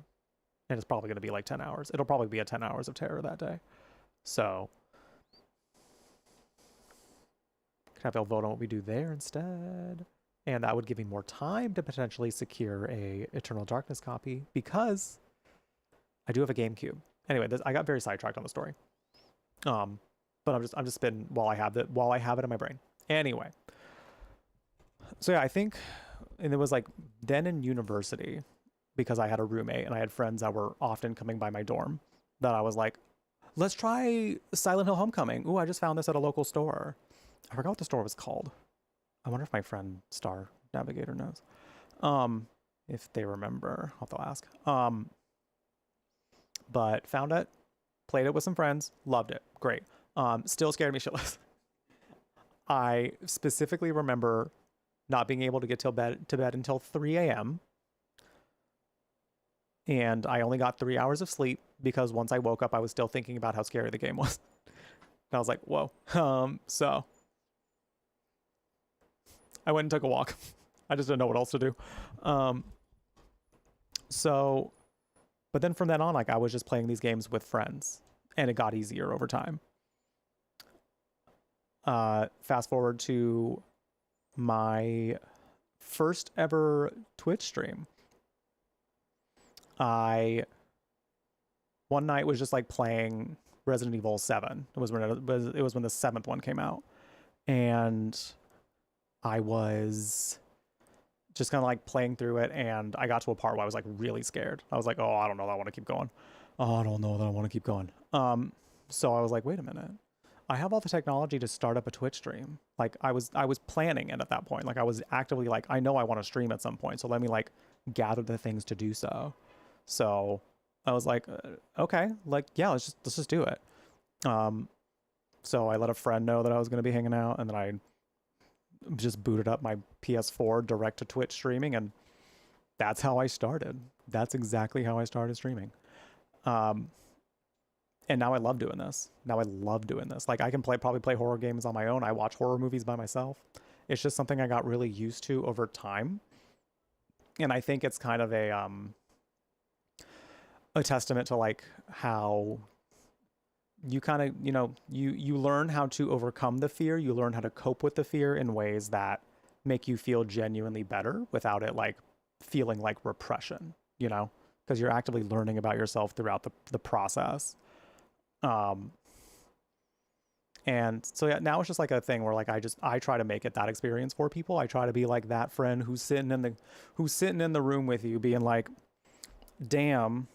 and it's probably going to be like 10 hours. It'll probably be a 10 hours of terror that day. So could have y'all vote on what we do there instead. And that would give me more time to potentially secure a Eternal Darkness copy, because I do have a GameCube. Anyway, I got very sidetracked on the story. But I'm just spinning while I have it in my brain. Anyway. So yeah, I think, and it was like then in university, because I had a roommate and I had friends that were often coming by my dorm, that I was like, let's try Silent Hill Homecoming. Ooh, I just found this at a local store. I forgot what the store was called. I wonder if my friend Star Navigator knows. If they remember, I'll have to ask. But found it, played it with some friends, loved it, great. Still scared me shitless. I specifically remember not being able to get to bed until 3 a.m. And I only got 3 hours of sleep because once I woke up, I was still thinking about how scary the game was. And I was like, whoa. So I went and took a walk. I just didn't know what else to do. But then from then on, like I was just playing these games with friends, and it got easier over time. Fast forward to my first ever Twitch stream. One night was just like playing Resident Evil 7. It was when the 7th one came out, and I was just kind of like playing through it, and I got to a part where I was like really scared. I was like, oh, I don't know that I want to keep going. Oh, I don't know that I want to keep going. So I was like, wait a minute. I have all the technology to start up a Twitch stream. Like I was planning it at that point. Like I was actively like, I know I want to stream at some point, so let me like gather the things to do so. So I was like, okay, like, yeah, let's just do it. So I let a friend know that I was going to be hanging out, and then I just booted up my PS4 direct to Twitch streaming, and that's how I started. That's exactly how I started streaming. And now I love doing this. Like I can probably play horror games on my own. I watch horror movies by myself. It's just something I got really used to over time. And I think it's kind of a testament to like how you kind of, you learn how to overcome the fear. You learn how to cope with the fear in ways that make you feel genuinely better without it like feeling like repression, because you're actively learning about yourself throughout the process. And so yeah, now it's just like a thing where like I try to make it that experience for people. I try to be like that friend who's sitting in the room with you being like, damn,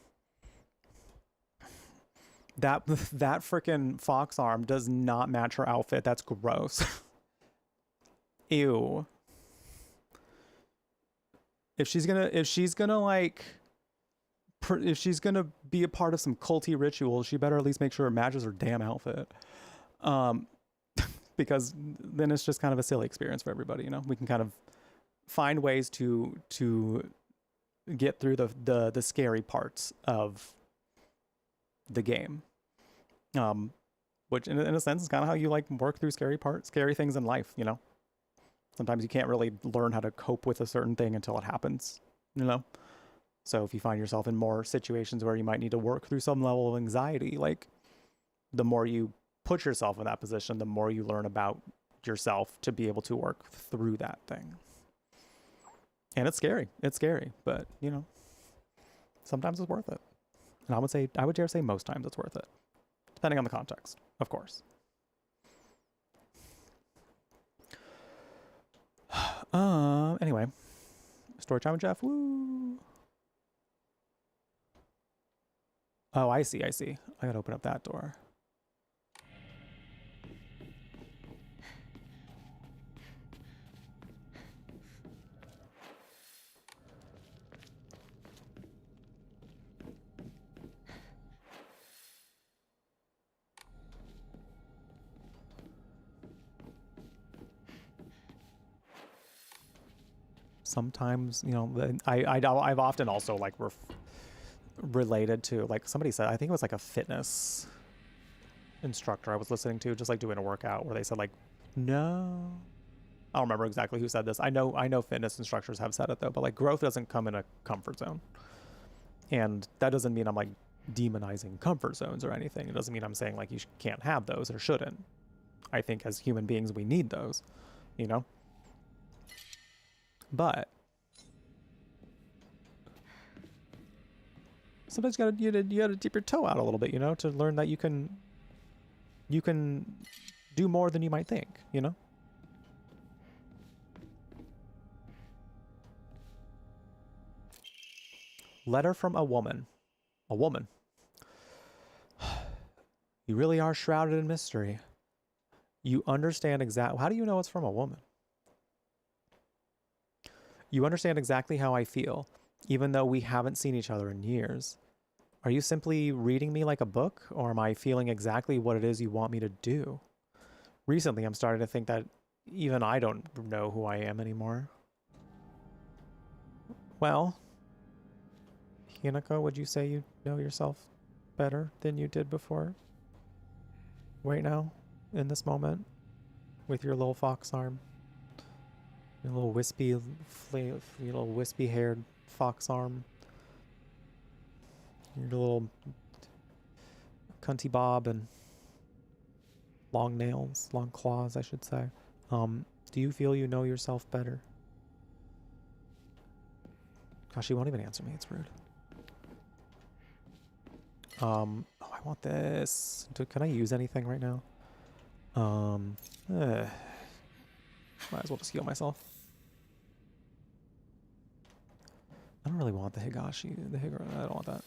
that freaking fox arm does not match her outfit. That's gross. Ew. If she's gonna be a part of some culty rituals, she better at least make sure it matches her damn outfit. Because then it's just kind of a silly experience for everybody, We can kind of find ways to get through the scary parts of the game. Which in a sense is kind of how you like work through scary things in life, Sometimes you can't really learn how to cope with a certain thing until it happens, So if you find yourself in more situations where you might need to work through some level of anxiety, like the more you put yourself in that position, the more you learn about yourself to be able to work through that thing. And it's scary, but sometimes it's worth it. And I would dare say most times it's worth it, depending on the context, of course. Anyway, story time with Jeff. Woo. Oh, I see. I gotta open up that door. sometimes, you know, I've often also like related to, like somebody said, I think it was like a fitness instructor I was listening to, just like doing a workout, where they said like, no, I don't remember exactly who said this. I know fitness instructors have said it though, but like growth doesn't come in a comfort zone. And that doesn't mean I'm like demonizing comfort zones or anything. It doesn't mean I'm saying like you can't have those or shouldn't. I think as human beings we need those, you know? But sometimes you gotta dip your toe out a little bit, you know, to learn that you can do more than you might think, you know? Letter from a woman. A woman. You really are shrouded in mystery. You understand exactly... How do you know it's from a woman? You understand exactly how I feel, even though we haven't seen each other in years. Are you simply reading me like a book, or am I feeling exactly what it is you want me to do? Recently, I'm starting to think that even I don't know who I am anymore. Well, Hinako, would you say you know yourself better than you did before? Right now, in this moment, with your little fox arm, your little wispy-haired fox arm, your little cunty bob and long nails, long claws, I should say. Do you feel you know yourself better? Gosh, she won't even answer me. It's rude. Oh, I want this. Can I use anything right now? Might as well just heal myself. I don't really want the Higashi. I don't want that.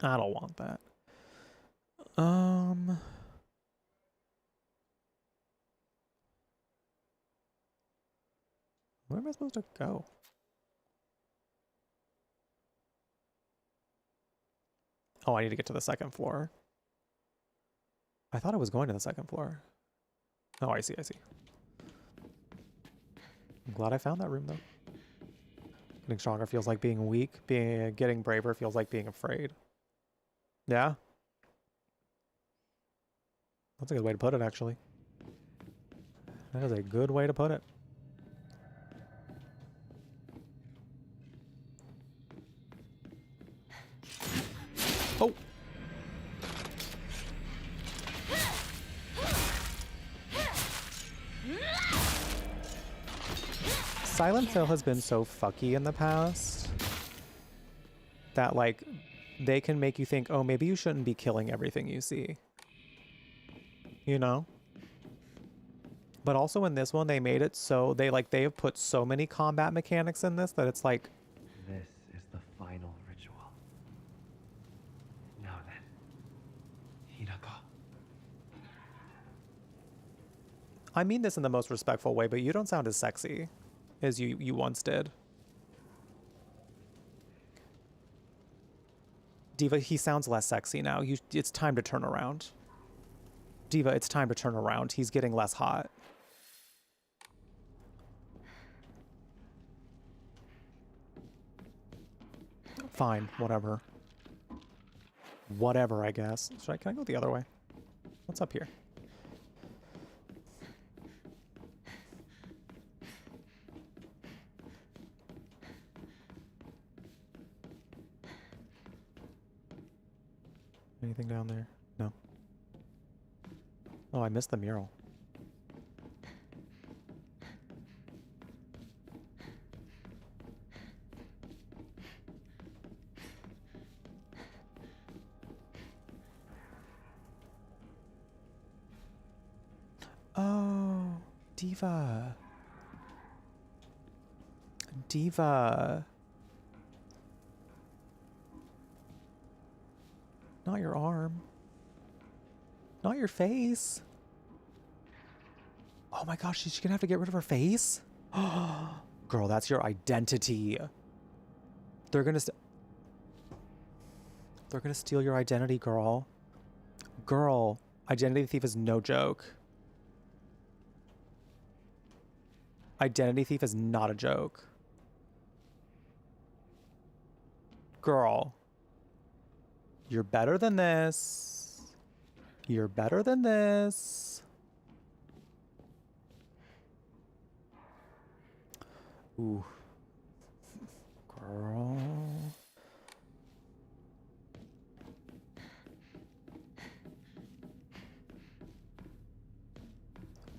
I don't want that. Where am I supposed to go? Oh, I need to get to the second floor. I thought I was going to the second floor. Oh, I see, I see. I'm glad I found that room, though. Getting stronger feels like being weak. Getting braver feels like being afraid. Yeah? That's a good way to put it, actually. That is a good way to put it. Oh! Silent Hill has been so fucky in the past that, like, they can make you think, oh, maybe you shouldn't be killing everything you see. You know? But also in this one, they made it so they have put so many combat mechanics in this that it's like... This is the final ritual. Now then, Hinako. I mean this in the most respectful way, but you don't sound as sexy as you once did. Diva, he sounds less sexy now. It's time to turn around. Diva, it's time to turn around. He's getting less hot. Fine, whatever. Whatever, I guess. Can I go the other way? What's up here? Anything down there? No. Oh, I missed the mural. Oh, Diva. Diva. Not your arm. Not your face. Oh my gosh, she's gonna have to get rid of her face? Girl, that's your identity. They're gonna steal your identity, girl. Girl, identity thief is no joke. Identity thief is not a joke. Girl. You're better than this. You're better than this. Ooh. Girl.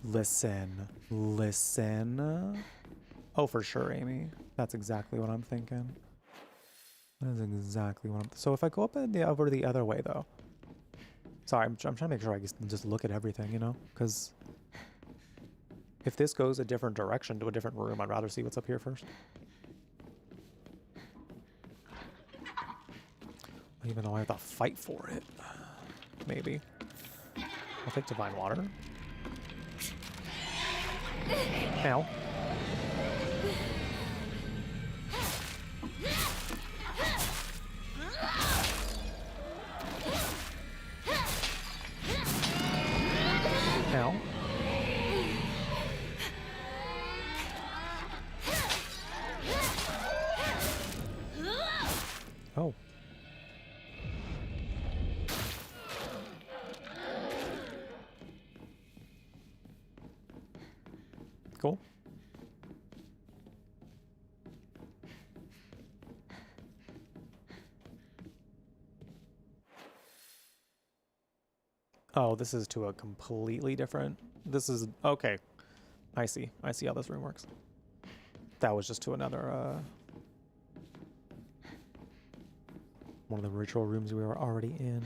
Listen. Listen. Oh, for sure, Amy. That's exactly what I'm thinking. That is exactly what I'm... So if I go up over the other way, though... Sorry, I'm trying to make sure I can just look at everything, you know? Because... if this goes a different direction to a different room, I'd rather see what's up here first. Even though I have to fight for it. Maybe. I'll take Divine Water. Ow. Ow. Oh. Cool. Oh, this is to a completely different... This is... Okay. I see. I see how this room works. That was just to another, one of the ritual rooms we were already in.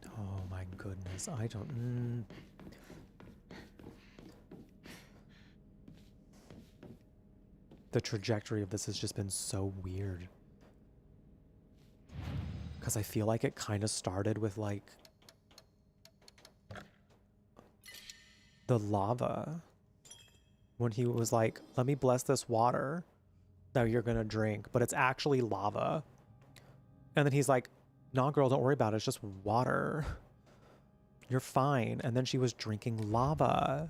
Oh my goodness, I don't... The trajectory of this has just been so weird. Because I feel like it kind of started with, like... the lava. When he was like, let me bless this water that you're gonna drink, but it's actually lava. And then he's like, nah, girl, don't worry about it. It's just water. You're fine. And then she was drinking lava.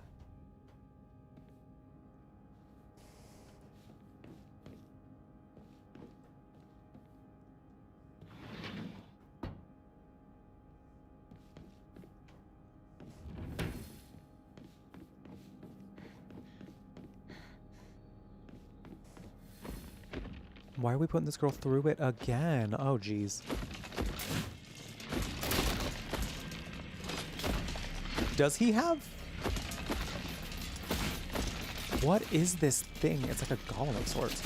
Why are we putting this girl through it again? Oh, geez. Does he have... What is this thing? It's like a golem of sorts.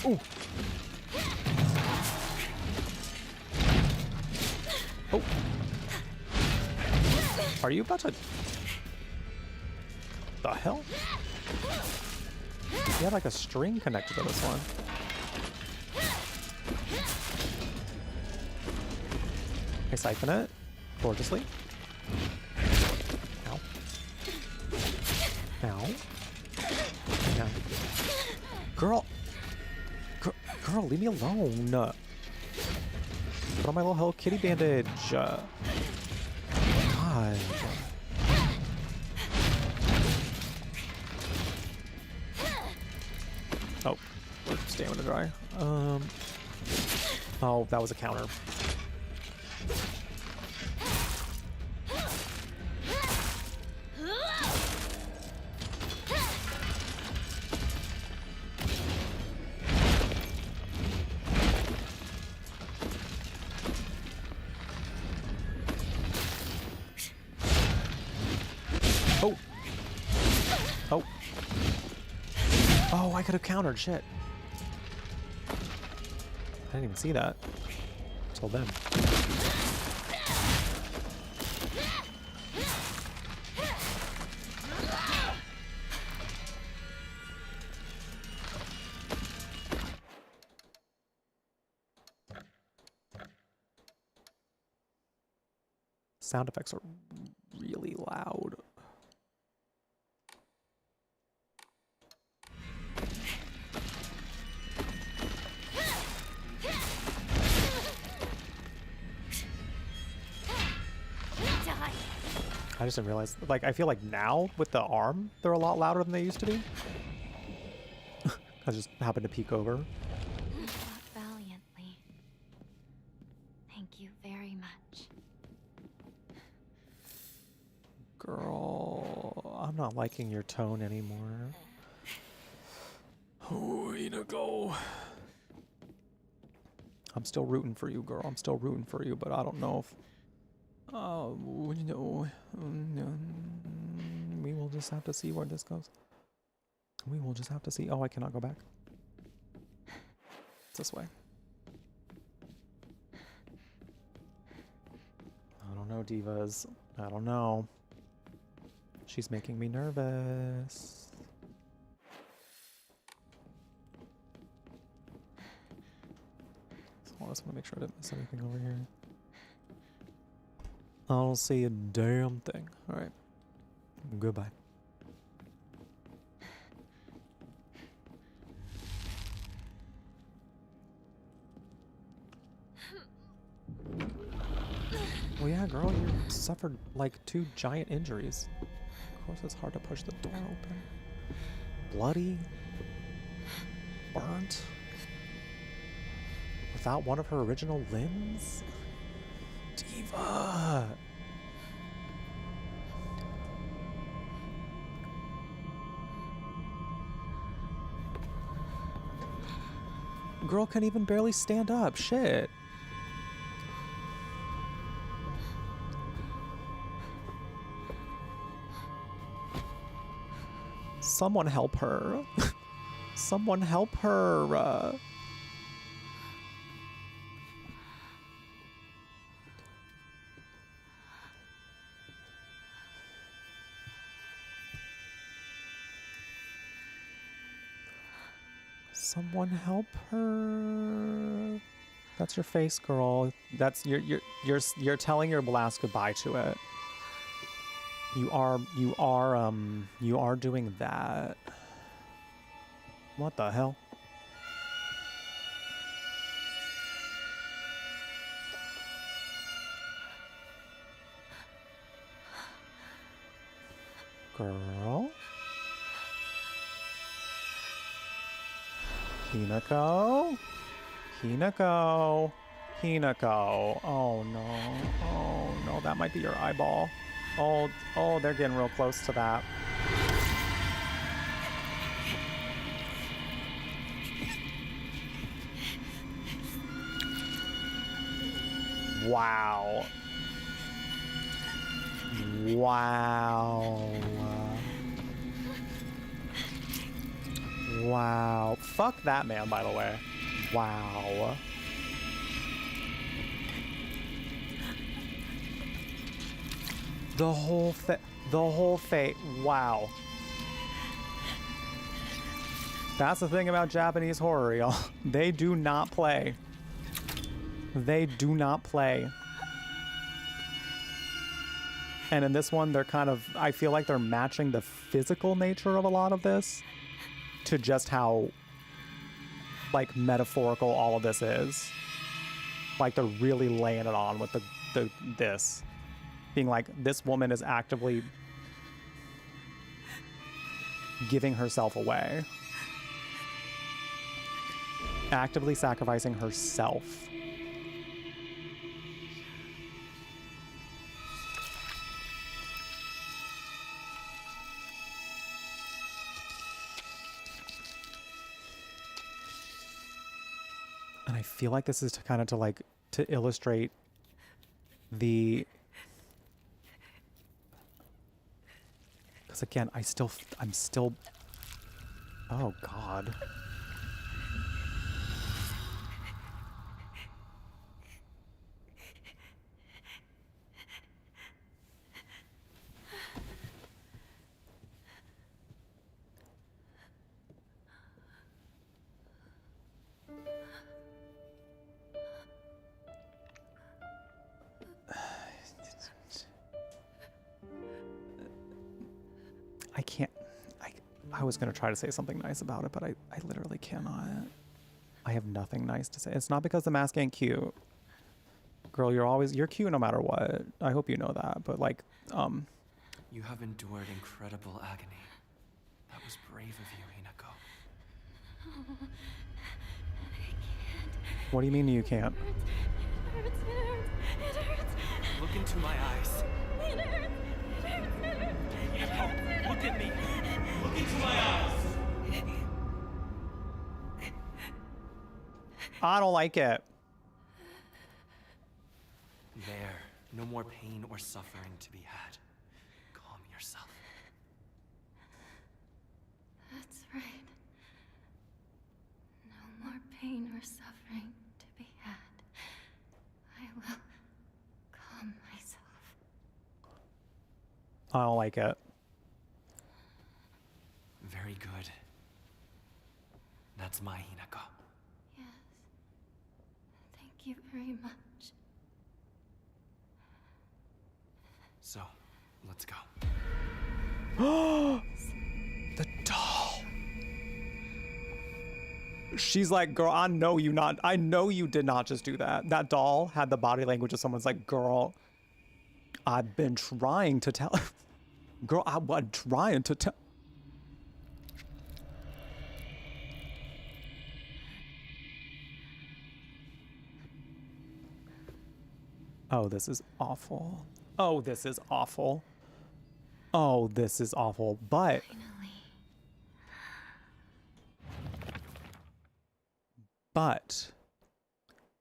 Ooh. Oh. Are you about to... The hell? He had like a string connected to this one. I siphon it gorgeously. Ow. Ow. Ow. Girl. Girl, leave me alone. Put on my little Hello Kitty bandage. God. Oh, we're stamina dry. Oh, that was a counter. Oh. Oh. Oh, I could have countered. Shit. I didn't even see that until then. Sound effects are really loud. I just didn't realize, like, I feel like now with the arm, they're a lot louder than they used to be. I just happened to peek over. You fought valiantly. Thank you very much. Girl, I'm not liking your tone anymore. Oh, go. I'm still rooting for you, girl. I'm still rooting for you, but I don't know if... Oh, no. We will just have to see where this goes. We will just have to see. Oh, I cannot go back. It's this way. I don't know, divas. I don't know. She's making me nervous. So I just want to make sure I didn't miss anything over here. I don't see a damn thing. All right. Goodbye. Well, yeah, girl, you suffered like 2 giant injuries. Of course, it's hard to push the door open. Bloody. Burnt. Without one of her original limbs? Diva! Girl can even barely stand up. Shit. Someone help her. Someone help her. Someone help her. That's your face, girl. That's you're telling your blast goodbye to it. You are doing that. What the hell? Girl? Hinako? Hinako? Hinako. Oh no. Oh no, that might be your eyeball. Oh, they're getting real close to that. Wow. Wow. Wow. Fuck that man, by the way. Wow. The whole fate. Wow. That's the thing about Japanese horror, y'all. They do not play. They do not play. And in this one, they're kind of, I feel like they're matching the physical nature of a lot of this to just how, like, metaphorical all of this is. Like, they're really laying it on with this. Being like, this woman is actively giving herself away. Actively sacrificing herself. And I feel like this is to kind of to illustrate the... Because again, I'm still... Oh, God. I can't... I was going to try to say something nice about it, but I literally cannot. I have nothing nice to say. It's not because the mask ain't cute. Girl, you're cute no matter what. I hope you know that. But, like, You have endured incredible agony. That was brave of you, Hinako. Oh, I can't. What do you mean you can't? It hurts, it hurts, it hurts. Look into my eyes. It hurts, it hurts, it hurts. Hinako, look at me. Look into my eyes. I don't like it. There. No more pain or suffering to be had. Calm yourself. That's right. No more pain or suffering to be had. I will calm myself. I don't like it. Very good. That's my Hinako. Yes. Thank you very much. So, let's go. The doll. She's like, girl, I know you did not just do that. That doll had the body language of someone's like, girl, I've been trying to tell. Girl, I've been trying to tell. Oh, this is awful. Oh, this is awful. Oh, this is awful. But Finally.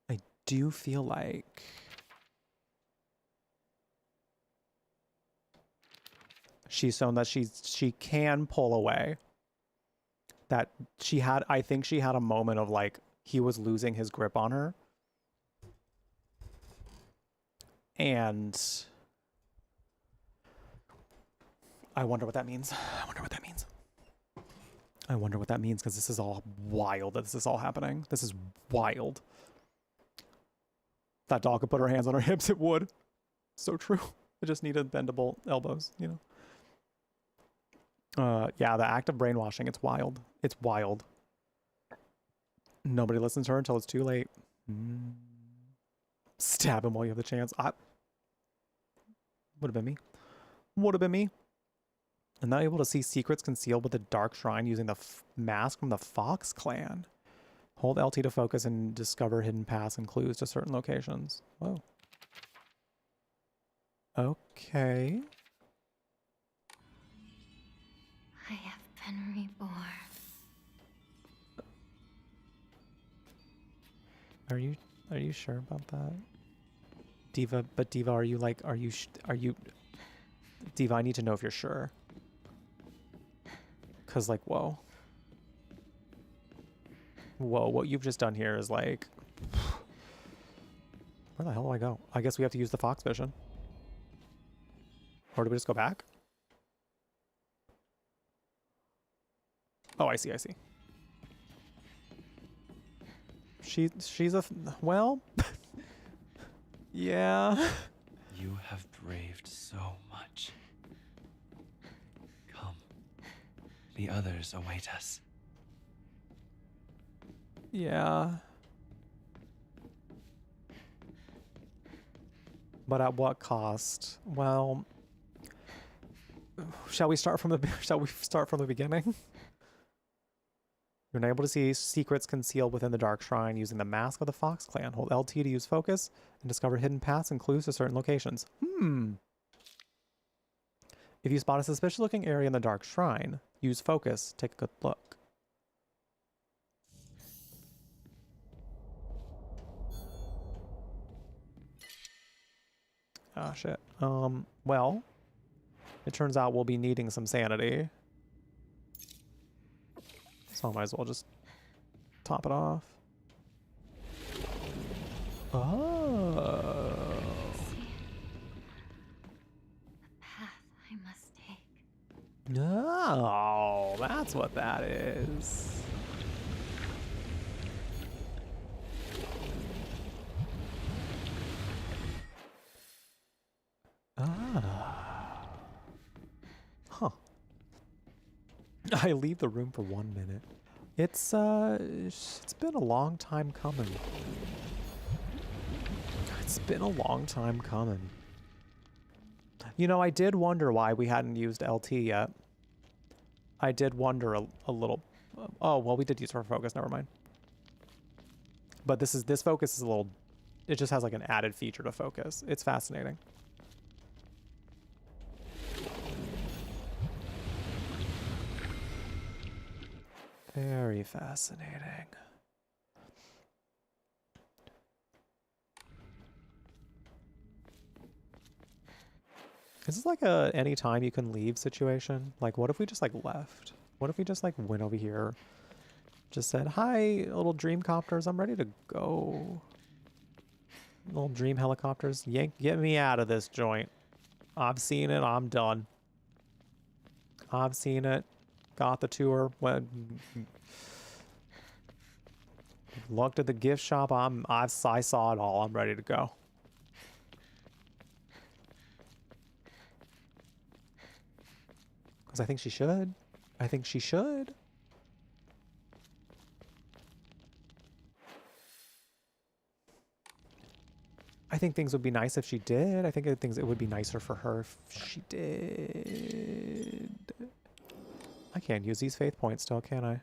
I do feel like she's shown that she can pull away. That she had, I think she had a moment of like he was losing his grip on her. And I wonder what that means. I wonder what that means. I wonder what that means, because this is all wild that this is all happening. This is wild. If that doll could put her hands on her hips, it would. So true. It just needed bendable elbows, you know. Yeah, the act of brainwashing, it's wild. It's wild. Nobody listens to her until it's too late. Stab him while you have the chance. Would have been me. Would have been me. And now able to see secrets concealed with the dark shrine using the mask from the Fox clan. Hold LT to focus and discover hidden paths and clues to certain locations. Whoa. Okay. I have been reborn. Are you sure about that? Diva, but Diva, are you Diva, I need to know if you're sure. Cause like, whoa. Whoa, what you've just done here is like, where the hell do I go? I guess we have to use the Fox vision. Or do we just go back? Oh, I see. She's a, well, yeah. You have braved so much. Come. The others await us. Yeah. But at what cost? Well, shall we start from the beginning? You're unable to see secrets concealed within the dark shrine using the mask of the Fox clan. Hold LT to use focus and discover hidden paths and clues to certain locations. If you spot a suspicious looking area in the dark shrine, use focus. Take a good look. Ah, shit. Well, it turns out we'll be needing some sanity. So I might as well just top it off. Oh. The path I must take. No, that's what that is. Ah. Huh. I leave the room for 1 minute. It's been a long time coming. It's been a long time coming. You know, I did wonder why we hadn't used LT yet. I did wonder a little. Oh, well, we did use it for focus. Never mind. But this focus is a little. It just has like an added feature to focus. It's fascinating. Very fascinating. Is this like a anytime you can leave situation? Like, what if we just like left? What if we just like went over here, just said, hi, little dream copters, I'm ready to go. Little dream helicopters, get me out of this joint. I've seen it, I'm done. I've seen it. Got the tour. Went, looked at the gift shop. I saw it all. I'm ready to go. Because I think she should. I think she should. I think things would be nice if she did. I think it would be nicer for her if she did. I can't use these faith points still, can I?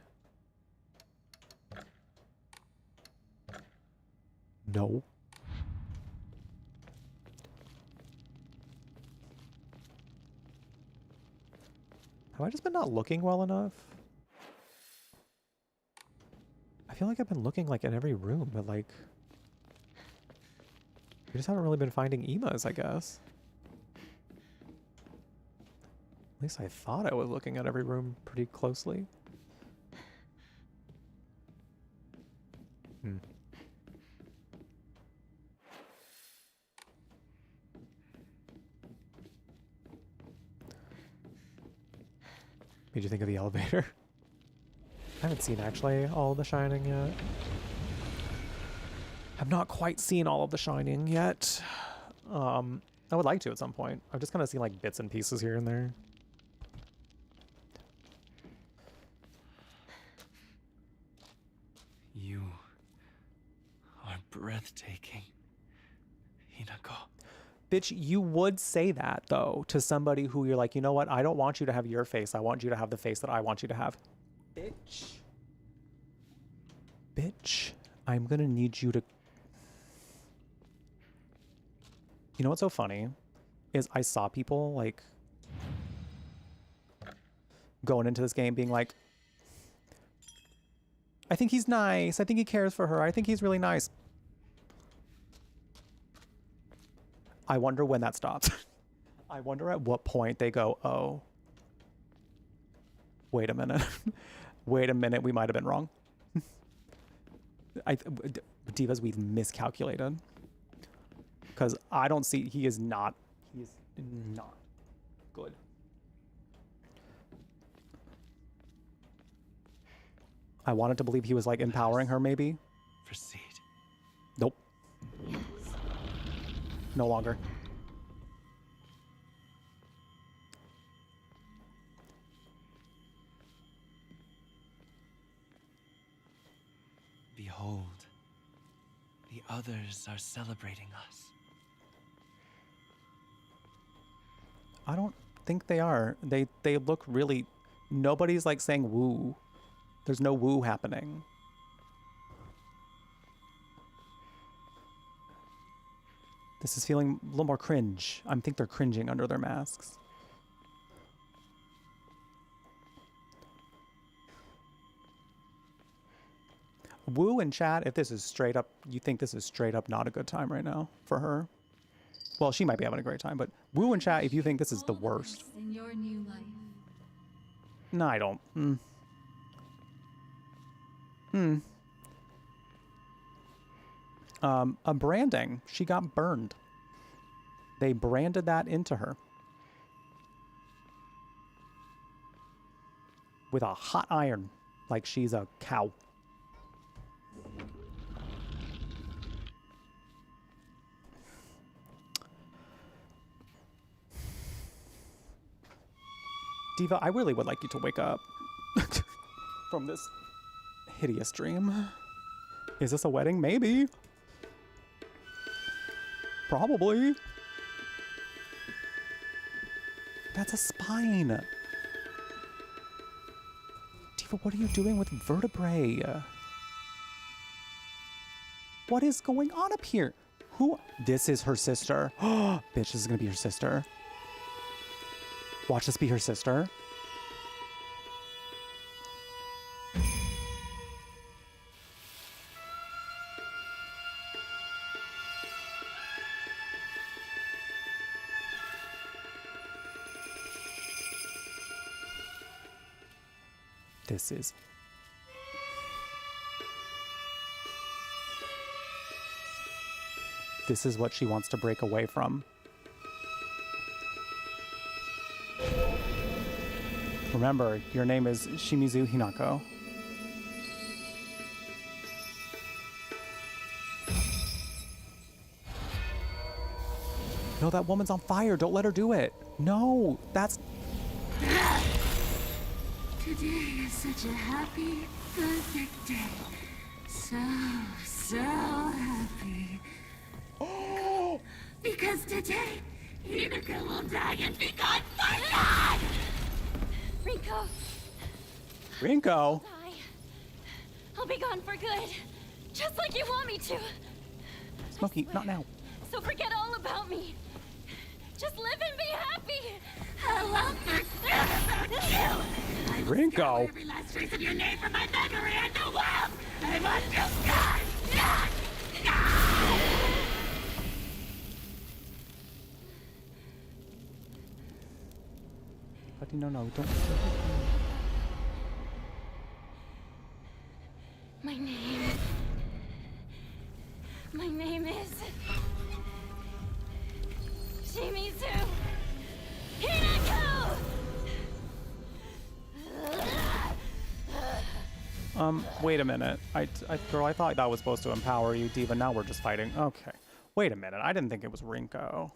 No. Have I just been not looking well enough? I feel like I've been looking like in every room, but like... we just haven't really been finding emas, I guess. At least I thought I was looking at every room pretty closely. What'd you think of the elevator? I haven't seen actually all of The Shining yet. I've not quite seen all of The Shining yet. I would like to at some point. I've just kind of seen like bits and pieces here and there. You are breathtaking, Hinako. Bitch, you would say that, though, to somebody who you're like, you know what? I don't want you to have your face. I want you to have the face that I want you to have. Bitch. Bitch, I'm gonna need you to... You know what's so funny? Is I saw people, like, going into this game being like, I think he's nice. I think he cares for her. I think he's really nice. I wonder when that stops. I wonder at what point they go, oh, wait a minute. Wait a minute, we might have been wrong. Divas, we've miscalculated. Because I don't see, he is not good. I wanted to believe he was like empowering her maybe. Proceed. Nope. No longer. Behold, the others are celebrating us. I don't think they are. They look really... Nobody's like saying woo. There's no woo happening. This is feeling a little more cringe. I think they're cringing under their masks. Woo and chat, if this is straight up, you think this is straight up not a good time right now for her. Well, she might be having a great time, but woo and chat, if you think this is the worst. In your new life. No, I don't. A branding. She got burned. They branded that into her. With a hot iron. Like she's a cow. Diva, I really would like you to wake up from this hideous dream. Is this a wedding? Maybe. Probably. That's a spine. Diva, what are you doing with vertebrae? What is going on up here? Who? This is her sister. Oh, bitch, this is gonna be her sister. Watch this be her sister. This is what she wants to break away from. Remember, your name is Shimizu Hinako. No, that woman's on fire. Don't let her do it. No, that's... Today is such a happy, perfect day. So happy. Oh! Because today, Hinako will die and be gone for good! Rinko! Rinko? I'll be gone for good. Just like you want me to. Smokey, not now. So forget all about me. Just live and be happy. I won't forget you! Rinko! Every last trace of your name from my memory and the world! I want you gone! Buddy, no, don't. My name is Shimizu Hinako! Wait a minute. Girl, I thought that was supposed to empower you, Diva. Now we're just fighting. Okay. Wait a minute. I didn't think it was Rinko.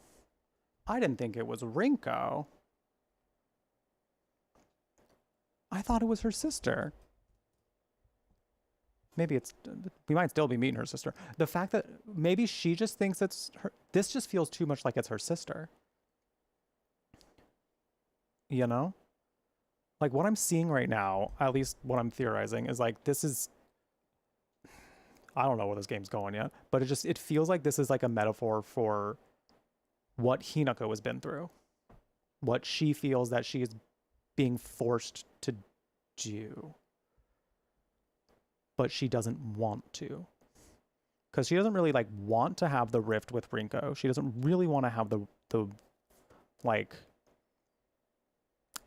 I thought it was her sister. Maybe it's... We might still be meeting her sister. The fact that maybe she just thinks it's her... This just feels too much like it's her sister. You know? Like, what I'm seeing right now, at least what I'm theorizing, is like, this is... I don't know where this game's going yet, but it feels like this is like a metaphor for what Hinako has been through. What she feels that she is being forced to do. But she doesn't want to. Because she doesn't really, like, want to have the rift with Rinko. She doesn't really want to have the like...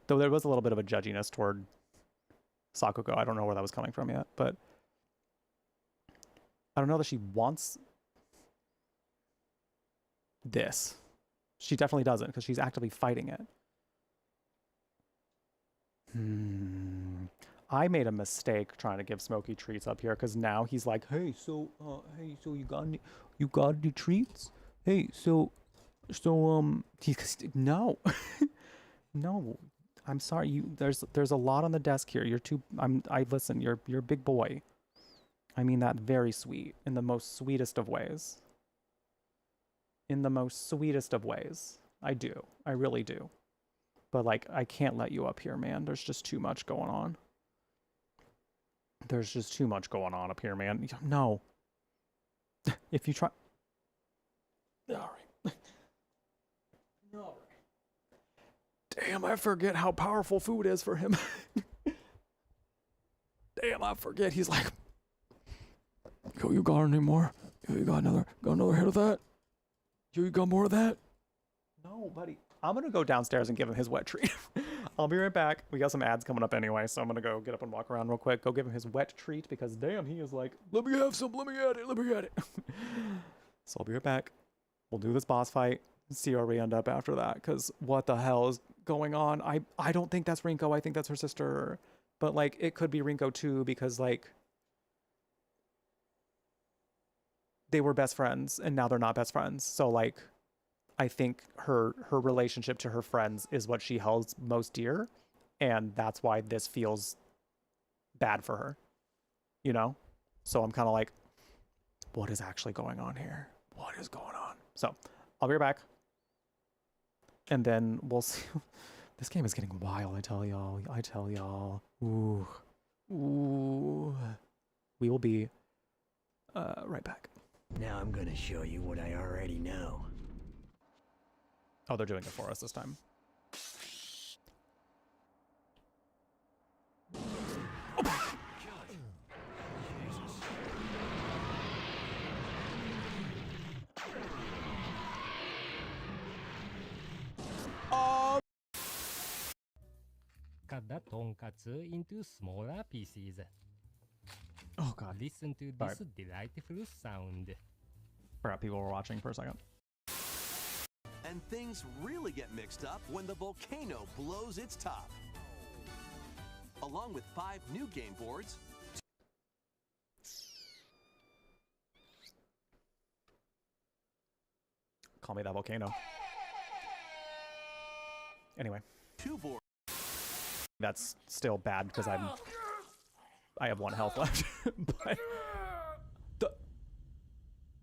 Though there was a little bit of a judginess toward Sakugo. I don't know where that was coming from yet, but... I don't know that she wants this. She definitely doesn't, because she's actively fighting it. I made a mistake trying to give Smokey treats up here, because now he's like, hey, so you got any treats? Hey, so no. No. I'm sorry, there's a lot on the desk here. Listen, you're a big boy. I mean that very sweet, in the most sweetest of ways. In the most sweetest of ways. I do. I really do. But, like, I can't let you up here, man. There's just too much going on. There's just too much going on up here, man. No. If you try... All right. All right. Damn, I forget how powerful food is for him. Damn, I forget. He's like... Yo, you got any more? Yo, you got another hit of that? Yo, you got more of that? No, buddy. I'm gonna go downstairs and give him his wet treat. I'll be right back. We got some ads coming up anyway, so I'm gonna go get up and walk around real quick. Go give him his wet treat, because damn, he is like, let me have some, let me get it. So I'll be right back. We'll do this boss fight, see where we end up after that, because what the hell is going on? I don't think that's Rinko. I think that's her sister. But, like, it could be Rinko too, because, like, they were best friends and now they're not best friends. So, like, I think her relationship to her friends is what she holds most dear, and that's why this feels bad for her, you know? So I'm kind of like, what is actually going on here? What is going on? So I'll be right back, and then we'll see. This game is getting wild, I tell y'all. I tell y'all. Ooh. Ooh. We will be right back. Now I'm gonna show you what I already know. Oh, they're doing it for us this time. Cut the tonkatsu into smaller pieces. Oh god. Listen to this delightful sound. Forgot people were watching for a second. And things really get mixed up when the volcano blows its top. Along with 5 new game boards. Call me that volcano. Anyway. 2 boards. That's still bad because I have 1 health left. But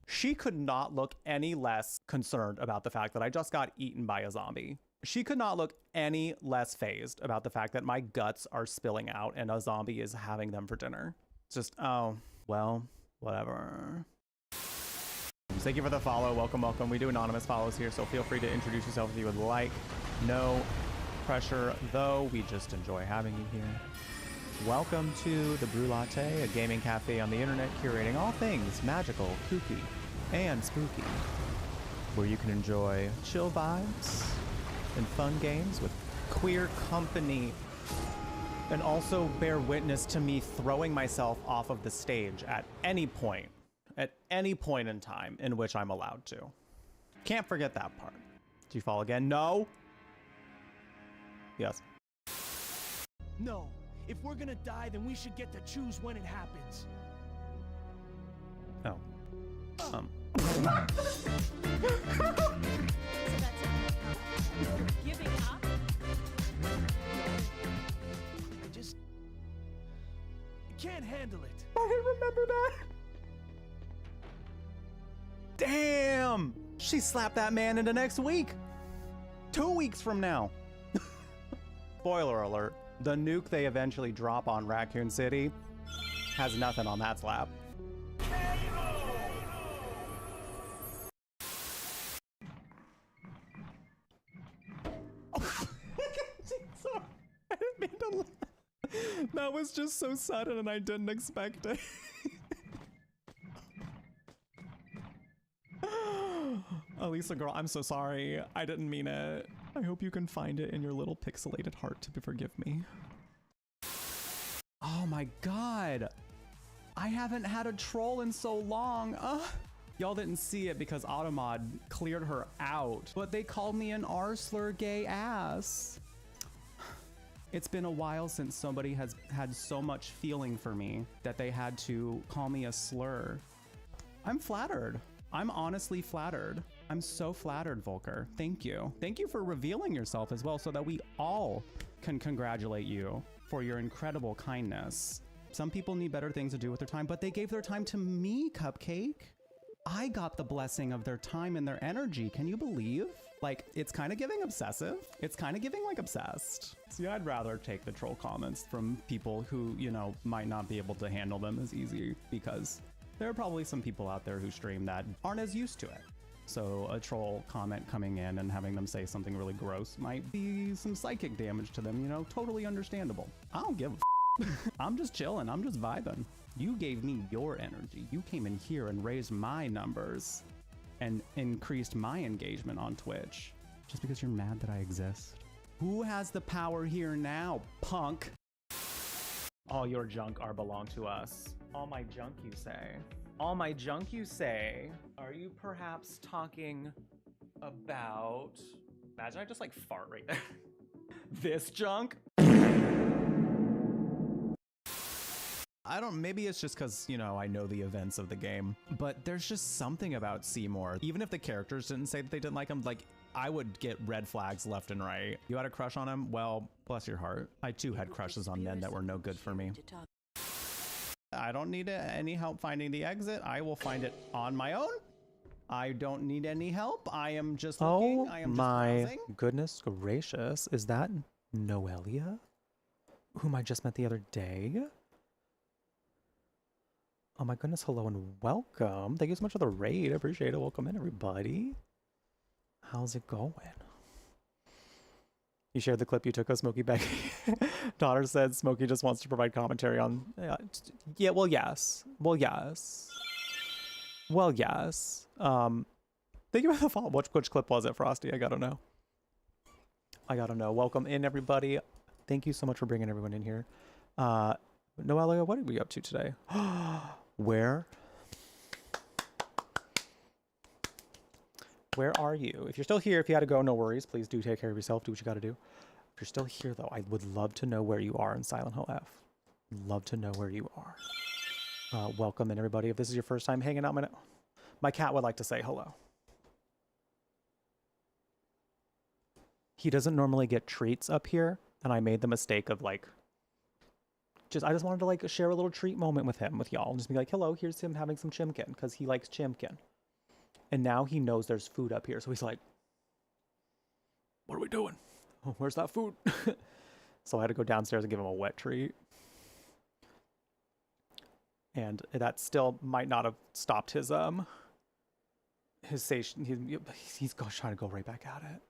she could not look any less concerned about the fact that I just got eaten by a zombie. She could not look any less phased about the fact that my guts are spilling out and a zombie is having them for dinner. It's just, oh, well, whatever. Thank you for the follow. Welcome, welcome. We do anonymous follows here, so feel free to introduce yourself if you would like. No pressure, though. We just enjoy having you here. Welcome to the Brew Latte, a gaming cafe on the internet curating all things magical, kooky, and spooky, where you can enjoy chill vibes and fun games with queer company, and also bear witness to me throwing myself off of the stage at any point in time in which I'm allowed to. Can't forget that part. Do you fall again? No? Yes. No. If we're gonna die, then we should get to choose when it happens. Oh. Giving up? I can't handle it. I remember that. Damn! She slapped that man into next week. 2 weeks from now. Spoiler alert. The nuke they eventually drop on Raccoon City has nothing on that slap. Sorry, I didn't mean to laugh. That was just so sudden and I didn't expect it. Elisa girl, I'm so sorry. I didn't mean it. I hope you can find it in your little pixelated heart to forgive me. Oh my god. I haven't had a troll in so long. Y'all didn't see it because Automod cleared her out, but they called me an R-slur gay ass. It's been a while since somebody has had so much feeling for me that they had to call me a slur. I'm flattered. I'm honestly flattered. I'm so flattered, Volker. Thank you. Thank you for revealing yourself as well so that we all can congratulate you for your incredible kindness. Some people need better things to do with their time, but they gave their time to me, Cupcake. I got the blessing of their time and their energy. Can you believe? Like, it's kind of giving obsessive. It's kind of giving like obsessed. See, I'd rather take the troll comments from people who, you know, might not be able to handle them as easy because there are probably some people out there who stream that aren't as used to it. So a troll comment coming in and having them say something really gross might be some psychic damage to them, you know, totally understandable. I don't give a I'm just chilling, I'm just vibing. You gave me your energy. You came in here and raised my numbers and increased my engagement on Twitch just because you're mad that I exist. Who has the power here now, punk? All your junk are belong to us. All my junk, you say? All my junk, you say? Are you perhaps talking about... Imagine I just like fart right there. This junk? I don't, maybe it's just because, you know, I know the events of the game, but there's just something about Seymour. Even if the characters didn't say that they didn't like him, like, I would get red flags left and right. You had a crush on him? Well, bless your heart. I too had crushes on men that were no good for me. I don't need any help finding the exit. I will find it on my own. I don't need any help. I am just looking. I am just browsing. Goodness gracious. Is that Noelia? Whom I just met the other day? Oh my goodness, hello and welcome. Thank you so much for the raid. I appreciate it. Welcome in, everybody. How's it going? You shared the clip you took of Smokey Becky. Daughter said Smokey just wants to provide commentary on... yeah, well, yes. Well, yes. Well, yes. Thank you for the follow. Which clip was it, Frosty? I gotta know. I gotta know. Welcome in, everybody. Thank you so much for bringing everyone in here. Noelia, what are we up to today? Where are you? If you're still here, if you had to go, no worries. Please do take care of yourself. Do what you got to do. If you're still here, though, I would love to know where you are in Silent Hill F. Love to know where you are. Welcome in, everybody. If this is your first time hanging out, my cat would like to say hello. He doesn't normally get treats up here, and I made the mistake of like, I just wanted to like share a little treat moment with him, with y'all, and just be like, hello, here's him having some chimkin, because he likes chimkin. And now he knows there's food up here, so he's like, what are we doing? Oh, where's that food? So I had to go downstairs and give him a wet treat. And that still might not have stopped his station. He's trying to go right back at it.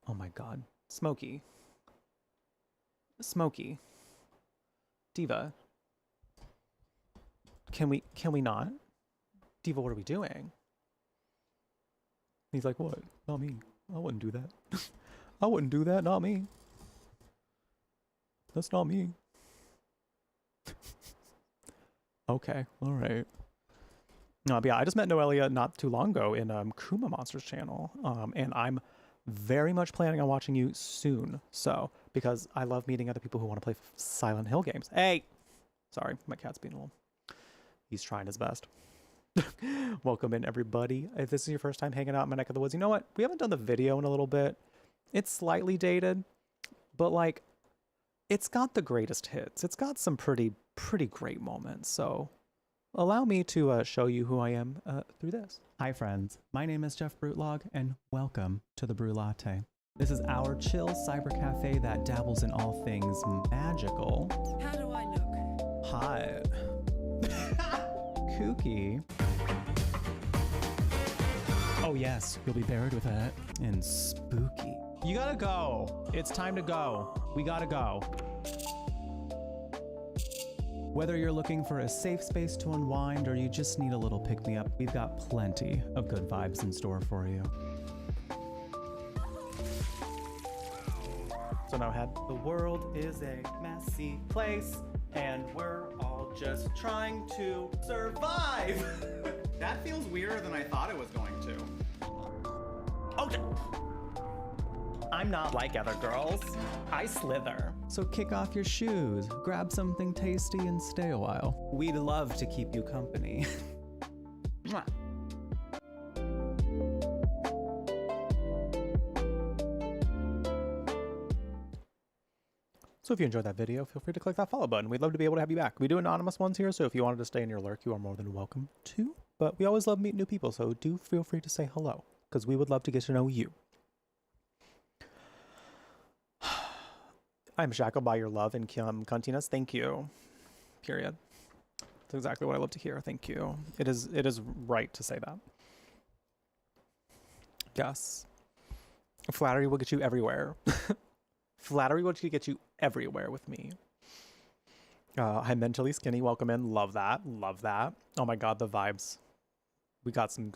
Oh my god. Smokey. Diva. Can we not? Diva, what are we doing? He's like, what? Not me. I wouldn't do that. I wouldn't do that. Not me. That's not me. Okay. All right. No, but yeah, I just met Noelia not too long ago in Kuma Monsters channel. And I'm very much planning on watching you soon. So, because I love meeting other people who want to play Silent Hill games. Hey! Sorry, my cat's being a little... He's trying his best. Welcome in, everybody. If this is your first time hanging out in my neck of the woods, you know what? We haven't done the video in a little bit. It's slightly dated, but like, it's got the greatest hits. It's got some pretty great moments. So allow me to show you who I am through this. Hi, friends. My name is jeffbrutlag, and welcome to the Brew Latte. This is our chill cyber cafe that dabbles in all things magical. How do I look? Hot. Kooky. Oh yes, you'll be buried with that. And spooky. You gotta go. It's time to go. We gotta go. Whether you're looking for a safe space to unwind or you just need a little pick-me-up, we've got plenty of good vibes in store for you. So now head. The world is a messy place, and we're all just trying to survive. That feels weirder than I thought it was going to. Okay. I'm not like other girls. I slither. So kick off your shoes, grab something tasty, and stay a while. We'd love to keep you company. Mwah. So if you enjoyed that video, feel free to click that follow button. We'd love to be able to have you back. We do anonymous ones here, so if you wanted to stay in your lurk, you are more than welcome to. But we always love meeting new people, so do feel free to say hello, because we would love to get to know you. I'm shackled by your love and cuntiness. Thank you. Period. That's exactly what I love to hear. Thank you. It is right to say that. Yes. Flattery will get you everywhere. Flattery will get you everywhere with me. I'm mentally skinny. Welcome in. Love that. Love that. Oh my god, the vibes. We got some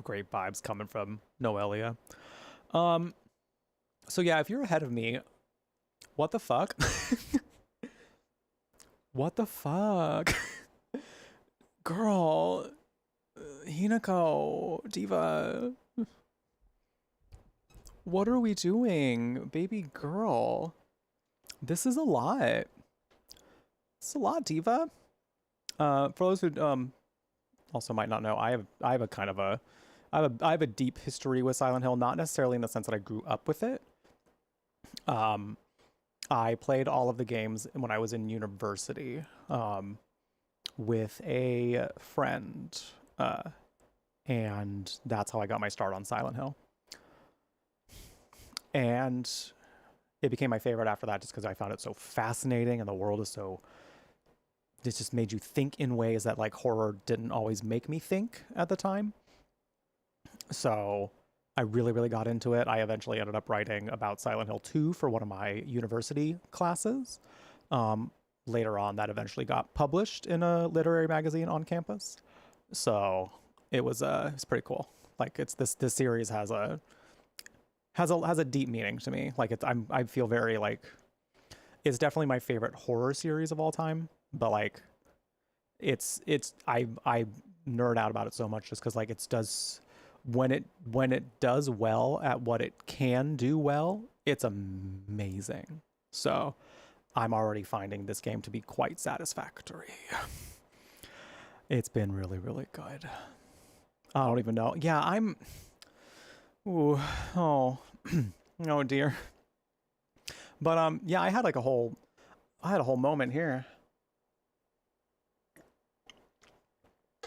great vibes coming from Noelia. So yeah, if you're ahead of me, what the fuck? What the fuck? Girl, Hinako, Diva. What are we doing? Baby girl. This is a lot. It's a lot, Diva. For those who also might not know, I have a deep history with Silent Hill, not necessarily in the sense that I grew up with it. I played all of the games when I was in university with a friend. And that's how I got my start on Silent Hill. And it became my favorite after that just because I found it so fascinating and the world is so... It just made you think in ways that like horror didn't always make me think at the time. So I really, really got into it. I eventually ended up writing about Silent Hill 2 for one of my university classes. Later on, that eventually got published in a literary magazine on campus. So it's pretty cool. Like this series has a deep meaning to me. Like I feel very like it's definitely my favorite horror series of all time. But like I nerd out about it so much just because like it does when it does well at what it can do well, it's amazing. So I'm already finding this game to be quite satisfactory. It's been really, really good. I don't even know. Yeah, ooh, oh, oh dear. But yeah, I had a whole moment here.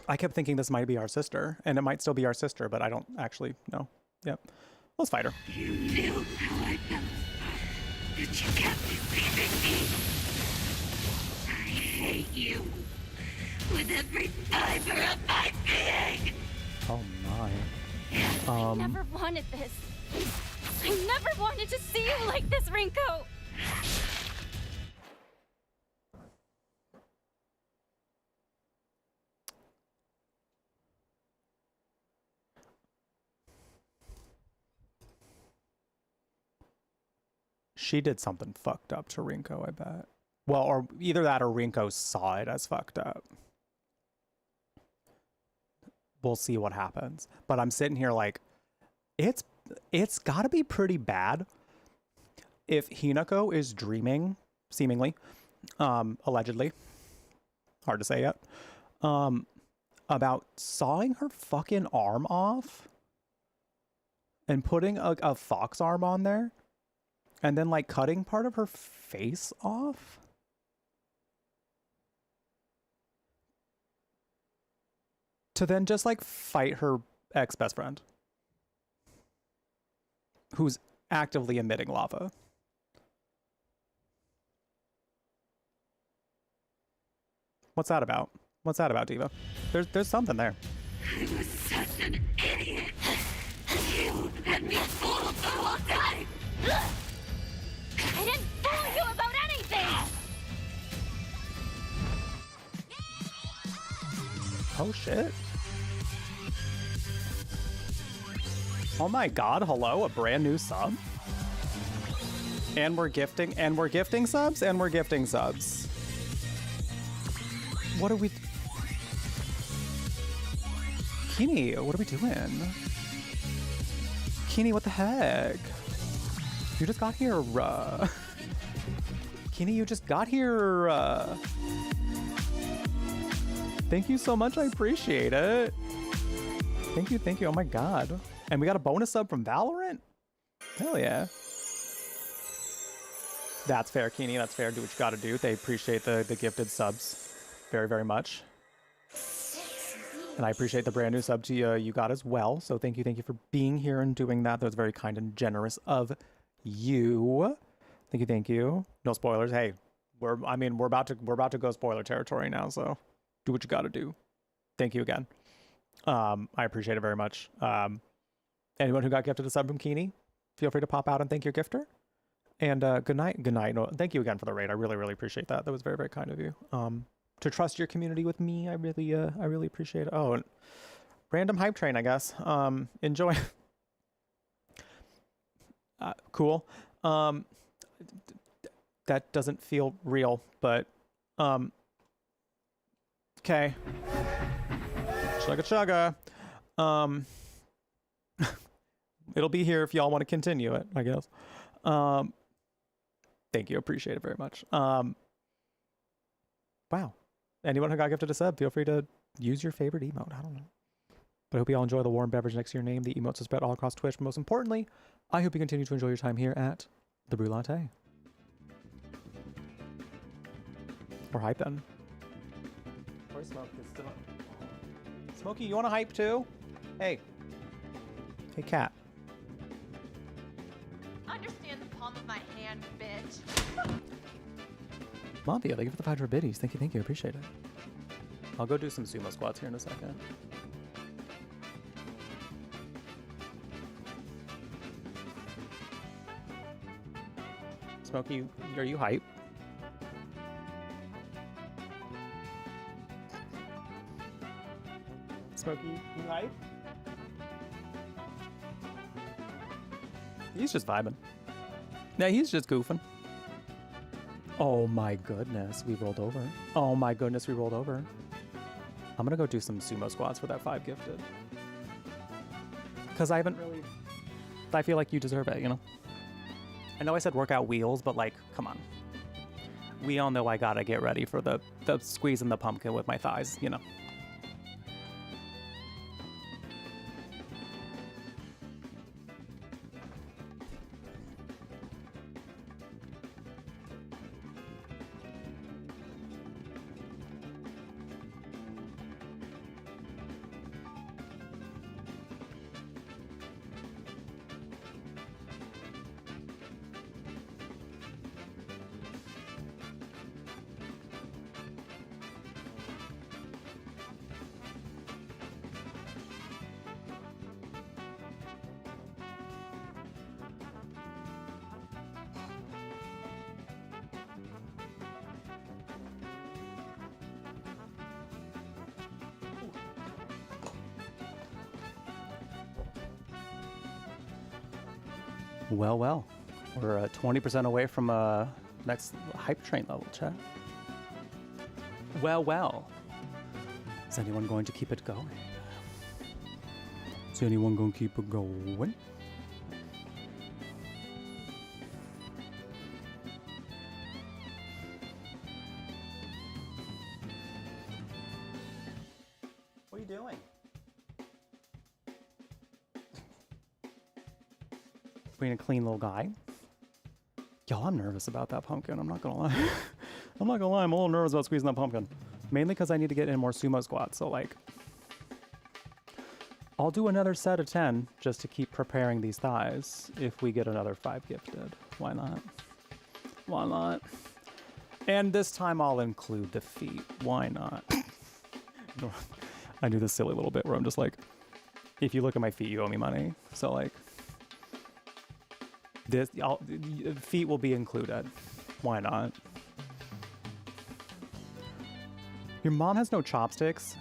I kept thinking this might be our sister, and it might still be our sister, but I don't actually know. Yep. Let's fight her. You knew how I felt, but you kept deceiving me. I hate you with every fiber of my being. Oh my. I never wanted this. I never wanted to see you like this, Rinko. She did something fucked up to Rinko, I bet. Well, or either that or Rinko saw it as fucked up. We'll see what happens. But I'm sitting here like, it's gotta be pretty bad if Hinako is dreaming, seemingly, allegedly, hard to say yet, about sawing her fucking arm off and putting a fox arm on there. And then, like, cutting part of her face off? To then just, like, fight her ex-best friend. Who's actively emitting lava. What's that about? What's that about, Diva? There's something there. I was such an idiot. You had me fooled the whole time. I didn't fool you about anything! Oh shit. Oh my god, hello, a brand new sub? And we're gifting subs, and we're gifting subs. What are we... Kini, what are we doing? Kini, what the heck? You just got here, Kini, you just got here, Thank you so much, I appreciate it. Thank you, oh my god. And we got a bonus sub from Valorant? Hell yeah. That's fair, Kini, that's fair, do what you gotta do. They appreciate the gifted subs very, very much. And I appreciate the brand new sub to you got as well, so thank you for being here and doing that. That was very kind and generous of you. Thank you. No spoilers. Hey, we're about to go spoiler territory now, so do what you gotta do. Thank you again. I appreciate it very much. Anyone who got gifted a sub from Kini, feel free to pop out and thank your gifter. And good night. No, thank you again for the raid. I really, really appreciate that. That was very, very kind of you. To trust your community with me, I really appreciate it. Oh, and random hype train, I guess. Enjoy. Cool. That doesn't feel real, but okay. Chugga chugga. It'll be here if y'all want to continue it, I guess. Thank you, appreciate it very much. Wow. Anyone who got gifted a sub, feel free to use your favorite emote. I don't know. But I hope you all enjoy the warm beverage next to your name. The emotes are spread all across Twitch. But most importantly, I hope you continue to enjoy your time here at the Brew Latte. Or hype then. Or Smoke is still... Smokey, you want to hype too? Hey. Hey, cat. Understand the palm of my hand, bitch. Mafia, thank you for the 500 biddies. Thank you, thank you. I appreciate it. I'll go do some sumo squats here in a second. Smokey, are you hype? Smokey, you hype? He's just vibing. Yeah, he's just goofing. Oh my goodness, we rolled over. Oh my goodness, we rolled over. I'm gonna go do some sumo squats for that 5 gifted. Because I haven't really... I feel like you deserve it, you know? I know I said workout wheels, but like, come on. We all know I gotta get ready for the squeezing the pumpkin with my thighs, you know? Well, well, we're 20% away from next hype train level, chat. Well, well, is anyone going to keep it going? Is anyone going to keep it going? What are you doing? Being a clean little guy. Yo, I'm nervous about that pumpkin. I'm not gonna lie. I'm not gonna lie. I'm a little nervous about squeezing that pumpkin. Mainly because I need to get in more sumo squats. So like, I'll do another set of 10 just to keep preparing these thighs. If we get another 5 gifted, why not? Why not? And this time I'll include the feet. Why not? I do this silly little bit where I'm just like, if you look at my feet, you owe me money. So like. Feet will be included. Why not? Your mom has no chopsticks?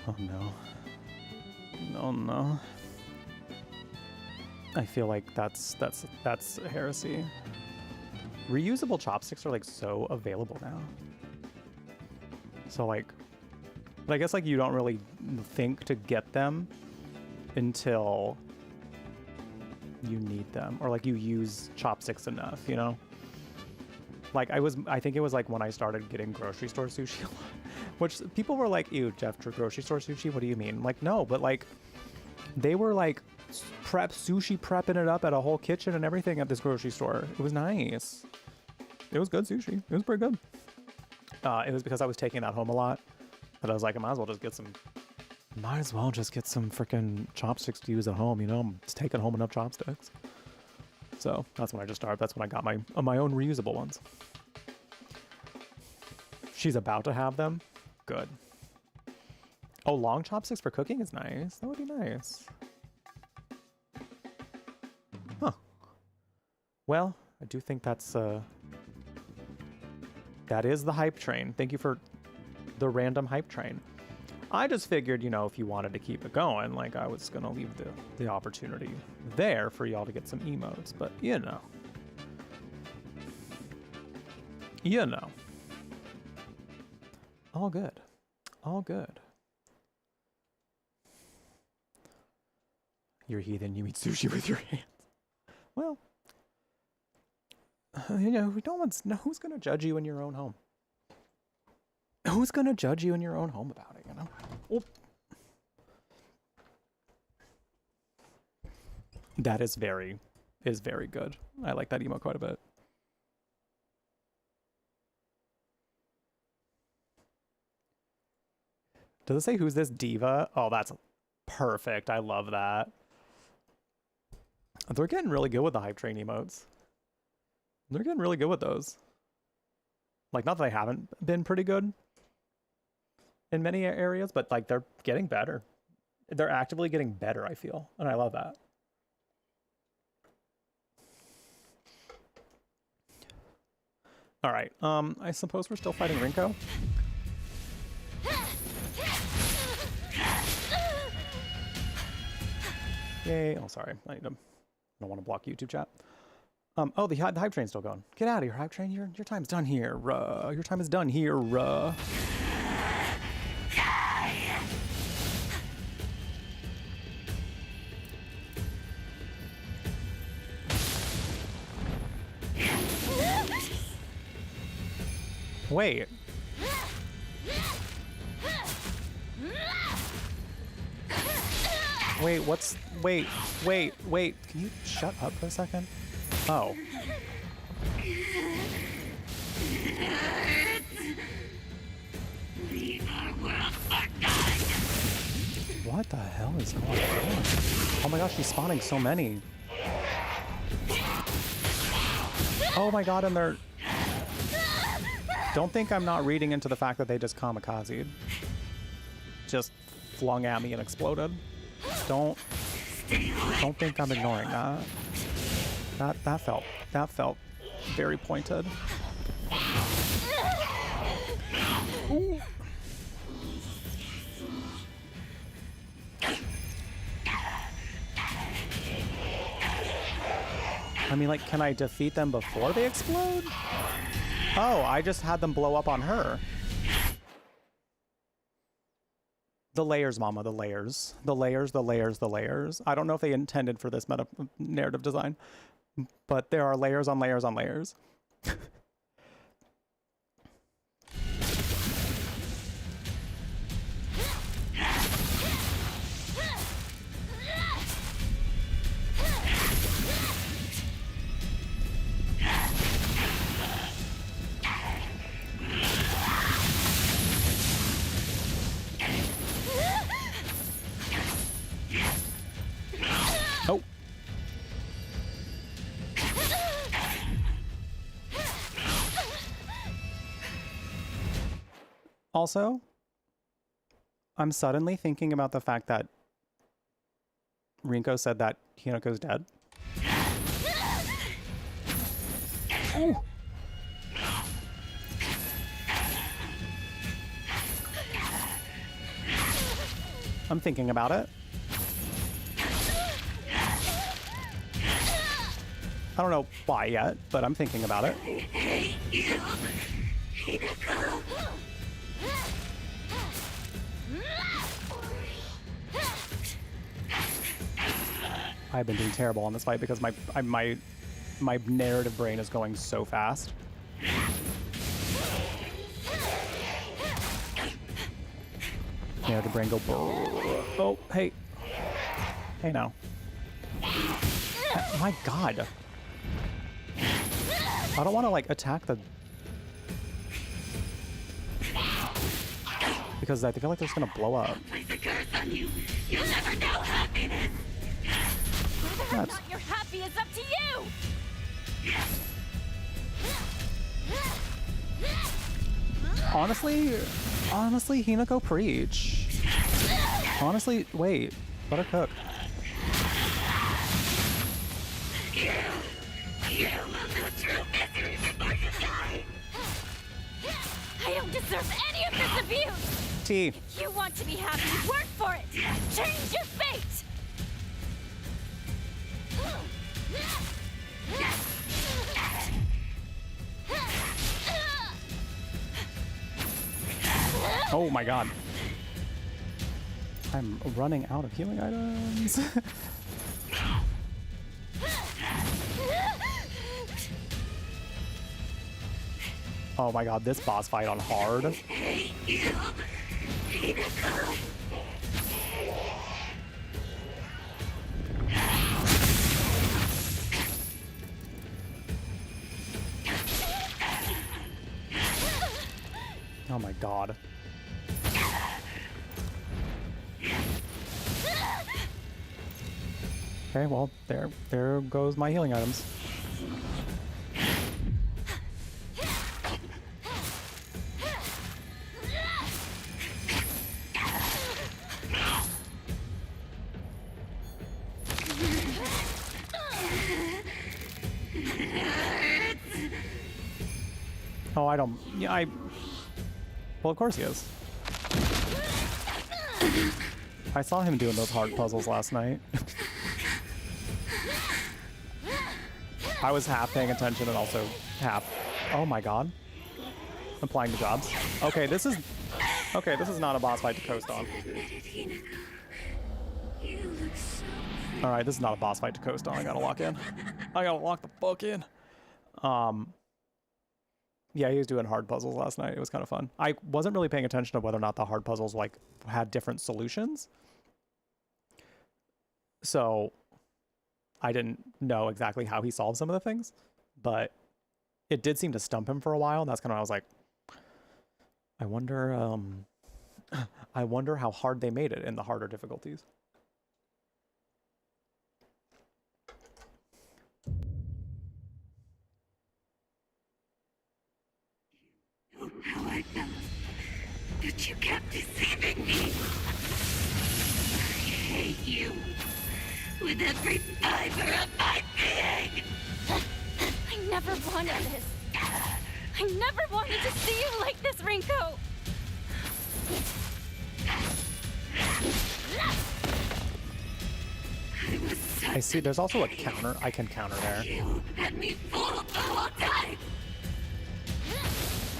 Oh no. Oh no. I feel like that's heresy. Reusable chopsticks are like so available now. So like, but I guess like you don't really think to get them until you need them, or like you use chopsticks enough, you know? Like I think it was like when I started getting grocery store sushi a lot, which people were like, ew, Jeff, grocery store sushi, what do you mean? Like, no, but like they were like sushi prepping it up at a whole kitchen and everything at this grocery store. It was nice. It was good sushi. It was pretty good. It was because I was taking that home a lot that I was like, I might as well just get some freaking chopsticks to use at home, you know? I'm just taking home enough chopsticks. So that's when I just started. That's when I got my own reusable ones. She's about to have them. Good. Oh, long chopsticks for cooking is nice. That would be nice. Huh. Well, I do think that is the hype train. Thank you for the random hype train. I just figured, you know, if you wanted to keep it going, like I was gonna leave the opportunity there for y'all to get some emotes, but you know. You know. All good. All good. You're a heathen, you eat sushi with your hands. Well, you know, who's gonna judge you in your own home? Who's gonna judge you in your own home about it, you know? Oh. That is very good. I like that emote quite a bit. Does it say who's this diva? Oh, that's perfect. I love that. They're getting really good with the hype train emotes. They're getting really good with those. Like, not that they haven't been pretty good in many areas, but like they're getting better. They're actively getting better, I feel. And I love that. All right. I suppose we're still fighting Rinko. Yay. Oh, sorry. I don't want to block YouTube chat. Oh, the hype train's still going. Get out of here, hype train. Your time's done here. Your time is done here. Wait. Wait, what's... Wait. Can you shut up for a second? Oh. What the hell is going on? Oh my gosh, she's spawning so many. Oh my god, and they're... Don't think I'm not reading into the fact that they just kamikazed. Just flung at me and exploded. Don't think I'm ignoring that. That felt very pointed. Ooh. I mean, like, can I defeat them before they explode? Oh, I just had them blow up on her. The layers, mama, the layers. The layers, the layers, the layers. I don't know if they intended for this meta narrative design, but there are layers on layers on layers. Oh. Also, I'm suddenly thinking about the fact that Rinko said that Hinako's dead. Ooh. I'm thinking about it. I don't know why yet, but I'm thinking about it. I've been doing terrible on this fight because my narrative brain is going so fast. Narrative brain go. Oh, hey. Hey now. My God. I don't want to like attack the... Because I feel like they're just gonna blow up. You'll never know happiness. Whether or not you're happy is up to you. Honestly, Hinako preach. Honestly, wait, let her cook. You will go through misery for my time. I don't deserve any of this abuse. T. If you want to be happy, work for it. Change your fate. Oh my God. I'm running out of healing items. Oh my God, this boss fight on hard. Oh my God. Okay, well, there goes my healing items. Oh, I don't... Yeah, well, of course he is. I saw him doing those hard puzzles last night. I was half paying attention and also half... Oh my god. Applying the jobs. Okay, this is not a boss fight to coast on. Alright, this is not a boss fight to coast on. I gotta lock in. I gotta lock the fuck in. Yeah, he was doing hard puzzles last night. It was kind of fun. I wasn't really paying attention to whether or not the hard puzzles like had different solutions. So I didn't know exactly how he solved some of the things, but it did seem to stump him for a while. And that's kind of, I was like, I wonder how hard they made it in the harder difficulties. How I felt, but you kept deceiving me. I hate you with every fiber of my being. I never wanted this. I never wanted to see you like this, Rinko. I see. There's also a counter. I can counter there. You had me fooled the whole time.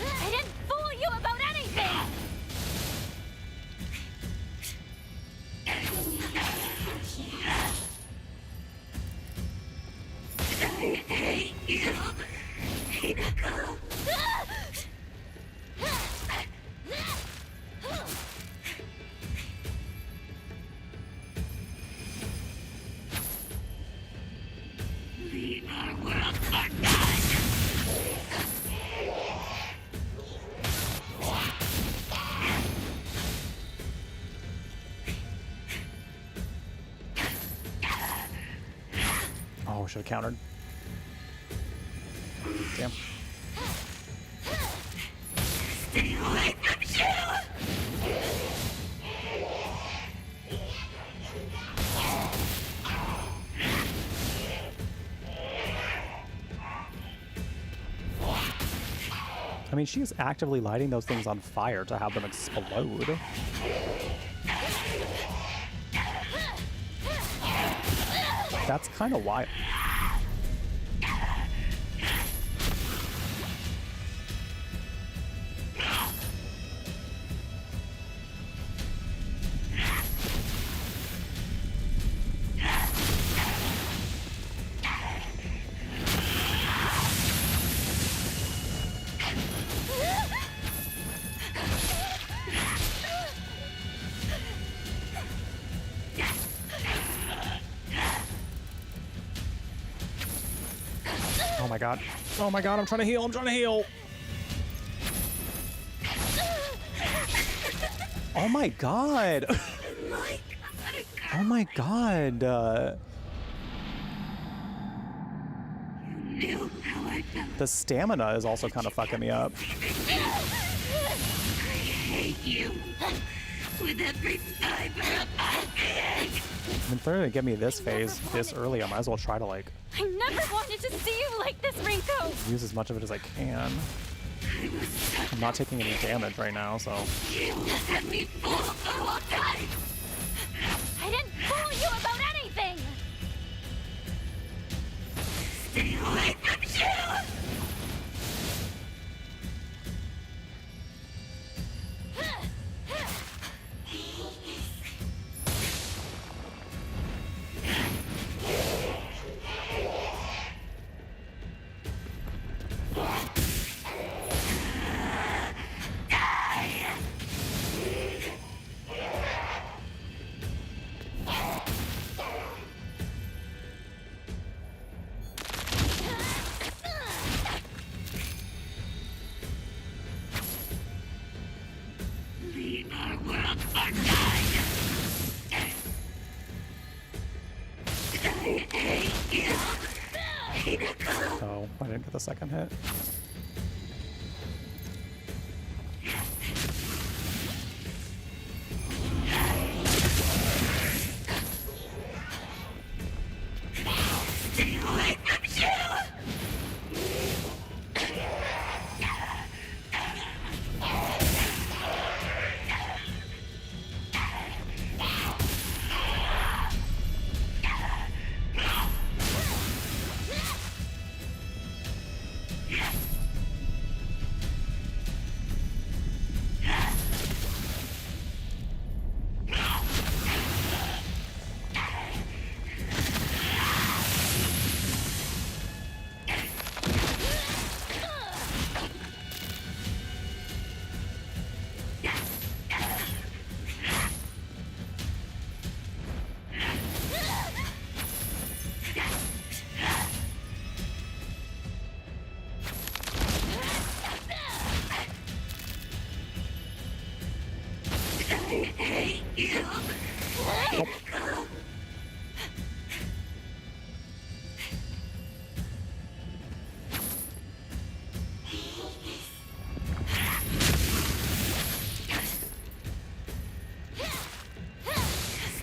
I didn't fool you about anything! I hate you, Hinako. Leave our world for God. Oh, should have countered. Damn. Stay away from you! I mean, she is actively lighting those things on fire to have them explode. That's kind of wild. Oh my god. Oh my god, I'm trying to heal. I'm trying to heal. Oh my god. Oh my god. The stamina is also kind of fucking me up. I hate you with every fiber of my being. I mean, if they're gonna give me this phase this early, I might as well try to like I never wanted to see you like this, Rinko! use as much of it as I can. I'm not taking any damage right now, so. You had me fooled the whole time. I didn't fool you about anything! Stay away from you! Oh, I didn't get the second hit. Stay away from you!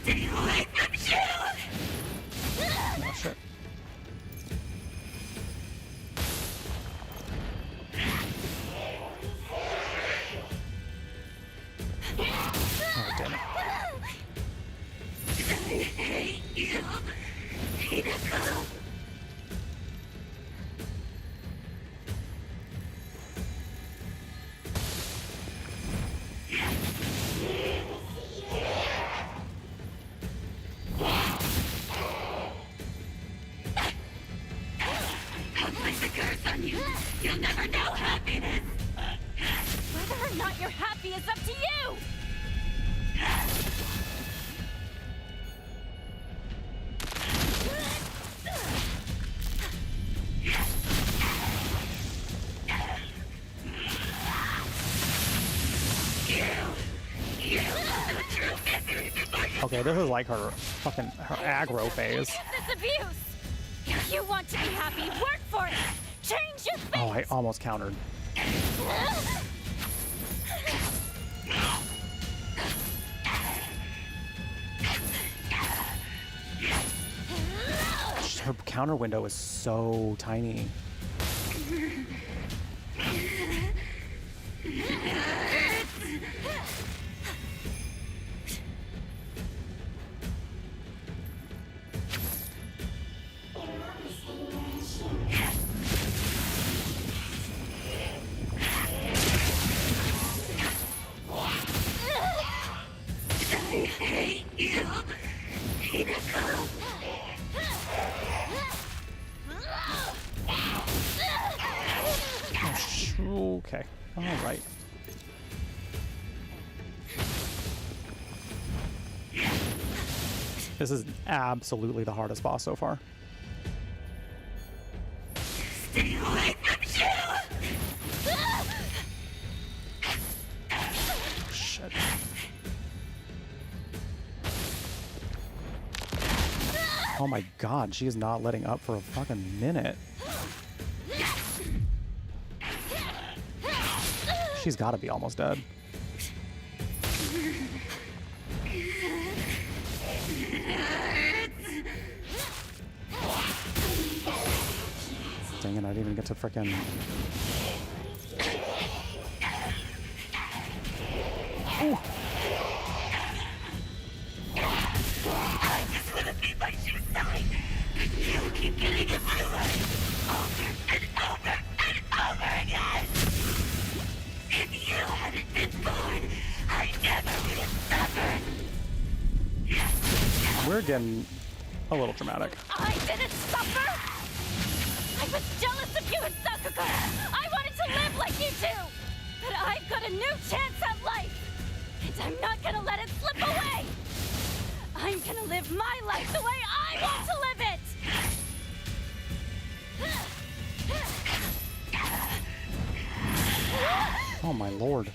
Stay away from you! Oh, shit. Oh, damn it. I hate you, Hinako. I'll place a curse on you. You'll never know happiness. Whether or not you're happy is up to you! Okay, this is like her fucking aggro phase. This abuse! If you want to be happy, work for it! Change your face! Oh, I almost countered. Her counter window is so tiny. I hate you, Hinako. Okay, all right. This is absolutely the hardest boss so far. Stay away from you! Shit. Oh my god, she is not letting up for a fucking minute. She's got to be almost dead. Dang it, I didn't even get to frickin'... Ooh. I just want to be by your side, and you keep getting in my way, over and over and over again. If you hadn't been born, I never would have suffered. We're getting a little dramatic. I didn't suffer! I was jealous of you and Sakuga! I wanted to live like you two! But I've got a new chance at life! And I'm not gonna let it slip away! I'm gonna live my life the way I want to live it! Oh my lord.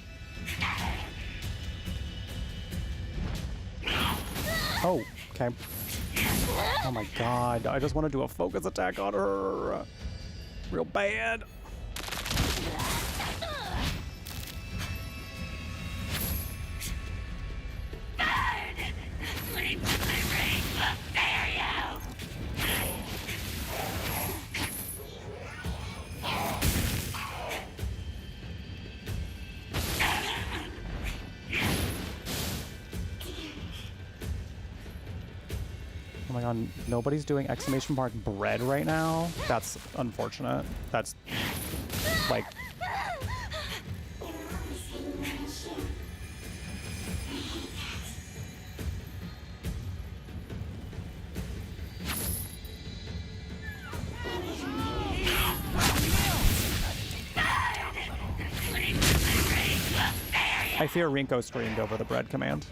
Oh, okay. Oh my god, I just want to do a focus attack on her. Real bad. Oh my god, nobody's doing exclamation mark bread right now. That's unfortunate. That's like... I fear Rinko screamed over the bread command.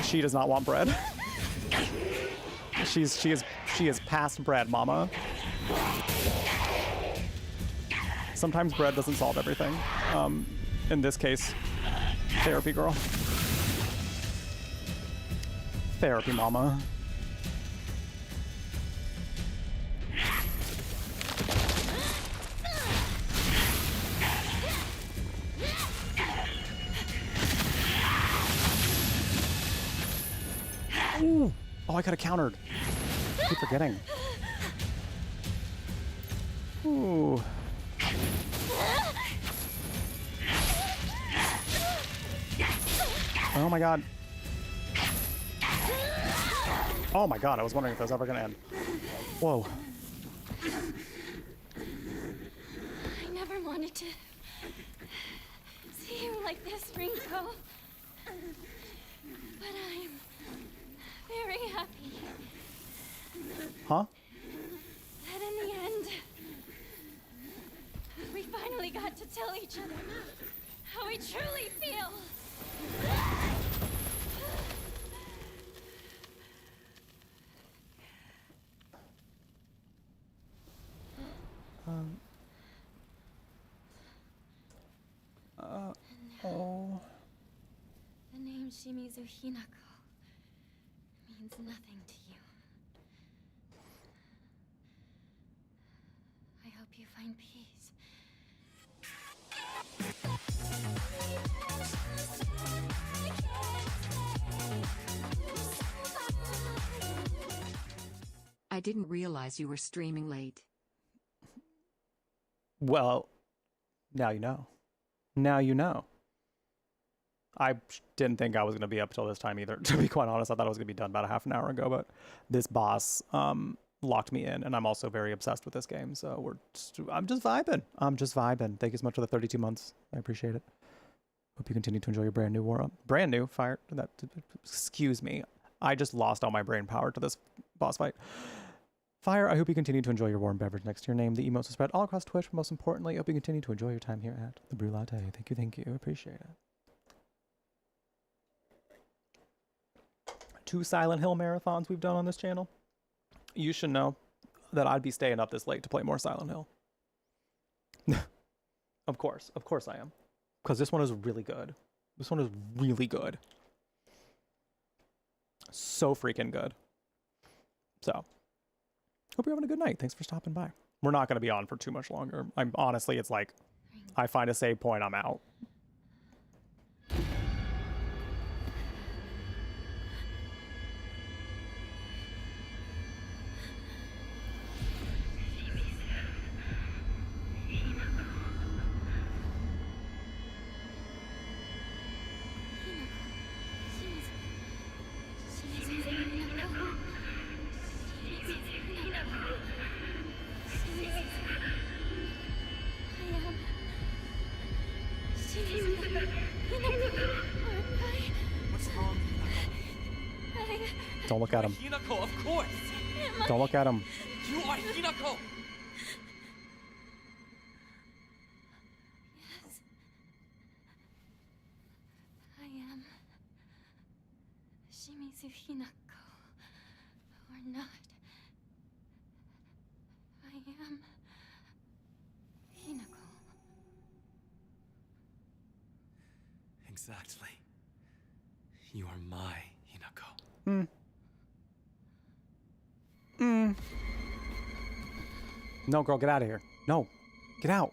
She does not want bread. She is past bread, mama. Sometimes bread doesn't solve everything. In this case, therapy girl. Therapy mama. Ooh. Oh, I could have countered. I keep forgetting. Ooh. Oh my god. Oh my god, I was wondering if that was ever gonna end. Whoa. I never wanted to see you like this, Rinko. But I'm very happy. Huh? That in the end, we finally got to tell each other how we truly feel. Oh. The name Shimizu Hinako means nothing to you. I hope you find peace. I didn't realize you were streaming late. Well, now you know. Now you know. I didn't think I was going to be up till this time either. To be quite honest, I thought I was going to be done about a half an hour ago, but this boss locked me in, and I'm also very obsessed with this game, so I'm just vibing. I'm just vibing. Thank you so much for the 32 months. I appreciate it. Hope you continue to enjoy your brand new war up. Brand new? Fire? Excuse me. I just lost all my brain power to this boss fight. Fire, I hope you continue to enjoy your warm beverage next to your name. The emotes will spread all across Twitch, but most importantly, I hope you continue to enjoy your time here at the Brew Latte. Thank you. Appreciate it. 2 Silent Hill marathons we've done on this channel. You should know that I'd be staying up this late to play more Silent Hill. Of course I am. Because this one is really good. This one is really good. So freaking good. So, hope you're having a good night. Thanks for stopping by. We're not going to be on for too much longer. Honestly, it's like, I find a save point, I'm out. Don't look at him. Hinako, of course. Don't look at him. You are Hinako. Yes. I am Shimizu Hinako. Or not. I am Hinako. Exactly. You are my Hinako. No, girl, get out of here. No, get out.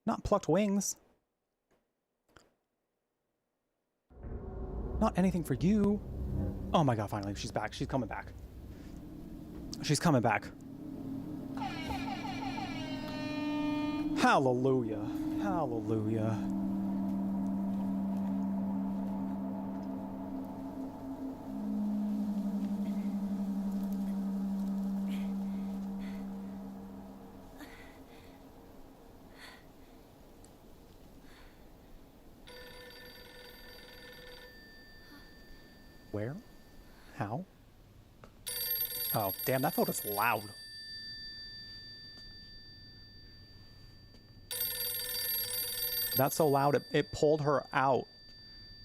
Not plucked wings. Not anything for you. Oh my god, finally, she's back. She's coming back. She's coming back. Hallelujah. Hallelujah. Where? How? Oh, damn, that phone is loud. That's so loud, it pulled her out.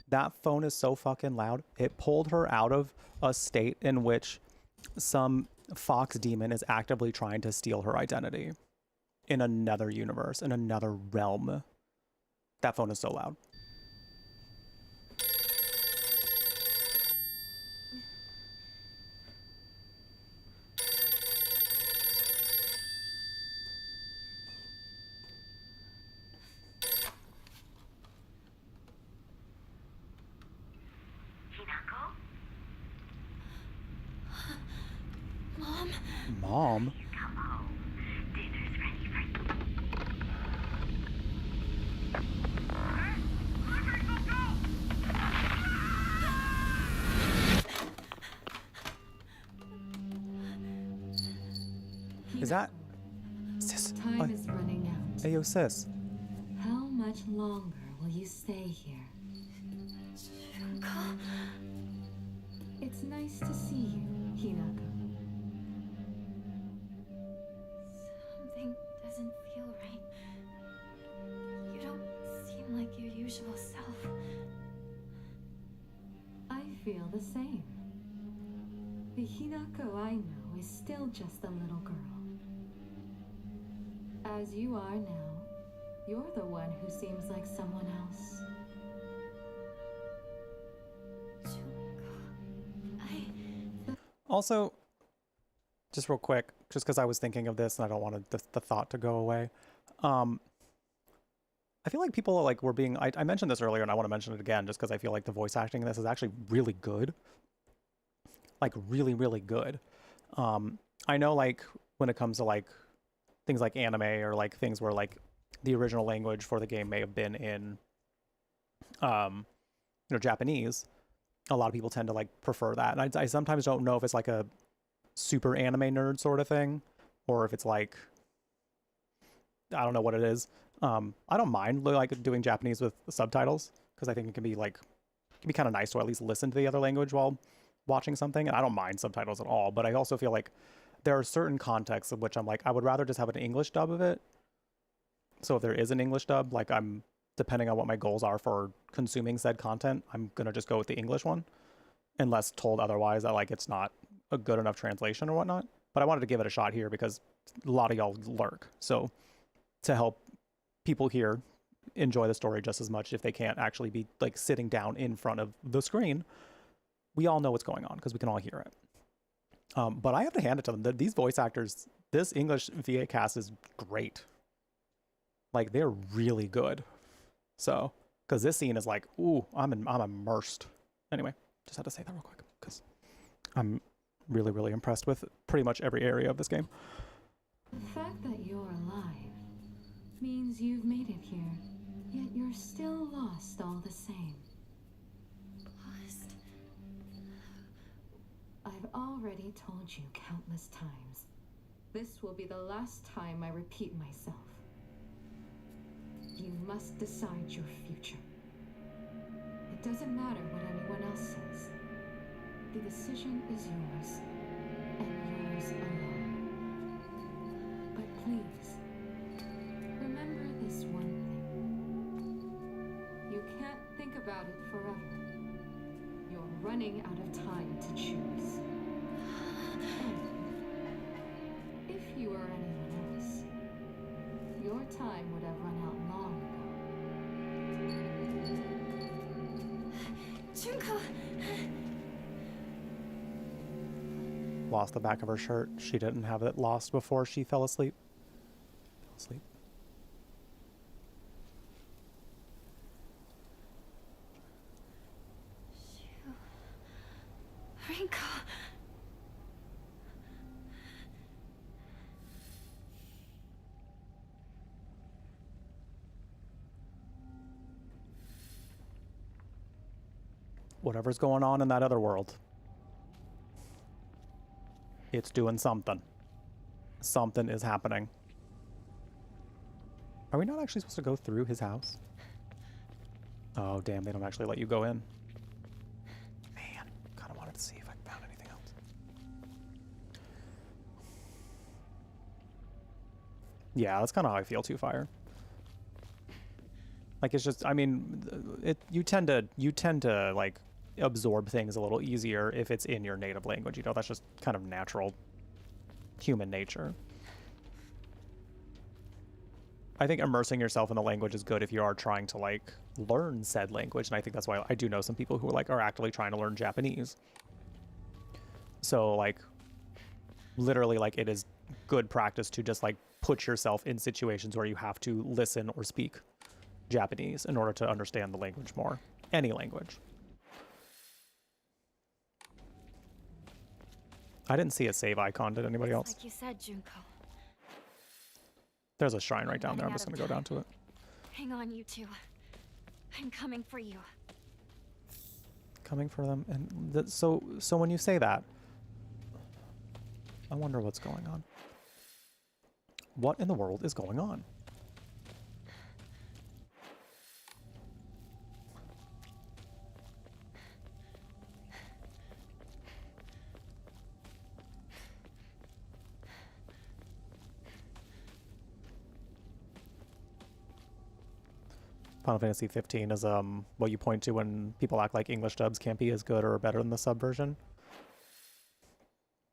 That phone is so fucking loud. It pulled her out of a state in which some fox demon is actively trying to steal her identity in another universe, in another realm. That phone is so loud. Mom? Come home. Dinner's ready for Is that... Sis? Time is running out. Hey, yo, sis. How much longer will you stay here? It's nice to see you, Hinako. Something doesn't feel right. You don't seem like your usual self. I feel the same. The Hinako I know is still just a little girl. As you are now, you're the one who seems like someone else. Also, just real quick, just because I was thinking of this and I don't want the thought to go away. I feel like people are like, were being, I mentioned this earlier and I want to mention it again just because I feel like the voice acting in this is actually really good. Like really, really good. I know like when it comes to like things like anime or like things where like the original language for the game may have been in, Japanese. A lot of people tend to like prefer that. And I sometimes don't know if it's like a super anime nerd sort of thing or if it's like, I don't know what it is. I don't mind like doing Japanese with subtitles because I think it can be kind of nice to at least listen to the other language while watching something. And I don't mind subtitles at all, but I also feel like there are certain contexts of which I'm like, I would rather just have an English dub of it. So if there is an English dub, like depending on what my goals are for consuming said content, I'm going to just go with the English one unless told otherwise that like it's not a good enough translation or whatnot. But I wanted to give it a shot here because a lot of y'all lurk. So to help people here enjoy the story just as much if they can't actually be like sitting down in front of the screen, we all know what's going on because we can all hear it. But I have to hand it to them. These voice actors, this English VA cast is great. Like they're really good. So, because this scene is like, ooh, I'm immersed. Anyway, just had to say that real quick because I'm really, really impressed with pretty much every area of this game. The fact that you're alive means you've made it here, yet you're still lost all the same. Lost? I've already told you countless times. This will be the last time I repeat myself. You must decide your future. It doesn't matter what anyone else says. The decision is yours, and yours alone. But please, remember this one thing. You can't think about it forever. You're running out of time to choose. And if you were anyone else, your time would have run out long ago. Junko. Lost the back of her shirt. She didn't have it lost before she fell asleep. Fell asleep. Rinko. Whatever's going on in that other world, it's doing something. Something is happening. Are we not actually supposed to go through his house? Oh, damn, they don't actually let you go in. Man, kind of wanted to see if I found anything else. Yeah, that's kind of how I feel too, Fire. Like, it's just, I mean, you tend to like absorb things a little easier if it's in your native language, you know. That's just kind of natural human nature. I think immersing yourself in a language is good if you are trying to like learn said language, and I think that's why I do know some people who like are actively trying to learn Japanese. So like literally, like, it is good practice to just like put yourself in situations where you have to listen or speak Japanese in order to understand the language more. Any language. I didn't see a save icon. Did anybody else? Like you said, Junko. There's a shrine right down there. I'm just going to go down to it. Hang on, you two. I'm coming for you. Coming for them. And so when you say that, I wonder what's going on. What in the world is going on? Final Fantasy 15 is what you point to when people act like English dubs can't be as good or better than the sub version.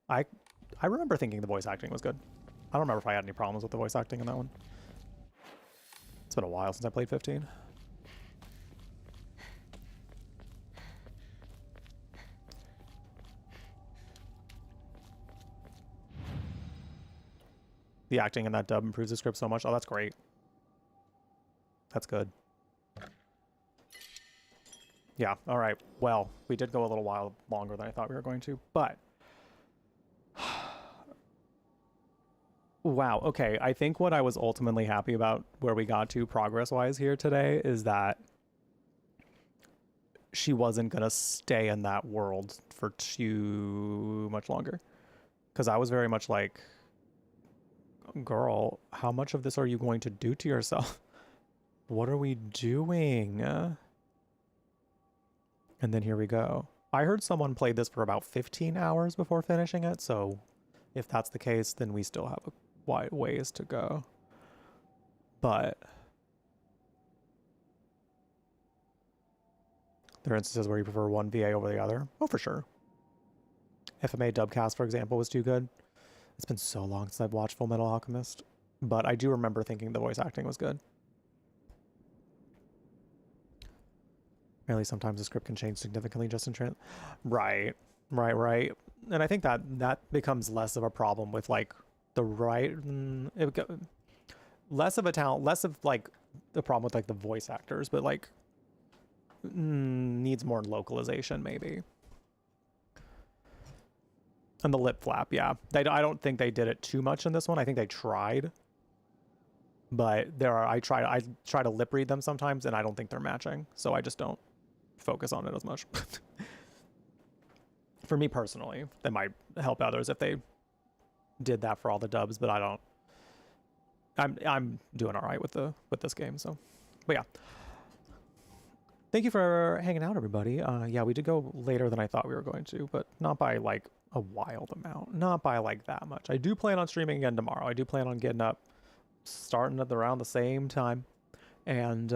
I remember thinking the voice acting was good. I don't remember if I had any problems with the voice acting in that one. It's been a while since I played 15. The acting in that dub improves the script so much. Oh, that's great. That's good. Yeah, all right. Well, we did go a little while longer than I thought we were going to, but... Wow, okay. I think what I was ultimately happy about where we got to progress-wise here today is that she wasn't going to stay in that world for too much longer. Because I was very much like, girl, how much of this are you going to do to yourself? What are we doing? And then here we go. I heard someone played this for about 15 hours before finishing it, so if that's the case, then we still have a wide ways to go. But there are instances where you prefer one VA over the other. Oh, for sure. FMA Dubcast, for example, was too good. It's been so long since I've watched Full Metal Alchemist, but I do remember thinking the voice acting was good. Apparently sometimes the script can change significantly just in Right. And I think that becomes less of a problem with like the less of a talent, less of like the problem with like the voice actors, but like needs more localization maybe. And the lip flap, yeah. I don't think they did it too much in this one. I think they tried. But I try to lip read them sometimes and I don't think they're matching. So I just don't focus on it as much. For me personally, that might help others if they did that for all the dubs, but I don't. I'm doing all right with this game, so. But yeah. Thank you for hanging out, everybody. Yeah, we did go later than I thought we were going to, but not by like a wild amount. Not by like that much. I do plan on streaming again tomorrow. I do plan on getting up, starting at around the same time, and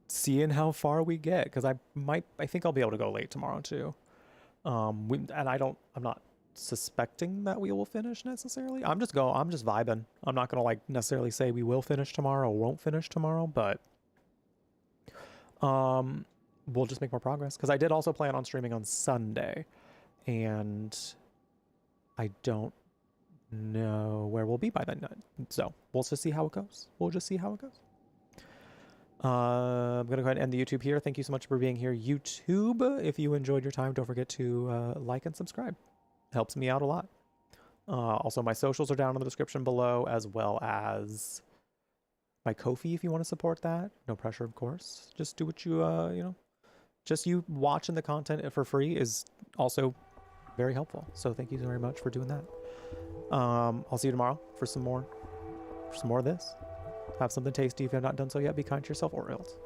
seeing how far we get, because I think I'll be able to go late tomorrow too. I'm not suspecting that we will finish necessarily. I'm just vibing. I'm not gonna like necessarily say we will finish tomorrow or won't finish tomorrow, but we'll just make more progress. Because I did also plan on streaming on Sunday, and I don't know where we'll be by then. So we'll just see how it goes. I'm going to go ahead and end the YouTube here. Thank you so much for being here, YouTube. If you enjoyed your time, don't forget to like and subscribe. It helps me out a lot. Also, my socials are down in the description below, as well as my Ko-fi if you want to support that. No pressure, of course. Just do what you, just you watching the content for free is also very helpful. So thank you very much for doing that. I'll see you tomorrow for some more of this. Have something tasty if you have not done so yet. Be kind to yourself or else.